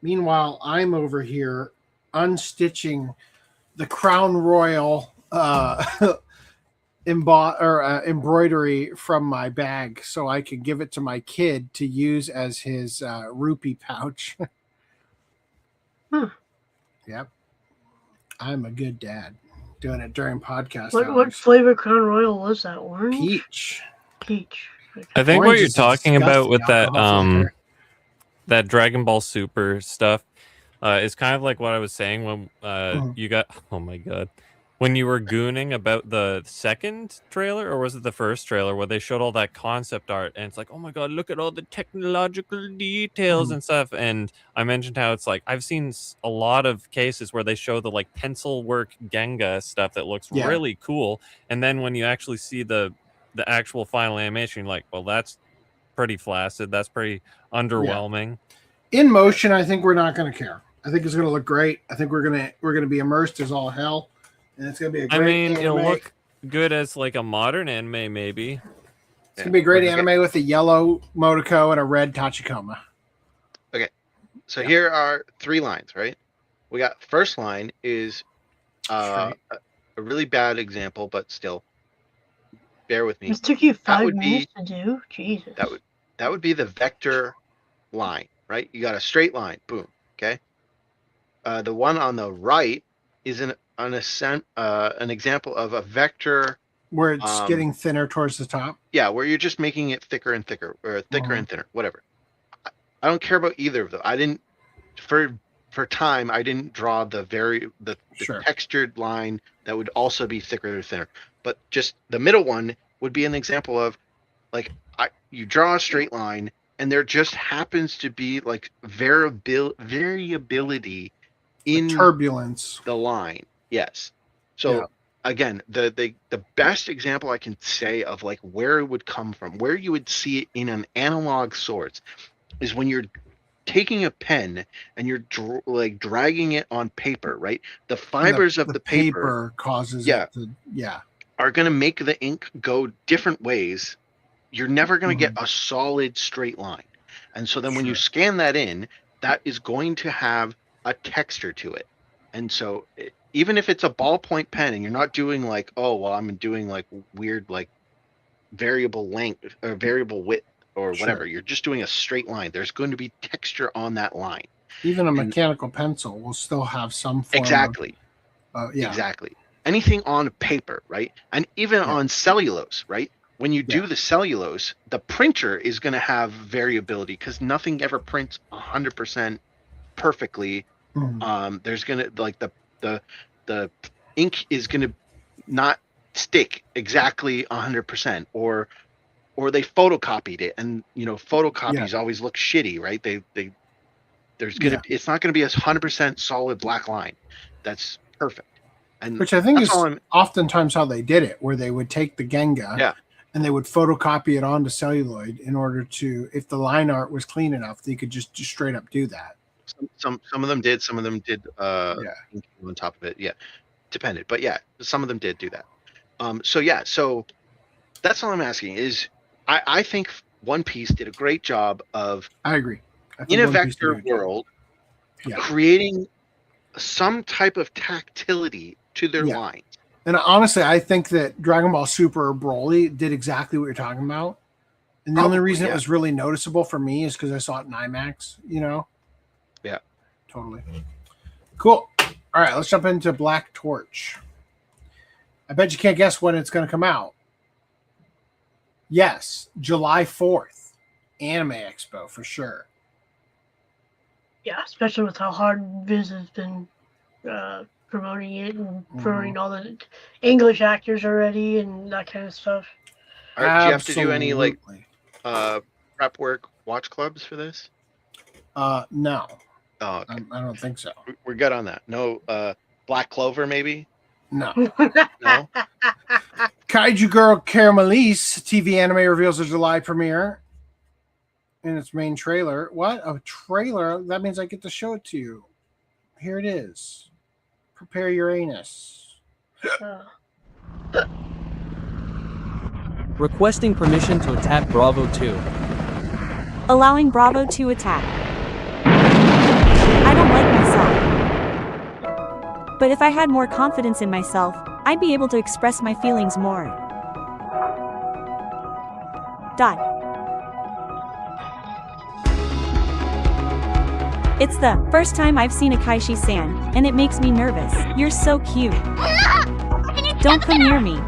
Meanwhile, I'm over here unstitching the Crown Royal embroidery from my bag so I can give it to my kid to use as his rupee pouch. Yep. I'm a good dad doing it during podcast hours. What flavor Crown Royal was that? Orange? Peach. I think Orange what you're is talking about disgusting with that alcohol flavor. that Dragon Ball Super stuff is kind of like what I was saying when you got, oh my god, when you were gooning about the second trailer, or was it the first trailer where they showed all that concept art and it's like, oh my god, look at all the technological details and stuff. And I mentioned how it's like I've seen a lot of cases where they show the like pencil work Genga stuff that looks really cool, and then when you actually see the actual final animation, you're like, well, that's pretty flaccid, that's pretty underwhelming. In motion, I think we're not going to care. I think it's going to look great. I think we're going to be immersed as all hell, and it's going to be a great anime. It'll look good as like a modern anime, maybe. It's going to be a great anime with a yellow Motoko and a red Tachikoma. Okay, so here are 3 lines, right? We got first line is a really bad example, but still, bear with me. This took you 5 minutes to do? Jesus. That would be the vector line, right? You got a straight line, boom. Okay. The one on the right is an example of a vector where it's getting thinner towards the top. Yeah, where you're just making it thicker and thicker, or thicker and thinner, whatever. I don't care about either of them. I didn't for time. I didn't draw the textured line that would also be thicker or thinner. But just the middle one would be an example of like you draw a straight line, and there just happens to be like variability in turbulence the line. Yes. So again, the best example I can say of like where it would come from, where you would see it in an analog source, is when you're taking a pen and you're like dragging it on paper, right? The fibers of the paper causes yeah, it to, yeah. are going to make the ink go different ways. You're never going to get a solid straight line. And so then when you scan that in, that is going to have a texture to it. And so even if it's a ballpoint pen and you're not doing like, oh, well, I'm doing like weird, like variable length or variable width or whatever, you're just doing a straight line. There's going to be texture on that line. Even a mechanical pencil will still have some form Exactly. of, yeah. Exactly. Anything on paper, right? And even on cellulose, right? When you do the cellulose, the printer is going to have variability because nothing ever prints 100% perfectly. There's going to like the ink is going to not stick exactly 100%, or they photocopied it, and you know photocopies always look shitty, right? There's going to it's not going to be a 100% solid black line that's perfect. And which I think is oftentimes how they did it, where they would take the Genga and they would photocopy it onto celluloid in order to, if the line art was clean enough, they could just straight up do that. Some of them did, some of them did on top of it. Yeah, depended, but yeah, some of them did do that. So that's all I'm asking is, I think One Piece did a great job of, I agree, in a vector world, creating some type of tactility to their lines. And honestly, I think that Dragon Ball Super or Broly did exactly what you're talking about. And the only reason it was really noticeable for me is because I saw it in IMAX, you know? Yeah. Totally. Cool. All right, let's jump into Black Torch. I bet you can't guess when it's going to come out. Yes, July 4th. Anime Expo for sure. Yeah, especially with how hard Viz has been promoting it and promoting all the English actors already and that kind of stuff. Do you have to do any like prep work watch clubs for this? No. Oh, okay. I don't think so. We're good on that. No Black Clover, maybe? No. No? Kaiju Girl Caramelise TV anime reveals a July premiere in its main trailer. What? A trailer? That means I get to show it to you. Here it is. Prepare your anus. Requesting permission to attack Bravo 2. Allowing Bravo to attack. I don't like myself. But if I had more confidence in myself, I'd be able to express my feelings more. It's the first time I've seen a Kaishi-san, and it makes me nervous. You're so cute. Don't come near me.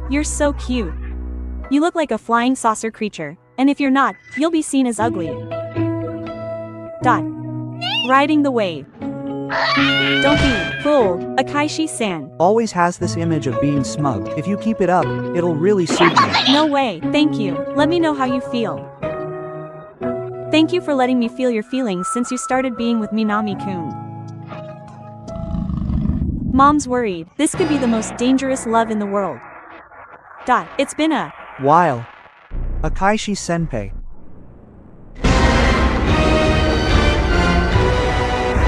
You're so cute. You look like a flying saucer creature, and if you're not, you'll be seen as ugly. Riding the wave. Don't be fooled, Akaishi-san. Always has this image of being smug. If you keep it up, it'll really suit you. No way, thank you. Let me know how you feel. Thank you for letting me feel your feelings since you started being with Minami-kun. Mom's worried. This could be the most dangerous love in the world. It's been a while. Akaishi-senpai.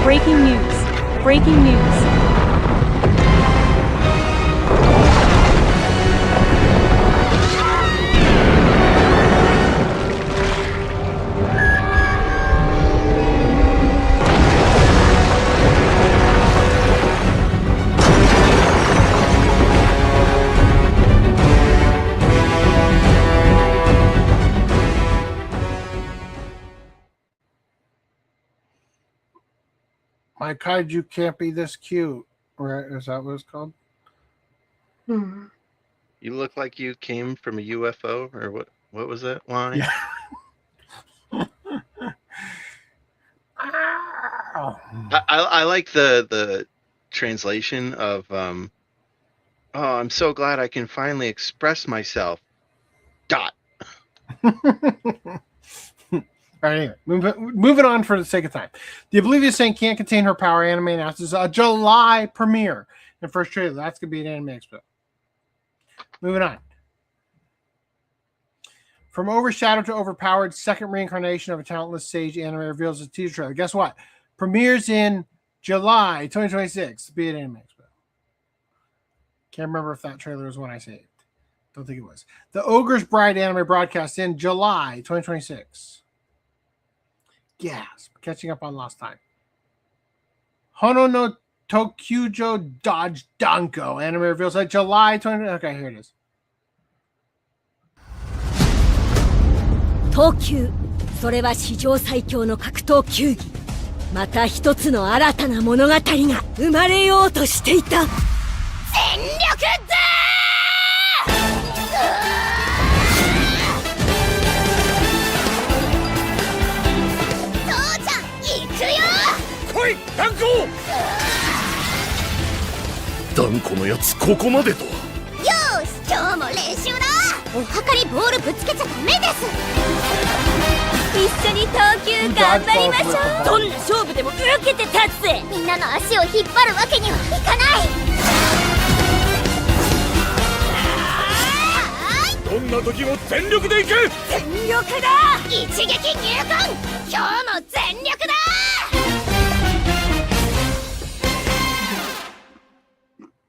Breaking news. Breaking news. My kaiju can't be this cute. Right? Is that what it's called? You look like you came from a UFO, or what was that line? Yeah. I like the translation of oh, I'm so glad I can finally express myself. All All right, anyway, moving on for the sake of time. The Oblivious Saint Can't Contain Her Power anime announces a July premiere. And first trailer, that's going to be an Anime Expo. Moving on. From overshadowed to overpowered, second reincarnation of a talentless sage anime reveals a teaser trailer. Guess what? Premieres in July 2026. Be an Anime Expo. Can't remember if that trailer was one I saved. Don't think it was. The Ogre's Bride anime broadcast in July 2026. Gasp. Catching up on lost time. Hono no Tokyujo Dodge Danko anime reveals like July 20. Okay, here it is. 東急それは史上最強の格闘球技また一つの新たな物語が生まれようとしていた全力だ父ちゃん行くよ来いダンコダンコのやつここまでとはよし今日も練習だおはかりボールぶつけちゃダメです一緒に投球頑張りましょうどんな勝負でも受けて立つぜみんなの足を引っ張るわけにはいかないどんな時も全力でいけ全力だ一撃入魂今日も全力だ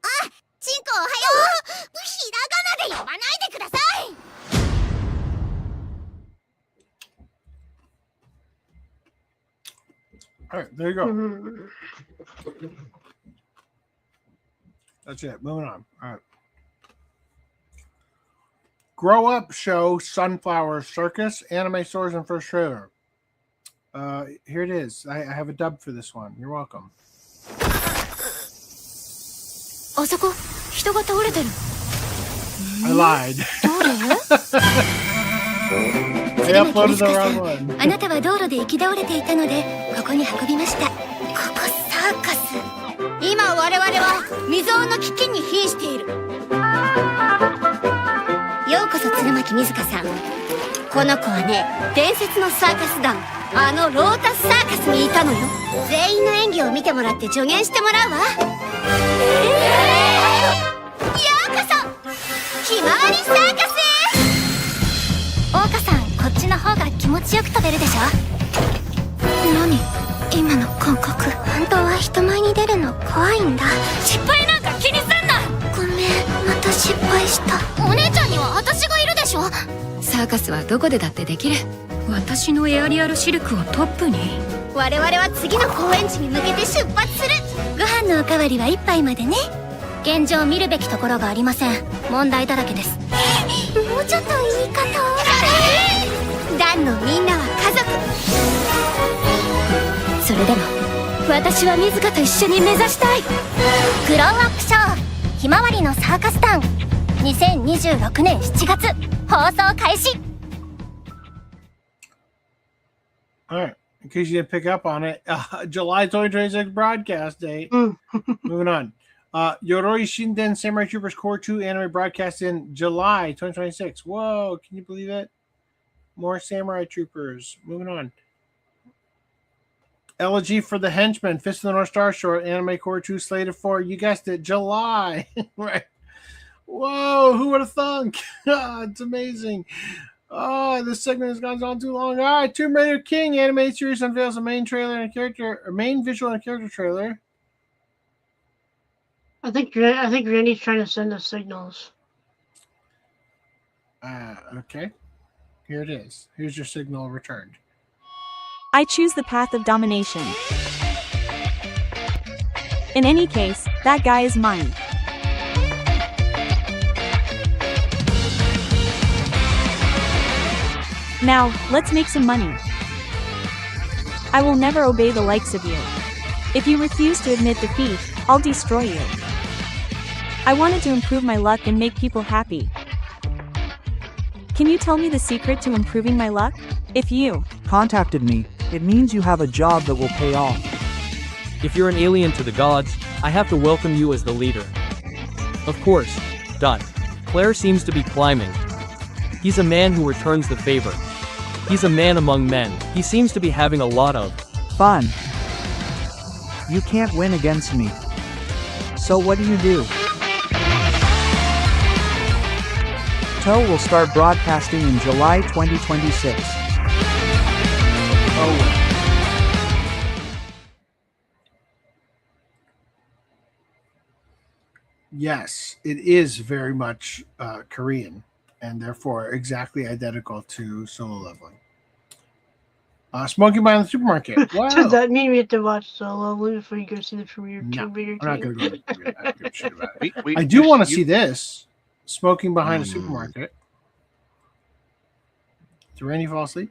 あ、チンコおはようひらがなで呼ばないでくださいAll right, there you go. That's it. Moving on. All right. Grow Up Show Sunflower Circus Anime Stores and First Trailer. Here it is. I have a dub for this one. You're welcome. あそこ人が倒れてる I lied. I uploaded the wrong one. あなたは道路で行き倒れていたのでここに運びましたここサーカス今我々は未曾有の危機に瀕しているようこそ鶴巻水香さんこの子はね伝説のサーカス団あのロータスサーカスにいたのよ全員の演技を見てもらって助言してもらうわようこそひまわりサーカスへ桜花さんこっちの方が気持ちよく飛べるでしょ何今の感覚本当は人前に出るの怖いんだ失敗なんか気にすんなごめんまた失敗したお姉ちゃんには私がいるでしょサーカスはどこでだってできる私のエアリアルシルクをトップに我々は次の公演地に向けて出発するご飯のおかわりは1杯までね現状見るべきところがありません問題だらけですもうちょっと言い方をダンのみんなは家族それでも私は水香と一緒に目指したいグローアップショーひまわりのサーカス団2026年7月放送開始 All right. In case you didn't pick up on it, July 2026 broadcast date. Moving on. Yoroi Shinden Samurai Troopers Core 2 anime broadcast in July 2026. Whoa, can you believe it? More Samurai Troopers. Moving on. Elegy for the Henchman, Fist of the North Star short, anime Core 2 slated for, you guessed it, July. Right. Whoa, who would have thunk? It's amazing. Oh, this segment has gone on too long. All right, Tomb Raider King animated series unveils a main trailer and a character, or main visual and a character trailer. I think Randy's trying to send us signals. Okay. Here it is. Here's your signal returned. I choose the path of domination. In any case, that guy is mine. Now, let's make some money. I will never obey the likes of you. If you refuse to admit defeat, I'll destroy you. I wanted to improve my luck and make people happy. Can you tell me the secret to improving my luck? If you contacted me, it means you have a job that will pay off. If you're an alien to the gods, I have to welcome you as the leader. Of course, done. Claire seems to be climbing. He's a man who returns the favor. He's a man among men. He seems to be having a lot of fun. You can't win against me. So what do you do? Toe will start broadcasting in July 2026. Oh. Yes, it is very much Korean and therefore exactly identical to Solo Leveling. Smoking Behind the Supermarket. Wow. Does that mean we have to watch Solo before you go see the premiere? No, I'm I'm not going to go to the premiere. I don't give a shit about it. We I do want to see this. Smoking Behind a Supermarket. Did Randy fall asleep?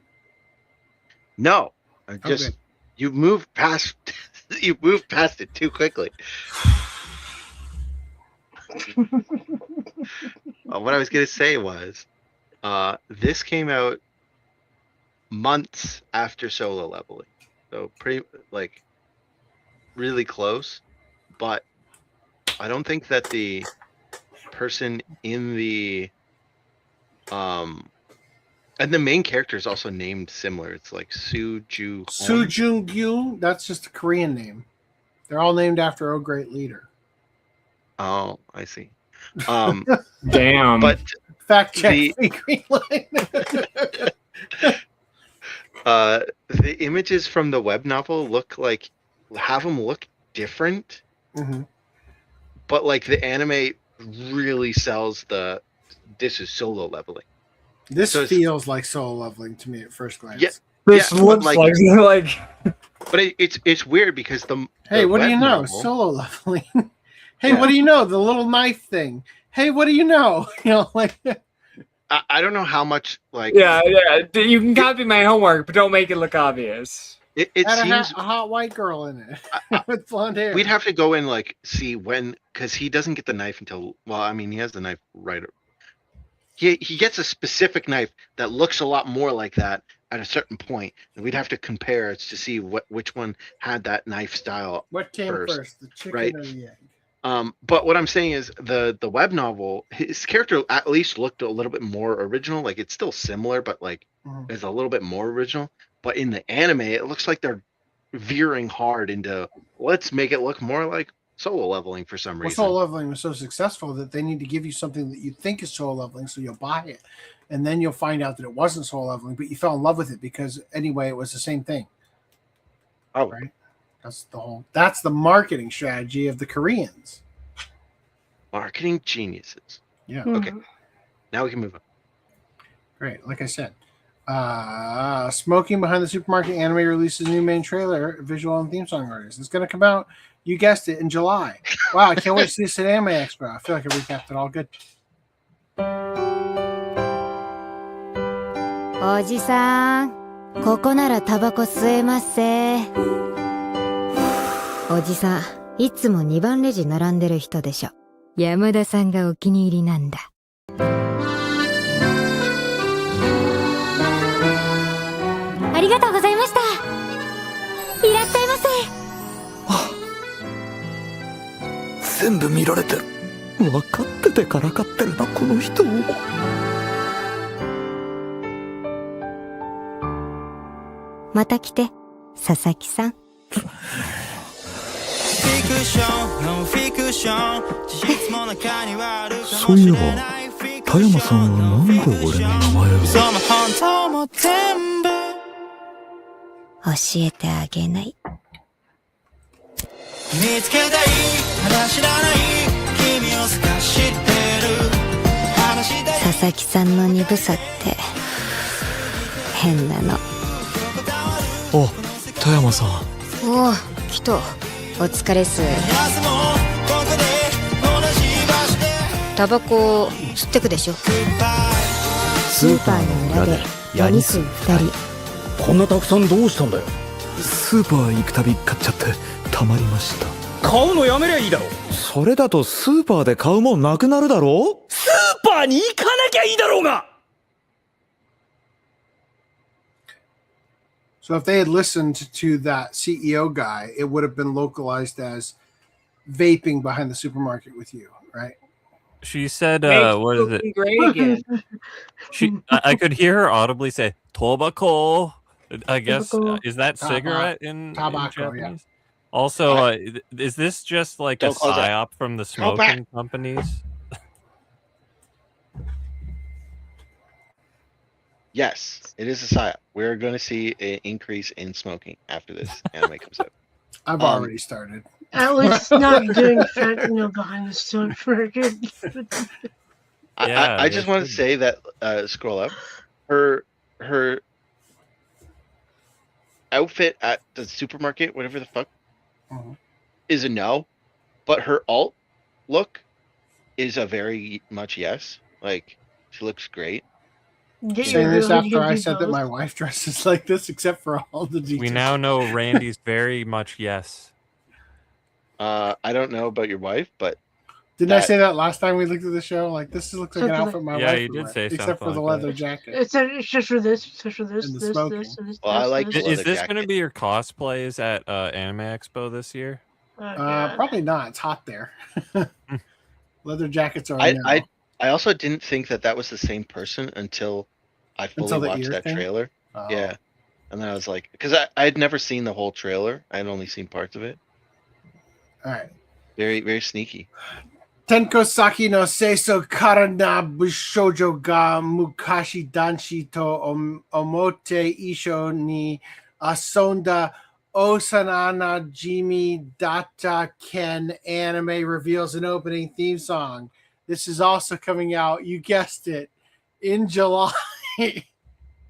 No, I just you moved past it too quickly. What I was gonna say was, this came out months after Solo Leveling, so pretty really close. But I don't think that the person in the and the main character is also named similar. It's like Sujungyu. That's just a Korean name. They're all named after a great leader. Oh, I see. Damn. But fact check. The images from the web novel have them look different. Mm-hmm. But like the anime really sells this is Solo Leveling. This feels like Solo Leveling to me at first glance. Yeah, this looks like But it's weird because Hey, what do you know? Novel, Solo Leveling. Hey, what do you know? The little knife thing. Hey, what do you know? You know, like I don't know how much Yeah. You can copy my homework, but don't make it look obvious. It seems seems a hot white girl in it with blonde hair. we'd have to go and see when, because he doesn't get the knife until he has the knife right. He gets a specific knife that looks a lot more like that at a certain point, and we'd have to compare it to see which one had that knife style. What came first, the chicken right? or the egg? But what I'm saying is the web novel, his character at least looked a little bit more original. Like it's still similar, but it's a little bit more original. But in the anime, it looks like they're veering hard into let's make it look more like Solo Leveling for some reason. Solo Leveling was so successful that they need to give you something that you think is Solo Leveling, so you'll buy it, and then you'll find out that it wasn't Solo Leveling, but you fell in love with it because anyway, it was the same thing. Oh, right. That's the marketing strategy of the Koreans. Marketing geniuses. Yeah. Okay. Now we can move on. Great. Like I said, Smoking Behind the Supermarket anime releases a new main trailer, visual and theme song artist. It's going to come out, you guessed it, in July. Wow, I can't wait to see this at Anime Expo. I feel like I recapped it all good. おじさん、ここならタバコ吸えますせ。おじさん、いつも2番レジ並んでる人でしょ。山田さんがお気に入りなんだ。ありがとうございました。いらっしゃいませ。全部見られてる。分かっててからかってるな、この人。また来て、佐々木さん。そういえば、田山さんはなんで俺の名前を。教えてあげない。見つけたい、まだ知らない君を探してる。佐々木さんの鈍さって変なの。あ、田山さん。おお、来た。お疲れっす。タバコ吸ってくでしょ。スーパーの裏でヤニス2人。こんなたくさんどうしたんだよ。スーパー行くたび買っちゃってたまりました。買うのやめりゃいいだろ。それだとスーパーで買うもんなくなるだろ。スーパーに行かなきゃいいだろうが。So if they had listened to that CEO guy, it would have been localized as vaping behind the supermarket with you, right? She said, Hey, what is it? looking great again. I could hear her audibly say tobacco. I guess Tobacco. is that Tobacco. cigarette in Tobacco, yeah. Japanese? Also, is this just like Don't a close that. psyop from the Go back. smoking companies? Yes, it is a psyop. We're going to see an increase in smoking after this anime comes out. I've already started. At least not doing fentanyl behind the stone record. I just want to say that scroll up. Her outfit at the supermarket, whatever the fuck, is a no, but her alt look is a very much yes. Like she looks great. Saying this after I said that my wife dresses like this, except for all the details. We now know Randy's very much yes. I don't know about your wife, but didn't I say that last time we looked at the show? Like this looks like an outfit my wife you would did wear, say except for the something like leather that. jacket. It's just for this. It's just for this. And the This. smoking. This. Well, I like the Is leather this jacket. going to be your cosplays at Anime Expo this year? Probably not. It's hot there. Leather jackets are. I also didn't think that was the same person until I fully the watched ear that thing? trailer. Oh. Yeah, and then I was like, because I had never seen the whole trailer. I had only seen parts of it. All right. Very, very sneaky. Tenko-saki no seiso karana bishoujo ga mukashi danshi to omote isho ni asonda osanana jimi data ken anime reveals an opening theme song. This is also coming out, you guessed it, in July.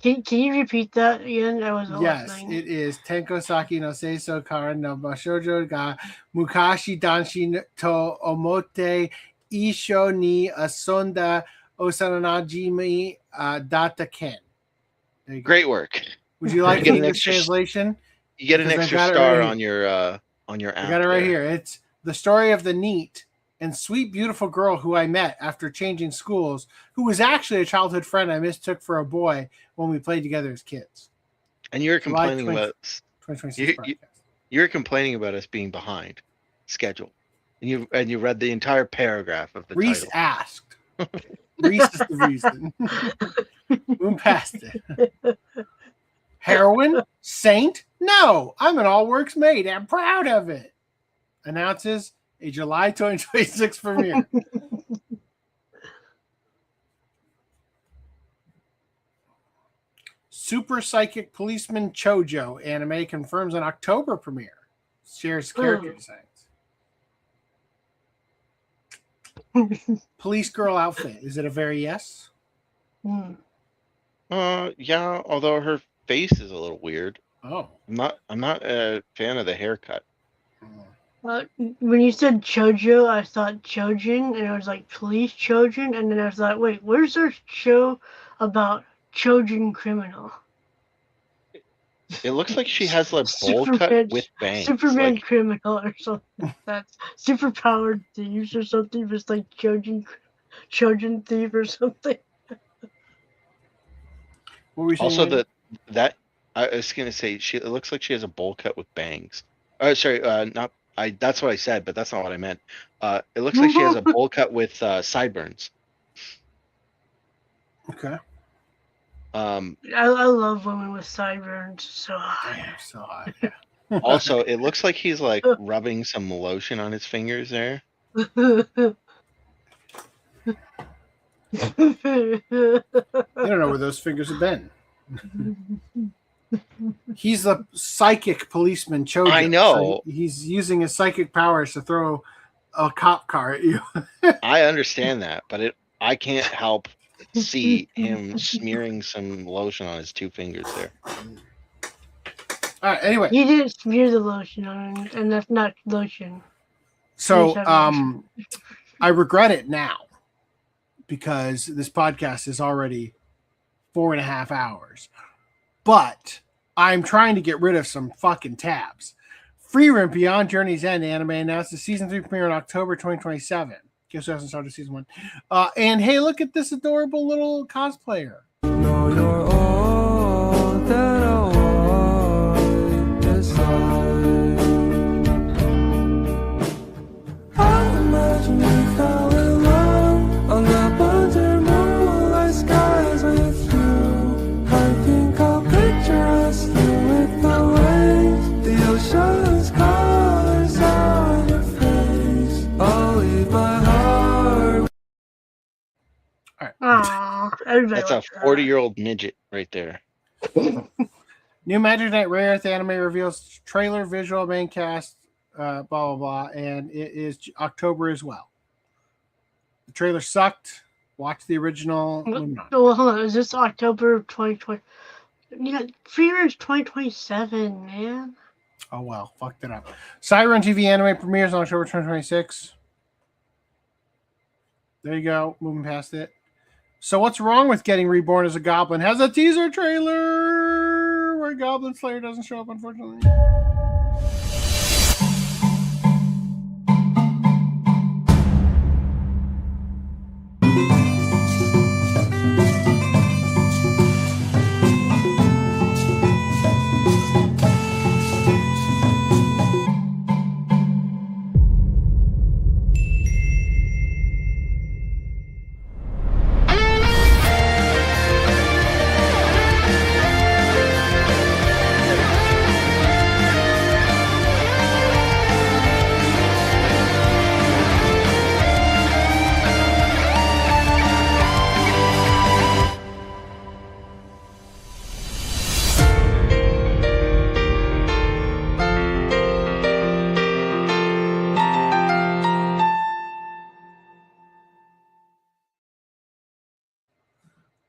Can you repeat that again? I was Yes, listening. it is Tenko-saki no seiso kara no bashoujo ga mukashi danshi to omote isho ni asonda osananajimi data ken. Great work. Would you like get the an English extra- translation? You get an Because I extra got it star right on your app. I got it right here. It's the story of the neat and sweet, beautiful girl who I met after changing schools, who was actually a childhood friend I mistook for a boy when we played together as kids. And you were July complaining 20 about 2026 you were complaining about us being behind schedule, and you read the entire paragraph of the Reese title. asked. Reese is the reason. Move past it. Heroine? Saint? No, I'm an all works mate. I'm proud of it. Announces a July 2026 premiere. Super Psychic Policeman Chojo anime confirms an October premiere. Shares character designs. Police girl outfit. Is it a very yes? Yeah, although her face is a little weird. Oh. I'm not a fan of the haircut. When you said chojo, I thought chojin, and I was like police chojin, and then I thought, wait, where's their show about chojin criminal? It looks like she has like bowl cut with bangs. Superman like- criminal or something. That's superpowered thieves or something. But it's like chojin thief or something. What were you saying? Also, that I was gonna say, it looks like she has a bowl cut with bangs. Oh, sorry, not I. That's what I said, but that's not what I meant. It looks like she has a bowl cut with sideburns. Okay. I love women with sideburns. So hot. Damn, so hot. Also, it looks like he's like rubbing some lotion on his fingers there. I don't know where those fingers have been. He's the psychic policeman Chojo. I know. So he's using his psychic powers to throw a cop car at you. I understand that, but I can't help see him smearing some lotion on his two fingers there. All right, anyway. You didn't smear the lotion on him, and that's not lotion. So I regret it now because this podcast is already 4.5 hours. But I'm trying to get rid of some fucking tabs. Frieren Beyond Journey's End anime announced the season 3 premiere in October 2027. Guess who hasn't started season 1? And hey, look at this adorable little cosplayer. Everybody That's a likes 40-year-old midget right there. New Magic Knight Rare Earth anime reveals trailer, visual, main cast, blah blah blah, and it is October as well. The trailer sucked. Watch the original. Well, hold on. Is this October 2020? Yeah, Frieren's 2027, man. Oh well, fucked it up. Siren TV anime premieres on October 2026. There you go. Moving past it. So what's wrong with getting reborn as a goblin? Has a teaser trailer where Goblin Slayer doesn't show up, unfortunately.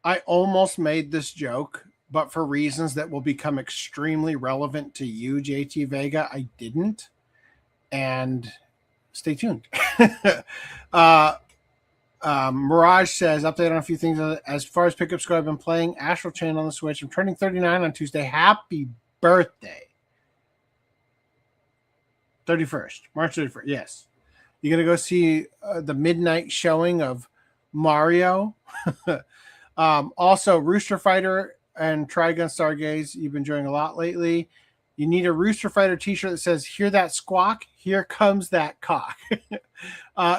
I almost made this joke, but for reasons that will become extremely relevant to you, JT Vega, I didn't. And stay tuned. Mirage says, update on a few things. As far as pickups go, I've been playing Astral Chain on the Switch. I'm turning 39 on Tuesday. Happy birthday. 31st. March 31st. Yes. You're going to go see the midnight showing of Mario. Also, Rooster Fighter and Trigun Stargaze, you've been enjoying a lot lately. You need a Rooster Fighter t-shirt that says, hear that squawk? Here comes that cock.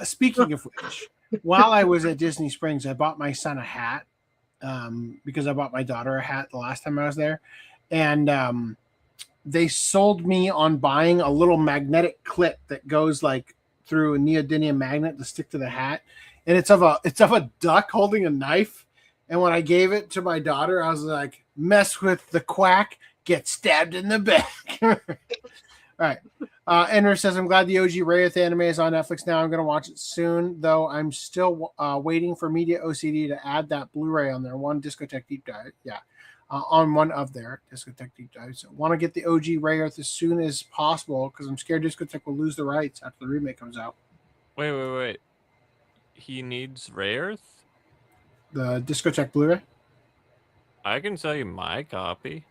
Speaking of which, while I was at Disney Springs, I bought my son a hat because I bought my daughter a hat the last time I was there. And they sold me on buying a little magnetic clip that goes like through a neodymium magnet to stick to the hat. And it's of a duck holding a knife. And when I gave it to my daughter, I was like, mess with the quack, get stabbed in the back. All right. Enner says, I'm glad the OG Wraith anime is on Netflix now. I'm going to watch it soon, though I'm still waiting for Media OCD to add that Blu-ray on their one Discotheque Deep Dive. Yeah, on one of their Discotheque Deep Dives. So want to get the OG Wraith as soon as possible because I'm scared Discotheque will lose the rights after the remake comes out. Wait. He needs Rare Earth? The Discotheque Blu-ray? I can sell you my copy.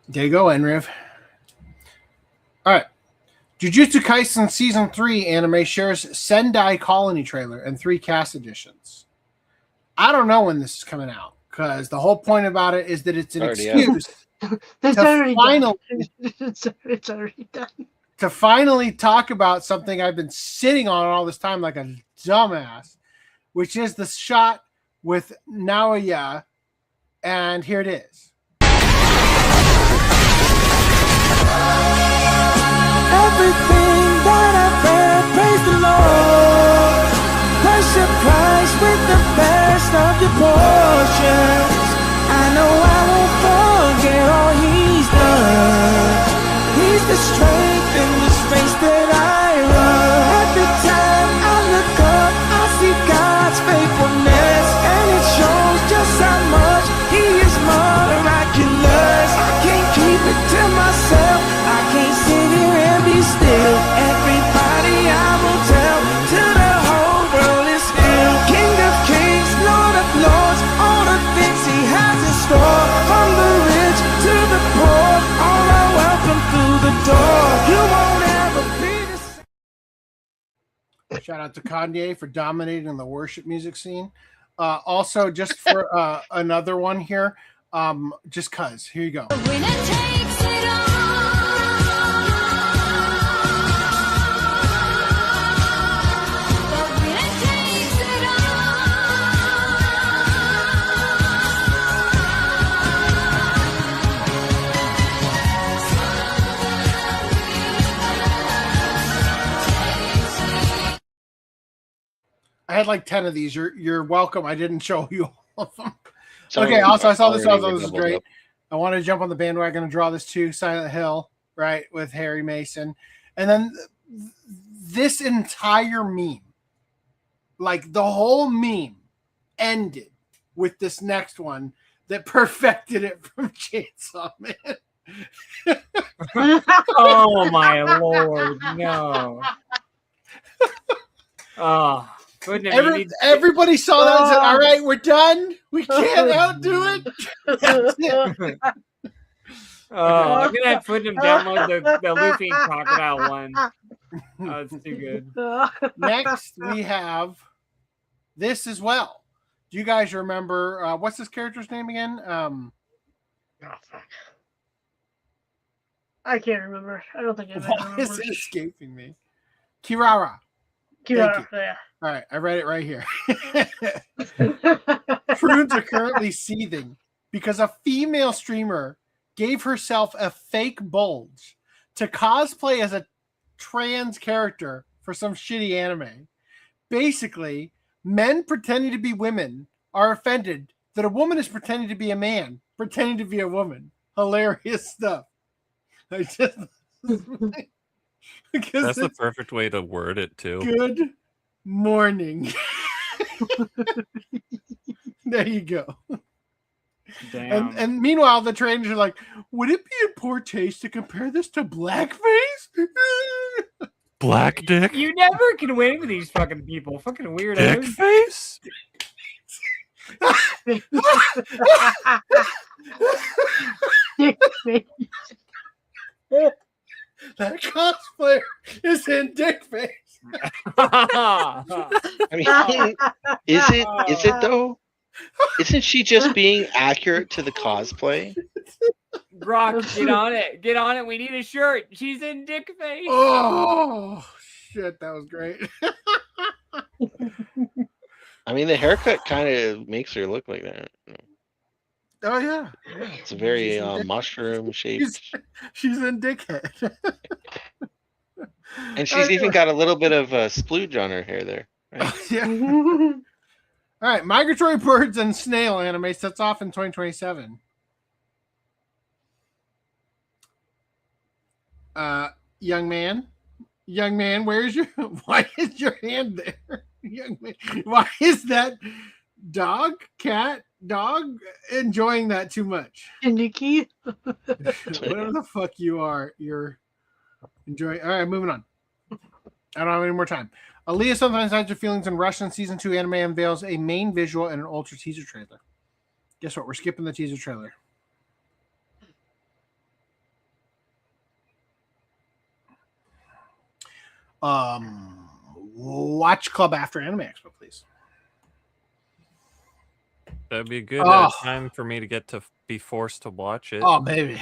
There you go, Enriv. All right. Jujutsu Kaisen Season 3 anime shares Sendai Colony trailer and 3 cast editions. I don't know when this is coming out because the whole point about it is that it's an excuse It's already done. To finally talk about something I've been sitting on all this time like a dumbass, which is the shot with Naoya, and here it is. Everything that I've read, praise the Lord. Price your price with the best of your portions. I know I won't forget all He's done. He's the strength in this race that I run. Every time I look up, I see God's faithfulness, and it shows just how much He is more miraculous. I can't keep it to myself. I can't sit here and be still. Everybody I will tell, till the whole world is still. King of kings, Lord of lords, all the things He has in store. From the rich to the poor, all are welcome through the door. You won't ever be the same. Shout out to Kanye for dominating the worship music scene. Also, just for another one here, just cuz. Here you go. I had like 10 of these. You're welcome. I didn't show you of them. So, okay, also, I saw this. already This is doubled great. up. I wanted to jump on the bandwagon and draw this too. Silent Hill, right, with Harry Mason. And then this entire meme, like the whole meme, ended with this next one that perfected it from Chainsaw Man. Oh my lord, no. Oh, goodness. Everybody saw that and said, all right, we're done. We can't outdo it. That's it. I'm gonna have Footnum download the Luffy and Crocodile one. Oh, it's too good. Next, we have this as well. Do you guys remember what's this character's name again? I can't remember. I don't think I remember. Is it escaping me? Kirara. Kirara, yeah. All right, I read it right here. Prunes are currently seething because a female streamer gave herself a fake bulge to cosplay as a trans character for some shitty anime. Basically, men pretending to be women are offended that a woman is pretending to be a man, pretending to be a woman. Hilarious stuff. I just That's the perfect way to word it too. Good morning. There you go. Damn. And meanwhile, the trainers are like, would it be in poor taste to compare this to blackface? Black dick? You never can win with these fucking people. Fucking weirdos. Dick face? Dick face. That cosplayer is in dick face. I mean, is it though? Isn't she just being accurate to the cosplay? Brock, get on it. Get on it. We need a shirt. She's in dick face. Oh, shit. That was great. I mean, the haircut kind of makes her look like that. Oh, yeah. It's a very mushroom shaped. She's in dickhead. And she's even got a little bit of a splooge on her hair there. Right? Yeah. All right. Migratory Birds and Snail anime sets off in 2027. Young man, where's your? Why is your hand there, young man? Why is that dog enjoying that too much? Nikki, whatever the fuck you are, you're enjoying. All right, moving on. I don't have any more time. Aaliyah sometimes hides her feelings in Russian season 2 anime unveils a main visual and an ultra teaser trailer. Guess what? We're skipping the teaser trailer. Watch Club after Anime Expo, please. That'd be a good time for me to get to be forced to watch it. Oh, baby.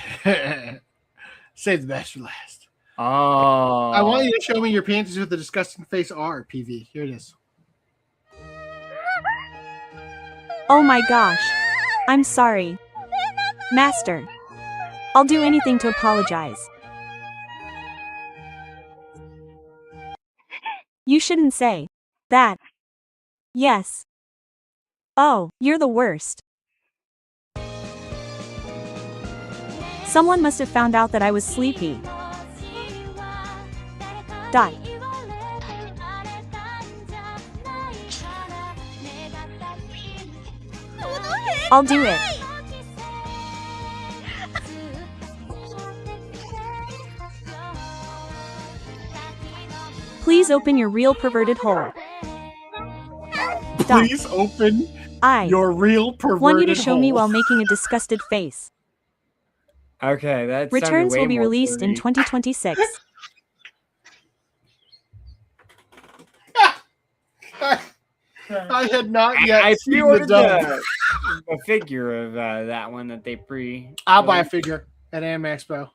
Save the best for last. Oh. I want you to show me your panties with the disgusting face R, PV. Here it is. Oh my gosh. I'm sorry. Master. I'll do anything to apologize. You shouldn't say that. Yes. Oh, you're the worst. Someone must have found out that I was sleepy. Dot. I'll do it. Please open your real perverted hole. Please open your real perverted want you to show me hole. while making a disgusted face. Okay, that Returns will be released in 2026. I had not yet I seen the pre-ordered dub. a figure of that one that they pre. I'll buy a figure at Anime Expo.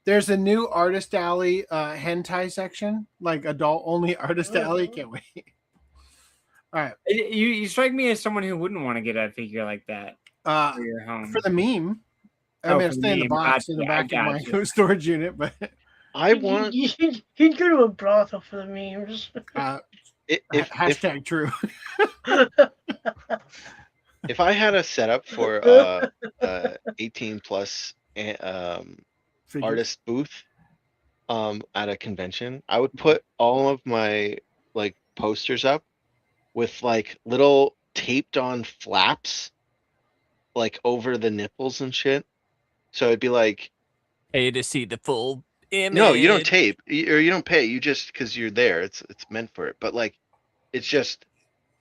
There's a new Artist Alley hentai section, like adult only Artist Alley. Can't wait. All right. You strike me as someone who wouldn't want to get a figure like that for your home. For the meme. I mean, it's in the box in the back of my storage unit, but I want. He'd go to a brothel for the memes. hashtag true. If I had a setup for 18 plus artist booth at a convention, I would put all of my like posters up with like little taped on flaps like over the nipples and shit. So it'd be like, pay to see the full image. no, you don't tape or you don't pay. You just because you're there. It's meant for it. But like, it's just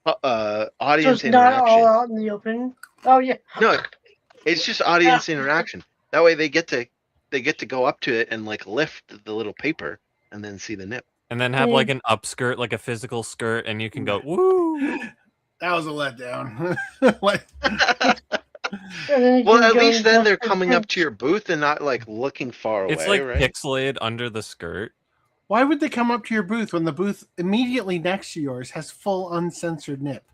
So audience it's not all interaction. out in the open. Oh yeah. No, it's just audience interaction. That way they get to go up to it and like lift the little paper and then see the nip. And then have like an upskirt, like a physical skirt, and you can go, woo. That was a letdown. Well, at least then they're coming up to your booth and not like looking far away. It's like right? pixelated under the skirt. Why would they come up to your booth when the booth immediately next to yours has full uncensored nip?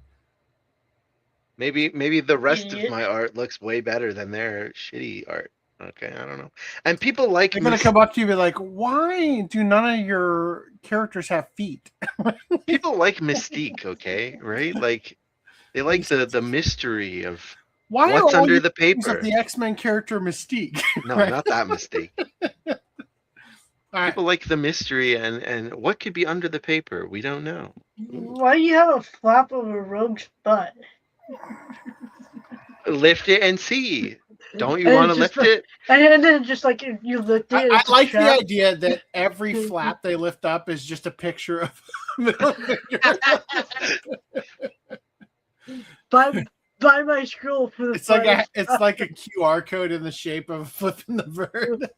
Maybe the rest of my art looks way better than their shitty art. Okay, I don't know. And people like they're gonna come up to you and be like, "Why do none of your characters have feet?" People like mystique, okay, right? Like they like the mystery of Why what's are all under your the things paper. of the X-Men character Mystique? No, right? not that Mystique. All right. People like the mystery and what could be under the paper. We don't know. Why do you have a flap over Rogue's butt? Lift it and see. Don't you And want to it's just lift it? And then just like if you lift it, I it's a like the trap. idea that every flap they lift up is just a picture of middle finger. Buy my scroll for the It's like price. it's like a QR code in the shape of flipping the bird.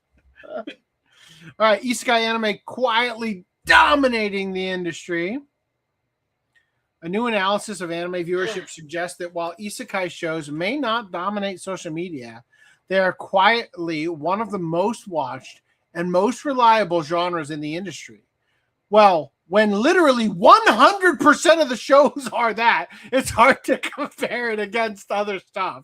All right, Isekai anime quietly dominating the industry. A new analysis of anime viewership suggests that while isekai shows may not dominate social media, they are quietly one of the most watched and most reliable genres in the industry. Well, when literally 100% of the shows are that, it's hard to compare it against other stuff.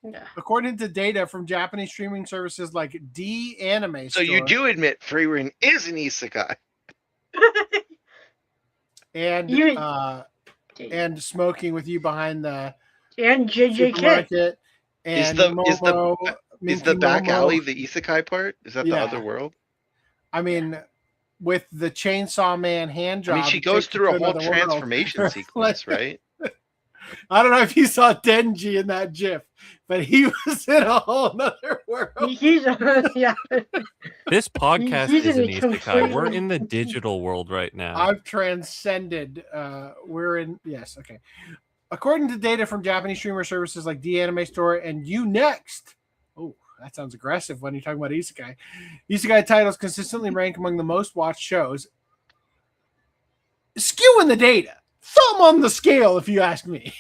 Yeah. According to data from Japanese streaming services like D Anime So you do admit Frieren is an isekai. and smoking with you behind the and JJK supermarket and Momo, is Minky the back Momo. alley the isekai part? Is that the other world? I mean, with the Chainsaw Man hand job. I mean, she it goes takes through you a to whole another world. transformation sequence, right? I don't know if you saw Denji in that GIF, but he was in a whole nother world. He's yeah. This podcast He's is in an a isekai. We're completely- in the digital world right now. I've transcended. We're in. Yes. Okay. According to data from Japanese streamer services like D Anime Store and Unext. Oh, that sounds aggressive when you're talking about isekai. Isekai titles consistently rank among the most watched shows. Skewing the data. Thumb on the scale, if you ask me.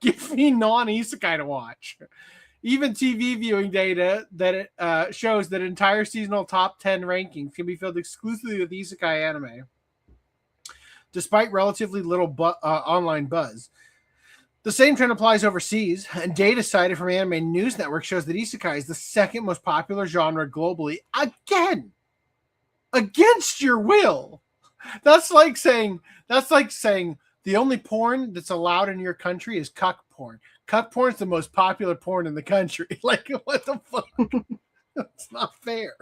Give me non-isekai to watch. Even TV viewing data that shows that entire seasonal top 10 rankings can be filled exclusively with isekai anime, despite relatively little online buzz. The same trend applies overseas, and data cited from Anime News Network shows that isekai is the second most popular genre globally. Again, against your will. That's like saying the only porn that's allowed in your country is cuck porn. Cuck porn is the most popular porn in the country. Like, what the fuck? That's not fair.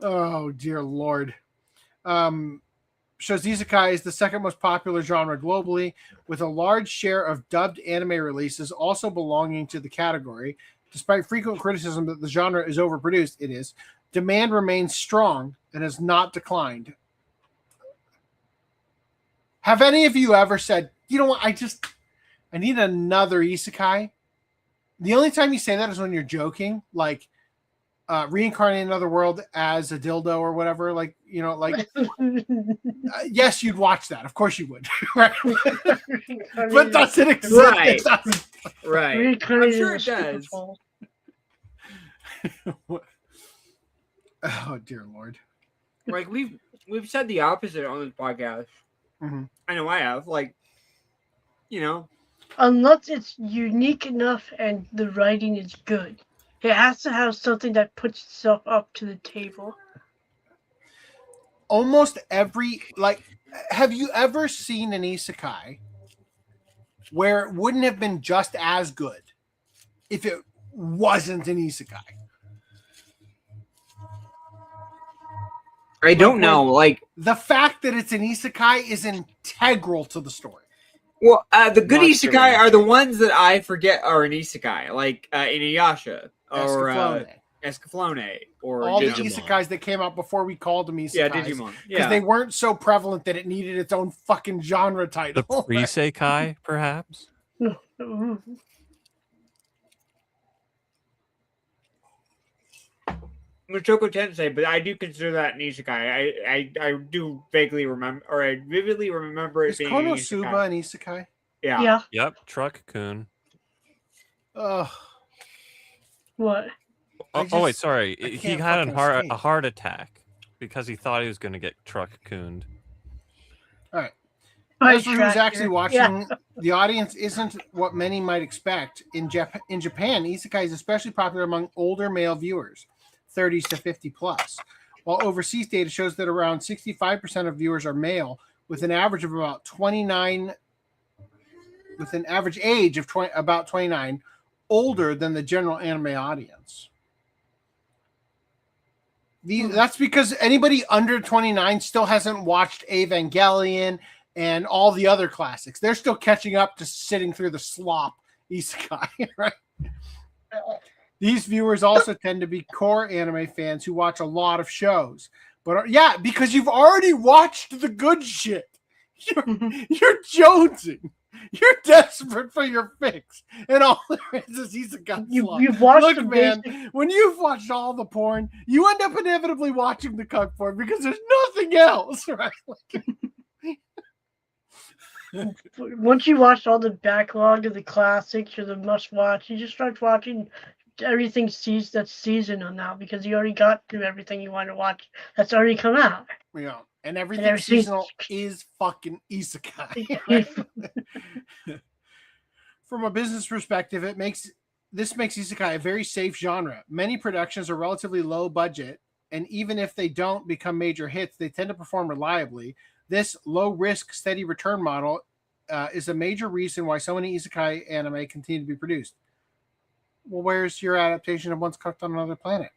Oh, dear Lord. Shows isekai is the second most popular genre globally, with a large share of dubbed anime releases also belonging to the category. Despite frequent criticism that the genre is overproduced, it is. Demand remains strong and has not declined. Have any of you ever said, you know what, I need another isekai? The only time you say that is when you're joking, like reincarnate in another world as a dildo or whatever. Like, you know, like, yes, you'd watch that. Of course you would. Right? But does it exist? Right. It doesn't. Right. I'm sure it does. Oh, dear Lord. Like we've said the opposite on this podcast. Mm-hmm. I know I have. Like, you know, Unless it's unique enough and the writing is good. It has to have something that puts itself up to the table. Almost every, like, have you ever seen an isekai where it wouldn't have been just as good if it wasn't an isekai. I don't know. Like the fact that it's an isekai is integral to the story. Well, the good Not isekai really. are the ones that I forget are an isekai, like Inuyasha or Escaflowne or All Digimon. the isekais that came out before we called them isekais. Yeah, Digimon. Because Yeah. they weren't so prevalent that it needed its own fucking genre title. The pre-Seikai, perhaps? Mushoku Tensei, but I do consider that an isekai. I do vaguely remember, or I vividly remember it Is being Konosuba an an isekai? Yeah. Yep. Truck-kun. Ugh. What? Oh, wait, sorry. I He can't had fucking a heart attack because he thought he was going to get truck-kunned. All right. Right, As for who's Tractor. actually watching, Yeah. the audience isn't what many might expect. In Japan, isekai is especially popular among older male viewers, 30s to 50 plus, while overseas data shows that around 65% of viewers are male, with an average of about 29, with an average age of about 29, older than the general anime audience. That's because anybody under 29 still hasn't watched Evangelion and all the other classics. They're still catching up to sitting through the slop isekai, right? These viewers also tend to be core anime fans who watch a lot of shows. But yeah, because you've already watched the good shit. You're jonesing. You're desperate for your fix. And all there is isekai slop. You've watched Look, the man, basic- when you've watched all the porn, you end up inevitably watching the cuck porn because there's nothing else, right? Once you watch all the backlog of the classics or the must-watch, you just start watching everything that's seasonal now because you already got through everything you want to watch that's already come out. Yeah, and everything everything's- seasonal is fucking isekai. Right? From a business perspective, this makes isekai a very safe genre. Many productions are relatively low budget, and even if they don't become major hits, they tend to perform reliably. This low-risk, steady return model is a major reason why so many isekai anime continue to be produced. Well, where's your adaptation of Once Cooked on Another Planet?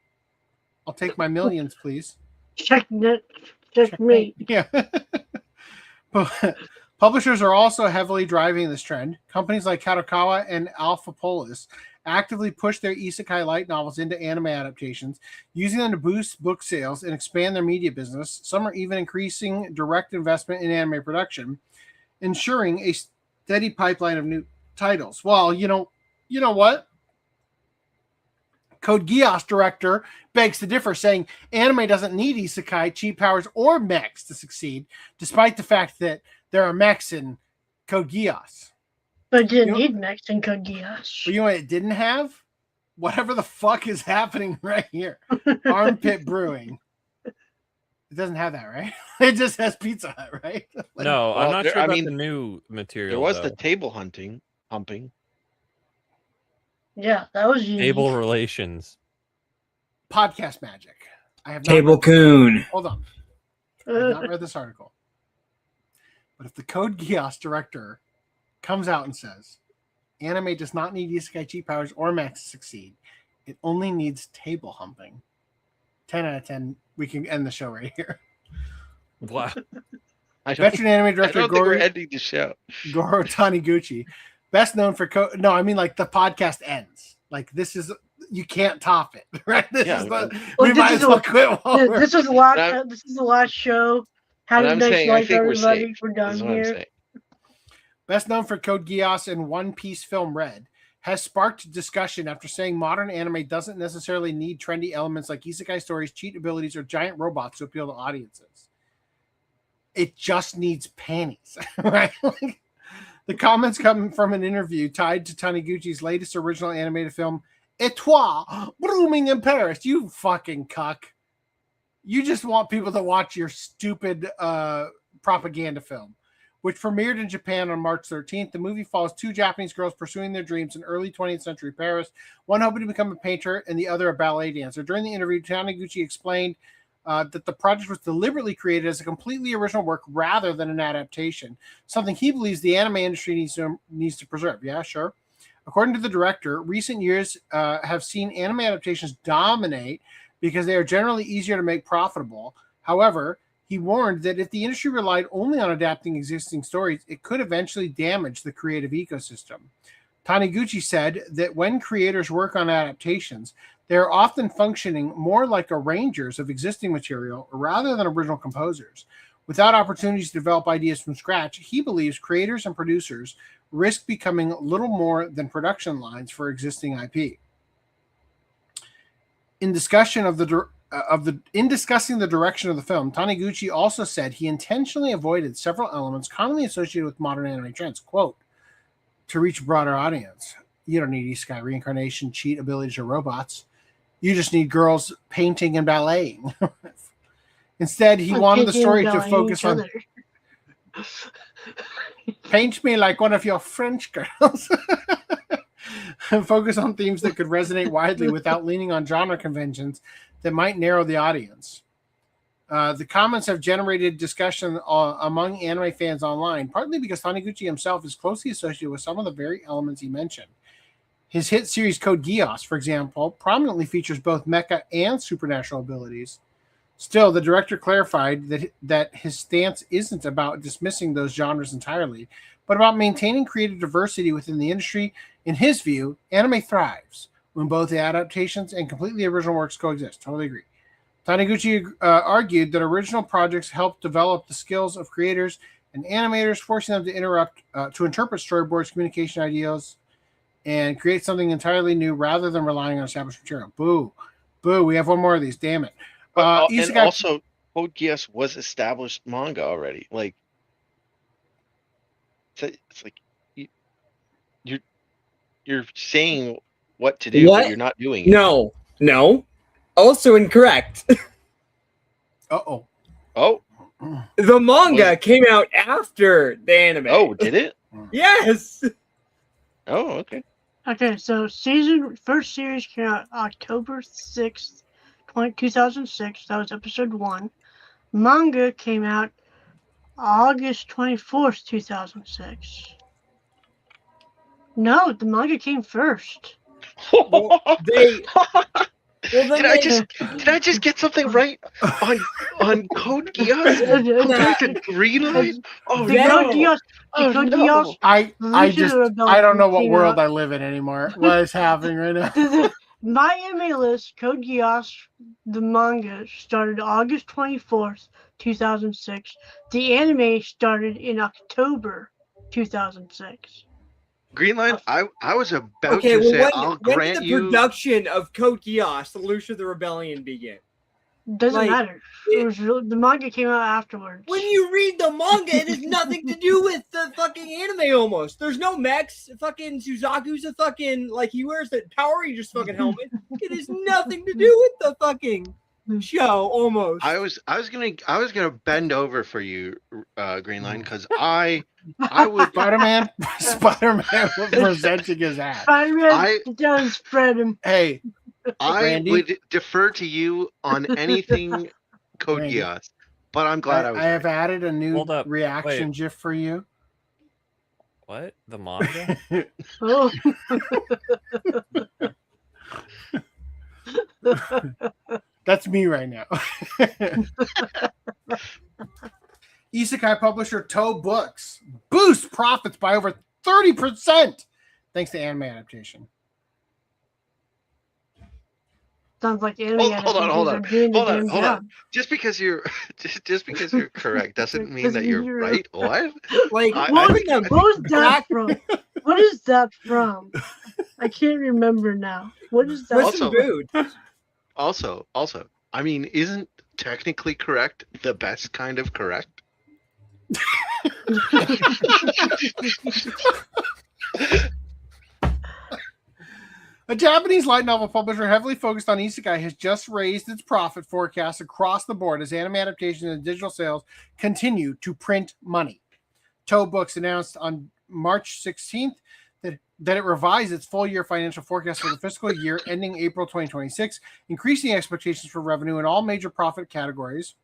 I'll take my millions, please. Checkmate. Yeah. Publishers are also heavily driving this trend. Companies like Kadokawa and Alpha Polis actively push their isekai light novels into anime adaptations, using them to boost book sales and expand their media business. Some are even increasing direct investment in anime production, ensuring a steady pipeline of new titles. Well, you know what? Code Geass director begs to differ, saying anime doesn't need isekai, cheat powers, or mechs to succeed, despite the fact that there are mechs in Code Geass. But it didn't need mechs in Code Geass. But you know what it didn't have? Whatever the fuck is happening right here. Armpit Brewing. It doesn't have that, right? It just has Pizza Hut, right? No, I'm not there- sure I about mean, the new material. There was though. the table humping. Yeah, that was unique. Table relations. Podcast magic. I have not Table read this. Coon. Hold on. I have not read this article. But if the Code Geass director comes out and says, anime does not need isekai cheat powers or mechs to succeed, it only needs table humping. 10 out of 10. We can end the show right here. Wow. Veteran anime director I don't think we're Goro, ending the show. Goro Taniguchi, best known for no, I mean like the podcast ends. Like this is you can't top it, right? This Yeah, is the well, we might as well quit. While we're- This is the last. This is the last show. Have a I'm nice saying, I life, think we're everybody. safe. We're This done is what I'm here. saying. Best known for Code Geass and One Piece film Red, has sparked discussion after saying modern anime doesn't necessarily need trendy elements like isekai stories, cheat abilities, or giant robots to appeal to audiences. It just needs panties, right? Like, the comments come from an interview tied to Taniguchi's latest original animated film, Etoile, Blooming in Paris. You fucking cuck. You just want people to watch your stupid propaganda film, which premiered in Japan on March 13th. The movie follows two Japanese girls pursuing their dreams in early 20th century Paris, one hoping to become a painter and the other a ballet dancer. During the interview, Taniguchi explained that the project was deliberately created as a completely original work rather than an adaptation, something he believes the anime industry needs to preserve. Yeah, sure. According to the director, recent years have seen anime adaptations dominate because they are generally easier to make profitable. However, he warned that if the industry relied only on adapting existing stories, it could eventually damage the creative ecosystem. Taniguchi said that when creators work on adaptations, they are often functioning more like arrangers of existing material rather than original composers. Without opportunities to develop ideas from scratch, he believes creators and producers risk becoming little more than production lines for existing IP. In discussing the direction of the film, Taniguchi also said he intentionally avoided several elements commonly associated with modern anime trends. Quote, to reach a broader audience, you don't need isekai, reincarnation, cheat abilities, or robots. You just need girls painting and balleting. Instead, he wanted the story to focus on paint me like one of your French girls. And focus on themes that could resonate widely without leaning on genre conventions that might narrow the audience. The comments have generated discussion among anime fans online, partly because Taniguchi himself is closely associated with some of the very elements he mentioned. His hit series Code Geass, for example, prominently features both mecha and supernatural abilities. Still, the director clarified that his stance isn't about dismissing those genres entirely, but about maintaining creative diversity within the industry. In his view, anime thrives when both adaptations and completely original works coexist. Totally agree. Taniguchi argued that original projects help develop the skills of creators and animators, forcing them to interpret storyboards, communication ideas, and create something entirely new rather than relying on established material. Boo. Boo. We have one more of these. Damn it. And also, Code Geass was established manga already. Like, it's like you're saying what to do, but you're not doing it. No. Also incorrect. Oh. The manga came out after the anime. Oh, did it? Yes. Oh, okay. Okay, so first series came out October 6th, 2006. That was episode 1. Manga came out August 24th, 2006. No, the manga came first. Did I just get something right on Code Geass compared to Greenlight? Oh no! I don't know what world I live in anymore. What is happening right now? My anime list, Code Geass, the manga, started August 24th, 2006. The anime started in October 2006. Greenlight, I was about to say I'll grant you. When did the production of Code Geass, the Lucia the Rebellion, begin? Doesn't matter. The manga came out afterwards. When you read the manga, it has nothing to do with the fucking anime almost. There's no mechs. Fucking Suzaku's a fucking, like, he wears the Power Rangers fucking helmet. It has nothing to do with the fucking show almost. I was gonna bend over for you, Greenline, because I would Spider-Man presenting his ass. Spider-Man does spread him. Hey, I Randy? would defer to you on anything Code Geass, but I'm glad I was. I have added a new Hold up, reaction wait. GIF for you. What? The manga? Oh. That's me right now. Isekai publisher Toe Books boosts profits by over 30% thanks to anime adaptation. Sounds like anime Hold on. doing the damn job. Just because you're correct doesn't mean that you're right. What? Like, What was that from? What is that from? I can't remember now. What is that? Also, I mean, isn't technically correct the best kind of correct? A Japanese light novel publisher heavily focused on isekai has just raised its profit forecast across the board as anime adaptations and digital sales continue to print money. Toe Books announced on March 16th that it revised its full-year financial forecast for the fiscal year ending April 2026, increasing expectations for revenue in all major profit categories.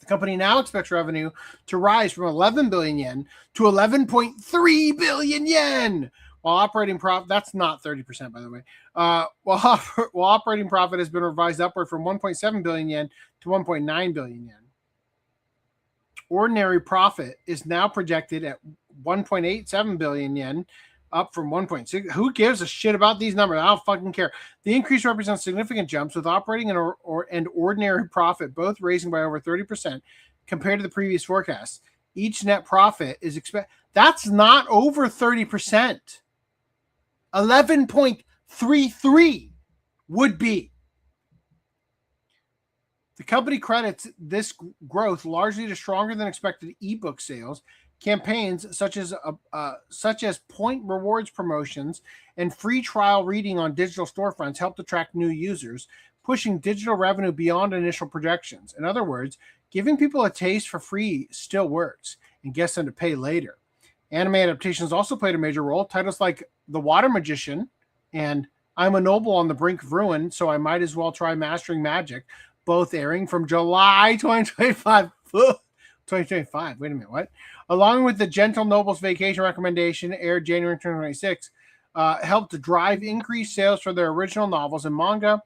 The company now expects revenue to rise from 11 billion yen to 11.3 billion yen, while operating profit, that's not 30%, by the way, while operating profit has been revised upward from 1.7 billion yen to 1.9 billion yen. Ordinary profit is now projected at 1.87 billion yen, up from 1.6. Who gives a shit about these numbers? I don't fucking care. The increase represents significant jumps, with operating and ordinary profit both raising by over 30% compared to the previous forecast. Each net profit is expected. That's not over 30%. 11.33 would be. The company credits this growth largely to stronger than expected ebook sales, campaigns such as point rewards promotions and free trial reading on digital storefronts helped attract new users, pushing digital revenue beyond initial projections. In other words, giving people a taste for free still works and gets them to pay later. Anime adaptations also played a major role. Titles like The Water Magician and I'm a Noble on the Brink of Ruin, so I might as well try mastering magic, both airing from July 2025. 2025. Wait a minute, what? Along with the Gentle Noble's Vacation recommendation, aired January 2026, helped to drive increased sales for their original novels and manga.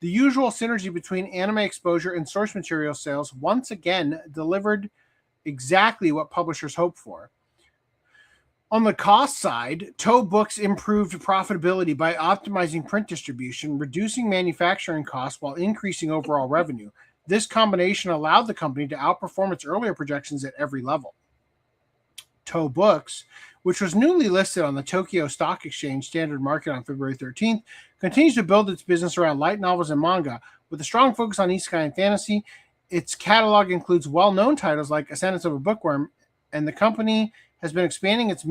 The usual synergy between anime exposure and source material sales once again delivered exactly what publishers hoped for. On the cost side, Toe Books improved profitability by optimizing print distribution, reducing manufacturing costs while increasing overall revenue. This combination allowed the company to outperform its earlier projections at every level. Toe Books, which was newly listed on the Tokyo Stock Exchange Standard Market on February 13th, continues to build its business around light novels and manga, with a strong focus on isekai and fantasy. Its catalog includes well-known titles like Ascendance of a Bookworm, and the company has been expanding its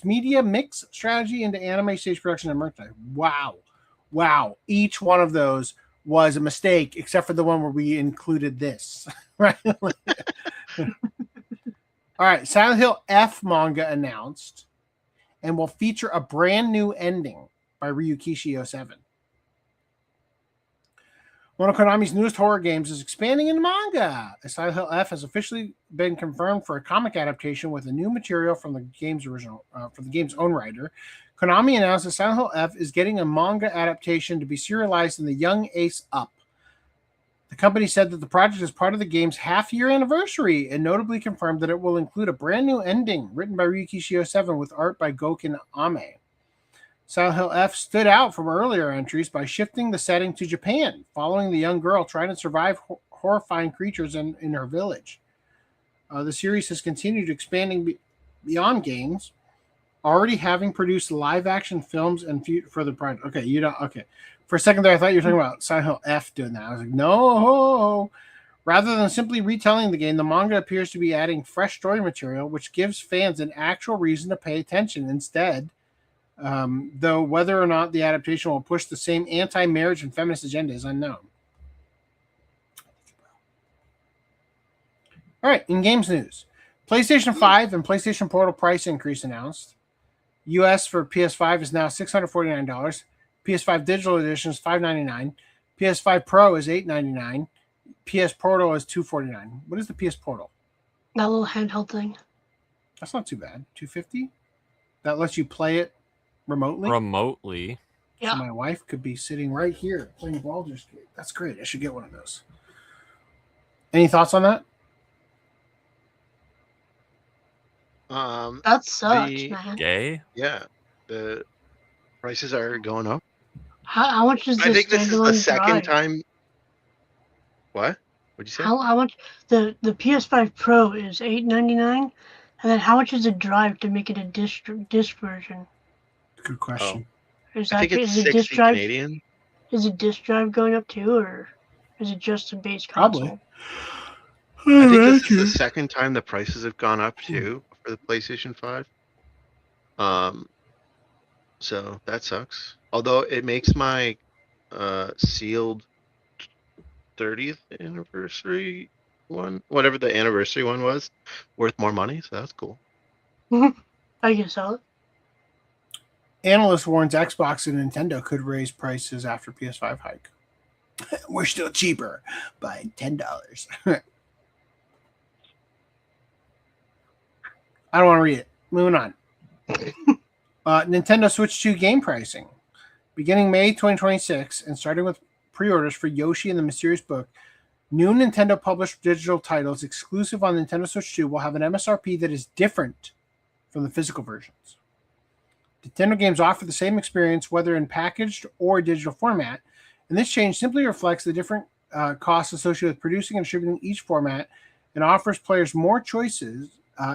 media mix strategy into anime, stage production, and merchandise. Wow. Each one of those was a mistake, except for the one where we included this. Right? All right. Silent Hill F manga announced and will feature a brand new ending by Ryukishi 07. One of Konami's newest horror games is expanding into manga. Silent Hill F has officially been confirmed for a comic adaptation with a new material from the game's own writer. Konami announced that Silent Hill F is getting a manga adaptation to be serialized in the Young Ace Up. The company said that the project is part of the game's half-year anniversary and notably confirmed that it will include a brand new ending written by Ryukishi 07 with art by Goken Ame. Silent Hill F stood out from earlier entries by shifting the setting to Japan, following the young girl trying to survive horrifying creatures in her village. The series has continued expanding beyond games, already having produced live-action films and further projects. Okay. For a second there, I thought you were talking about Silent Hill F doing that. I was like, no. Rather than simply retelling the game, the manga appears to be adding fresh story material, which gives fans an actual reason to pay attention instead. Though whether or not the adaptation will push the same anti-marriage and feminist agenda is unknown. All right, in games news. PlayStation 5 and PlayStation Portal price increase announced. US for PS5 is now $649. PS5 Digital Edition is $599. PS5 Pro is $899. PS Portal is $249. What is the PS Portal? That little handheld thing. That's not too bad. $250? That lets you play it remotely? Yeah. So my wife could be sitting right here playing Baldur's Gate. That's great. I should get one of those. Any thoughts on that? That sucks, man. Gay? Yeah. The prices are going up. How much is this? I think this is the second drive? time. What? What'd you say? How much? The PS5 Pro is $899, and then how much is the drive to make it a disc version? Good question. Is I think it's is it 60 disc drive? Canadian. Is it disc drive going up too, or is it just a base console? Probably. I think this is the second time the prices have gone up too for the PlayStation 5. So that sucks. Although it makes my sealed 30th anniversary one, whatever the anniversary one was, worth more money. So that's cool. I can sell it. Analyst warns Xbox and Nintendo could raise prices after PS5 hike. We're still cheaper by $10. I don't want to read it. Moving on. Nintendo Switch 2 game pricing. Beginning May 2026 and starting with pre-orders for Yoshi and the Mysterious Book, new Nintendo published digital titles exclusive on Nintendo Switch 2 will have an MSRP that is different from the physical versions. Nintendo games offer the same experience whether in packaged or digital format, and this change simply reflects the different costs associated with producing and distributing each format and offers players more choices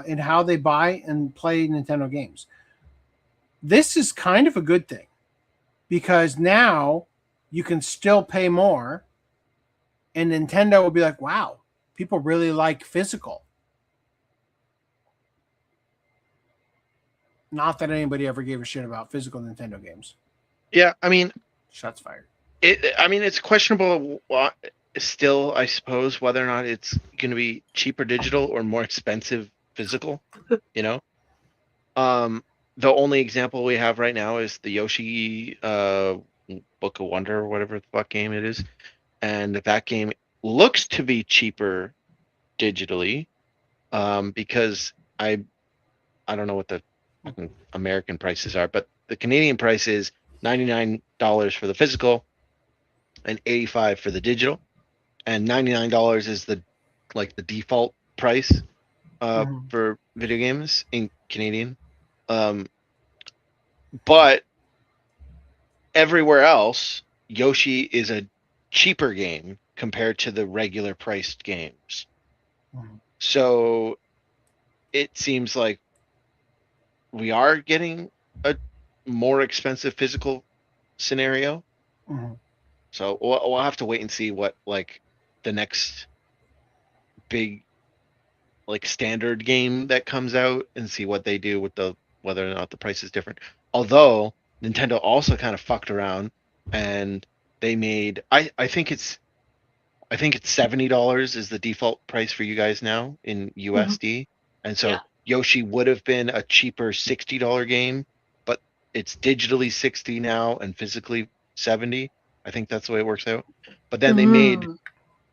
in how they buy and play Nintendo games. This is kind of a good thing because now you can still pay more and Nintendo will be like, wow, people really like physical. Not that anybody ever gave a shit about physical Nintendo games. Yeah, I mean, shots fired. It's questionable still, I suppose, whether or not it's going to be cheaper digital or more expensive physical. You know, the only example we have right now is the Yoshi Book of Wonder or whatever the fuck game it is, and that game looks to be cheaper digitally because I don't know what the American prices are, but the Canadian price is $99 for the physical and $85 for the digital, and $99 is the default price for video games in Canadian. But everywhere else, Yoshi is a cheaper game compared to the regular priced games. So it seems like we are getting a more expensive physical scenario. So we'll have to wait and see what the next big standard game that comes out and see what they do with whether or not the price is different. Although Nintendo also kind of fucked around and they made I think it's $70 is the default price for you guys now in USD. And so Yoshi would have been a cheaper $60 game, but it's digitally $60 now and physically $70. I think that's the way it works out. But then they made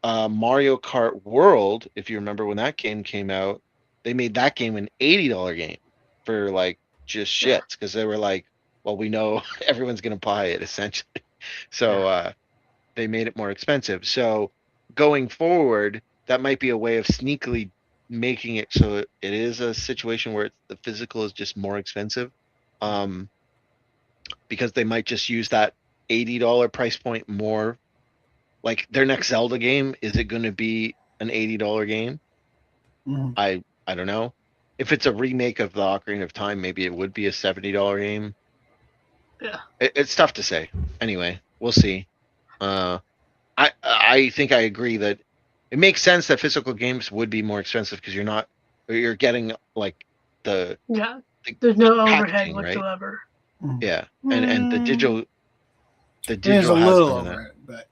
Mario Kart World, if you remember when that game came out, they made that game an $80 game for just shits because they were like, well, we know everyone's gonna buy it essentially. So they made it more expensive. So going forward, that might be a way of sneakily making it so it is a situation where the physical is just more expensive, because they might just use that $80 price point more. Like their next Zelda game, is it going to be an $80 game? I don't know. If it's a remake of the Ocarina of Time, maybe it would be a $70 game. Yeah, it's tough to say. Anyway, we'll see. I think I agree that it makes sense that physical games would be more expensive because you're getting there's no overhead packaging, right? whatsoever. Yeah, and the digital There's a has little some of that. overhead, but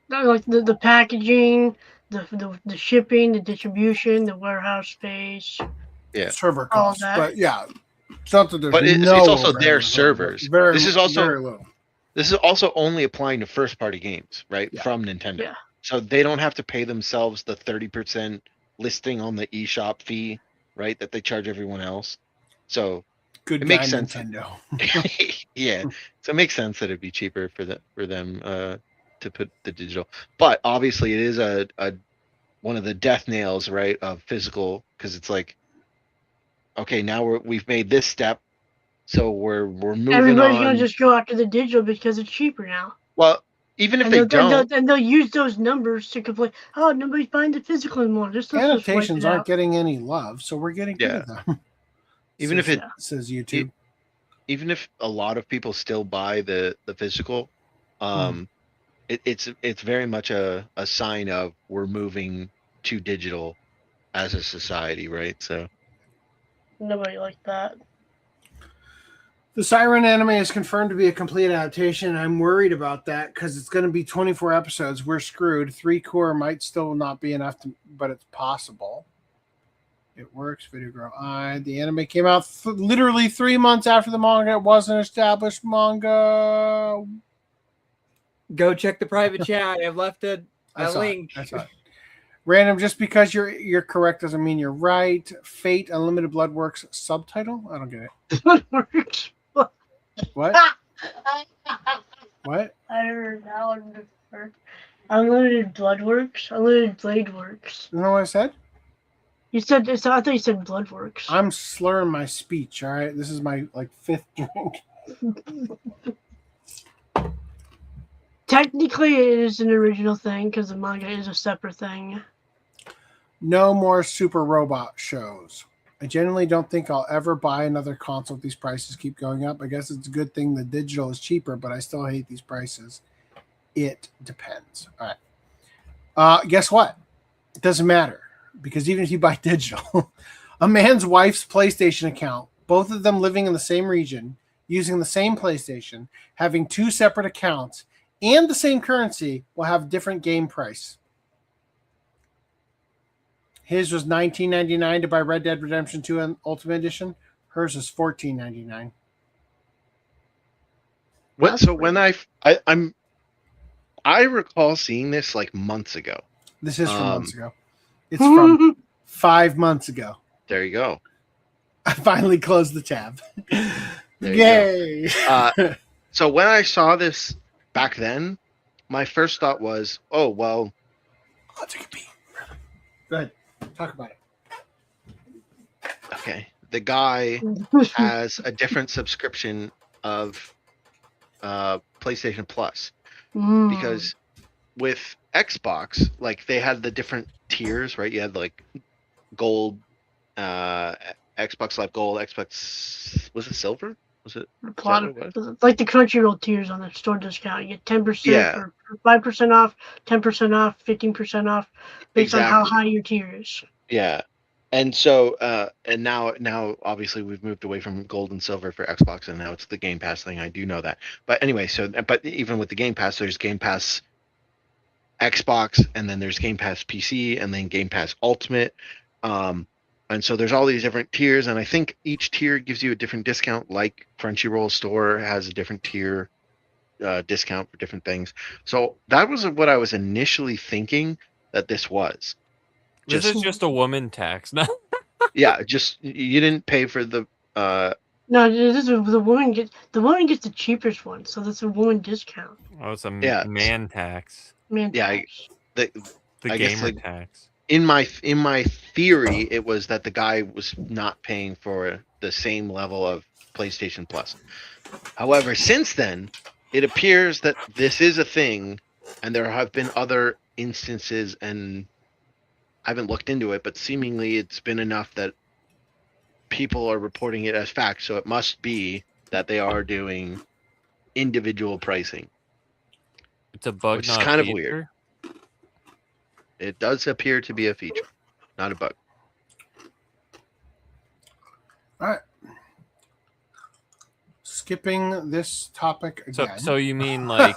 Not like the packaging, the shipping, the distribution, the warehouse space. Yeah, server all costs. that. But yeah, it's not that there's But it's no also overhead their whatsoever, servers. but very, This is also very low. This is also only applying to first-party games, right? From Nintendo. Yeah. So they don't have to pay themselves the 30% listing on the eShop fee, right? That they charge everyone else. So Good it makes guy, sense. Nintendo. Yeah. So it makes sense that it'd be cheaper for them to put the digital. But obviously it is a one of the death nails, right, of physical, because it's like, okay, now we've made this step, so we're moving Everybody's on. gonna just go after the digital because it's cheaper now. Well, even if And they they'll- don't, and they'll use those numbers to complain. Oh, nobody's buying the physical anymore. Let's just wipe Annotations it aren't out. getting any love, so we're getting rid of them. even if it says YouTube. even if a lot of people still buy the physical, it's very much a sign of we're moving to digital as a society, right? So Nobody like that. The Siren anime is confirmed to be a complete adaptation. I'm worried about that because it's going to be 24 episodes. We're screwed. 3 core might still not be enough, but it's possible. It works. Video Girl Eye. The anime came out literally 3 months after the manga. It was an established manga. Go check the private chat. I've left a link. I saw it. Random, just because you're correct doesn't mean you're right. Fate Unlimited Bloodworks subtitle? I don't get it. Bloodworks. What? What? I heard that one before. Unlimited Bloodworks? Unlimited Blade Works. You know what I said? You said, I thought you said Bloodworks. I'm slurring my speech, all right? This is my, fifth drink. Technically, it is an original thing because the manga is a separate thing. No more Super Robot shows. I genuinely don't think I'll ever buy another console if these prices keep going up. I guess it's a good thing the digital is cheaper, but I still hate these prices. It depends. All right. Guess what? It doesn't matter because even if you buy digital, a man's wife's PlayStation account, both of them living in the same region, using the same PlayStation, having two separate accounts, and the same currency will have different game price. His was $19.99 to buy Red Dead Redemption 2 Ultimate Edition. Hers is $14.99. What? So when I recall seeing this like months ago. This is from months ago. It's from 5 months ago. There you go. I finally closed the tab. Yay! So when I saw this back then, my first thought was, "Oh well." I'll take a peek. Go ahead. Talk about it. Okay. The guy has a different subscription of PlayStation Plus because with Xbox, like they had the different tiers, right? You had like gold, Xbox Live Gold, Xbox, was it silver? Was it like the Crunchyroll tiers on the store discount? You get 10% or 5% off, 10% off, 15% off, based on how high your tier is. Yeah, and so and now obviously we've moved away from gold and silver for Xbox, and now it's the Game Pass thing. I do know that, but anyway, but even with the Game Pass, there's Game Pass Xbox, and then there's Game Pass PC, and then Game Pass Ultimate. And so there's all these different tiers, and I think each tier gives you a different discount. Like Crunchyroll store has a different tier discount for different things. So that was what I was initially thinking that this was. This is just a woman tax, no? Yeah, just you didn't pay for the. No, this is the woman gets the cheapest one, so that's a woman discount. Oh, it's a man tax. Man tax. The I gamer guess, tax. In my theory, it was that the guy was not paying for the same level of PlayStation Plus. However, since then, it appears that this is a thing, and there have been other instances, and I haven't looked into it, but seemingly it's been enough that people are reporting it as fact. So it must be that they are doing individual pricing. It's a bug, which not is kind of feature. weird. It does appear to be a feature, not a bug. All right. Skipping this topic again. So you mean like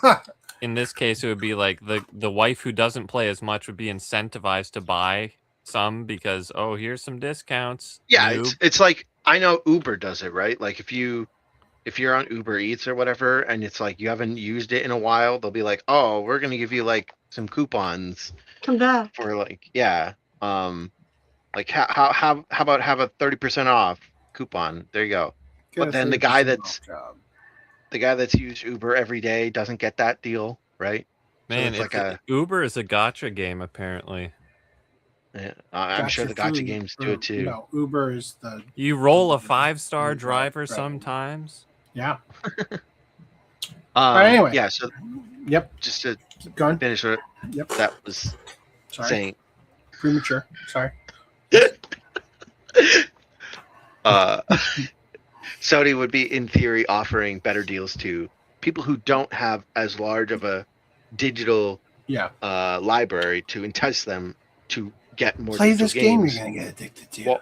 in this case it would be like the wife who doesn't play as much would be incentivized to buy some because here's some discounts. Yeah, noob. it's like I know Uber does it, right? Like if you're on Uber Eats or whatever, and it's like you haven't used it in a while, they'll be like, "Oh, we're gonna give you like some coupons." Come back for like like how about have a 30% off coupon? There you go. But then the guy that's used Uber every day doesn't get that deal, right? Man, so it's like Uber is a gotcha game apparently. Yeah, I'm sure the gotcha games do it too. No, Uber is the. You roll a 5-star driver sometimes. Yeah. Anyway. Yeah. So. Yep. Just to keep going. Finish it. Yep. That was saying. Premature. Sorry. Sony would be, in theory, offering better deals to people who don't have as large of a digital library to entice them to get more. Play this game, games. you're gonna get addicted to. Well,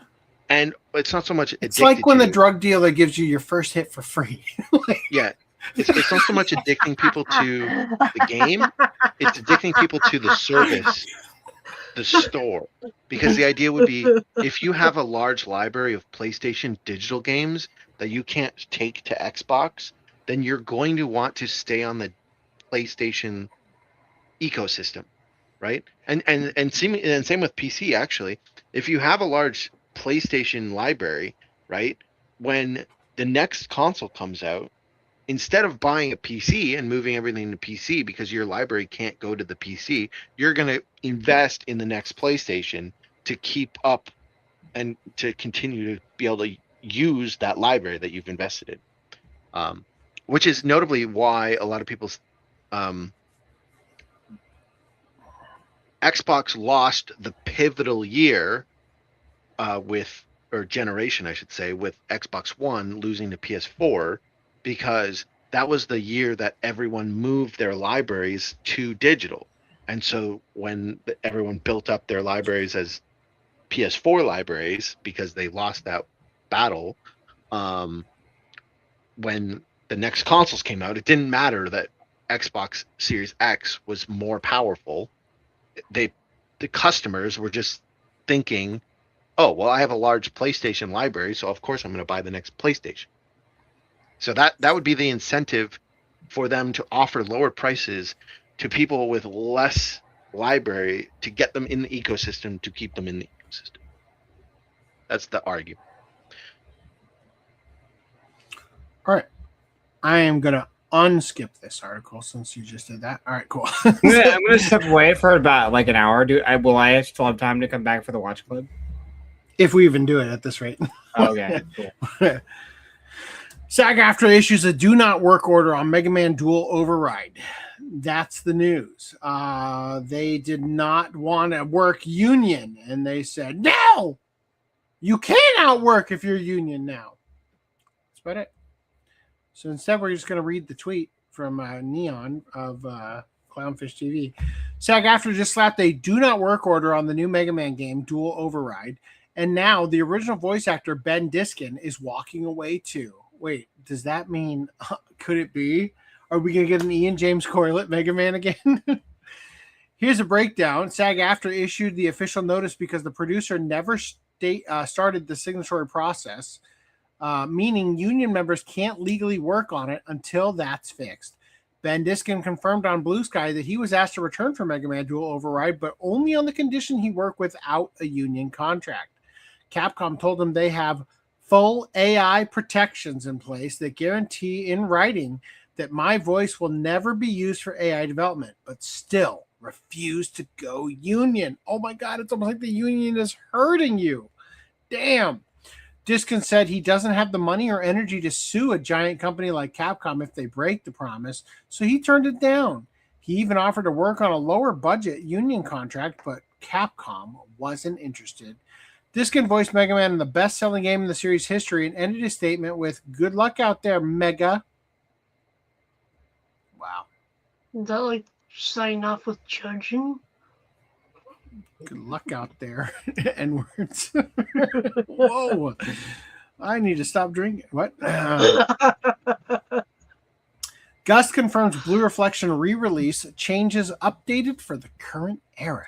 and it's not so much. It's like when the drug dealer gives you your first hit for free. Yeah. It's not so much addicting people to the game; it's addicting people to the service the store, because the idea would be if you have a large library of PlayStation digital games that you can't take to Xbox, then you're going to want to stay on the PlayStation ecosystem, right? And same with PC actually. If you have a large PlayStation library, right, when the next console comes out, instead of buying a PC and moving everything to PC because your library can't go to the PC, you're going to invest in the next PlayStation to keep up and to continue to be able to use that library that you've invested in. Which is notably why a lot of people's Xbox lost the pivotal year or generation, I should say, with Xbox One losing to PS4, because that was the year that everyone moved their libraries to digital. And so when everyone built up their libraries as PS4 libraries, because they lost that battle, when the next consoles came out, it didn't matter that Xbox Series X was more powerful. The customers were just thinking, oh, well, I have a large PlayStation library, so of course I'm going to buy the next PlayStation. So that would be the incentive for them to offer lower prices to people with less library to get them in the ecosystem, to keep them in the ecosystem. That's the argument. All right. I am going to unskip this article since you just did that. All right, cool. I'm gonna step away for about like an hour. Will I still have time to come back for the watch club? If we even do it at this rate. Okay, cool. SAG-AFTRA issues a do not work order on Mega Man Duel Override. That's the news. They did not want to work union, and they said, no, you can't outwork if you're union now. That's about it. So instead, we're just going to read the tweet from Neon of Clownfish TV. SAG-AFTRA just slapped a do not work order on the new Mega Man game, Duel Override, and now the original voice actor, Ben Diskin, is walking away too. Wait, does that mean, could it be? Are we going to get an Ian James Corlett Mega Man again? Here's a breakdown. SAG-AFTRA issued the official notice because the producer never started the signatory process, meaning union members can't legally work on it until that's fixed. Ben Diskin confirmed on Blue Sky that he was asked to return for Mega Man Duel Override, but only on the condition he work without a union contract. Capcom told him they have full AI protections in place that guarantee in writing that my voice will never be used for AI development, but still refuse to go union. Oh my God, it's almost like the union is hurting you. Damn. Diskin said he doesn't have the money or energy to sue a giant company like Capcom if they break the promise, so he turned it down. He even offered to work on a lower budget union contract, but Capcom wasn't interested. Diskin voiced Mega Man in the best-selling game in the series' history and ended his statement with, "Good luck out there, Mega." Wow. Is that like signing off with judging? Good luck out there. N-words. Whoa. I need to stop drinking. What? Gus confirms Blue Reflection re-release changes updated for the current era.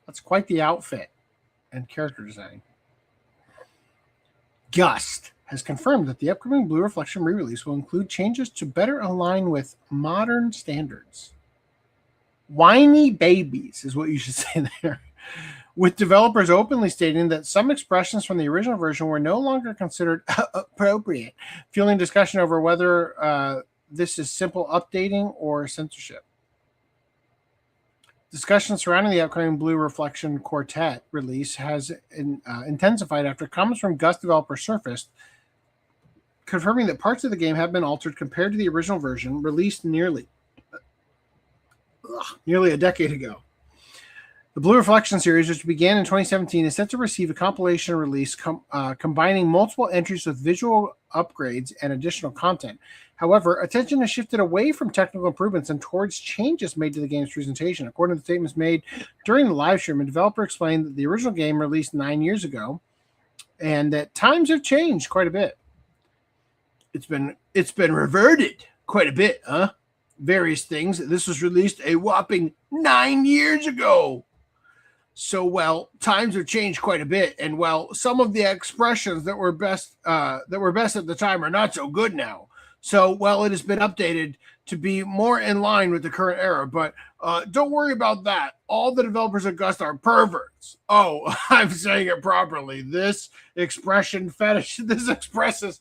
That's quite the outfit and character design. Gust has confirmed that the upcoming Blue Reflection re-release will include changes to better align with modern standards. Whiny babies is what you should say there. With developers openly stating that some expressions from the original version were no longer considered appropriate, fueling discussion over whether this is simple updating or censorship. Discussion surrounding the upcoming Blue Reflection Quartet release has intensified after comments from Gus developer surfaced, confirming that parts of the game have been altered compared to the original version released nearly a decade ago. The Blue Reflection series, which began in 2017, is set to receive a compilation release combining multiple entries with visual upgrades and additional content. However, attention has shifted away from technical improvements and towards changes made to the game's presentation. According to the statements made during the live stream, a developer explained that the original game released 9 years ago and that times have changed quite a bit. It's been reverted quite a bit, huh? various things. This was released a whopping 9 years ago. So, well, times have changed quite a bit, and well, some of the expressions that were best at the time are not so good now. So, well, it has been updated to be more in line with the current era. But don't worry about that. All the developers at Gust are perverts. Oh, I'm saying it properly. This expression fetish. This expresses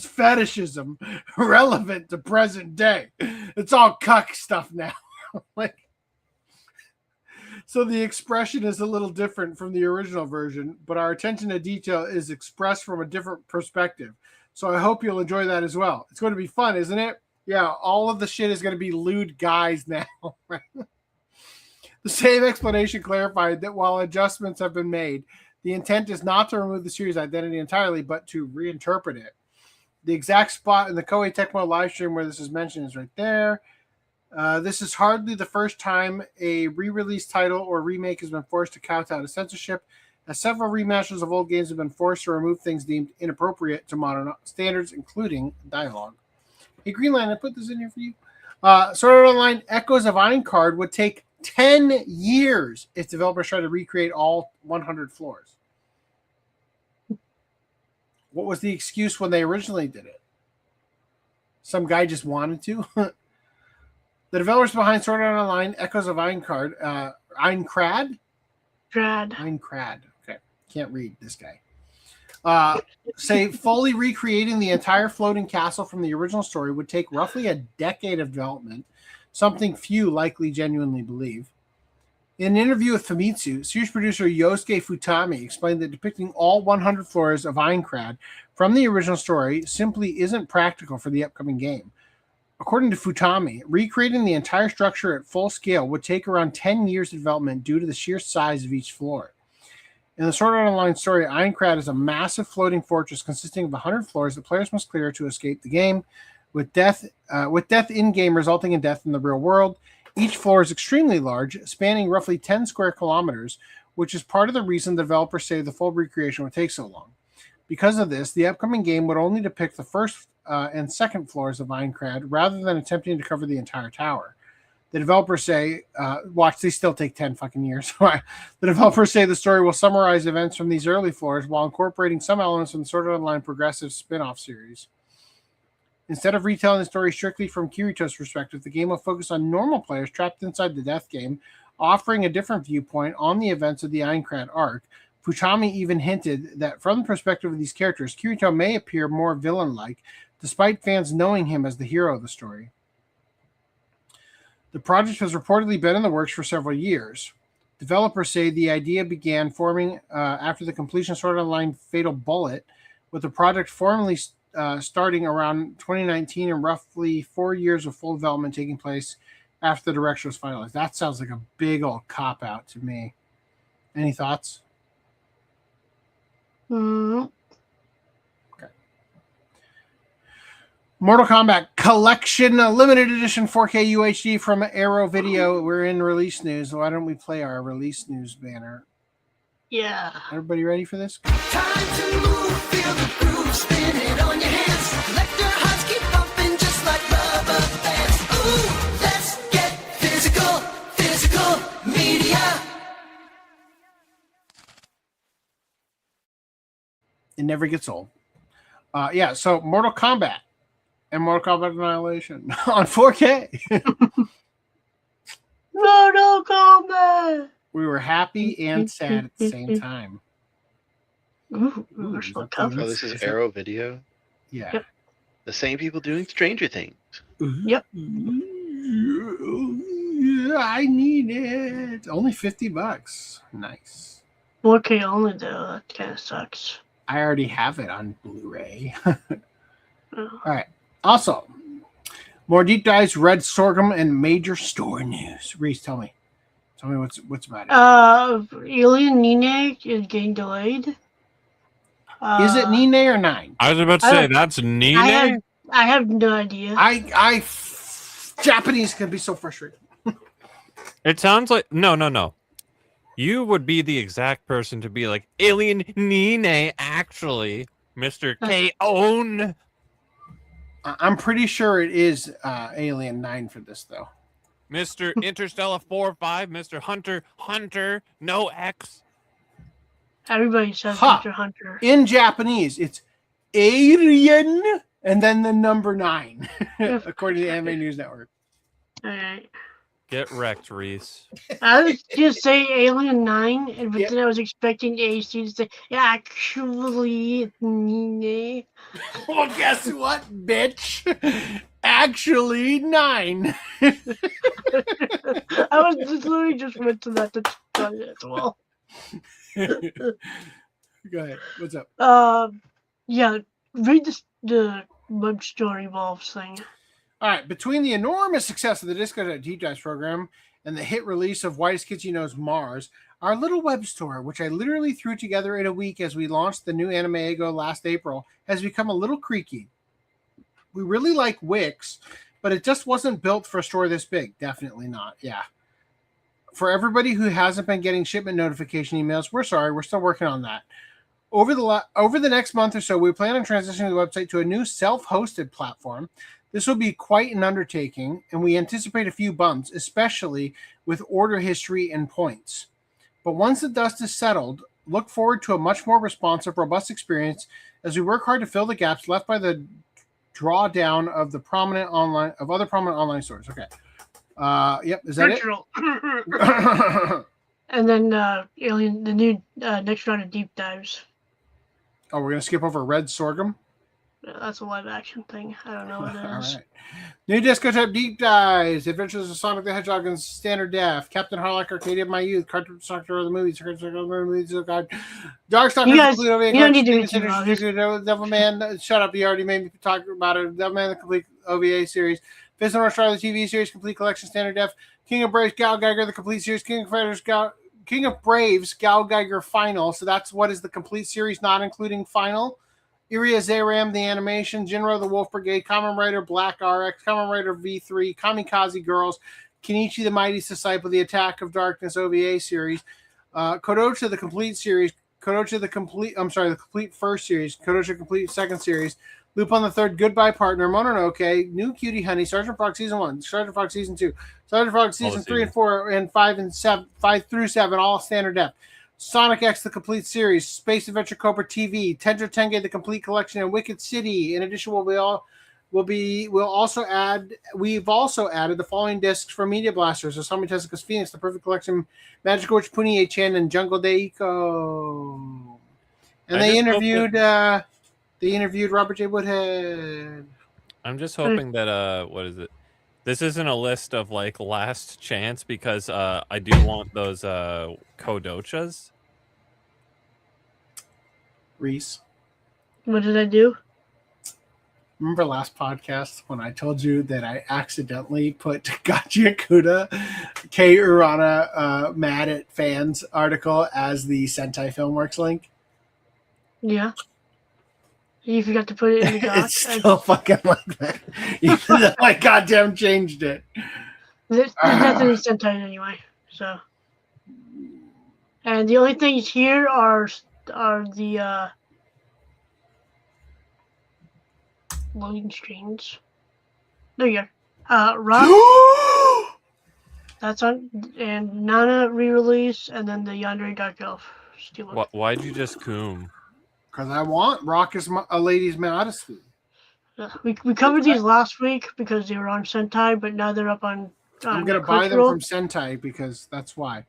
fetishism relevant to present day. It's all cuck stuff now. Like. So the expression is a little different from the original version, but our attention to detail is expressed from a different perspective. So I hope you'll enjoy that as well. It's going to be fun, isn't it? Yeah, all of the shit is going to be lewd guys now. Right? The same explanation clarified that while adjustments have been made, the intent is not to remove the series identity entirely, but to reinterpret it. The exact spot in the Koei Tecmo live stream where this is mentioned is right there. This is hardly the first time a re-release title or remake has been forced to kowtow to censorship, as several remasters of old games have been forced to remove things deemed inappropriate to modern standards, including dialogue. Hey, Greenland, I put this in here for you. Sword Art Online Echoes of Ironcard would take 10 years if developers tried to recreate all 100 floors. What was the excuse when they originally did it? Some guy just wanted to? The developers behind Sword Art Online Echoes of Ironcard, Ironcrad? Ironcrad. Okay. Can't read this guy. Say fully recreating the entire floating castle from the original story would take roughly a decade of development, something few likely genuinely believe. In an interview with Famitsu, series producer Yosuke Futami explained that depicting all 100 floors of Ironcrad from the original story simply isn't practical for the upcoming game. According to Futami, recreating the entire structure at full scale would take around 10 years of development due to the sheer size of each floor. In the Sword Art Online story, Ironcrad is a massive floating fortress consisting of 100 floors that players must clear to escape the game, with death in-game resulting in death in the real world. Each floor is extremely large, spanning roughly 10 square kilometers, which is part of the reason the developers say the full recreation would take so long. Because of this, the upcoming game would only depict the first and second floors of Ironcrad rather than attempting to cover the entire tower. The developers say, watch, these still take 10 fucking years. The developers say the story will summarize events from these early floors while incorporating some elements from the Sword Art Online progressive spin-off series. Instead of retelling the story strictly from Kirito's perspective, the game will focus on normal players trapped inside the death game, offering a different viewpoint on the events of the Ironcrad arc. Futami even hinted that from the perspective of these characters, Kirito may appear more villain-like, despite fans knowing him as the hero of the story. The project has reportedly been in the works for several years. Developers say the idea began forming after the completion of Sword Art Online Fatal Bullet, with the project formally starting around 2019 and roughly 4 years of full development taking place after the direction was finalized. That sounds like a big old cop-out to me. Any thoughts? Okay. Mortal Kombat Collection Limited Edition 4K UHD from Arrow Video. We're in release news. Why don't we play our release news banner? Yeah. Everybody ready for this? Time to move, feel the groove, spin it on your hands. Let their hearts keep pumping just like rubber bands. Ooh, let's get physical, physical media. It never gets old. Yeah, so Mortal Kombat and Mortal Kombat Annihilation on 4K. Mortal Kombat. We were happy and sad at the same time. Ooh, this is Arrow Video? Yeah. Yep. The same people doing Stranger Things. Yep. I need it. Only $50. Nice. 4K only though. That kind of sucks. I already have it on Blu-ray. All right. Also, more deep dives, Red Sorghum, and major store news. Reese, tell me. Tell me what's about it. Alien Nine is getting delayed. Is it Nine or 9? I was about to say that's Nine. I have no idea. Japanese can be so frustrating. It sounds like no. You would be the exact person to be like Alien Nine, actually, Mr. K-Own. I'm pretty sure it is Alien 9 for this, though. Mr. Interstellar 4-5, Mr. Hunter, no X. Everybody says Hunter Hunter. In Japanese, it's Alien and then the number 9, according to the Anime News Network. All right. Get wrecked, Reese. I was just say Alien 9, but then I was expecting AC to say, actually, Well, guess what, bitch? Actually, 9. I was just literally just went to that to tell you as well. Go ahead. What's up? Yeah, read the web story evolves thing. All right. Between the enormous success of the Disco Deep Dives program and the hit release of Whitest Kids You Know's Mars, our little web store, which I literally threw together in a week as we launched the new Anime Ego last April, has become a little creaky. We really like Wix, but it just wasn't built for a store this big. Definitely not. Yeah. For everybody who hasn't been getting shipment notification emails, we're sorry. We're still working on that. Over the next month or so, we plan on transitioning the website to a new self-hosted platform. This will be quite an undertaking, and we anticipate a few bumps, especially with order history and points. But once the dust is settled, look forward to a much more responsive, robust experience as we work hard to fill the gaps left by the drawdown of other prominent online stores. Okay. Yep. Is that it? And then Alien, the new next round of deep dives. Oh, we're gonna skip over Red Sorghum. That's a live action thing. I don't know what it is. All right. New Disco Type Deep Dives, Adventures of Sonic the Hedgehog in Standard Def, Captain Harlock, Arcadia of My Youth, Cartoon Doctor of the Movies, Darkstalkers, you don't need to read Devilman, shut up, you already made me talk about it. Devilman, the complete OVA series, Fist of North Star, the TV series, complete collection, Standard Def, King of Braves, Gal Geiger, the complete series, King of Braves, Gal Geiger Final. So that's what is the complete series, not including Final. Iria Zeram, the animation, Jinro, the Wolf Brigade, Kamen Rider Black RX, Kamen Rider V3, Kamikaze Girls, Kenichi the Mighty Disciple, the Attack of Darkness OVA series, Kodocha the complete series, the complete first series, Kodocha complete second series, Lupin the Third, Goodbye Partner, Mononoke, New Cutie Honey, Sergeant Frog Season 1, Sergeant Frog Season 2, Sergeant Frog Season 3 and 4, and 5 through 7, all standard depth. Sonic X, the complete series, Space Adventure Cobra TV, Tenjo Tenge, the complete collection, and Wicked City. In addition, we've also added the following discs from Media Blasters: Asami Tezuka's Phoenix, the perfect collection, Magic Witch Punie-chan, and Jungle Deiko. And they interviewed Robert J. Woodhead. I'm just hoping that what is it? This isn't a list of like last chance because I do want those Kodochas. Reese, what did I do? Remember last podcast when I told you that I accidentally put Gachi Akuda K. Urana Mad at Fans article as the Sentai Filmworks link? Yeah. You forgot to put it in the doc. It's still fucking like that. Even though I goddamn changed it. That's in Sentai anyway. So, and the only things here are the loading screens. There you go. Rock. That's on, and Nana re-release, and then the Yandere Dark Elf. Why'd you just coom? Because I want Rock is a Lady's Modesty. We covered these last week because they were on Sentai, but now they're up on I'm going to buy them from Sentai because that's why.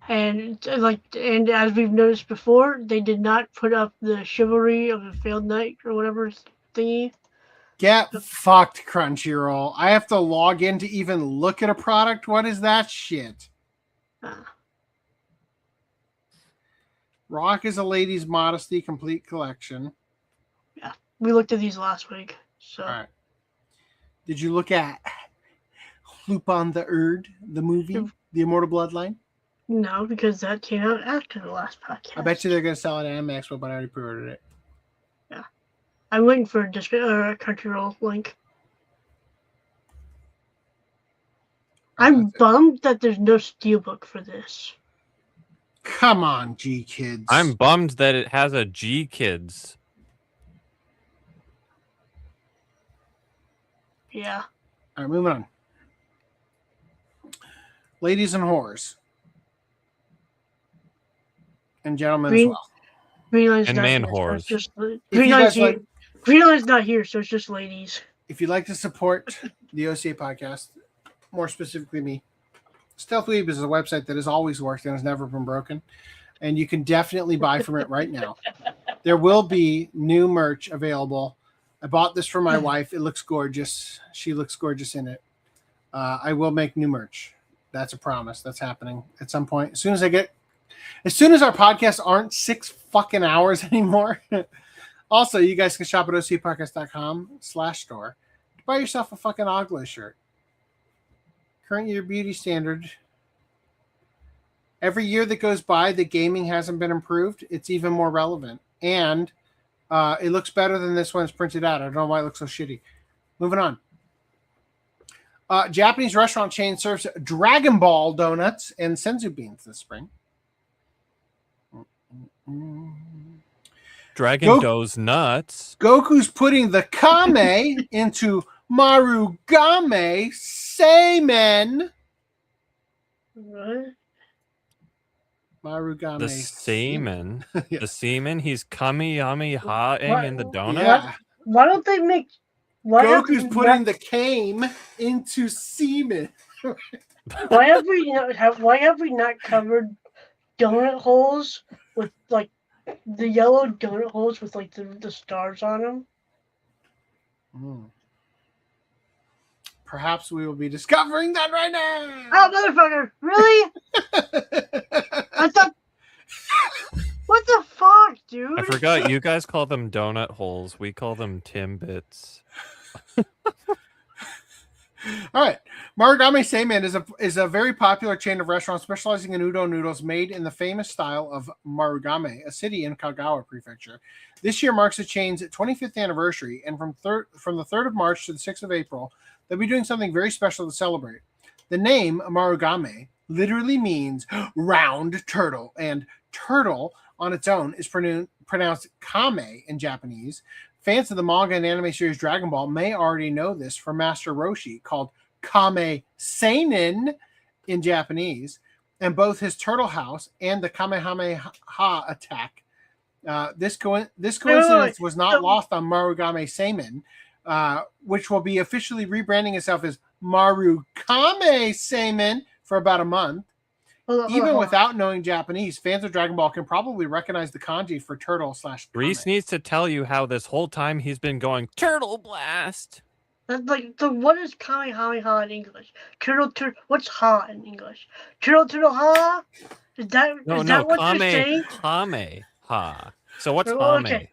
And as we've noticed before, they did not put up the Chivalry of the Failed Knight or whatever thingy. Get fucked, Crunchyroll. I have to log in to even look at a product? What is that shit? Rock is a Lady's Modesty complete collection. Yeah, we looked at these last week. So, all right. Did you look at Lupin the Third, the movie, The Immortal Bloodline? No, because that came out after the last podcast. I bet you they're going to sell it at MX, but I already pre-ordered it. Yeah, I'm waiting for a Crunchyroll link. I'm bummed that there's no steelbook for this. Come on, G Kids. I'm bummed that it has a G Kids. Yeah. All right, moving on. Ladies and whores. And gentlemen as well. Greenland's And not man here, so whores. it's just If you guys like, Greenland's not here, so it's just ladies. if you'd like to support the OCA podcast, more specifically me, Stealth Weeb is a website that has always worked and has never been broken. And you can definitely buy from it right now. There will be new merch available. I bought this for my wife. It looks gorgeous. She looks gorgeous in it. I will make new merch. That's a promise. That's happening at some point. As soon as our podcasts aren't 6 fucking hours anymore. Also, you guys can shop at ocpodcast.com/store to buy yourself a fucking Ogla shirt. Current year beauty standard. Every year that goes by, the gaming hasn't been improved. It's even more relevant. And it looks better than this one's printed out. I don't know why it looks so shitty. Moving on. Japanese restaurant chain serves Dragon Ball donuts and senzu beans this spring. Dragon goes nuts. Goku's putting the kame into Marugame Seimen. What? Marugame. The semen. Yeah. The semen. He's Kamehameha-ing in the donut. Yeah. Why don't they make? Goku's putting the kame into semen. Why have we not covered donut holes with like the yellow donut holes with like the stars on them? Perhaps we will be discovering that right now. Oh, motherfucker! Really? I thought. What the fuck, dude? I forgot you guys call them donut holes. We call them Timbits. All right. Marugame Seimen is a very popular chain of restaurants specializing in udon noodles made in the famous style of Marugame, a city in Kagawa Prefecture. This year marks the chain's 25th anniversary, and from the 3rd of March to the 6th of April, they'll be doing something very special to celebrate. The name Marugame literally means round turtle, and turtle on its own is pronounced kame in Japanese. Fans of the manga and anime series Dragon Ball may already know this from Master Roshi, called Kame Seinen in Japanese, and both his turtle house and the Kamehameha attack. This coincidence was not lost on Marugame Seimen, which will be officially rebranding itself as Marukame Seimen for about a month. Even without knowing Japanese, fans of Dragon Ball can probably recognize the kanji for turtle / Reese needs to tell you how this whole time he's been going Turtle Blast. So what is Kamehameha in English? What's ha in English? Turtle ha? Is that what you're saying? Kamehameha. So what's hame? Okay.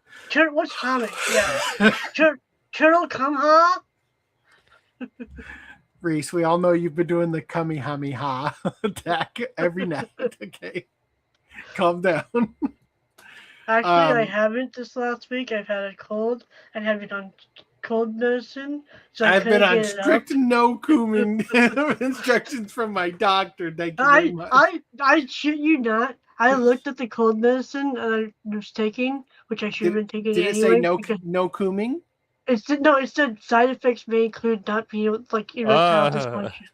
What's hame? Yeah. Turtle come ha? Reese, we all know you've been doing the Kamehameha attack every night. Okay. Calm down. Actually, I haven't this last week. I've had a cold and have been on cold medicine. So I've been on strict no cooming instructions from my doctor. Thank you very much. I shit you not. I looked at the cold medicine I was taking, which I should have been taking anyway. Did it say no cooming? It said side effects may include not being like erectile dysfunction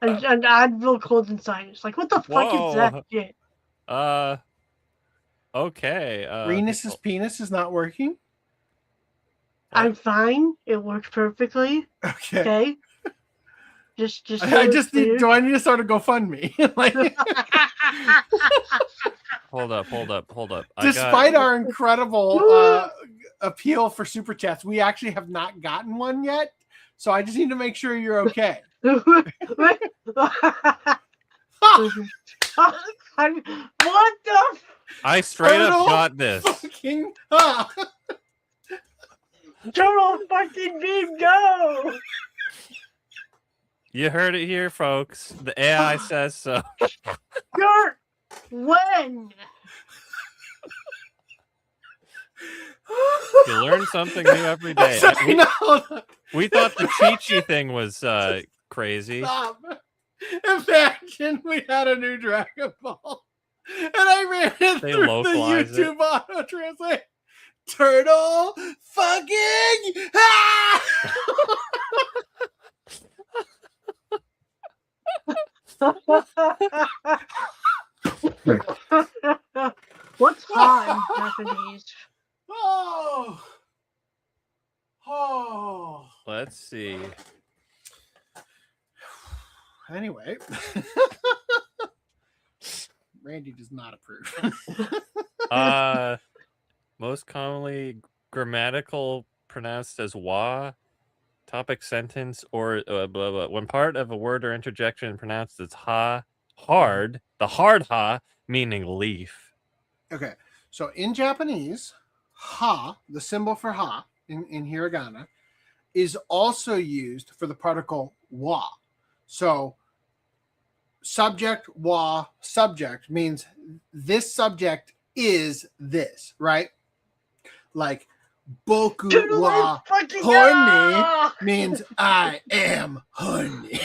and Advil, cold and sinus. Like, what the fuck is that shit? Okay. Renus's penis is not working. I'm fine. It works perfectly. Okay. Just. Do I need to start a GoFundMe? Hold up. Despite our incredible appeal for super chats, we actually have not gotten one yet. So I just need to make sure you're okay. What the? I straight up got this. Fucking Turtle fucking beam go! You heard it here, folks. The AI says so. When? You learn something new every day. We thought the Chi-Chi thing was crazy. Stop. Imagine we had a new Dragon Ball and I ran it through the YouTube auto translate. Turtle fucking What's ha in Japanese? Oh. Let's see. Anyway, Randy does not approve. Most commonly grammatical pronounced as wa, topic sentence, or blah, blah. When part of a word or interjection pronounced as ha, hard, the hard ha, meaning leaf. Okay, so in Japanese, ha, the symbol for ha in hiragana, is also used for the particle wa. So subject wa subject means this subject is this, right? Like boku wa horny means I am horny.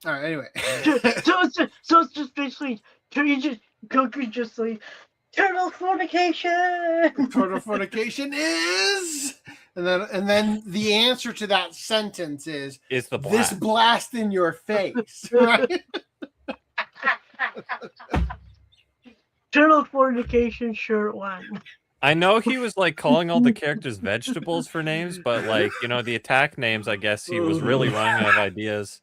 All right, anyway. so it's just basically Goku just like turtle fornication. Turtle fornication is, and then the answer to that sentence is the blast. This blast in your face, right? Turtle fornication shirt one. I know he was like calling all the characters vegetables for names, but like, you know, the attack names, I guess he was really running out of ideas.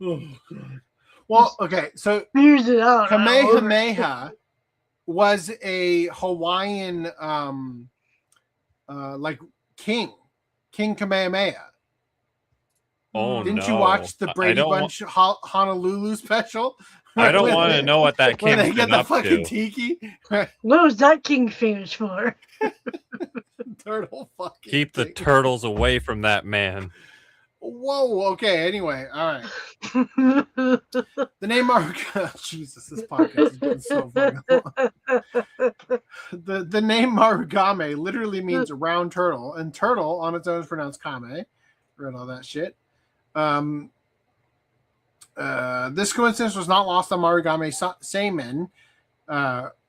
Oh, God. Well, okay, so figures it out. Kamehameha was a Hawaiian like King Kamehameha. Oh, Didn't you watch the Brady Bunch Honolulu special? I don't want to know what that king's When they get been the up fucking to. tiki. What was that king famous for? Turtle fucking. Keep the turtles away from that man. Whoa. Okay. Anyway. All right. The name Jesus, this podcast is getting so fucking long. The name Marugame literally means a round turtle, and turtle on its own is pronounced kame. Read all that shit. This coincidence was not lost on Marugame Seimen,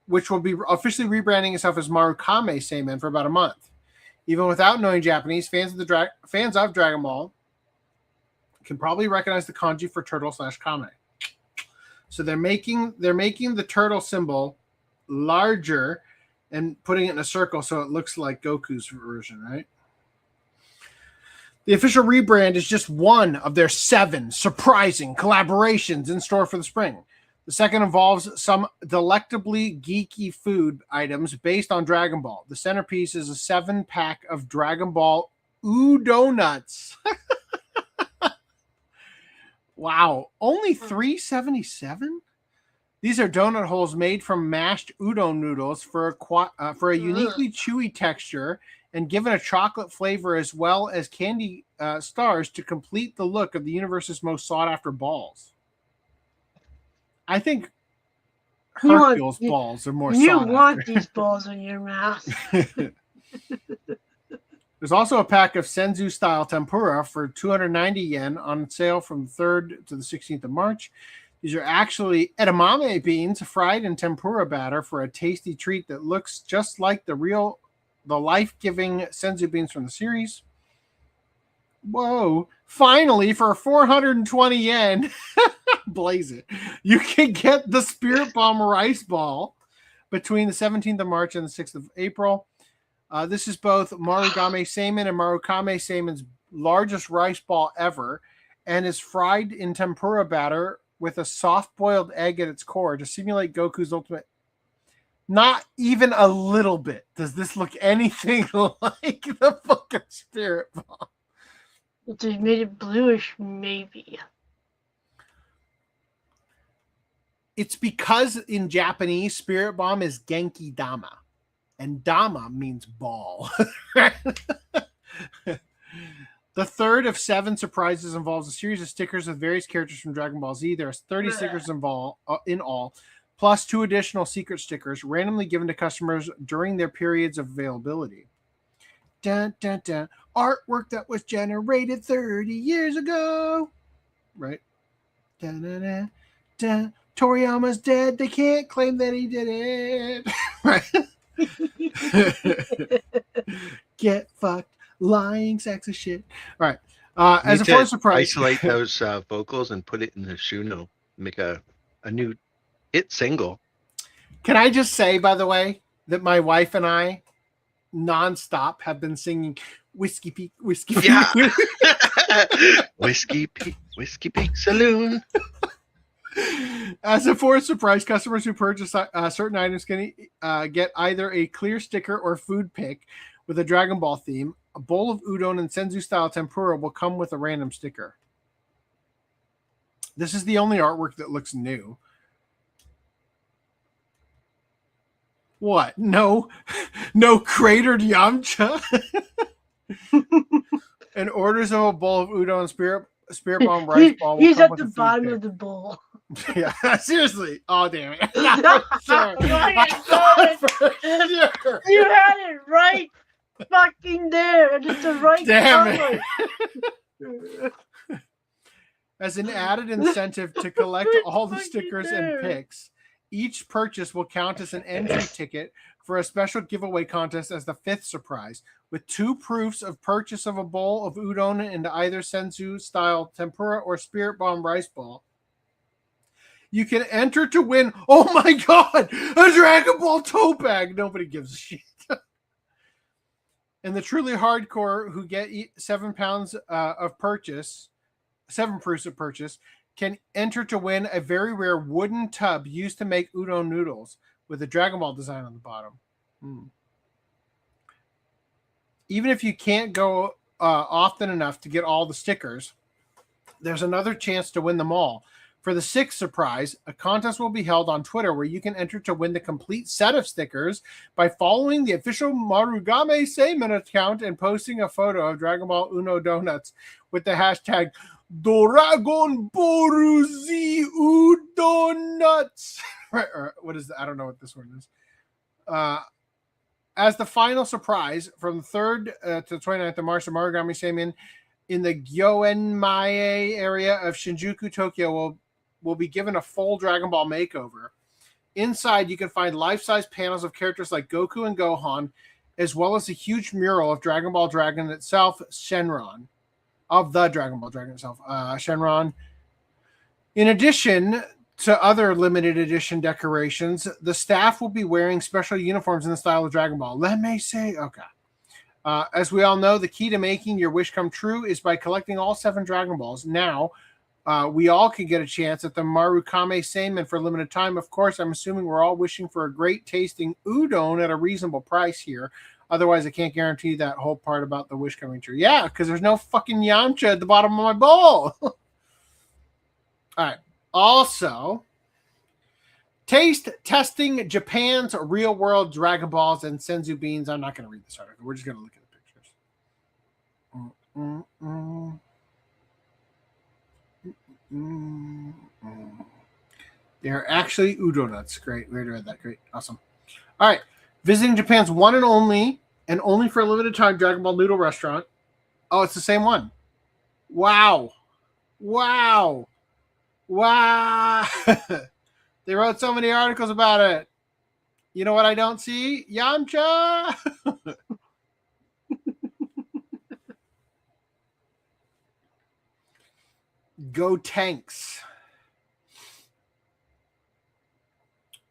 which will be officially rebranding itself as Marukame Seimen for about a month. Even without knowing Japanese, fans of Dragon Ball can probably recognize the kanji for turtle / kame. So they're making the turtle symbol larger and putting it in a circle so it looks like Goku's version, right? The official rebrand is just one of their 7 surprising collaborations in store for the spring. The second involves some delectably geeky food items based on Dragon Ball. The centerpiece is a 7-pack of Dragon Ball Donuts. Wow, only $3.77? These are donut holes made from mashed udon noodles for a uniquely chewy texture and given a chocolate flavor as well as candy stars to complete the look of the universe's most sought-after balls. I think Hercules balls are more sought after. You want these balls in your mouth. There's also a pack of Senzu-style tempura for 290 yen on sale from the 3rd to the 16th of March. These are actually edamame beans fried in tempura batter for a tasty treat that looks just like the life-giving Senzu beans from the series. Whoa. Finally, for 420 yen, blaze it, you can get the Spirit Bomb rice ball between the 17th of March and the 6th of April. This is both Marugame Seimen and Marukame Seimen's largest rice ball ever and is fried in tempura batter with a soft-boiled egg at its core to simulate Goku's ultimate. Not even a little bit does this look anything like the fucking Spirit Bomb. They made it bluish, maybe. It's because in Japanese, Spirit Bomb is Genki Dama. And Dama means ball. The third of 7 surprises involves a series of stickers with various characters from Dragon Ball Z. There are 30 stickers in all, plus 2 additional secret stickers randomly given to customers during their periods of availability. Dun, dun, dun. Artwork that was generated 30 years ago. Right? Dun, dun, dun, dun. Toriyama's dead. They can't claim that he did it. Right? Get fucked. Lying sexist shit. All right. As Need a fourth to surprise, isolate those vocals and put it in the Shuno. Make a new hit single. can I just say, by the way, that my wife and I nonstop have been singing Whiskey Peak, Whiskey Peak. Yeah. Whiskey Peak Saloon. As a fourth surprise, customers who purchase certain items can get either a clear sticker or food pick with a Dragon Ball theme. A bowl of udon and senzu style tempura will come with a random sticker. This is the only artwork that looks new. What? No cratered Yamcha. And orders of a bowl of udon and spirit bomb rice ball. He's at the bottom of the bowl. Yeah, seriously. Oh, damn it. You had it right fucking there. And it's the right Damn color. As an added incentive to collect all the stickers and picks, each purchase will count as an entry ticket for a special giveaway contest as the fifth surprise, with 2 proofs of purchase of a bowl of udon and either senzu style tempura or spirit bomb rice ball. You can enter to win, oh my god, a Dragon Ball tote bag. Nobody gives a shit. And the truly hardcore who get 7 pounds of purchase, 7 proofs of purchase, can enter to win a very rare wooden tub used to make udon noodles with a Dragon Ball design on the bottom. Even if you can't go often enough to get all the stickers, there's another chance to win them all. For the 6th surprise, a contest will be held on Twitter where you can enter to win the complete set of stickers by following the official Marugame Seimen account and posting a photo of Dragon Ball Uno Donuts with the hashtag Dragon Ball Z Udonuts. What is that? I don't know what this one is. As the final surprise, from the 3rd to the 29th of March, the Marugame Seimen in the Gyoenmae area of Shinjuku, Tokyo will be given a full Dragon Ball makeover. Inside, you can find life-size panels of characters like Goku and Gohan, as well as a huge mural of Dragon Ball Dragon itself, Shenron. Of the Dragon Ball Dragon itself, Shenron. In addition to other limited edition decorations, the staff will be wearing special uniforms in the style of Dragon Ball. Let me say, okay. As we all know, the key to making your wish come true is by collecting all 7 Dragon Balls. Now, we all can get a chance at the Marukame Seimen for a limited time. Of course, I'm assuming we're all wishing for a great tasting udon at a reasonable price here. Otherwise, I can't guarantee that whole part about the wish coming true. Yeah, because there's no fucking Yamcha at the bottom of my bowl. All right. Also, taste testing Japan's real world Dragon Balls and Senzu beans. I'm not going to read this article. We're just going to look at the pictures. They're actually udonuts. Great. We already read that. Great. Awesome. All right. Visiting Japan's one and only for a limited time Dragon Ball noodle restaurant. Oh, it's the same one. Wow. They wrote so many articles about it. You know what I don't see? Yamcha. Go Tanks.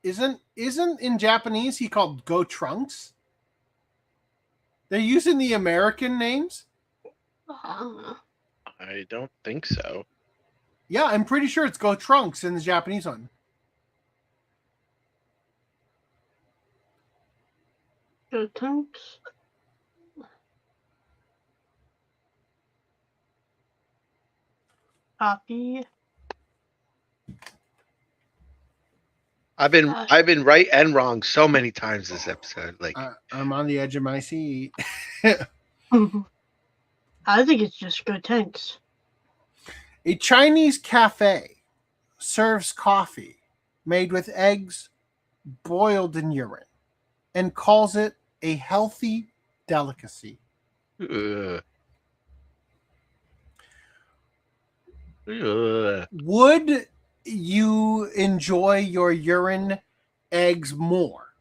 Isn't in Japanese he called Go Trunks? They're using the American names? I don't think so. Yeah, I'm pretty sure it's Go Trunks in the Japanese one. Go Trunks. Copy. I've been right and wrong so many times this episode. Like I'm on the edge of my seat. I think it's just Go Tanks. A Chinese cafe serves coffee made with eggs boiled in urine and calls it a healthy delicacy. Ugh. Would you enjoy your urine eggs more?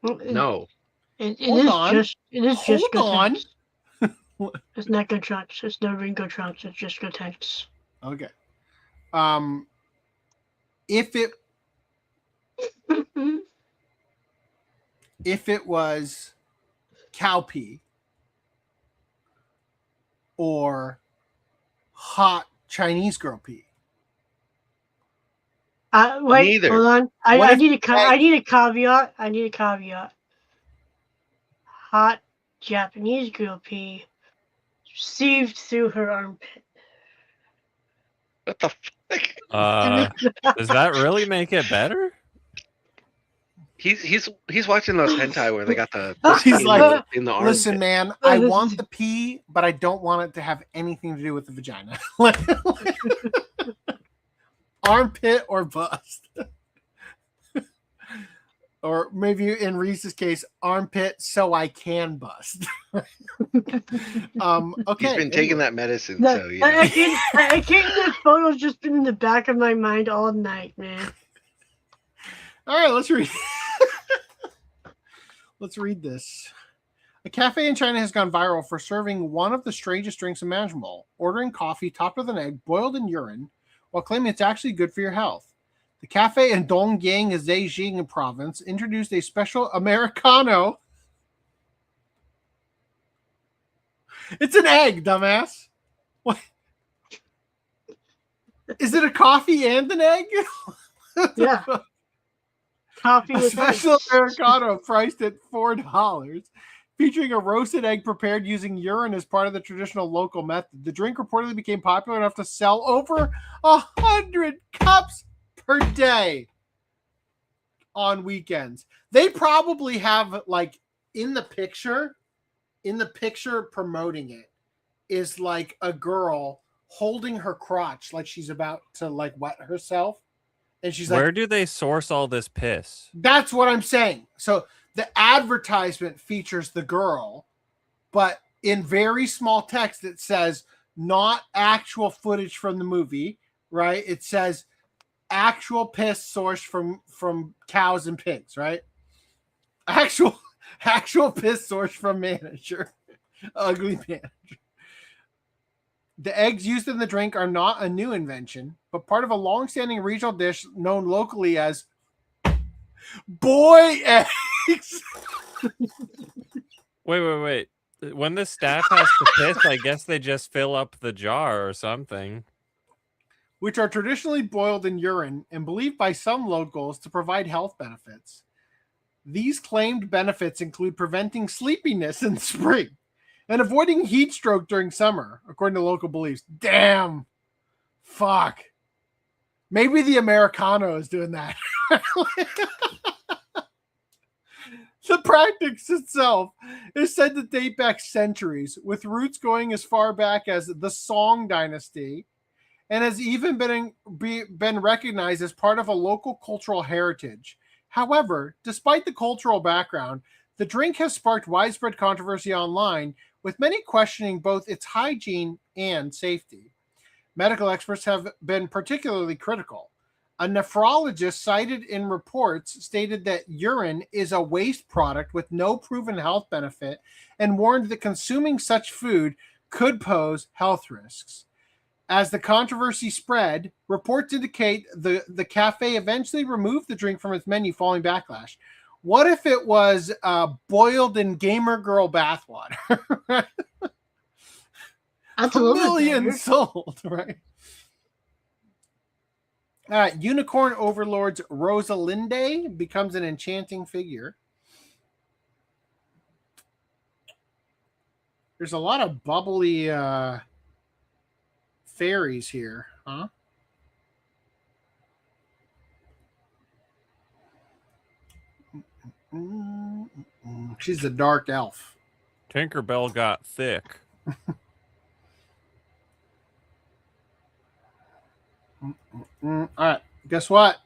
No. It is just Hold on. It's not good trunks. It's never been good trunks. It's just good tanks. Okay. If it was cow pee or hot Chinese girl pee. Wait, Neither. hold on. I What if need a caveat. I need a caveat. Hot Japanese girl pee received through her armpit. What the fuck? Does that really make it better? He's watching those hentai where they got the He's like, in the listen, armpit. man, I want the pee, but I don't want it to have anything to do with the vagina. Armpit or bust. Or maybe in Reese's case, armpit so I can bust. Okay. He's been taking that medicine, No, so you know. I can't. That photo's just been in the back of my mind all night, man. All right, let's read. Let's read this. A cafe in China has gone viral for serving one of the strangest drinks imaginable, ordering coffee topped with an egg boiled in urine while claiming it's actually good for your health. The cafe in Dongyang, Zhejiang province, introduced a special Americano. It's an egg, dumbass. What? Is it a coffee and an egg? Yeah. Coffee A with special eggs. Americano priced at $4, featuring a roasted egg prepared using urine as part of the traditional local method. The drink reportedly became popular enough to sell over 100 cups per day on weekends. They probably have, like, in the picture promoting it is like a girl holding her crotch like she's about to like wet herself. And she's like, where do they source all this piss? that's what I'm saying. So the advertisement features the girl, but in very small text it says not actual footage from the movie, right? It says actual piss sourced from cows and pigs, right? Actual piss sourced from manager. Ugly manager. The eggs used in the drink are not a new invention, but part of a long-standing regional dish known locally as boy eggs. Wait. When the staff has to piss, I guess they just fill up the jar or something. Which are traditionally boiled in urine and believed by some locals to provide health benefits. These claimed benefits include preventing sleepiness in spring and avoiding heat stroke during summer, according to local beliefs. Damn. Fuck. Maybe the Americano is doing that. The practice itself is said to date back centuries, with roots going as far back as the Song Dynasty, and has even been recognized as part of a local cultural heritage. However, despite the cultural background, the drink has sparked widespread controversy online, with many questioning both its hygiene and safety. Medical experts have been particularly critical. A nephrologist cited in reports stated that urine is a waste product with no proven health benefit and warned that consuming such food could pose health risks. As the controversy spread, reports indicate the cafe eventually removed the drink from its menu following backlash. What if it was boiled in gamer girl bathwater? That's a a little bit million better. sold, right? Unicorn Overlord's Rosalinde becomes an enchanting figure. There's a lot of bubbly fairies here, huh? She's a dark elf. Tinkerbell got thick. All right, guess what?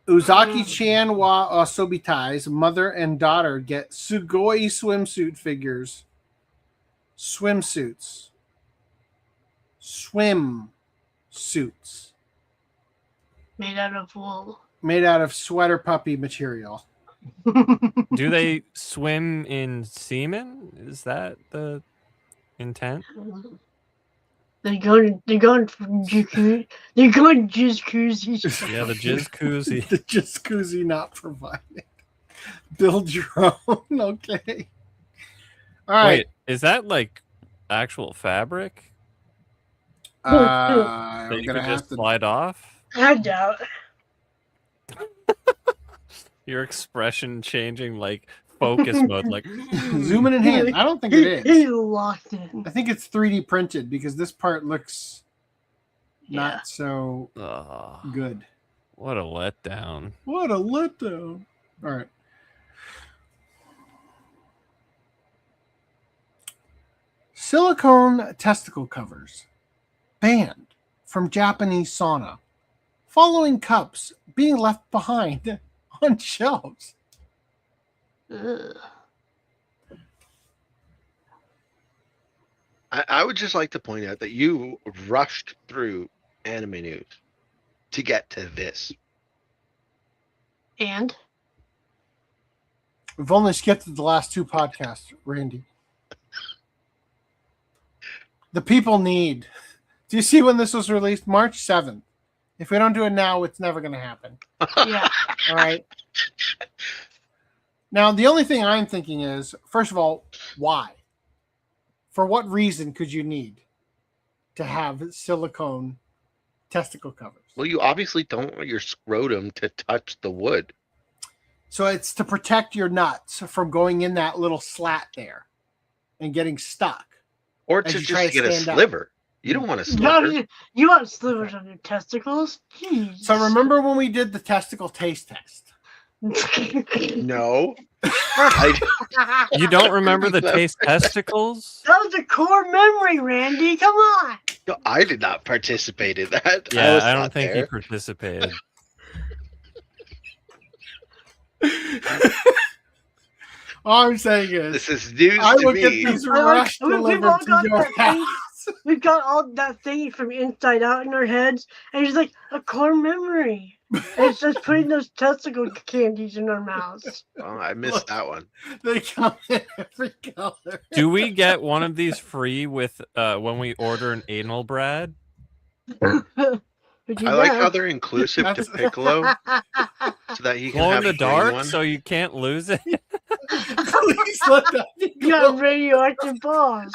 Uzaki-chan wa Asobitai's mother and daughter get Sugoi swimsuit figures. Swimsuits. Made out of wool. Made out of sweater puppy material. Do they swim in semen? Is that the intent. They're going for jacuzzi. They're going jizz Yeah, the jizz koozie. The jizz koozie not provided. Build your own. Okay. All right. Wait, is that like actual fabric? I'm that you gonna could have just to slide off? I doubt. Your expression changing like focus mode, like zoom in hand. I don't think it He is. locked in. I think it's 3D printed because this part looks not so good. What a letdown. What a letdown. All right. Silicone testicle covers banned from Japanese sauna following cups being left behind on shelves. Ugh. I would just like to point out that you rushed through anime news to get to this. And We've only skipped the last two podcasts, Randy. The people need. Do you see when this was released? March 7th. If we don't do it now, it's never going to happen. yeah, All right. Now, the only thing I'm thinking is, first of all, why? For what reason could you need to have silicone testicle covers? Well, you obviously don't want your scrotum to touch the wood. So it's to protect your nuts from going in that little slat there and getting stuck. Or as to you try just get a stand up. sliver. You don't want a sliver. you want slivers on your testicles? Jeez. So remember when we did the testicle taste test? No. You don't remember the taste testicles? That was a core memory, Randy. Come on. No, I did not participate in that. Yeah, was I don't not think there. you participated. All I'm saying is, This is news I to will me. get these rushed We've delivered all to got your that thing. house. We've got all that thing from Inside Out in our heads, and it's like a core memory. And it's just putting those testicle candies in our mouths. Oh, I missed that one. They come in every color. Do we get one of these free with when we order an anal Brad? I like how they're inclusive to Piccolo, so that he can Glow in have the a green dark, one. so you can't lose it. Please let that be You got radioactive balls.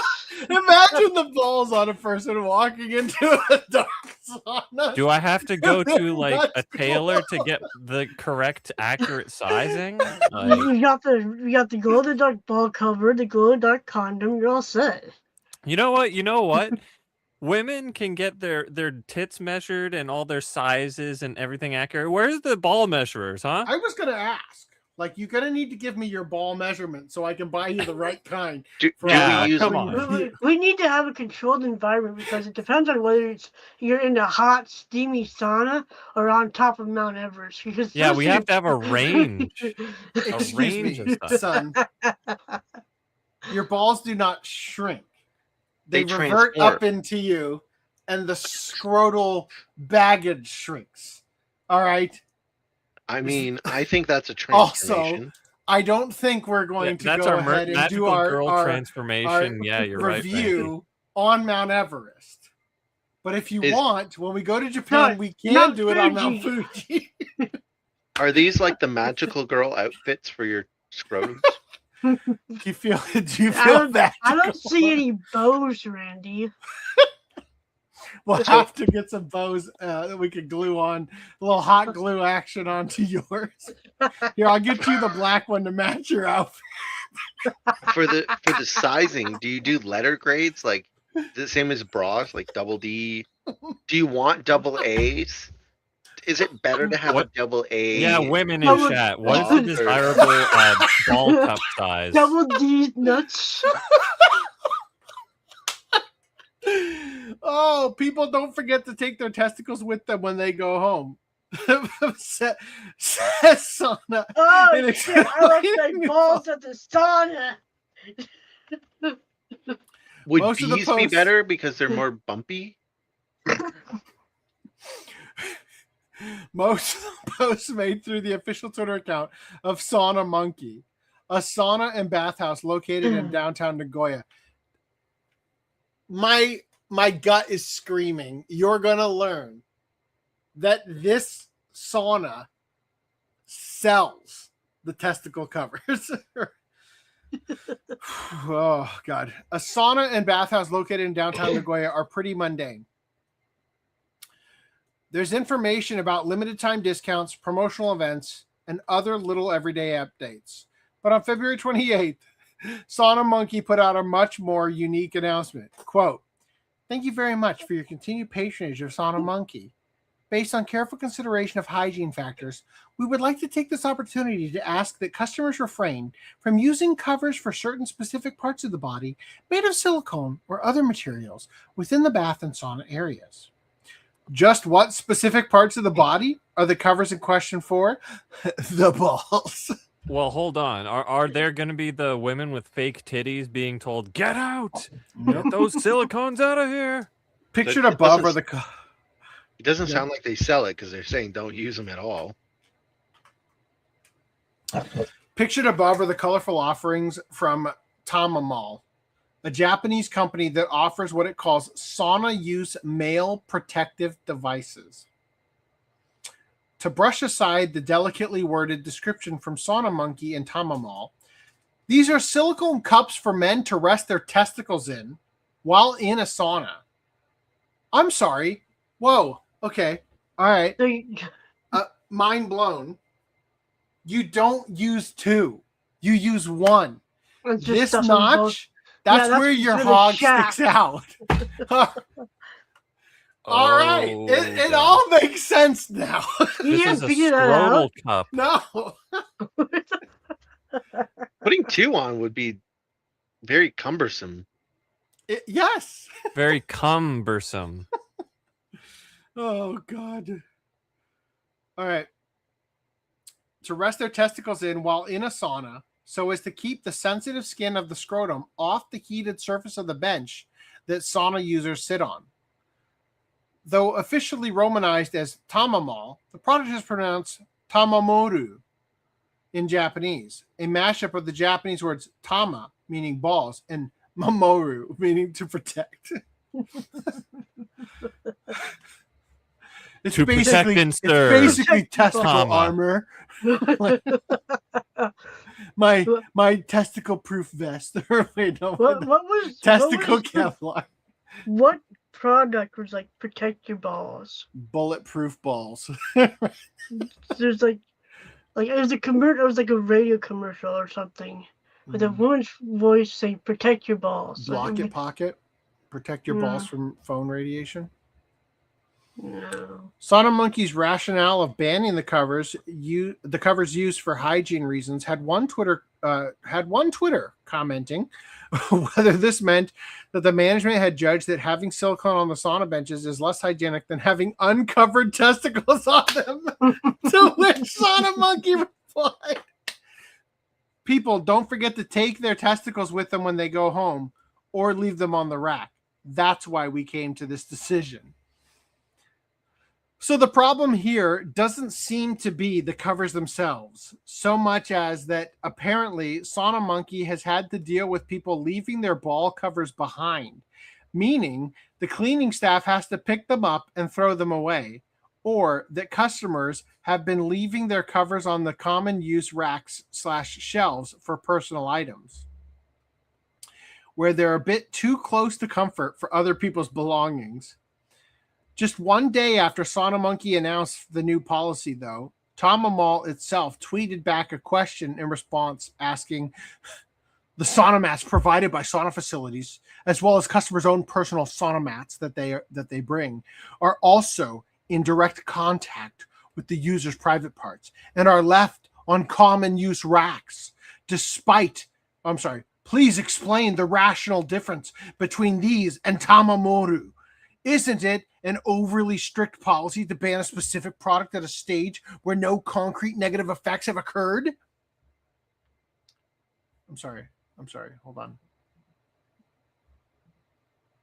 Imagine the balls on a person walking into a dark sauna. Do I have to go They're to like nuts a tailor to get the correct, accurate sizing? You got the glow in the dark ball cover, the glow in the dark condom. You're all set. You know what? You know what? Women can get their tits measured and all their sizes and everything accurate. Where's the ball measurers, huh? I was going to ask. Like, you're going to need to give me your ball measurement so I can buy you the right kind. Do for- we use come on. We need to have a controlled environment because it depends on whether you're in a hot, steamy sauna or on top of Mount Everest. Because Yeah, those we are- have to have a range. Excuse range me, of stuff. son. Your balls do not shrink. They They revert transform. up into you, and the scrotal baggage shrinks. All right? I mean, I think that's a Also, transformation. I don't think we're going to That's go our ahead and do magical our, girl our transformation. Yeah, you're right. review on Mount Everest. But if you Is- want, when we go to Japan, No, we can Mount do it on Mount Fuji. Fuji. Are these like the magical girl outfits for your scrotums? Do you feel I that? don't, I don't see any bows, Randy. We'll have to get some bows that we can glue on, a little hot glue action onto yours. Here, I'll get you the black one to match your outfit. For the sizing, do you do letter grades like the same as bras, like double D? Do you want double A's? Is it better to have a double A? Yeah, women in Double- chat. What is the desirable ball cup size? Double D's nuts. Oh, people don't forget to take their testicles with them when they go home. Says Sauna. Oh, in shit. I like my explaining balls at the sauna. Would Most of the B's be posts- better because they're more bumpy? Most of the posts made through the official Twitter account of Sauna Monkey, a sauna and bathhouse located in downtown Nagoya. my gut is screaming. You're gonna learn that this sauna sells the testicle covers. Oh God. A sauna and bathhouse located in downtown Nagoya are pretty mundane. There's information about limited time discounts, promotional events, and other little everyday updates. But on February 28th, Sauna Monkey put out a much more unique announcement. Quote, "Thank you very much for your continued patronage of Sauna Monkey. Based on careful consideration of hygiene factors, we would like to take this opportunity to ask that customers refrain from using covers for certain specific parts of the body made of silicone or other materials within the bath and sauna areas." Just what specific parts of the body are the covers in question for? The balls. Well, hold on. Are there going to be the women with fake titties being told, "Get out! Get those silicones out of here"? Pictured above are the... It doesn't sound like they sell it because they're saying don't use them at all. Pictured above are the colorful offerings from Tamamall, a Japanese company that offers what it calls sauna use male protective devices. To brush aside the delicately worded description from Sauna Monkey and Tamamall, these are silicone cups for men to rest their testicles in while in a sauna. I'm sorry. Whoa. Okay. All right. Mind blown. You don't use two. You use one. This notch, that's where your hog sticks out. All right. It all makes sense now. This is a scrotal cup. No. Putting two on would be very cumbersome. Yes. Very cumbersome. Oh, God. All right. To rest their testicles in while in a sauna so as to keep the sensitive skin of the scrotum off the heated surface of the bench that sauna users sit on. Though officially romanized as Tamamall, the product is pronounced Tamamoru in Japanese, a mashup of the Japanese words tama, meaning balls, and mamoru, meaning to protect. It's To protect and serve. It's basically testicle Tama. armor. my testicle proof vest. Wait, no, What was testicle Kevlar. What product was like protect your balls? Bulletproof balls. There's like it was a commercial. It was like a radio commercial or something with a woman's voice saying "protect your balls." Block it pocket. Protect your balls from phone radiation. No. Sauna Monkey's rationale of banning the covers used for hygiene reasons had one Twitter commenting whether this meant that the management had judged that having silicone on the sauna benches is less hygienic than having uncovered testicles on them. To which Sauna Monkey replied, "People don't forget to take their testicles with them when they go home or leave them on the rack. That's why we came to this decision." So the problem here doesn't seem to be the covers themselves, so much as that apparently Sauna Monkey has had to deal with people leaving their ball covers behind, meaning the cleaning staff has to pick them up and throw them away, or that customers have been leaving their covers on the common use racks/shelves for personal items, where they're a bit too close to comfort for other people's belongings. Just one day after Sauna Monkey announced the new policy, though, Tamamall itself tweeted back a question in response asking, "The sauna mats provided by sauna facilities, as well as customers' own personal sauna mats that they bring, are also in direct contact with the user's private parts and are left on common use racks. Please explain the rational difference between these and Tamamoru. Isn't it an overly strict policy to ban a specific product at a stage where no concrete negative effects have occurred?" I'm sorry. Hold on.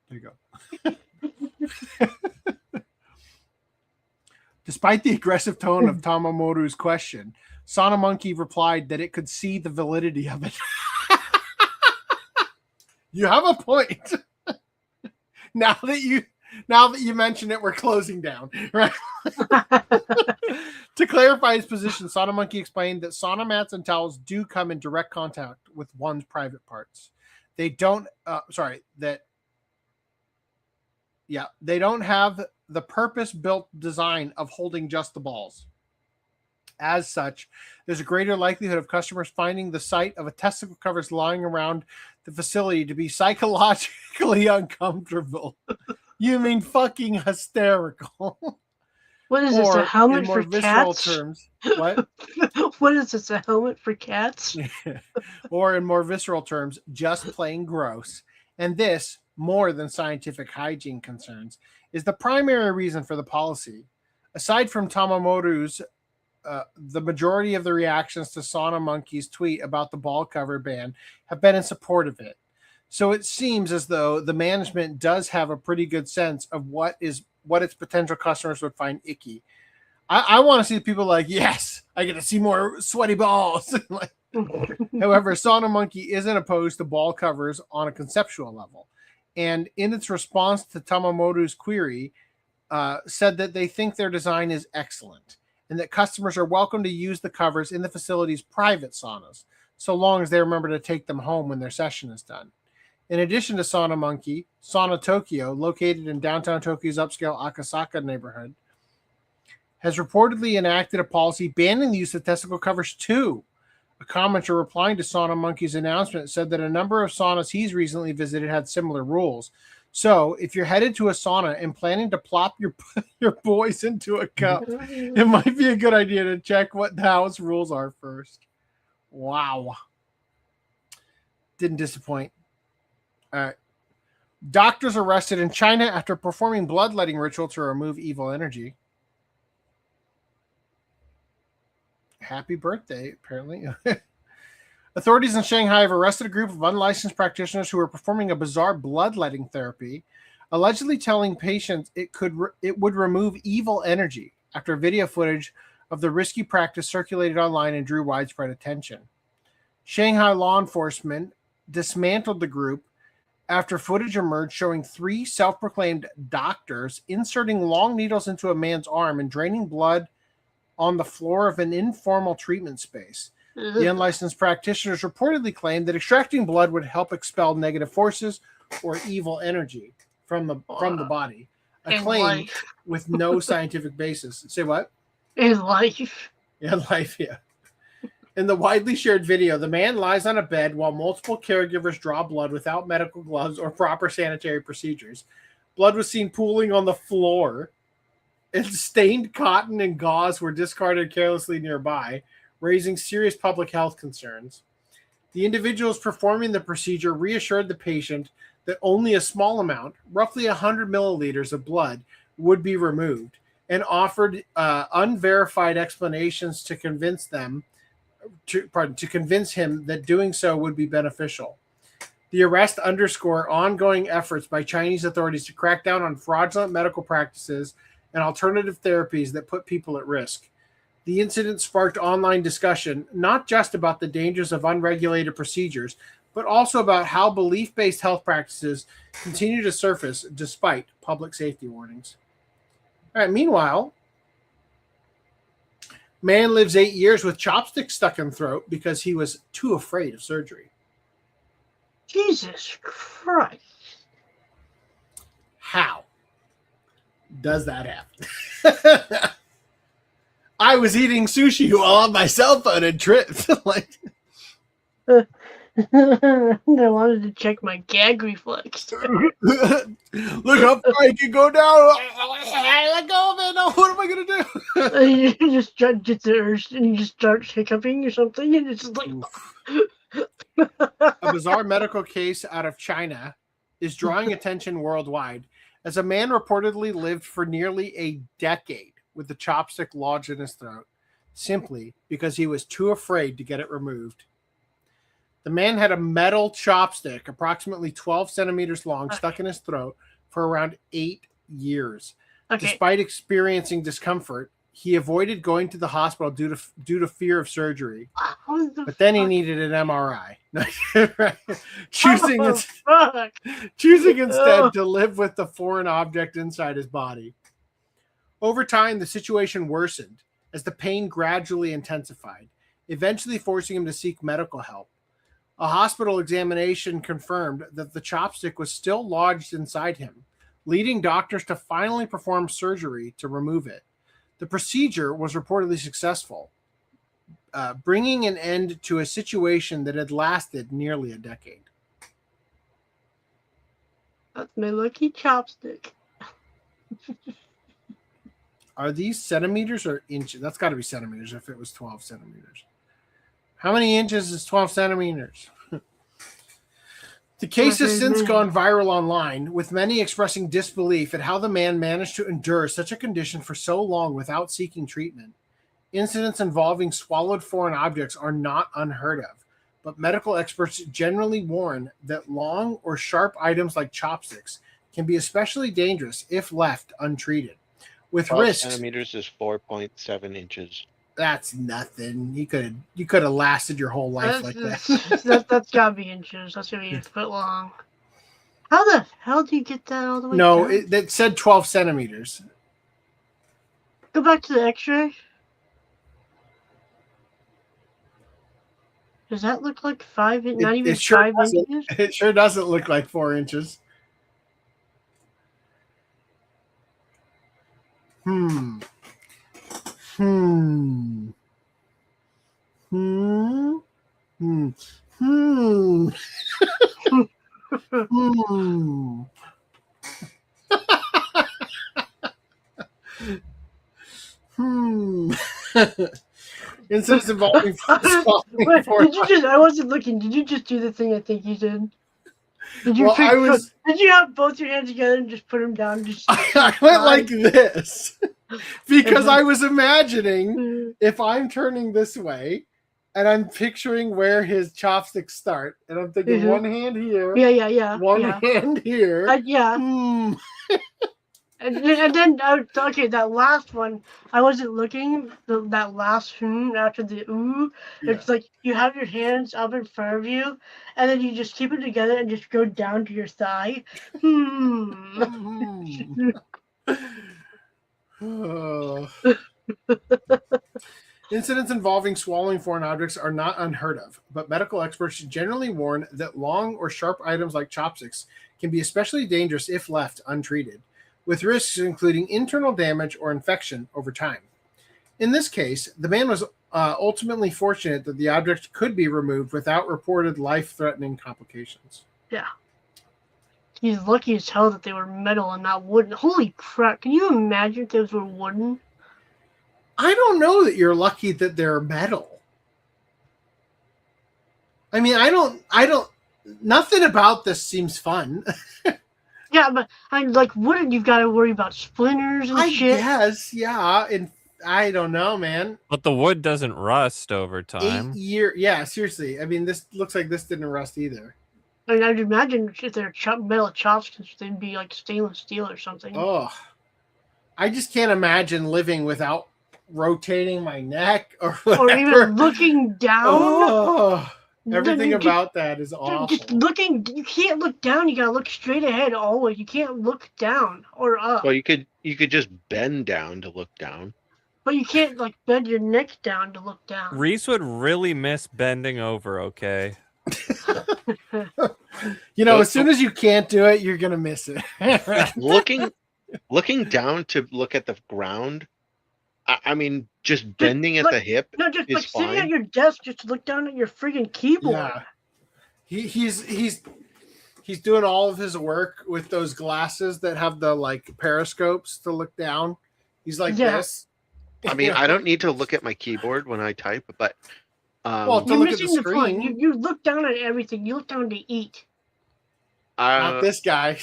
There you go. Despite the aggressive tone of Tamamoru's question, Sauna Monkey replied that it could see the validity of it. You have a point. now that you mention it, we're closing down, right? To clarify his position, Sauna Monkey explained that sauna mats and towels do come in direct contact with one's private parts. They don't they don't have the purpose-built design of holding just the balls. As such, there's a greater likelihood of customers finding the sight of a testicle covers lying around the facility to be psychologically uncomfortable. You mean fucking hysterical. What is this, a helmet for cats? Terms, what? What is this, a helmet for cats? Or in more visceral terms, just plain gross. And this, more than scientific hygiene concerns, is the primary reason for the policy. Aside from Tamamoru's, the majority of the reactions to Sauna Monkey's tweet about the ball cover ban have been in support of it. So it seems as though the management does have a pretty good sense of what its potential customers would find icky. I want to see people like, yes, I get to see more sweaty balls. However, Sauna Monkey isn't opposed to ball covers on a conceptual level. And in its response to Tamamoru's query, said that they think their design is excellent and that customers are welcome to use the covers in the facility's private saunas, so long as they remember to take them home when their session is done. In addition to Sauna Monkey, Sauna Tokyo, located in downtown Tokyo's upscale Akasaka neighborhood, has reportedly enacted a policy banning the use of testicle covers too. A commenter replying to Sauna Monkey's announcement said that a number of saunas he's recently visited had similar rules. So if you're headed to a sauna and planning to plop your boys into a cup, it might be a good idea to check what the house rules are first. Wow. Didn't disappoint. All right. Doctors arrested in China after performing bloodletting ritual to remove evil energy. Happy birthday, apparently. Authorities in Shanghai have arrested a group of unlicensed practitioners who were performing a bizarre bloodletting therapy, allegedly telling patients it would remove evil energy after video footage of the risky practice circulated online and drew widespread attention. Shanghai law enforcement dismantled the group after footage emerged showing 3 self-proclaimed doctors inserting long needles into a man's arm and draining blood on the floor of an informal treatment space. The unlicensed practitioners reportedly claimed that extracting blood would help expel negative forces or evil energy from the body. A claim with no scientific basis. Say what? In life. In life, yeah. In the widely shared video, the man lies on a bed while multiple caregivers draw blood without medical gloves or proper sanitary procedures. Blood was seen pooling on the floor, and stained cotton and gauze were discarded carelessly nearby, raising serious public health concerns. The individuals performing the procedure reassured the patient that only a small amount, roughly 100 milliliters of blood, would be removed, and offered unverified explanations to convince him that doing so would be beneficial. The arrest underscore ongoing efforts by Chinese authorities to crack down on fraudulent medical practices and alternative therapies that put people at risk. The incident sparked online discussion, not just about the dangers of unregulated procedures, but also about how belief-based health practices continue to surface despite public safety warnings. All right, meanwhile, man lives 8 years with chopsticks stuck in throat because he was too afraid of surgery. Jesus Christ. How does that happen? I was eating sushi while on my cell phone and tripped. I wanted to check my gag reflex. Look how far I can go down. Let go of it. No, what am I going to do? You just get the urge and you just start hiccuping or something. And it's just like... A bizarre medical case out of China is drawing attention worldwide as a man reportedly lived for nearly a decade with the chopstick lodged in his throat, simply because he was too afraid to get it removed. The man had a metal chopstick, approximately 12 centimeters long, stuck in his throat for around 8 years. Okay. Despite experiencing discomfort, he avoided going to the hospital due to fear of surgery. But then he needed an MRI. choosing instead to live with the foreign object inside his body. Over time, the situation worsened as the pain gradually intensified, eventually forcing him to seek medical help. A hospital examination confirmed that the chopstick was still lodged inside him, leading doctors to finally perform surgery to remove it. The procedure was reportedly successful, bringing an end to a situation that had lasted nearly a decade. That's my lucky chopstick. Are these centimeters or inches? That's got to be centimeters if it was 12 centimeters. How many inches is 12 centimeters? The case has since gone viral online, with many expressing disbelief at how the man managed to endure such a condition for so long without seeking treatment. Incidents involving swallowed foreign objects are not unheard of, but medical experts generally warn that long or sharp items like chopsticks can be especially dangerous if left untreated. With 12 risks, centimeters is 4.7 inches. That's nothing. You could have lasted your whole life like that. That's gotta be inches. That's gonna be a foot long. How the hell do you get that all the way No, down? it said 12 centimeters. Go back to the X-ray. Does that look like 5? Not even It sure 5 doesn't. inches. It sure doesn't look like 4 inches. Hmm. Hmm. Hmm. Hmm. Hmm. Hmm. Hmm. Incidents involving Wait, did you just? I wasn't looking. Did you just do the thing I think you did? Did you? Well, Did you have both your hands together and just put them down? Just I went like this because I was imagining if I'm turning this way and I'm picturing where his chopsticks start, and I'm thinking one hand here, yeah, one hand here, yeah. And then okay, that last one, I wasn't looking. That last after the ooh, it's like you have your hands up in front of you, and then you just keep it together and just go down to your thigh. Oh. Incidents involving swallowing foreign objects are not unheard of, but medical experts generally warn that long or sharp items like chopsticks can be especially dangerous if left untreated, with risks including internal damage or infection over time. In this case, the man was ultimately fortunate that the object could be removed without reported life-threatening complications. Yeah. He's lucky as hell that they were metal and not wooden. Holy crap, can you imagine if those were wooden? I don't know that you're lucky that they're metal. I mean, I don't, nothing about this seems fun. Yeah, but I'm like wooden, you've got to worry about splinters and shit. Yes, yeah, and I don't know, man. But the wood doesn't rust over time. 8 year, yeah, seriously. I mean, this looks like this didn't rust either. I mean, I'd imagine if they're metal chopsticks, they'd be like stainless steel or something. Oh, I just can't imagine living without rotating my neck or whatever. Or even looking down. Oh, everything about that is awful. Just looking, you can't look down. You gotta look straight ahead always. You can't look down or up. Well, you could just bend down to look down. But you can't like bend your neck down to look down. Reese would really miss bending over, okay? You know, as soon as you can't do it, you're gonna miss it. looking down to look at the ground. I mean, just bending at the hip. No, just is like fine. sitting at your desk, just to look down at your freaking keyboard. Yeah. He's doing all of his work with those glasses that have the like periscopes to look down. He's like this. I mean, I don't need to look at my keyboard when I type, but well, to you're look at missing the the point. screen. You look down at everything. You look down to eat. Not this guy.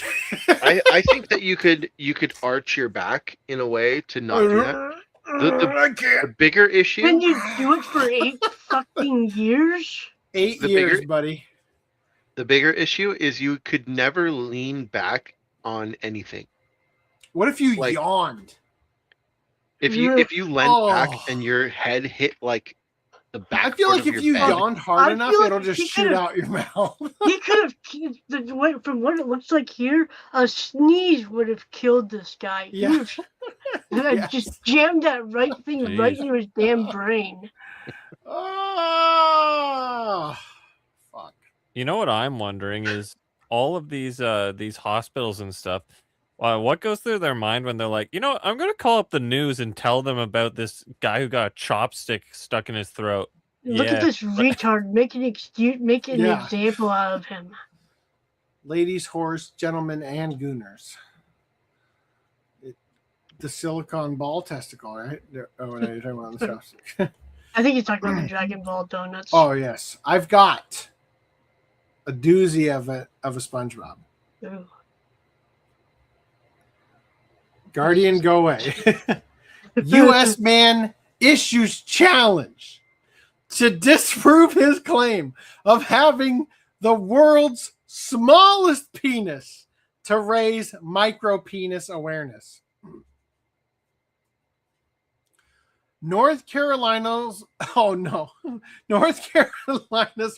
I think that you could arch your back in a way to not do that. The bigger issue. Can you do it for 8 fucking years? 8 years, buddy. The bigger issue is you could never lean back on anything. What if you yawned? If you leant back and your head hit like the back, I feel like if you bed, yawned hard I enough, feel like it'll just he shoot could've- out your mouth. He could have, from what it looks like here, a sneeze would have killed this guy. He would have just jammed that right thing right into his damn brain. Oh, fuck. You know what I'm wondering is all of these hospitals and stuff. What goes through their mind when they're like, you know, I'm gonna call up the news and tell them about this guy who got a chopstick stuck in his throat. Look at this retard making an example out of him. Ladies, horse, gentlemen, and gooners. The silicon ball testicle, right? Oh, no, you're talking about the chopstick. I think he's talking about the Dragon Ball donuts. Oh yes, I've got a doozy of a SpongeBob. Ooh. Guardian, go away. U.S. man issues challenge to disprove his claim of having the world's smallest penis to raise micro penis awareness. North Carolina's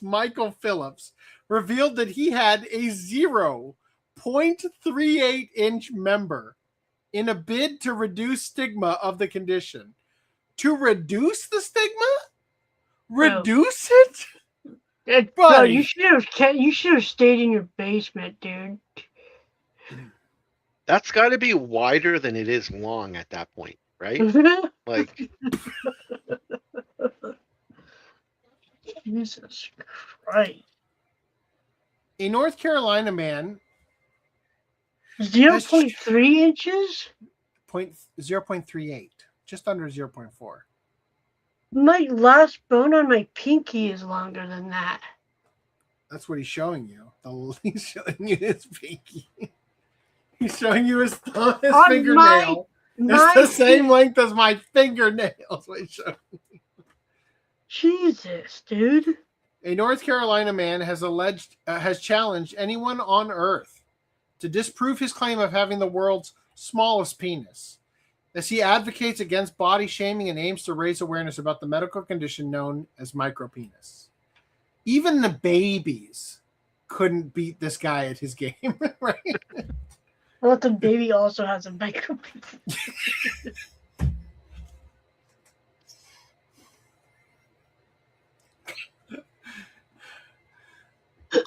Michael Phillips revealed that he had a 0.38 inch member in a bid to reduce stigma of the condition. To reduce the stigma? Reduce it? Bro, you should have stayed in your basement, dude. that's got to be wider than it is long at that point, right? Like, Jesus Christ. A North Carolina man 0.3 inches? 0.38, just under 0.4. My last bone on my pinky is longer than that. That's what he's showing you. He's showing you his pinky. He's showing you his fingernail. It's the same length as my fingernails. What he's showing you. Jesus, dude. A North Carolina man has challenged anyone on Earth to disprove his claim of having the world's smallest penis, as he advocates against body shaming and aims to raise awareness about the medical condition known as micropenis. Even the babies couldn't beat this guy at his game, right? Well, the baby also has a micropenis.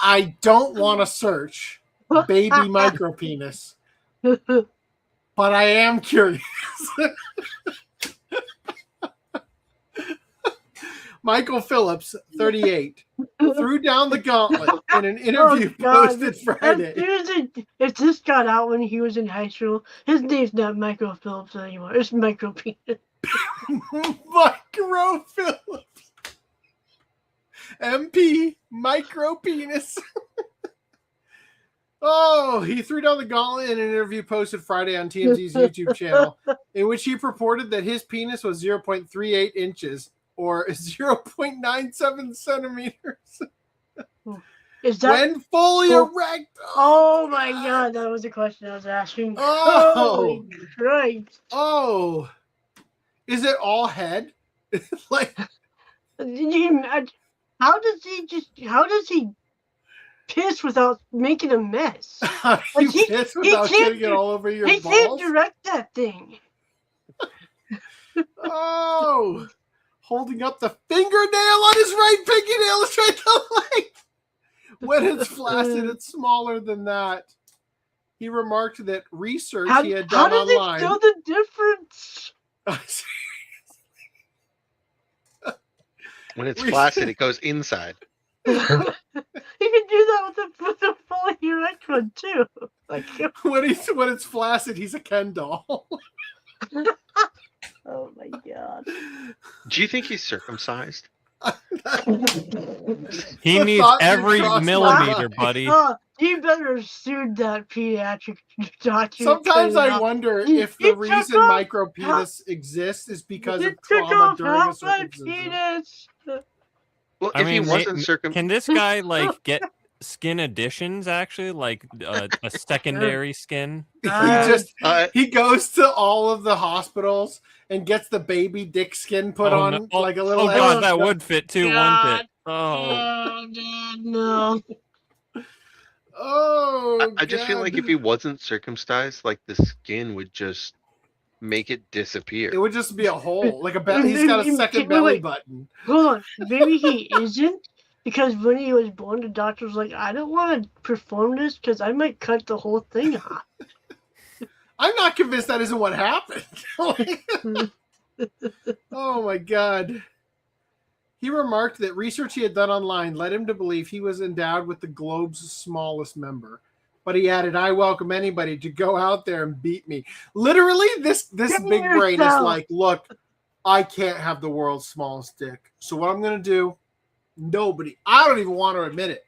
I don't want to search baby micropenis, but I am curious. Michael Phillips, 38, threw down the gauntlet in an interview posted Friday. If this got out when he was in high school, his name's not Michael Phillips anymore. It's Micropenis. Micro Phillips. MP Micropenis. Oh, he threw down the gauntlet in an interview posted Friday on TMZ's YouTube channel, in which he purported that his penis was 0.38 inches or 0.97 centimeters. Is that when fully erect? Oh my god, that was the question I was asking. Oh, Holy Christ! Oh, is it all head? Like, did you imagine? How does he piss without making a mess? You piss without getting it all over your balls? He can't direct that thing. Oh, holding up the fingernail on his right fingernail is right the length. When it's flaccid, it's smaller than that. He remarked that research he had done online. How does it know the difference? when it's flaccid, it goes inside. He can do that with a fully erect one too. Like when it's flaccid, he's a Ken doll. Oh my god! Do you think he's circumcised? He needs every millimeter, buddy. You better sue that pediatric doctor. Sometimes I wonder if the reason micropenis exists is because of trauma during a circumcision. Well, I mean, he wasn't can this guy like get skin additions actually, like a secondary skin? He goes to all of the hospitals and gets the baby dick skin put on no. like a little. Oh god, extra. that would fit too, wouldn't it? No. Oh, I just feel like if he wasn't circumcised, like the skin would just make it disappear. It would just be a hole, like a belly. He's got a second belly button. Hold on, maybe he isn't, because when he was born, the doctor was like, "I don't want to perform this because I might cut the whole thing off." I'm not convinced that isn't what happened. Oh my god. He remarked that research he had done online led him to believe he was endowed with the globe's smallest member. But he added, "I welcome anybody to go out there and beat me." Literally, this big brain is like, look, I can't have the world's smallest dick. So what I'm going to do, I don't even want to admit it.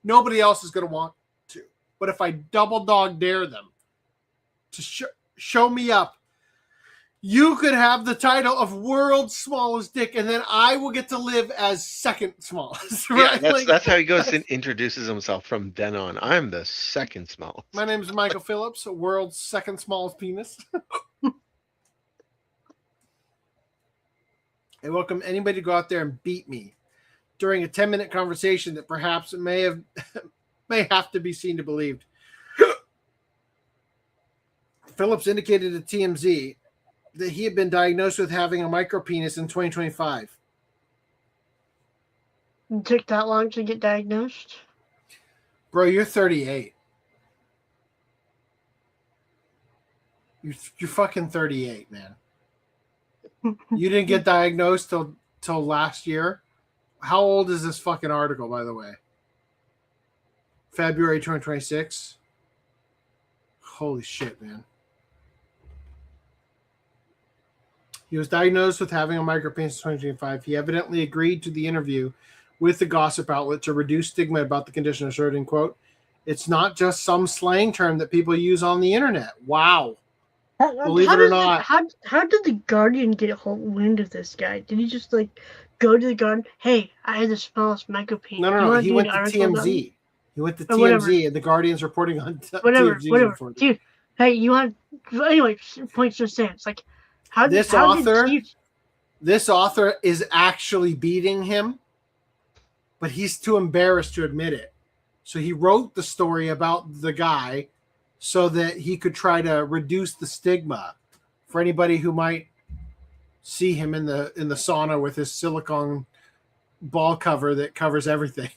Nobody else is going to want to. But if I double dog dare them to show me up, you could have the title of world's smallest dick, and then I will get to live as second smallest. Right? Yeah, that's how he goes and introduces himself from then on. I'm the second smallest. My name is Michael Phillips, world's second smallest penis. I welcome anybody to go out there and beat me during a 10-minute conversation that perhaps may have to be seen to believed. Phillips indicated to TMZ that he had been diagnosed with having a micropenis in 2025. It took that long to get diagnosed? Bro, you're 38. You're fucking 38, man. You didn't get diagnosed till last year. How old is this fucking article, by the way? February 2026. Holy shit, man. He was diagnosed with having a micropenis in 2025. He evidently agreed to the interview with the gossip outlet to reduce stigma about the condition, asserting, quote, "It's not just some slang term that people use on the internet." Wow. Believe it or not. How did the Guardian get a whole wind of this guy? Did he just go to the Guardian? Hey, I had the smallest micropenis. No. He went to TMZ. He went to TMZ, and the Guardian's reporting on TMZ. Whatever. Dude, hey, you want? Anyway, points to stance. This author is actually beating him, but he's too embarrassed to admit it. So he wrote the story about the guy so that he could try to reduce the stigma for anybody who might see him in the sauna with his silicone ball cover that covers everything.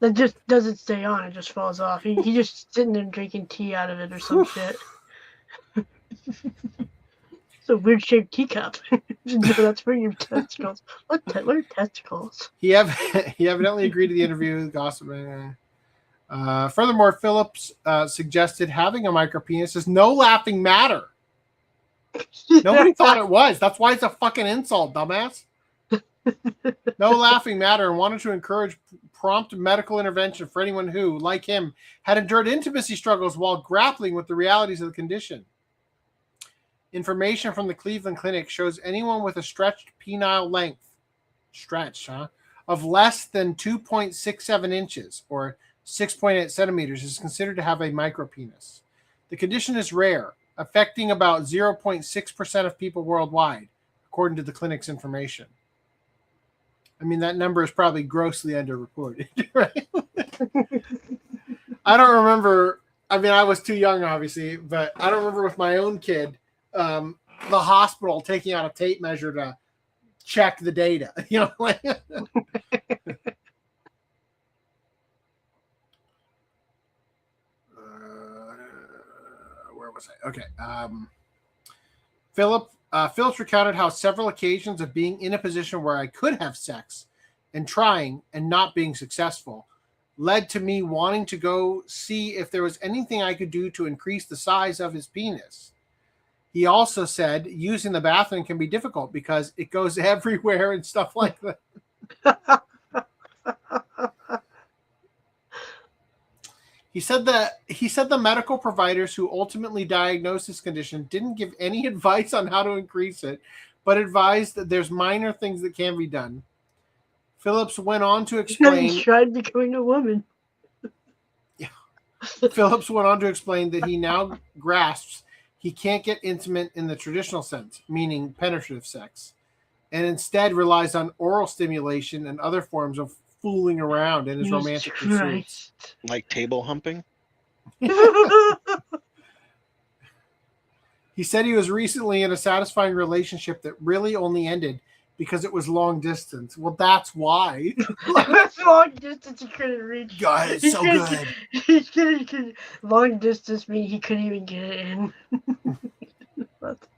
That just doesn't stay on; it just falls off. He just sitting there drinking tea out of it or some shit. It's a weird shaped teacup. That's for your testicles. What are testicles? He evidently agreed to the interview with gossip. Furthermore, Phillips suggested having a micropenis is no laughing matter. Nobody thought it was. That's why it's a fucking insult, dumbass. No laughing matter, and wanted to encourage prompt medical intervention for anyone who, like him, had endured intimacy struggles while grappling with the realities of the condition. Information from the Cleveland Clinic shows anyone with a stretched penile length, of less than 2.67 inches or 6.8 centimeters is considered to have a micropenis. The condition is rare, affecting about 0.6% of people worldwide, according to the clinic's information. I mean, that number is probably grossly underreported, right? I don't remember. I mean, I was too young, obviously, but I don't remember with my own kid, the hospital taking out a tape measure to check the data. You know, like. Where was I? Okay. Phillips recounted how several occasions of being in a position where I could have sex and trying and not being successful led to me wanting to go see if there was anything I could do to increase the size of his penis. He also said using the bathroom can be difficult because it goes everywhere and stuff like that. He said the medical providers who ultimately diagnosed this condition didn't give any advice on how to increase it, but advised that there's minor things that can be done. Phillips went on to explain. Tried becoming a woman. Phillips went on to explain that he now grasps he can't get intimate in the traditional sense, meaning penetrative sex, and instead relies on oral stimulation and other forms of fooling around in his romantic pursuits. Like table humping? He said he was recently in a satisfying relationship that really only ended because it was long distance. Well, that's why. That's long distance he couldn't reach. God, it's so good. He couldn't, long distance mean he couldn't even get it in. That's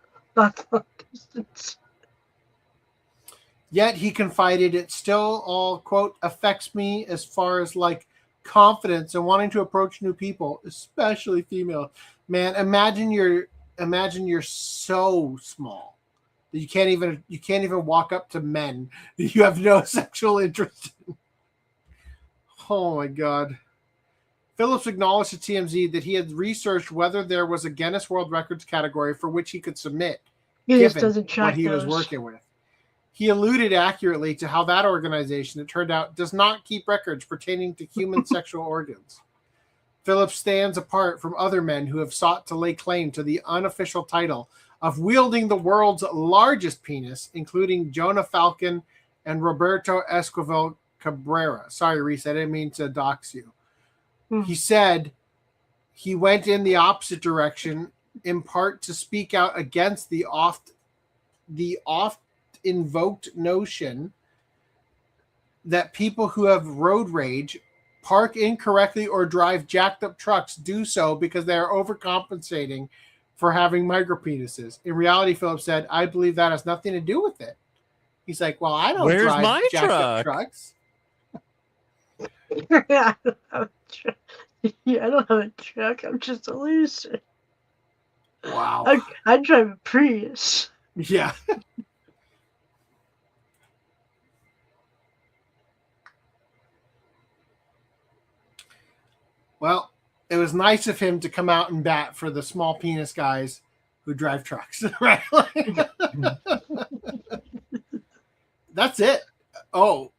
long distance. Yet he confided it still all, quote, affects me as far as like confidence and wanting to approach new people, especially female. Man, imagine you're so small that you can't even walk up to men you have no sexual interest in. Oh my God. Phillips acknowledged to TMZ that he had researched whether there was a Guinness World Records category for which he could submit, given what he was working with. He alluded accurately to how that organization, it turned out, does not keep records pertaining to human sexual organs. Phillips stands apart from other men who have sought to lay claim to the unofficial title of wielding the world's largest penis, including Jonah Falcon and Roberto Esquivel Cabrera. Sorry, Reese, I didn't mean to dox you. He said he went in the opposite direction, in part to speak out against the oft invoked notion that people who have road rage, park incorrectly, or drive jacked up trucks do so because they are overcompensating for having micropenises. In reality, Phillips said, I believe that has nothing to do with it. He's like, well, I don't Where's drive my jacked truck? up trucks. I don't have a truck. I'm just a loser. Wow. I drive a Prius. Yeah. Well, it was nice of him to come out and bat for the small penis guys who drive trucks, right? That's it. Oh,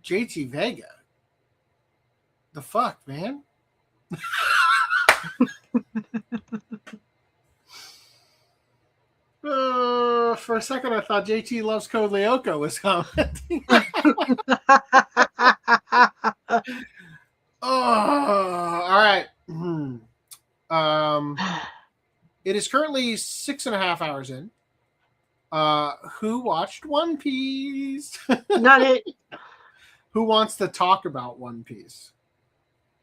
JT Vega. The fuck, man? For a second, I thought JT Loves Code Lyoko was commenting. Oh, all right. It is currently 6.5 hours in. Who watched One Piece? Not it. Who wants to talk about One Piece?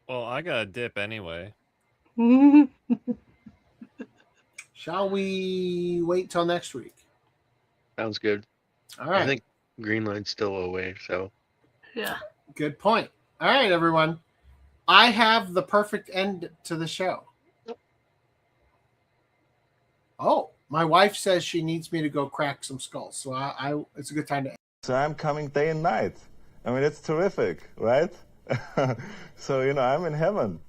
Well, I got a dip anyway. Shall we wait till next week? Sounds good. All right. I think Green Line's still away, so. Yeah. Good point. All right, everyone. I have the perfect end to the show. Oh, my wife says she needs me to go crack some skulls, so it's a good time to end. So I'm coming day and night. I mean, it's terrific, right? So, I'm in heaven.